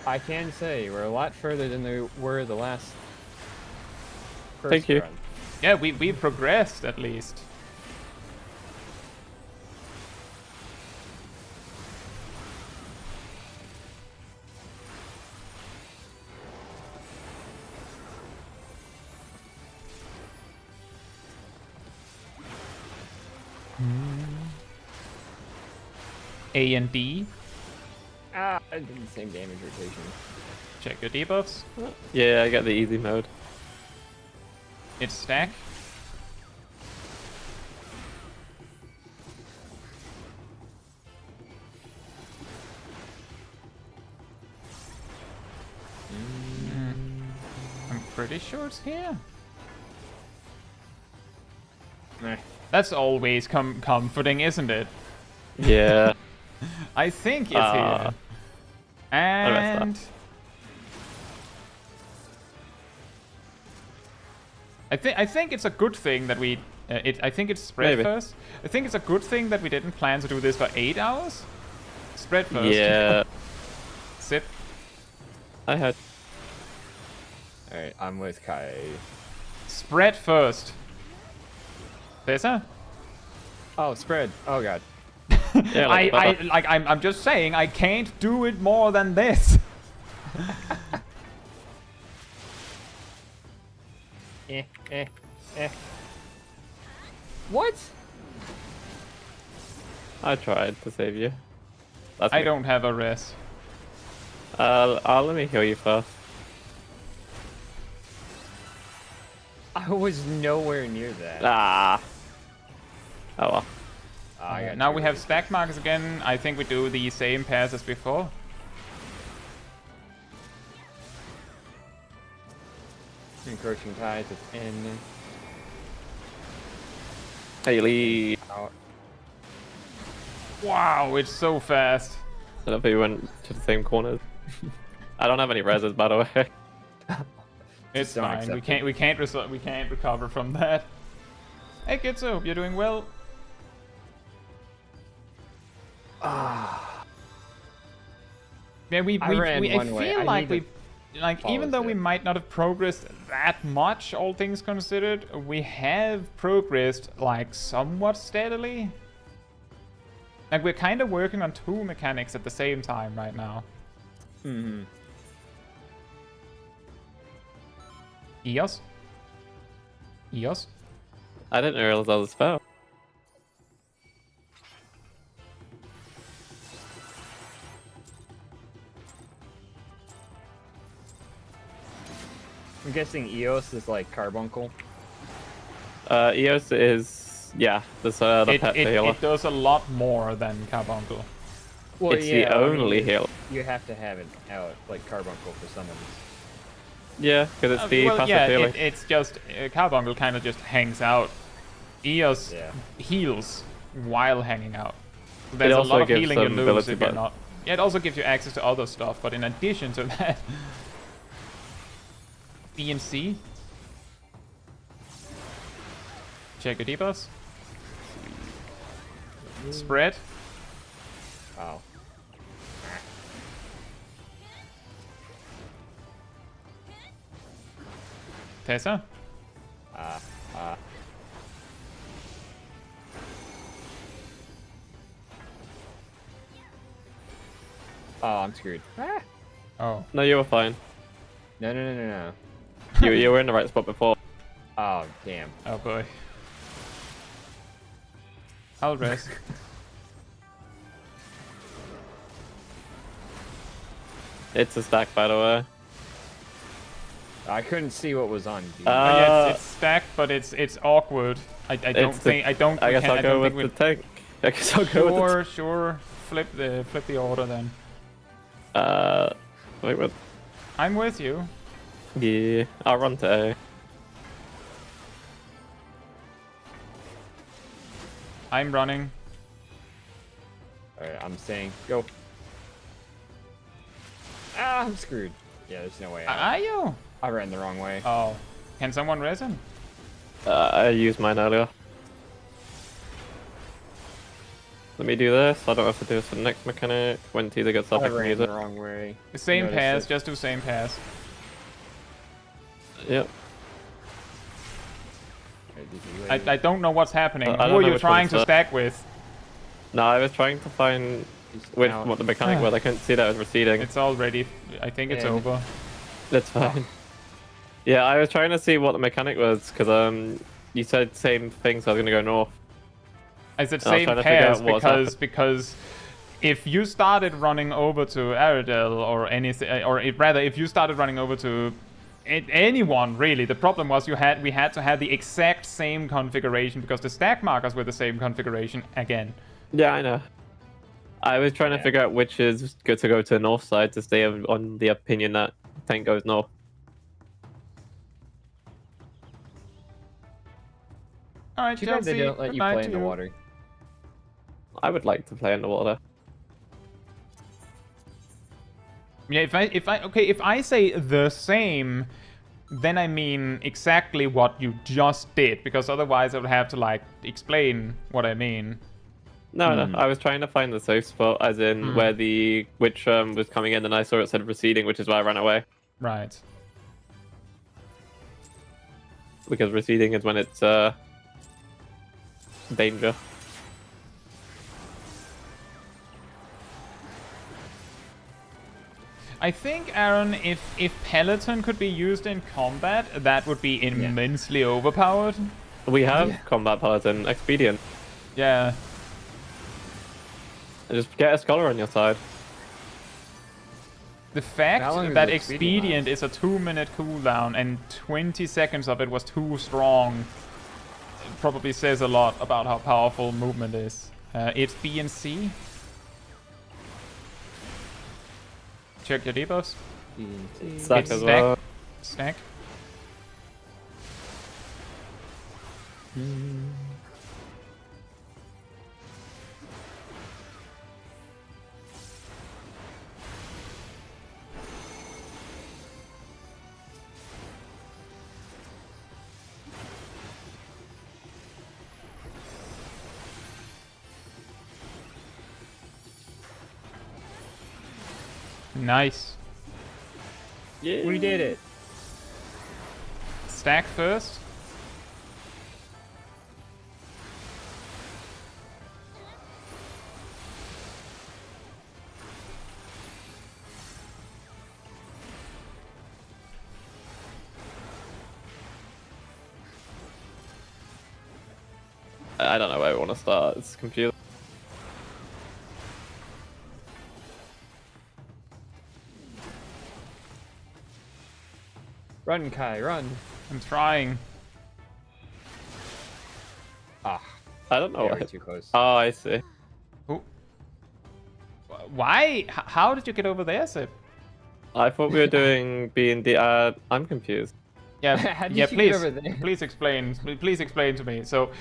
I can say we're a lot further than we were the last. Thank you. Run. Yeah, we progressed at least. A and D. Ah, I did the same damage rotation. Check your debuffs. Yeah, I got the easy mode. It's stack. I'm pretty sure it's here. Meh. That's always comforting, isn't it? Yeah. I think it's here. And I think it's a good thing that we I think it's spread Maybe. first. I think it's a good thing that we didn't plan to do this for 8 hours. Spread first. Yeah. Sip. I had. Alright, I'm with Kai. Spread first. Tessa? Oh, spread. Oh god. Yeah, like, I'm just saying I can't do it more than this. What? I tried to save you. That's I me. don't have a res. Let me heal you first. I was nowhere near that. Ah. Oh well. I got Now two we have races. stack markers again. I think we do the same pass as before. Encroaching tides at N. Haley. Out. Wow, it's so fast. I don't know if we went to the same corners. I don't have any reses, by the way. It's don't fine. accept We can't recover from that. Hey Kitsu, you're doing well. Yeah, I ran I one way. feel I like need we, like, even follow though we it. might not have progressed that much, all things considered, we have progressed like somewhat steadily. Like we're kind of working on two mechanics at the same time right now. Mm-hmm. Eos? Eos? I didn't realize that was a spell. I'm guessing Eos is like Carbuncle. Eos is, yeah, the pet healer. It does a lot more than Carbuncle. Well, It's the only heal. You have to have it out like Carbuncle for summons. Yeah, because it's the Well, passive yeah, healing. it's just Carbuncle kind of just hangs out. Eos Yeah. heals while hanging out. So there's a also lot of gives healing you some lose ability if you're buff. not. Yeah, it also gives you access to other stuff, but in addition to that, BNC. Check your debuffs. Spread. Oh. Tessa. Oh, I'm screwed. Ah. Oh. No, you were fine. No. You were in the right spot before. Oh, damn. Oh boy. I'll rest. It's a stack, by the way. I couldn't see what was on. Dude. Yeah, it's stacked, but it's awkward. I don't It's the- think I don't. I we guess can- I'll I go don't with think the tank. I guess I'll go with the Sure. Flip the order then. wait, what? I'm with you. Yeah, I'll run to A. I'm running. Alright, I'm saying go. Ah, I'm screwed. Yeah, there's no way out. Are you? I ran the wrong way. Oh. Can someone res him? I used mine earlier. Let me do this. I don't have to do this for the next mechanic. When Teaser gets up, I I can ran use the it. wrong way. The same Noticed pass, it. just do same pass. Yep. Alright, I don't know what's happening. I Who don't are know you which trying one's to that. stack with? No, I was trying to find which out. what the mechanic was. I couldn't see that it was receding. It's already. I think it's Yeah. over. That's fine. Yeah, I was trying to see what the mechanic was because you said same thing, so I was gonna go north. I said I was same trying to figure pass out what's because if you started running over to Aradel or anything, or rather if you started running over to anyone really, the problem was we had to have the exact same configuration because the stack markers were the same configuration again. Yeah, I know. I was trying to figure out which is good to go to the north side to stay on the opinion that tank goes north. All right, Too bad Chelsea. they don't let you goodbye play to in the water. I would like to play in the water. Yeah, if I say the same, then I mean exactly what you just did, because otherwise I would have to like explain what I mean. No, I was trying to find the safe spot, as in where the witch was coming in, and I saw it said receding, which is why I ran away. Right. Because receding is when it's danger. I think, Aaron, if Peloton could be used in combat, that would be immensely overpowered. We have combat paladin, expedient. Yeah. Just get a scholar on your side. The fact How long is that the expedient is a 2-minute cooldown and 20 seconds of it was too strong probably says a lot about how powerful movement is. It's B and C. Check your debuffs. Stack It's as stack. well. Stack. Nice. Yeah. We did it. Stack first. I don't know where we want to start. It's confusing. Run, Kai, run. I'm trying. Ah, I don't know very why. too close. Oh, I see. Ooh. Why? How did you get over there, Sip? I thought we were doing B&D. I'm confused. Yeah, How did yeah. you get Please, over there? please explain. Please explain to me. So,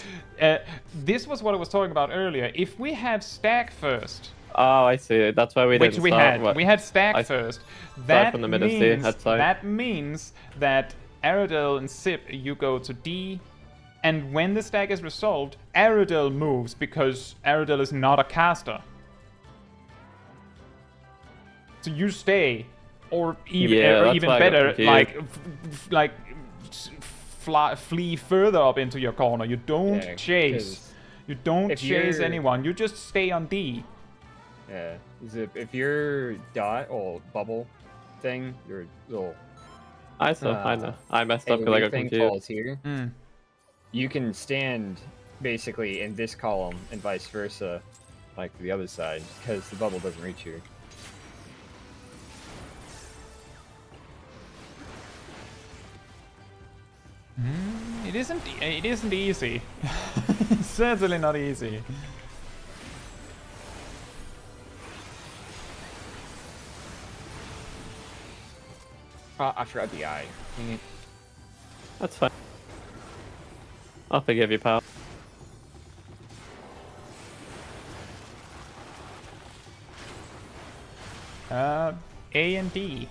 this was what I was talking about earlier. If we had stack first, Oh, I see. That's why we which didn't we start. had, What? we had stack I first. from That the middle C, means that's fine. that means that Aerodel and Sip, you go to D, and when the stack is resolved, Aerodel moves because Aerodel is not a caster. So you stay, or even Yeah, or that's even why I got better, confused. flee further up into your corner. You don't Yeah, chase. 'cause You don't if chase you're- anyone. You just stay on D. Yeah. If your dot or bubble thing, your little I know. I messed up because I AoE got thing confused. falls here, Mm. you can stand basically in this column and vice versa, like the other side, because the bubble doesn't reach you. It isn't. It isn't easy. Certainly not easy. I forgot the eye. Dang it. That's fine. I'll forgive you, pal. A and D.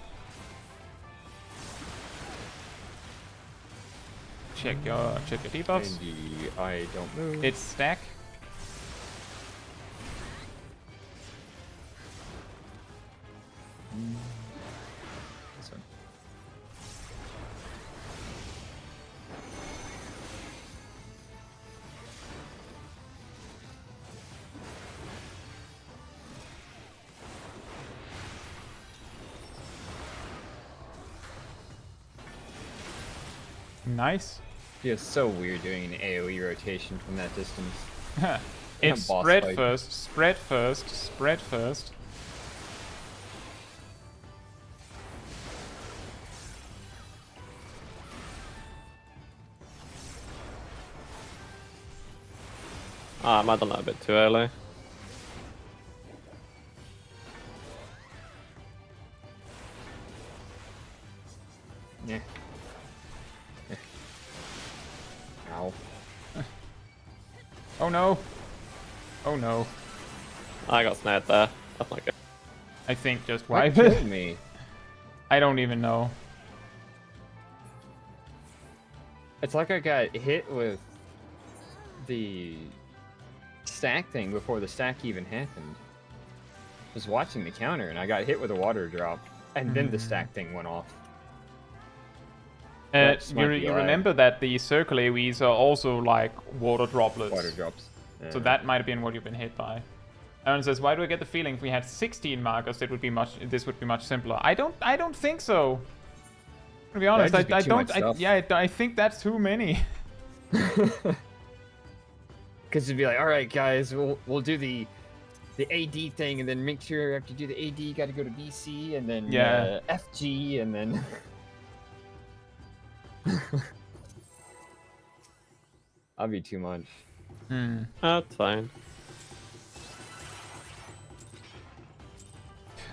Check your debuffs. And the eye don't move. It's stack. This one. Nice. Feels so weird doing an AoE rotation from that distance. It's boss spread fight. first. Spread first. Spread first. I might have done that a bit too early. Yeah. Ow. Oh no. Oh no. I got snared there. That's not good. I think just What wipe killed it. me? I don't even know. It's like I got hit with the stack thing before the stack even happened. I was watching the counter and I got hit with a water drop, and then the stack thing went off. That You, might be you right. remember that the circle AoEs are also like water droplets. Water drops. So that might have been what you've been hit by. Aaron says, "Why do I get the feeling if we had 16 markers, this would be much simpler?" I don't think so. To be honest, I don't. I think that's too many. Because it'd be like, all right, guys, we'll do the AD thing, and then make sure after you do the AD, you got to go to BC, and then FG, and then. That'll be too much. That's fine.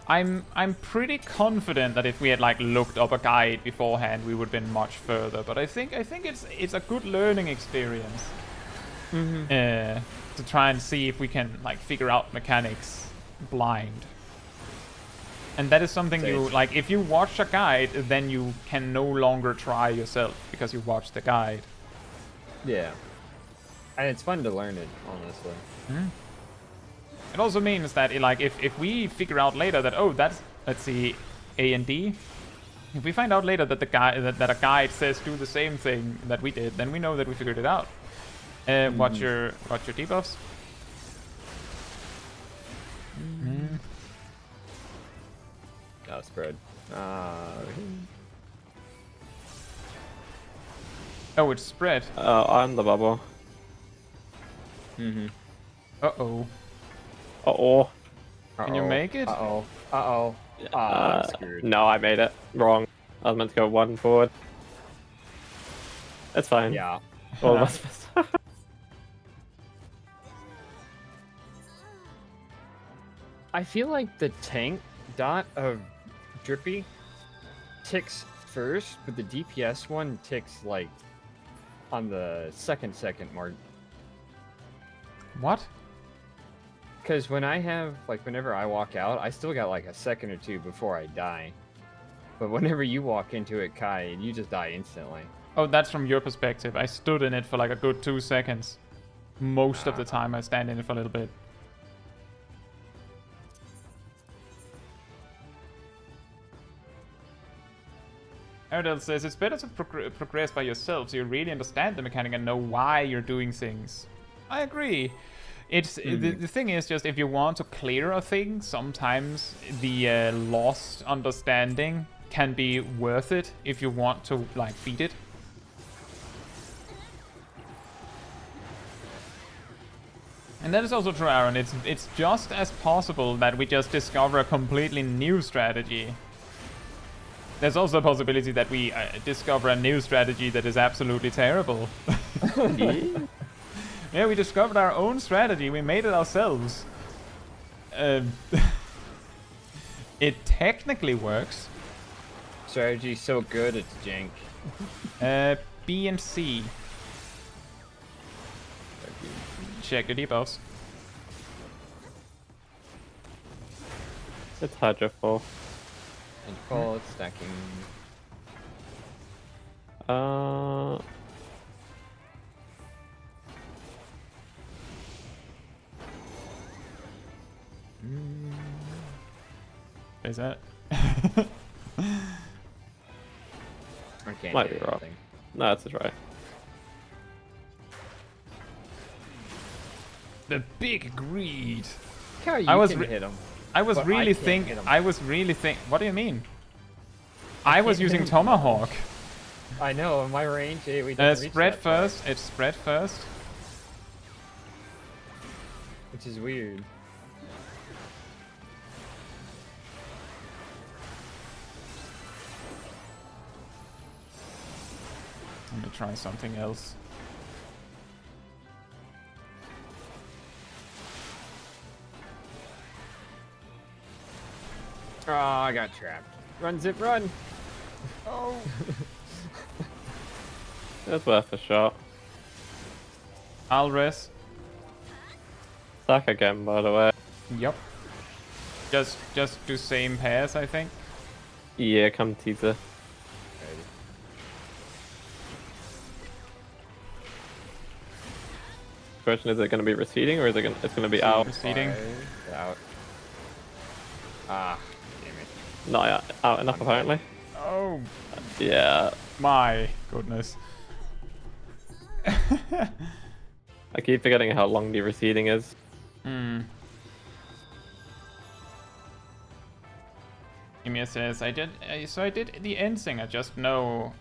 I'm pretty confident that if we had like looked up a guide beforehand, we would have been much further. But I think it's a good learning experience to try and see if we can like figure out mechanics blind. And that is something you like. If you watch a guide, then you can no longer try yourself because you watched the guide. Yeah, and it's fun to learn it, honestly. It also means that like if we figure out later that let's see, A and D. If we find out later that that a guide says do the same thing that we did, then we know that we figured it out. Watch your debuffs. Oh, spread. Oh, it's spread. I'm the bubble. Uh-oh. Uh-oh. Can you make it? I'm screwed. No, I made it. Wrong. I was meant to go 1 forward. It's fine. Yeah. All of us messed up. I feel like the tank dot of Drippy ticks first, but the DPS one ticks like on the second mark. What? Because when I have, like, whenever I walk out, I still got like a second or two before I die. But whenever you walk into it, Kai, you just die instantly. Oh, that's from your perspective. I stood in it for like a good 2 seconds. Most of the time I stand in it for a little bit. Erdel says, it's better to progress by yourself so you really understand the mechanic and know why you're doing things. I agree. It's the thing is just if you want to clear a thing, sometimes the lost understanding can be worth it if you want to like beat it. And that is also true, Aaron. It's just as possible that we just discover a completely new strategy. There's also a possibility that we discover a new strategy that is absolutely terrible. Yeah, we discovered our own strategy. We made it ourselves. It technically works. Strategy's so good, it's jank. B and C. Check your debuffs. It's Hydrofall. And call it stacking. Is that? Okay. Might be wrong. No, that's right. The big greed. How you can hit him. I was really think. What do you mean? I was using Tomahawk. I know, in my range, we spread first. It's spread first. Which is weird. Let me try something else. Oh, I got trapped. Run, Zip, run! Oh! It's worth a shot. I'll rest. Stack again, by the way. Yep. Just do same pairs, I think. Yeah, come teaser. Question, is it going to be receding or is it's going to be out? Receding. Out. Ah, damn it. Not out enough, apparently. Oh Yeah. my goodness. I keep forgetting how long the receding is. Emir says, I did the Endsinger just now,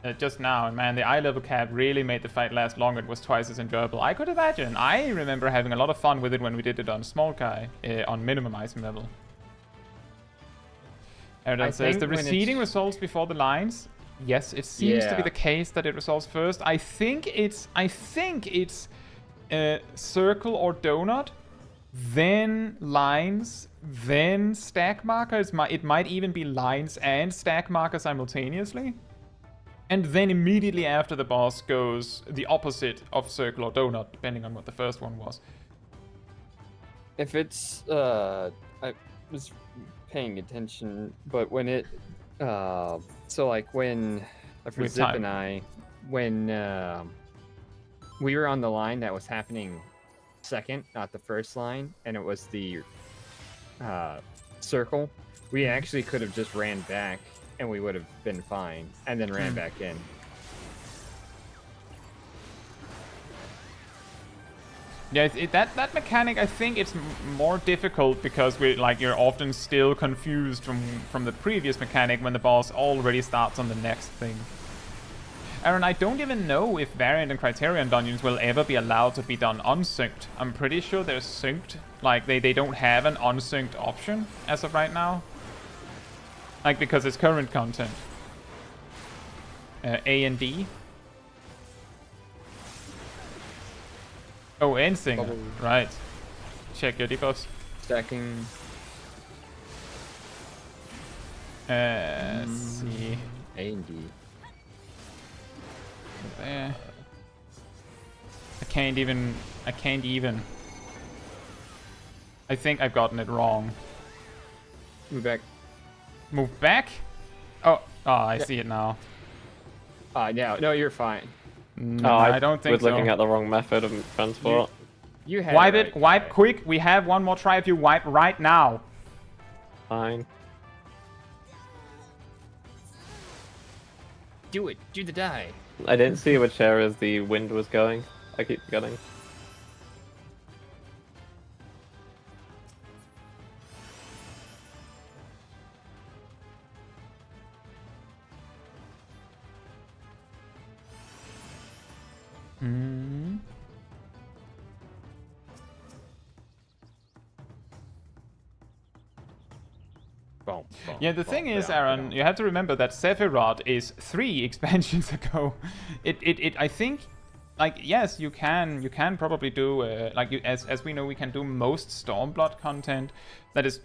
and man, the eye level cap really made the fight last longer. It was twice as enjoyable. I could imagine. I remember having a lot of fun with it when we did it on small guy, on minimum item level. Aaron says, the receding resolves before the lines. Yes, it seems to be the case that it resolves first. I think it's circle or donut, then lines, then stack marker. It might even be lines and stack marker simultaneously. And then immediately after the boss goes the opposite of circle or donut, depending on what the first one was. If it's, I was paying attention, but when it, so like when, for Zip and I, when we were on the line that was happening second, not the first line, and it was the circle, we actually could have just ran back and we would have been fine, and then ran back in. Yeah, that mechanic, I think it's more difficult because you're often still confused from the previous mechanic when the boss already starts on the next thing. Aaron, I don't even know if Variant and Criterion dungeons will ever be allowed to be done unsynced. I'm pretty sure they're synced. Like, they don't have an unsynced option as of right now. Like, because it's current content. A and D. Oh, Endsinger. Right. Check your debuffs. Stacking. Let's see. A and D. There. I can't even. I think I've gotten it wrong. Move back. Move back? Oh, I see it now. No, you're fine. Oh, I don't think so. I was looking at the wrong method of transport. You had wipe it. Right, wipe quick. We have one more try if you wipe right now. Fine. Do it. Do the die. I didn't see which areas the wind was going. I keep forgetting. Yeah, the thing is, Aaron, you have to remember that Sephiroth is 3 expansions ago. I think, like, yes, you can probably do as we know, we can do most Stormblood content. That is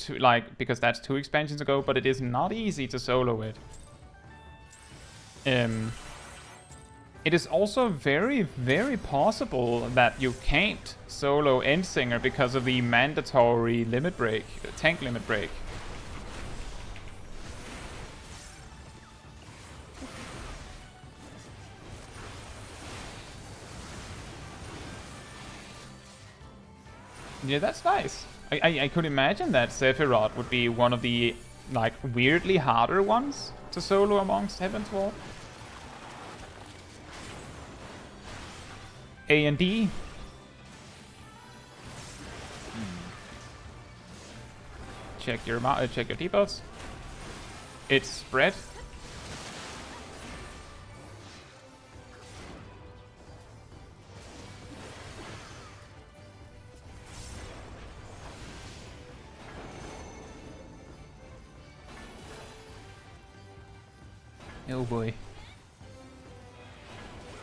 because that's 2 expansions ago, but it is not easy to solo it. It is also very, very possible that you can't solo Endsinger because of the mandatory limit break, tank limit break. Yeah, that's nice. I could imagine that Sephiroth would be one of the, like, weirdly harder ones to solo amongst Heaven's Wall. A and D. Check your debuffs. It's spread. Oh boy.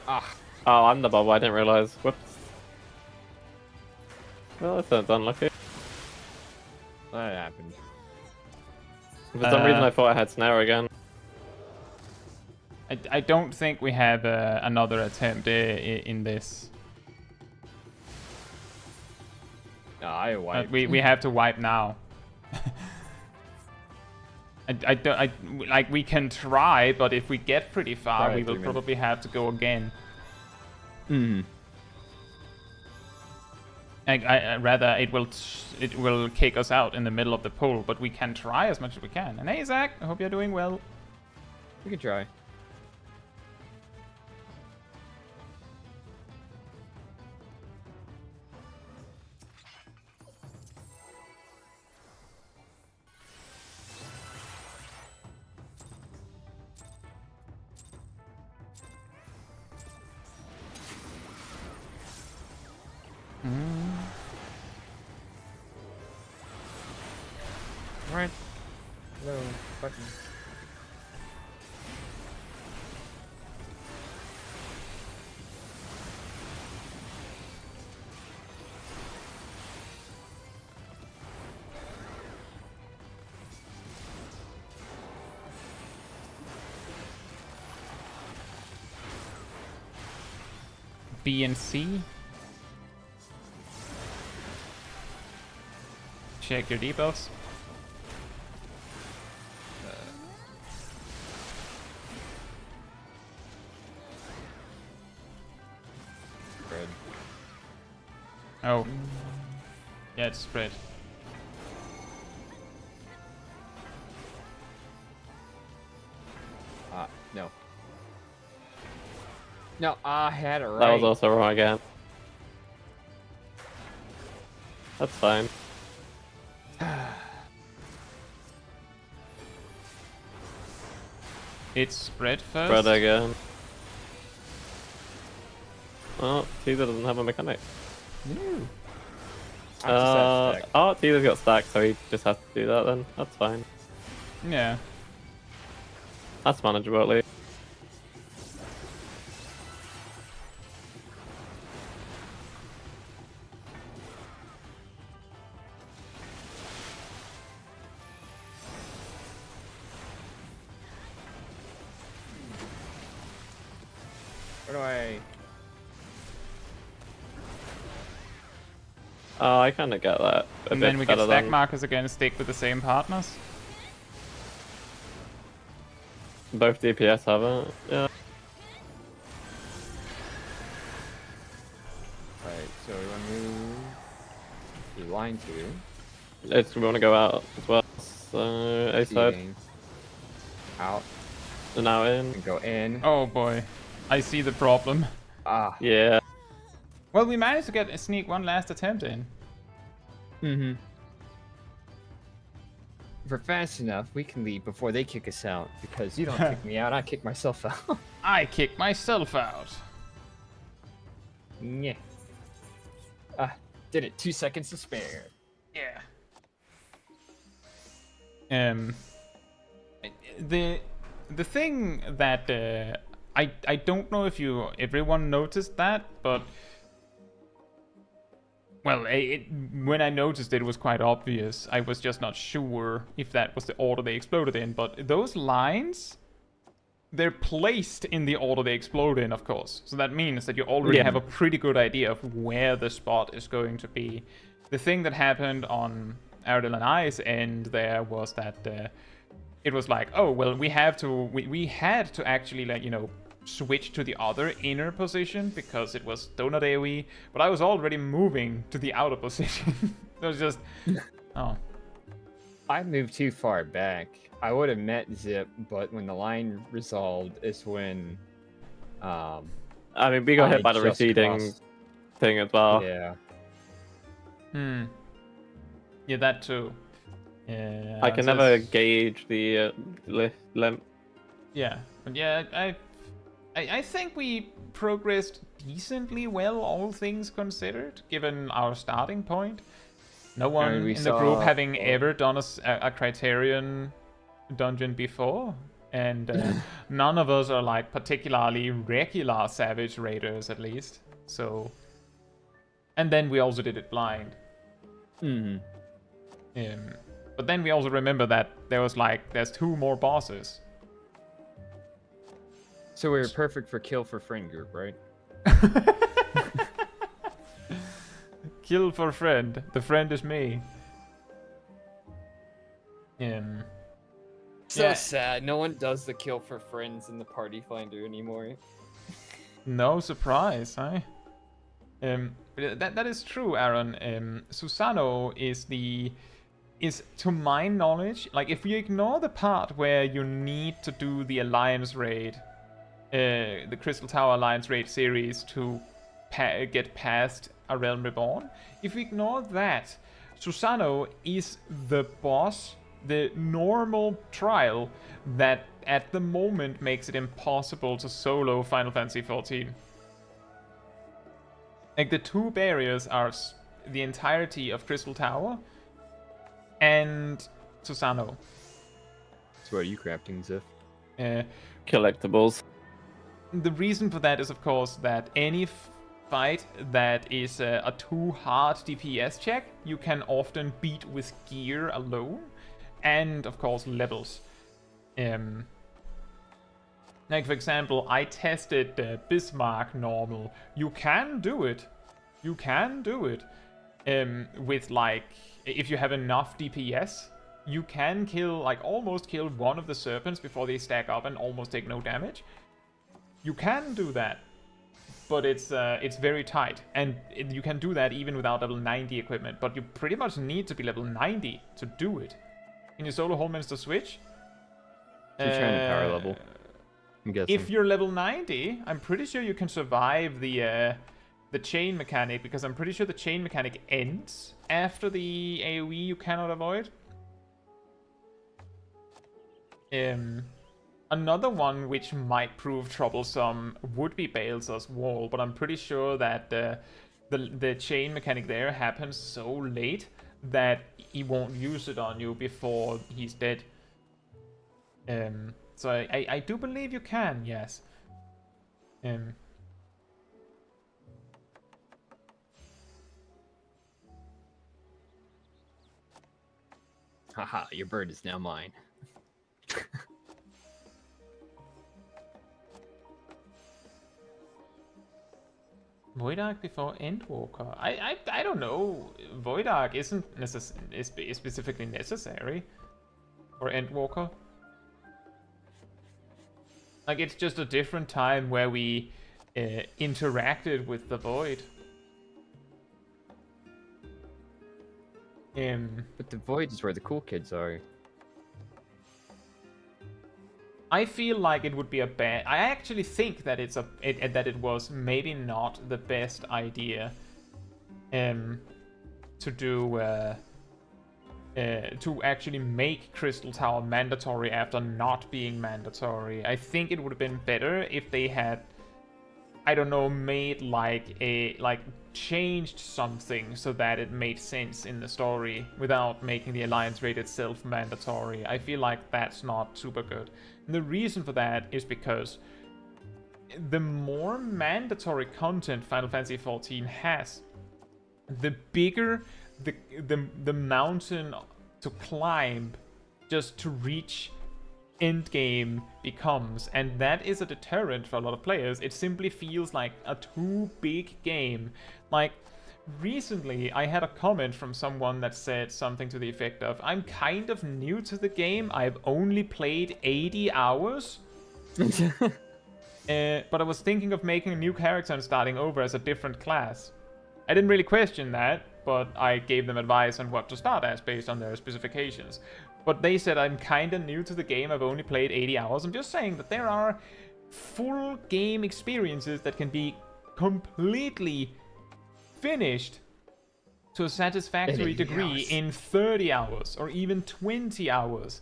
Ah. Oh, I'm the bubble. I didn't realize. Whoops. Well, that sounds unlucky. That happened. For some reason, I thought I had snare again. I don't think we have another attempt in this. No, I wiped. We have to wipe now. Like, we can try, but if we get pretty far, we will probably have to go again. Rather, it will kick us out in the middle of the pool, but we can try as much as we can. And hey, Zach, I hope you're doing well. We can try. B and C. Check your debuffs. Red. Oh. Yeah, it's spread. No. No, I had it right. That was also wrong again. That's fine. It's spread first. Spread again. Oh, Teaser doesn't have a mechanic. No. Oh, Teaser's got stacked, so he just has to do that then. That's fine. Yeah. That's manageable at least. Where do I... Oh, I kind of get that. And then we get stack markers again, stick with the same partners. Both DPS have it. Yeah. Alright, so we want to move to line 2. We want to go out as well. So, A side. Seeding. Out. And now in. And go in. Oh boy. I see the problem. Ah. Yeah. Well, we managed to get a sneak one last attempt in. Mm-hmm. If we're fast enough, we can leave before they kick us out. Because you don't kick me out, I kick myself out. I kicked myself out. Yeah. Did it. 2 seconds to spare. Yeah. The thing that I don't know if everyone noticed that, but well, when I noticed it was quite obvious. I was just not sure if that was the order they exploded in. But those lines, they're placed in the order they explode in, of course. So that means that you already have a pretty good idea of where the spot is going to be. The thing that happened on Ardell and I's end there was that it was like, oh well, we had to actually, like, you know, switch to the other inner position because it was donut AoE, but I was already moving to the outer position. It was just, oh. I moved too far back. I would have met Zip, but when the line resolved is when I mean, we got hit by the receding thing as well. Yeah. Yeah, that too. Yeah. I can never gauge the length. Yeah, but yeah, I think we progressed decently well, all things considered, given our starting point. No one in the group having ever done a Criterion dungeon before, and none of us are like particularly regular Savage Raiders, at least. So, and then we also did it blind. But then we also remember that there's 2 more bosses. So we were perfect for kill for friend group, right? Kill for friend. The friend is me. So sad. No one does the kill for friends in the party finder anymore. No surprise, huh? That is true, Aaron. Susano is, to my knowledge, like, if you ignore the part where you need to do the Alliance raid, the Crystal Tower Alliance raid series to get past A Realm Reborn, if we ignore that, Susano is the boss, the normal trial that at the moment makes it impossible to solo Final Fantasy XIV. Like, the 2 barriers are the entirety of Crystal Tower and Susano. So what are you crafting, Zip? Collectibles. The reason for that is, of course, that any fight that is a too hard DPS check, you can often beat with gear alone, and of course levels. Like, for example, I tested Bismarck normal. You can do it. You can do it. With, like, if you have enough DPS, you can kill, like, almost kill one of the serpents before they stack up and almost take no damage. You can do that. But it's very tight. And you can do that even without level 90 equipment. But you pretty much need to be level 90 to do it. Can you solo hold Minister Switch? You're trying to power level. I'm guessing. If you're level 90, I'm pretty sure you can survive the chain mechanic, because I'm pretty sure the chain mechanic ends after the AoE you cannot avoid. Another one which might prove troublesome would be Balez's Wall, but I'm pretty sure that the chain mechanic there happens so late that he won't use it on you before he's dead. So I do believe you can, yes. Haha, your bird is now mine. Void Arc before Endwalker. I don't know. Void Arc isn't is specifically necessary for Endwalker. Like, it's just a different time where we interacted with the Void. But the Void is where the cool kids are. I feel like it would be a bad. I actually think that that it was maybe not the best idea to do to actually make Crystal Tower mandatory after not being mandatory. I think it would have been better if they had, I don't know, made changed something so that it made sense in the story without making the Alliance raid itself mandatory. I feel like that's not super good. And the reason for that is because the more mandatory content Final Fantasy XIV has, the bigger the mountain to climb just to reach endgame becomes, and that is a deterrent for a lot of players. It simply feels like a too big game. Like, recently I had a comment from someone that said something to the effect of, I'm kind of new to the game, I've only played 80 hours, but I was thinking of making a new character and starting over as a different class. I didn't really question that, but I gave them advice on what to start as based on their specifications. But they said, I'm kinda new to the game, I've only played 80 hours. I'm just saying that there are full game experiences that can be completely finished to a satisfactory degree in 30 hours or even 20 hours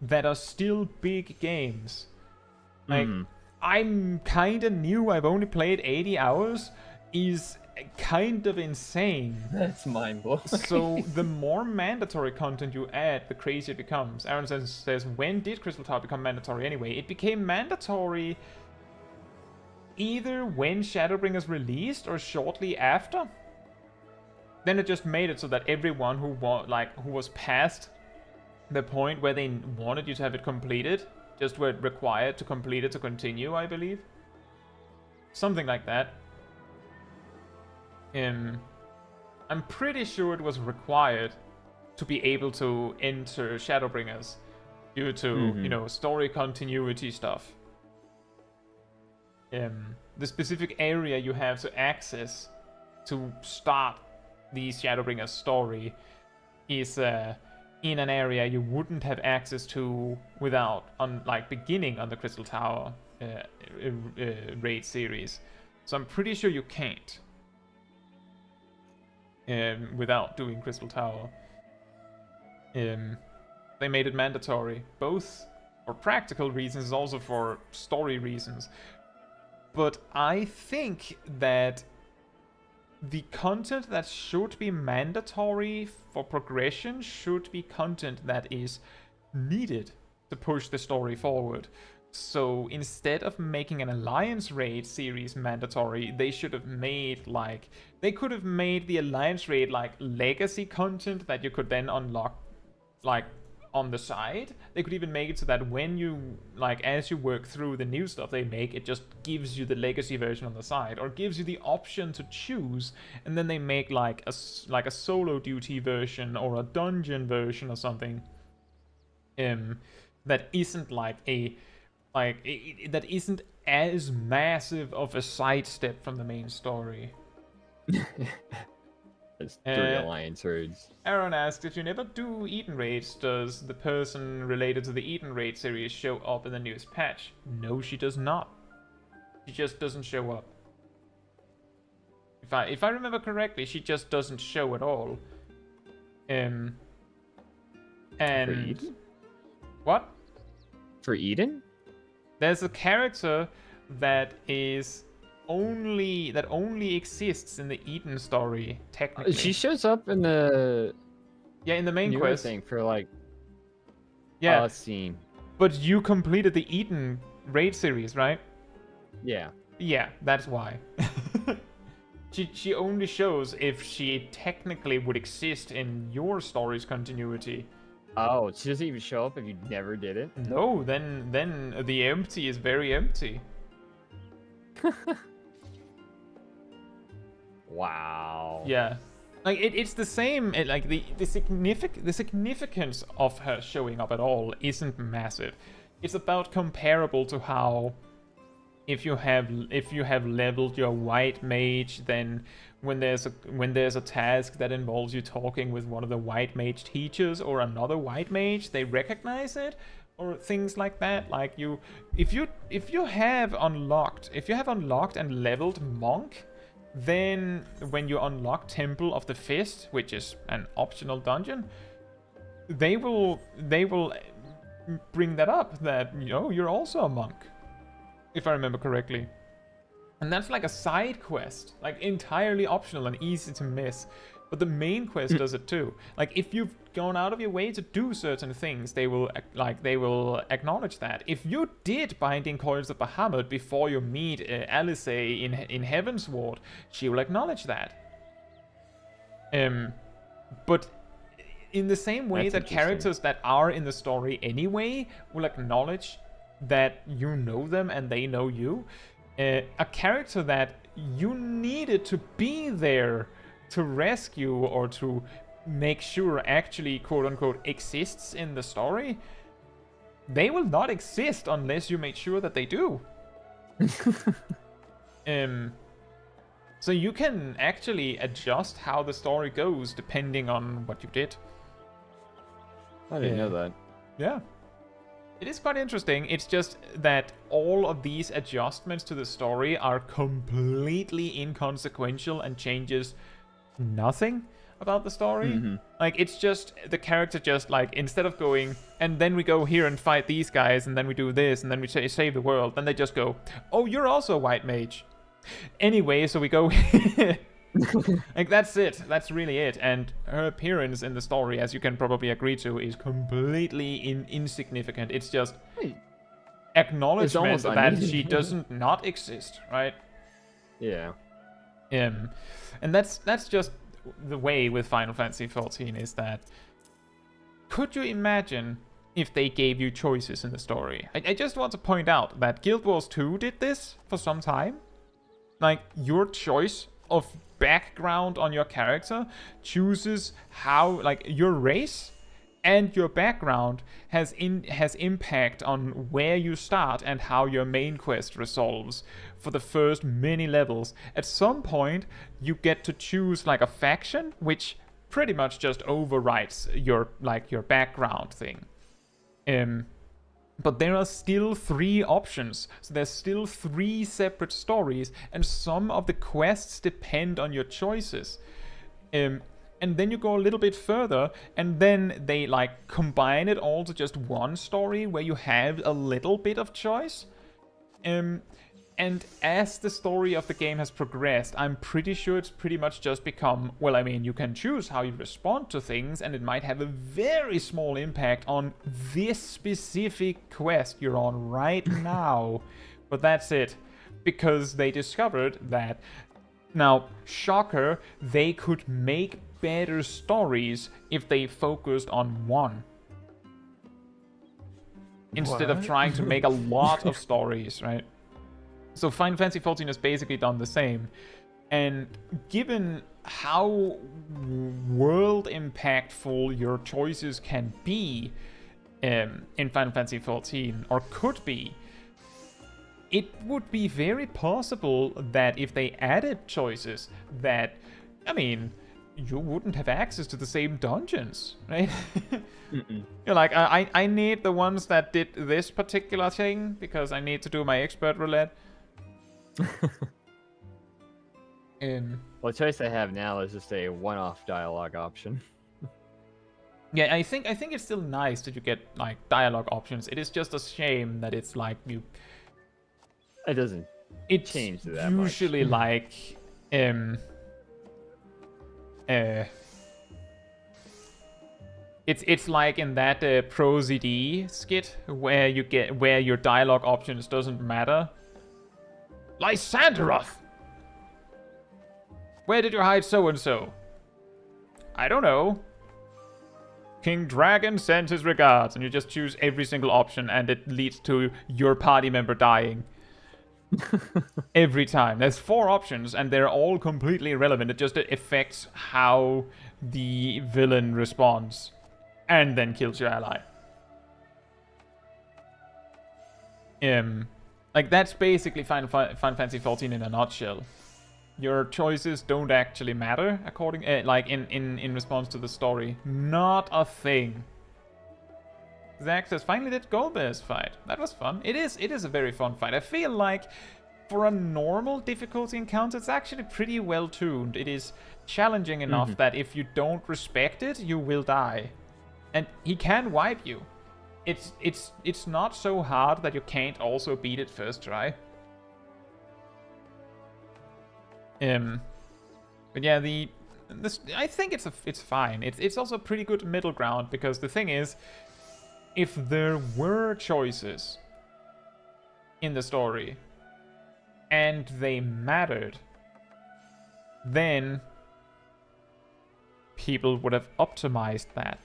that are still big games. Like, I'm kinda new, I've only played 80 hours is kind of insane. That's mind-blowing. So the more mandatory content you add, the crazier it becomes. Aaron says, when did Crystal Tower become mandatory anyway? It became mandatory either when Shadowbringers released or shortly after. Then it just made it so that everyone who was past the point where they wanted you to have it completed just were required to complete it to continue, I believe. Something like that. I'm pretty sure it was required to be able to enter Shadowbringers due to, you know, story continuity stuff. The specific area you have to access to start the Shadowbringers story is in an area you wouldn't have access to without, beginning on the Crystal Tower raid series. So I'm pretty sure you can't. Without doing Crystal Tower. They made it mandatory, both for practical reasons, also for story reasons. But I think that the content that should be mandatory for progression should be content that is needed to push the story forward. So instead of making an Alliance raid series mandatory, they should have made they could have made the Alliance raid legacy content that you could then unlock on the side. They could even make it so that when you, like, as you work through the new stuff they make, it just gives you the legacy version on the side, or gives you the option to choose, and then they make like a solo duty version or a dungeon version or something that isn't that isn't as massive of a sidestep from the main story. It's 3 Alliance herds. Aaron asked, if you never do Eden raids, does the person related to the Eden raid series show up in the newest patch? No, she does not. She just doesn't show up. If I remember correctly, she just doesn't show at all. And For Eden? What? For Eden? There's a character that only exists in the Eden story, technically. She shows up in the in the main newer quest thing for like scene. But you completed the Eden raid series, right? Yeah. Yeah, that's why. She only shows if she technically would exist in your story's continuity. Oh, she doesn't even show up if you never did it? No, then the empty is very empty. Wow. Yeah. Like it's the same. Like the significance of her showing up at all isn't massive. It's about comparable to how if you have leveled your white mage, then when there's a task that involves you talking with one of the white mage teachers or another white mage, they recognize it, or things like that. Like if you have unlocked and leveled monk, then when you unlock Temple of the Fist, which is an optional dungeon, they will bring that up, that you're also a monk, if I remember correctly. And that's like a side quest, like entirely optional and easy to miss. But the main quest does it too. Like if you've gone out of your way to do certain things, they will acknowledge that. If you did Binding Coils of Bahamut before you meet Alice in Heaven's Ward, she will acknowledge that. But in the same way that characters that are in the story anyway will acknowledge that you know them and they know you, a character that you needed to be there to rescue or to make sure actually quote-unquote exists in the story, they will not exist unless you make sure that they do. So you can actually adjust how the story goes depending on what you did. I didn't know that. Yeah. It is quite interesting. It's just that all of these adjustments to the story are completely inconsequential and changes nothing about the story. Mm-hmm. Like, it's just the character just, like, instead of going, and then we go here and fight these guys, and then we do this, and then we save the world, then they just go, oh, you're also a white mage. Anyway, so we go like, that's it. That's really it. And her appearance in the story, as you can probably agree to, is completely insignificant. It's just acknowledgement that she doesn't not exist, right? Yeah. And that's just the way with Final Fantasy XIV, is that, could you imagine if they gave you choices in the story? I just want to point out that Guild Wars 2 did this for some time. Like, your choice of background on your character chooses how, like, your race and your background has impact on where you start and how your main quest resolves for the first many levels. At some point, you get to choose, like, a faction, which pretty much just overwrites your background thing. But there are still 3 options, so there's still 3 separate stories, and some of the quests depend on your choices. And then you go a little bit further, and then they, like, combine it all to just one story where you have a little bit of choice. And as the story of the game has progressed, I'm pretty sure it's pretty much just become, well, I mean, you can choose how you respond to things, and it might have a very small impact on this specific quest you're on right now. But that's it. Because they discovered that, now, shocker, they could make better stories if they focused on one. instead of trying to make a lot of stories, right? So Final Fantasy XIV has basically done the same. And given how world impactful your choices can be in Final Fantasy XIV, or could be, it would be very possible that if they added choices that, I mean, you wouldn't have access to the same dungeons, right? You're like, I need the ones that did this particular thing because I need to do my expert roulette. Well, the choice I have now is just a one-off dialogue option. Yeah, I think it's still nice that you get like dialogue options. It is just a shame that it's like you. It doesn't It's change that usually much. like it's like in that Pro ZD skit where your dialogue options doesn't matter. Lysanderoth! Where did you hide so-and-so? I don't know. King Dragon sends his regards, and you just choose every single option, and it leads to your party member dying. Every time. There's 4 options, and they're all completely irrelevant. It just affects how the villain responds, and then kills your ally. Like, that's basically Final Fantasy XIV in a nutshell. Your choices don't actually matter, according like in response to the story. Not a thing. Zach says, finally did Golbez fight. That was fun. It is a very fun fight. I feel like for a normal difficulty encounter, it's actually pretty well tuned. It is challenging enough that if you don't respect it, you will die. And he can wipe you. It's not so hard that you can't also beat it first try. But yeah, I think it's fine. It's also a pretty good middle ground, because the thing is, if there were choices in the story and they mattered, then people would have optimized that.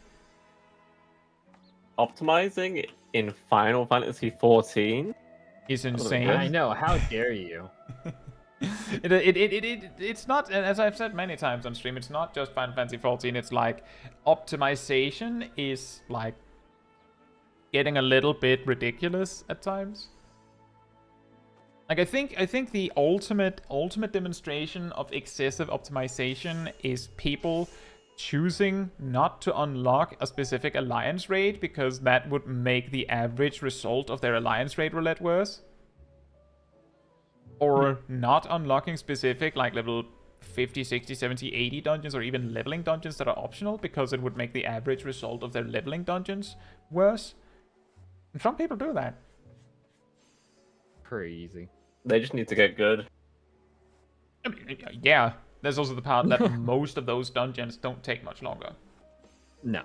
Optimizing in Final Fantasy XIV Is insane. I know, how dare you? It's not, as I've said many times on stream, it's not just Final Fantasy XIV. It's like optimization is like getting a little bit ridiculous at times. Like I think the ultimate demonstration of excessive optimization is people choosing not to unlock a specific alliance raid because that would make the average result of their alliance raid roulette worse. Or not unlocking specific like level 50, 60, 70, 80 dungeons, or even leveling dungeons that are optional, because it would make the average result of their leveling dungeons worse. And some people do that. Pretty easy. They just need to get good. I mean, yeah, there's also the part that most of those dungeons don't take much longer. No.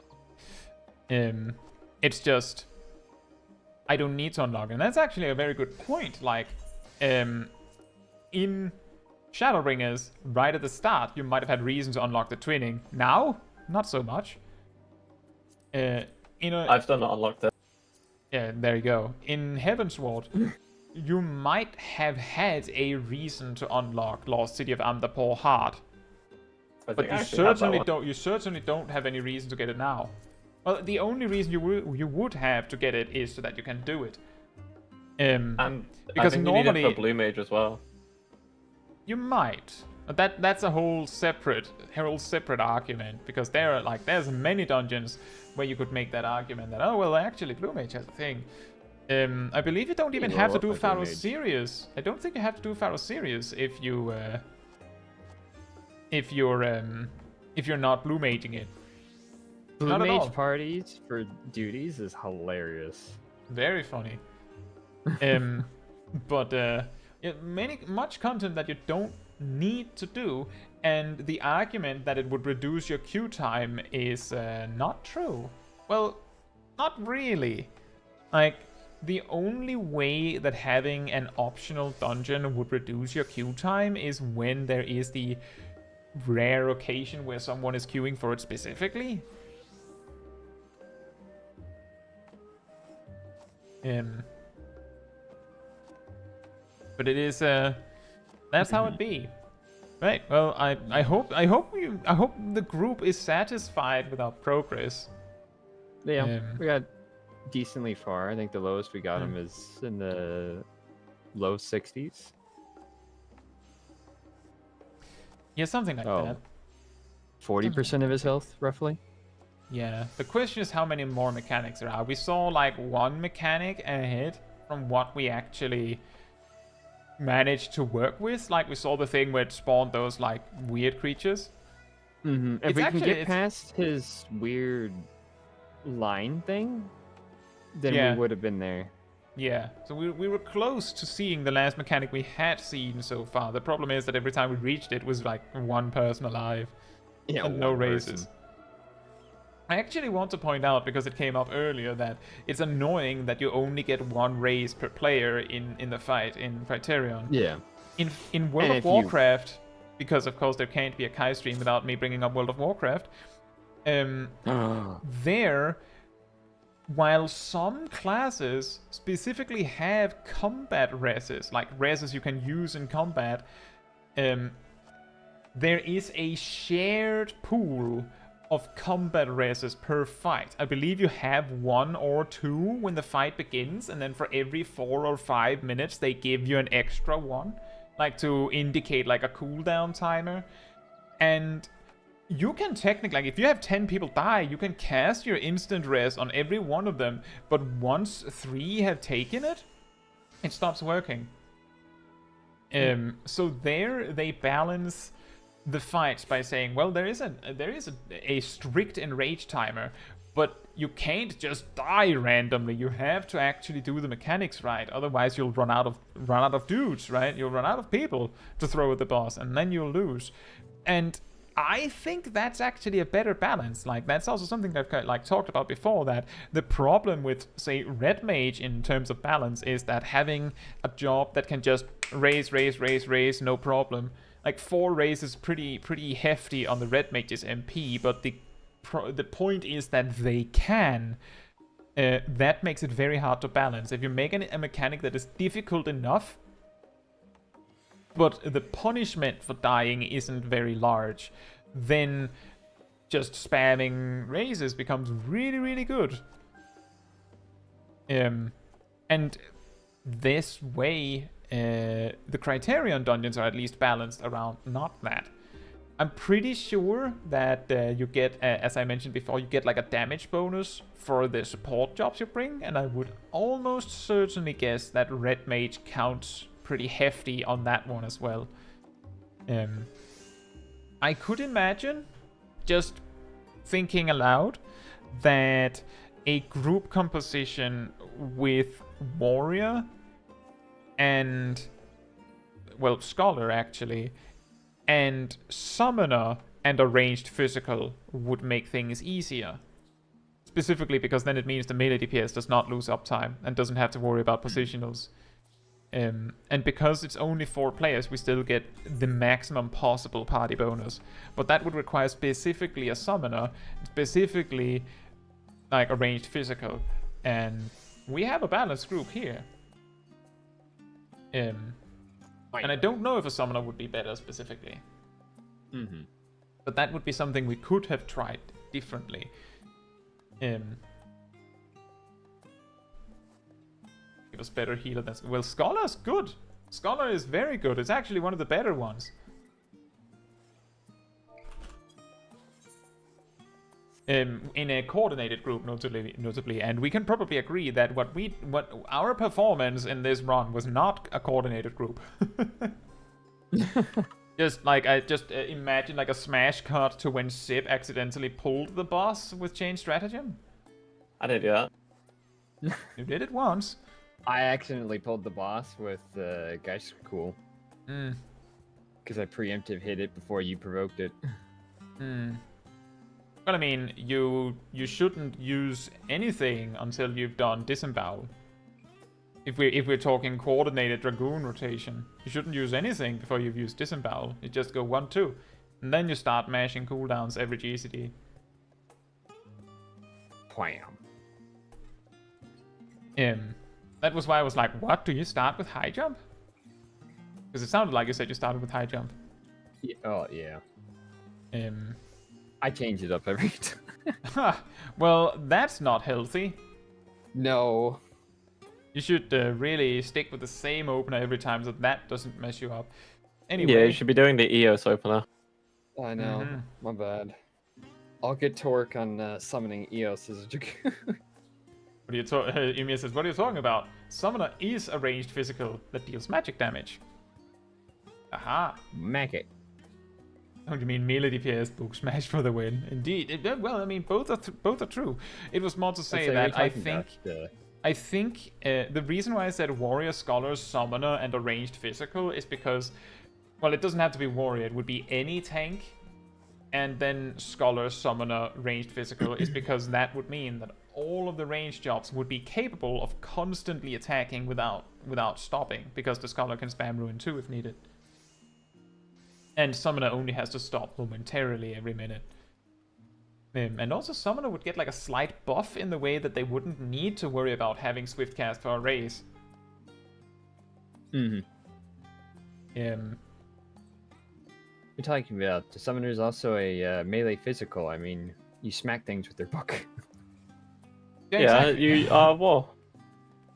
It's just I don't need to unlock it. And that's actually a very good point. Like, in Shadowbringers, right at the start, you might have had reason to unlock the twinning. Now, not so much. I've still not unlocked it. Yeah, there you go. In Heavensward, you might have had a reason to unlock Lost City of Amdapor hard. But you certainly don't have any reason to get it now. Well, the only reason you would have to get it is so that you can do it. And because I think normally you need it for Blue Mage as well. You might. But that's a whole separate argument, because there's many dungeons where you could make that argument that, oh well, actually Blue Mage has a thing. I believe you don't even have to do Pharaoh Sirius. I don't think you have to do Pharaoh Sirius if you're not Blue Maging it. Blue Mage parties for duties is hilarious. Very funny. But much content that you don't need to do, and the argument that it would reduce your queue time is not true. Well, not really. Like, the only way that having an optional dungeon would reduce your queue time is when there is the rare occasion where someone is queuing for it specifically. But it is that's how it be. Right. Well, I hope the group is satisfied with our progress. Yeah, we got decently far. I think the lowest we got him is in the low 60s. Yeah, something like that. 40% of his health, roughly. Yeah. The question is how many more mechanics there are. We saw like one mechanic ahead from what we actually managed to work with. Like we saw the thing where it spawned those like weird creatures. If we can get past his weird line thing, then we would have been there. Yeah, so we were close to seeing the last mechanic we had seen so far. The problem is that every time we reached it was like one person alive. Yeah, and no raises. I actually want to point out, because it came up earlier, that it's annoying that you only get one raise per player in the fight in Criterion. Yeah. In World of Warcraft, because of course there can't be a Kai stream without me bringing up World of Warcraft, there, while some classes specifically have combat reses, like reses you can use in combat, there is a shared pool of combat reses per fight. I believe you have 1 or 2 when the fight begins, and then for every 4 or 5 minutes they give you an extra one, like to indicate like a cooldown timer. And you can technically, like if you have 10 people die, you can cast your instant res on every one of them, but once 3 have taken it, it stops working. So there they balance the fights by saying, well, there is a strict enrage timer, but you can't just die randomly. You have to actually do the mechanics right, otherwise you'll run out of dudes, right? You'll run out of people to throw at the boss, and then you'll lose. And I think that's actually a better balance. Like, that's also something I've like talked about before, that the problem with, say, Red Mage in terms of balance is that having a job that can just raise, no problem. Like 4 raises pretty hefty on the Red Mage's MP, but the point is that they can. That makes it very hard to balance. If you make a mechanic that is difficult enough, but the punishment for dying isn't very large, then just spamming raises becomes really good. And this way, the Criterion dungeons are at least balanced around not that. I'm pretty sure that you get, as I mentioned before, you get like a damage bonus for the support jobs you bring, and I would almost certainly guess that Red Mage counts pretty hefty on that one as well. I could imagine, just thinking aloud, that a group composition with Warrior and, well, Scholar actually, and Summoner and a ranged physical would make things easier. Specifically because then it means the melee DPS does not lose uptime and doesn't have to worry about positionals. And because it's only 4 players, we still get the maximum possible party bonus. But that would require specifically a Summoner, specifically like a ranged physical. And we have a balanced group here. And I don't know if a Summoner would be better specifically. But that would be something we could have tried differently. Give us better healer than... Well, Scholar's good. Scholar is very good. It's actually one of the better ones. In a coordinated group, notably, and we can probably agree that what our performance in this run was not a coordinated group. Just like I imagine like a smash cut to when Sib accidentally pulled the boss with Chain Stratagem. I did that. You did it once. I accidentally pulled the boss with Geist Cool. Because I preemptive hit it before you provoked it. Well, I mean, you shouldn't use anything until you've done Disembowel. If we're talking coordinated Dragoon rotation, you shouldn't use anything before you've used Disembowel. You just go 1-2, and then you start mashing cooldowns every GCD. Wham. That was why I was like, what? Do you start with high jump? Because it sounded like you said you started with high jump. Yeah, oh, yeah. Um, I change it up every time. well, that's not healthy. No. You should really stick with the same opener every time so that doesn't mess you up. Anyway. Yeah, you should be doing the EOS opener. I know. My bad. I'll get to work on summoning Eos as a Dragoon. What are you Ymir says, what are you talking about? Summoner is a ranged physical that deals magic damage. Aha. Magic. Oh, you mean melee DPS, book smash for the win? Indeed. Well, I mean, both are true. It was more to say that I think the reason why I said warrior, scholar, summoner, and a ranged physical is because, well, it doesn't have to be warrior. It would be any tank, and then scholar, summoner, ranged physical is because that would mean that all of the ranged jobs would be capable of constantly attacking without stopping, because the scholar can spam ruin 2 if needed. And summoner only has to stop momentarily every minute. And also summoner would get like a slight buff in the way that they wouldn't need to worry about having swift cast for a raise. You're talking about the summoner is also a melee physical. I mean, you smack things with their book. Yeah, exactly. You well.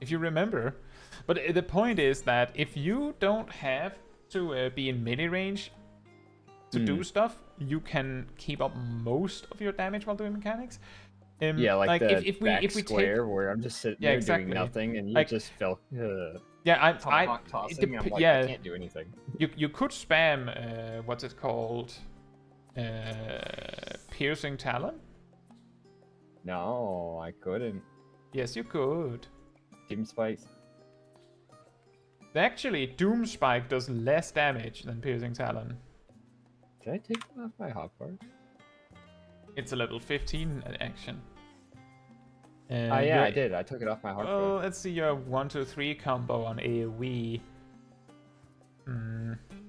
If you remember. But the point is that if you don't have to be in melee range to do stuff, you can keep up most of your damage while doing mechanics. Yeah, like the if we square take... where I'm just sitting there doing nothing, and you just felt. Yeah, I can't do anything. You could spam what's it called? Piercing Talon? No, I couldn't. Yes, you could. Doom Spikes. Actually, Doom Spike does less damage than Piercing Talon. Did I take it off my hotbar? It's a level 15 action. Yeah, I did. I took it off my hotbar. Well, let's see your 1-2-3 combo on AoE.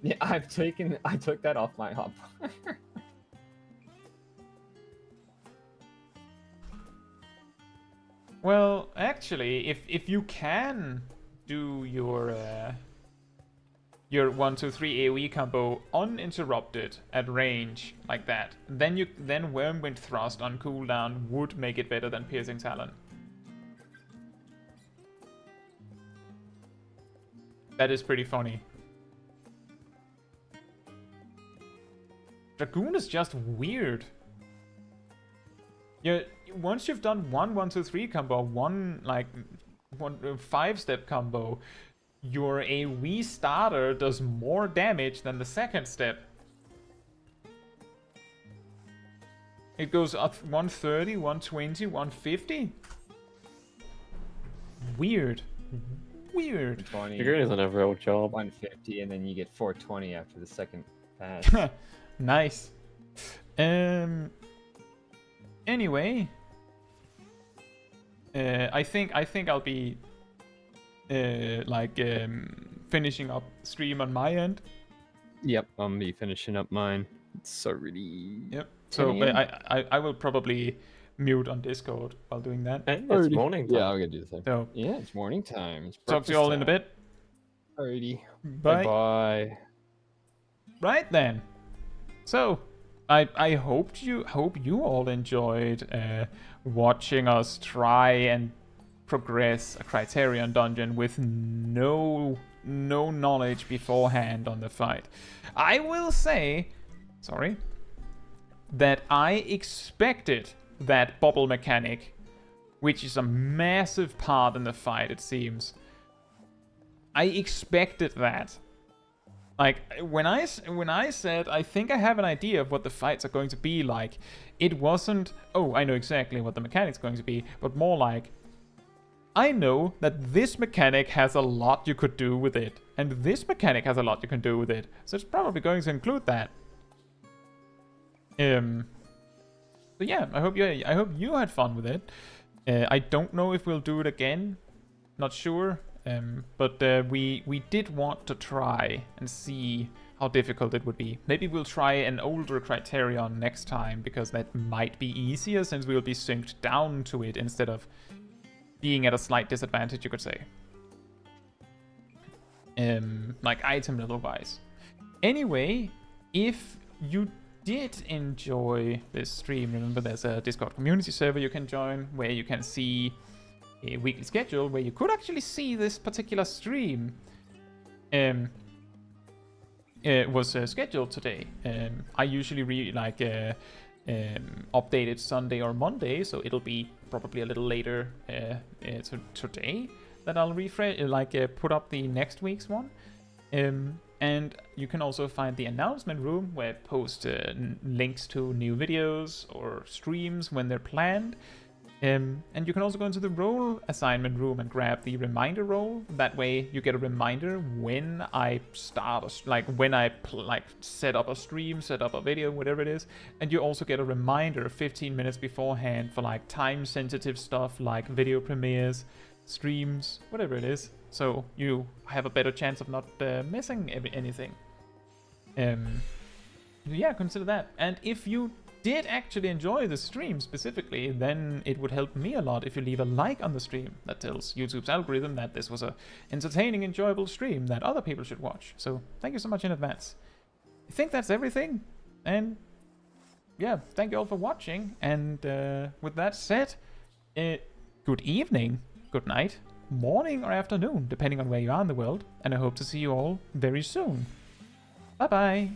Yeah, I took that off my hotbar. Well, actually, if you can do your 1-2-3 AoE combo uninterrupted at range like that, then Wormwind Thrust on cooldown would make it better than Piercing Talon. That is pretty funny. Dragoon is just weird. Once you've done 1-1-2-3 combo, one 5-step combo, your AoE starter does more damage than the second step. It goes up 130, 120, 150. Weird. Weird. Dragoon isn't a real job. 150, and then you get 420 after the second pass. Nice. Anyway, I think I'll be finishing up stream on my end. Yep, I'm gonna be finishing up mine. It's already. Yep. So I will probably mute on Discord while doing that. Hey, it's morning time. Yeah, I'm gonna do the same. So yeah, it's morning time. It's talk to you all in a bit. Alrighty. Bye. Bye. Right then. So I hope you all enjoyed watching us try and progress a Criterion dungeon with no knowledge beforehand on the fight. I will say, that I expected that bubble mechanic, which is a massive part in the fight, it seems. I expected that. Like, when I said, I think I have an idea of what the fights are going to be like, it wasn't, oh, I know exactly what the mechanic's going to be, but more like, I know that this mechanic has a lot you could do with it, and this mechanic has a lot you can do with it, so it's probably going to include that. So yeah, I hope you had fun with it. I don't know if we'll do it again, not sure. But we did want to try and see how difficult it would be. Maybe we'll try an older Criterion next time, because that might be easier since we'll be synced down to it instead of being at a slight disadvantage, you could say. like item level wise. Anyway, if you did enjoy this stream, remember there's a Discord community server you can join where you can see a weekly schedule where you could actually see this particular stream was scheduled today. I usually update it Sunday or Monday, so it'll be probably a little later today that I'll refresh, put up the next week's one. And you can also find the announcement room where I post links to new videos or streams when they're planned. And you can also go into the role assignment room and grab the reminder role. That way you get a reminder when I start, when I set up a stream, set up a video, whatever it is. And you also get a reminder 15 minutes beforehand for time-sensitive stuff like video premieres, streams, whatever it is. So you have a better chance of not missing anything. Yeah, consider that. And if you did actually enjoy the stream specifically, then it would help me a lot if you leave a like on the stream. That tells YouTube's algorithm that this was a entertaining, enjoyable stream that other people should watch. So thank you so much in advance. I think that's everything. And yeah, thank you all for watching. And with that said, good evening, good night, morning or afternoon, depending on where you are in the world. And I hope to see you all very soon. Bye-bye.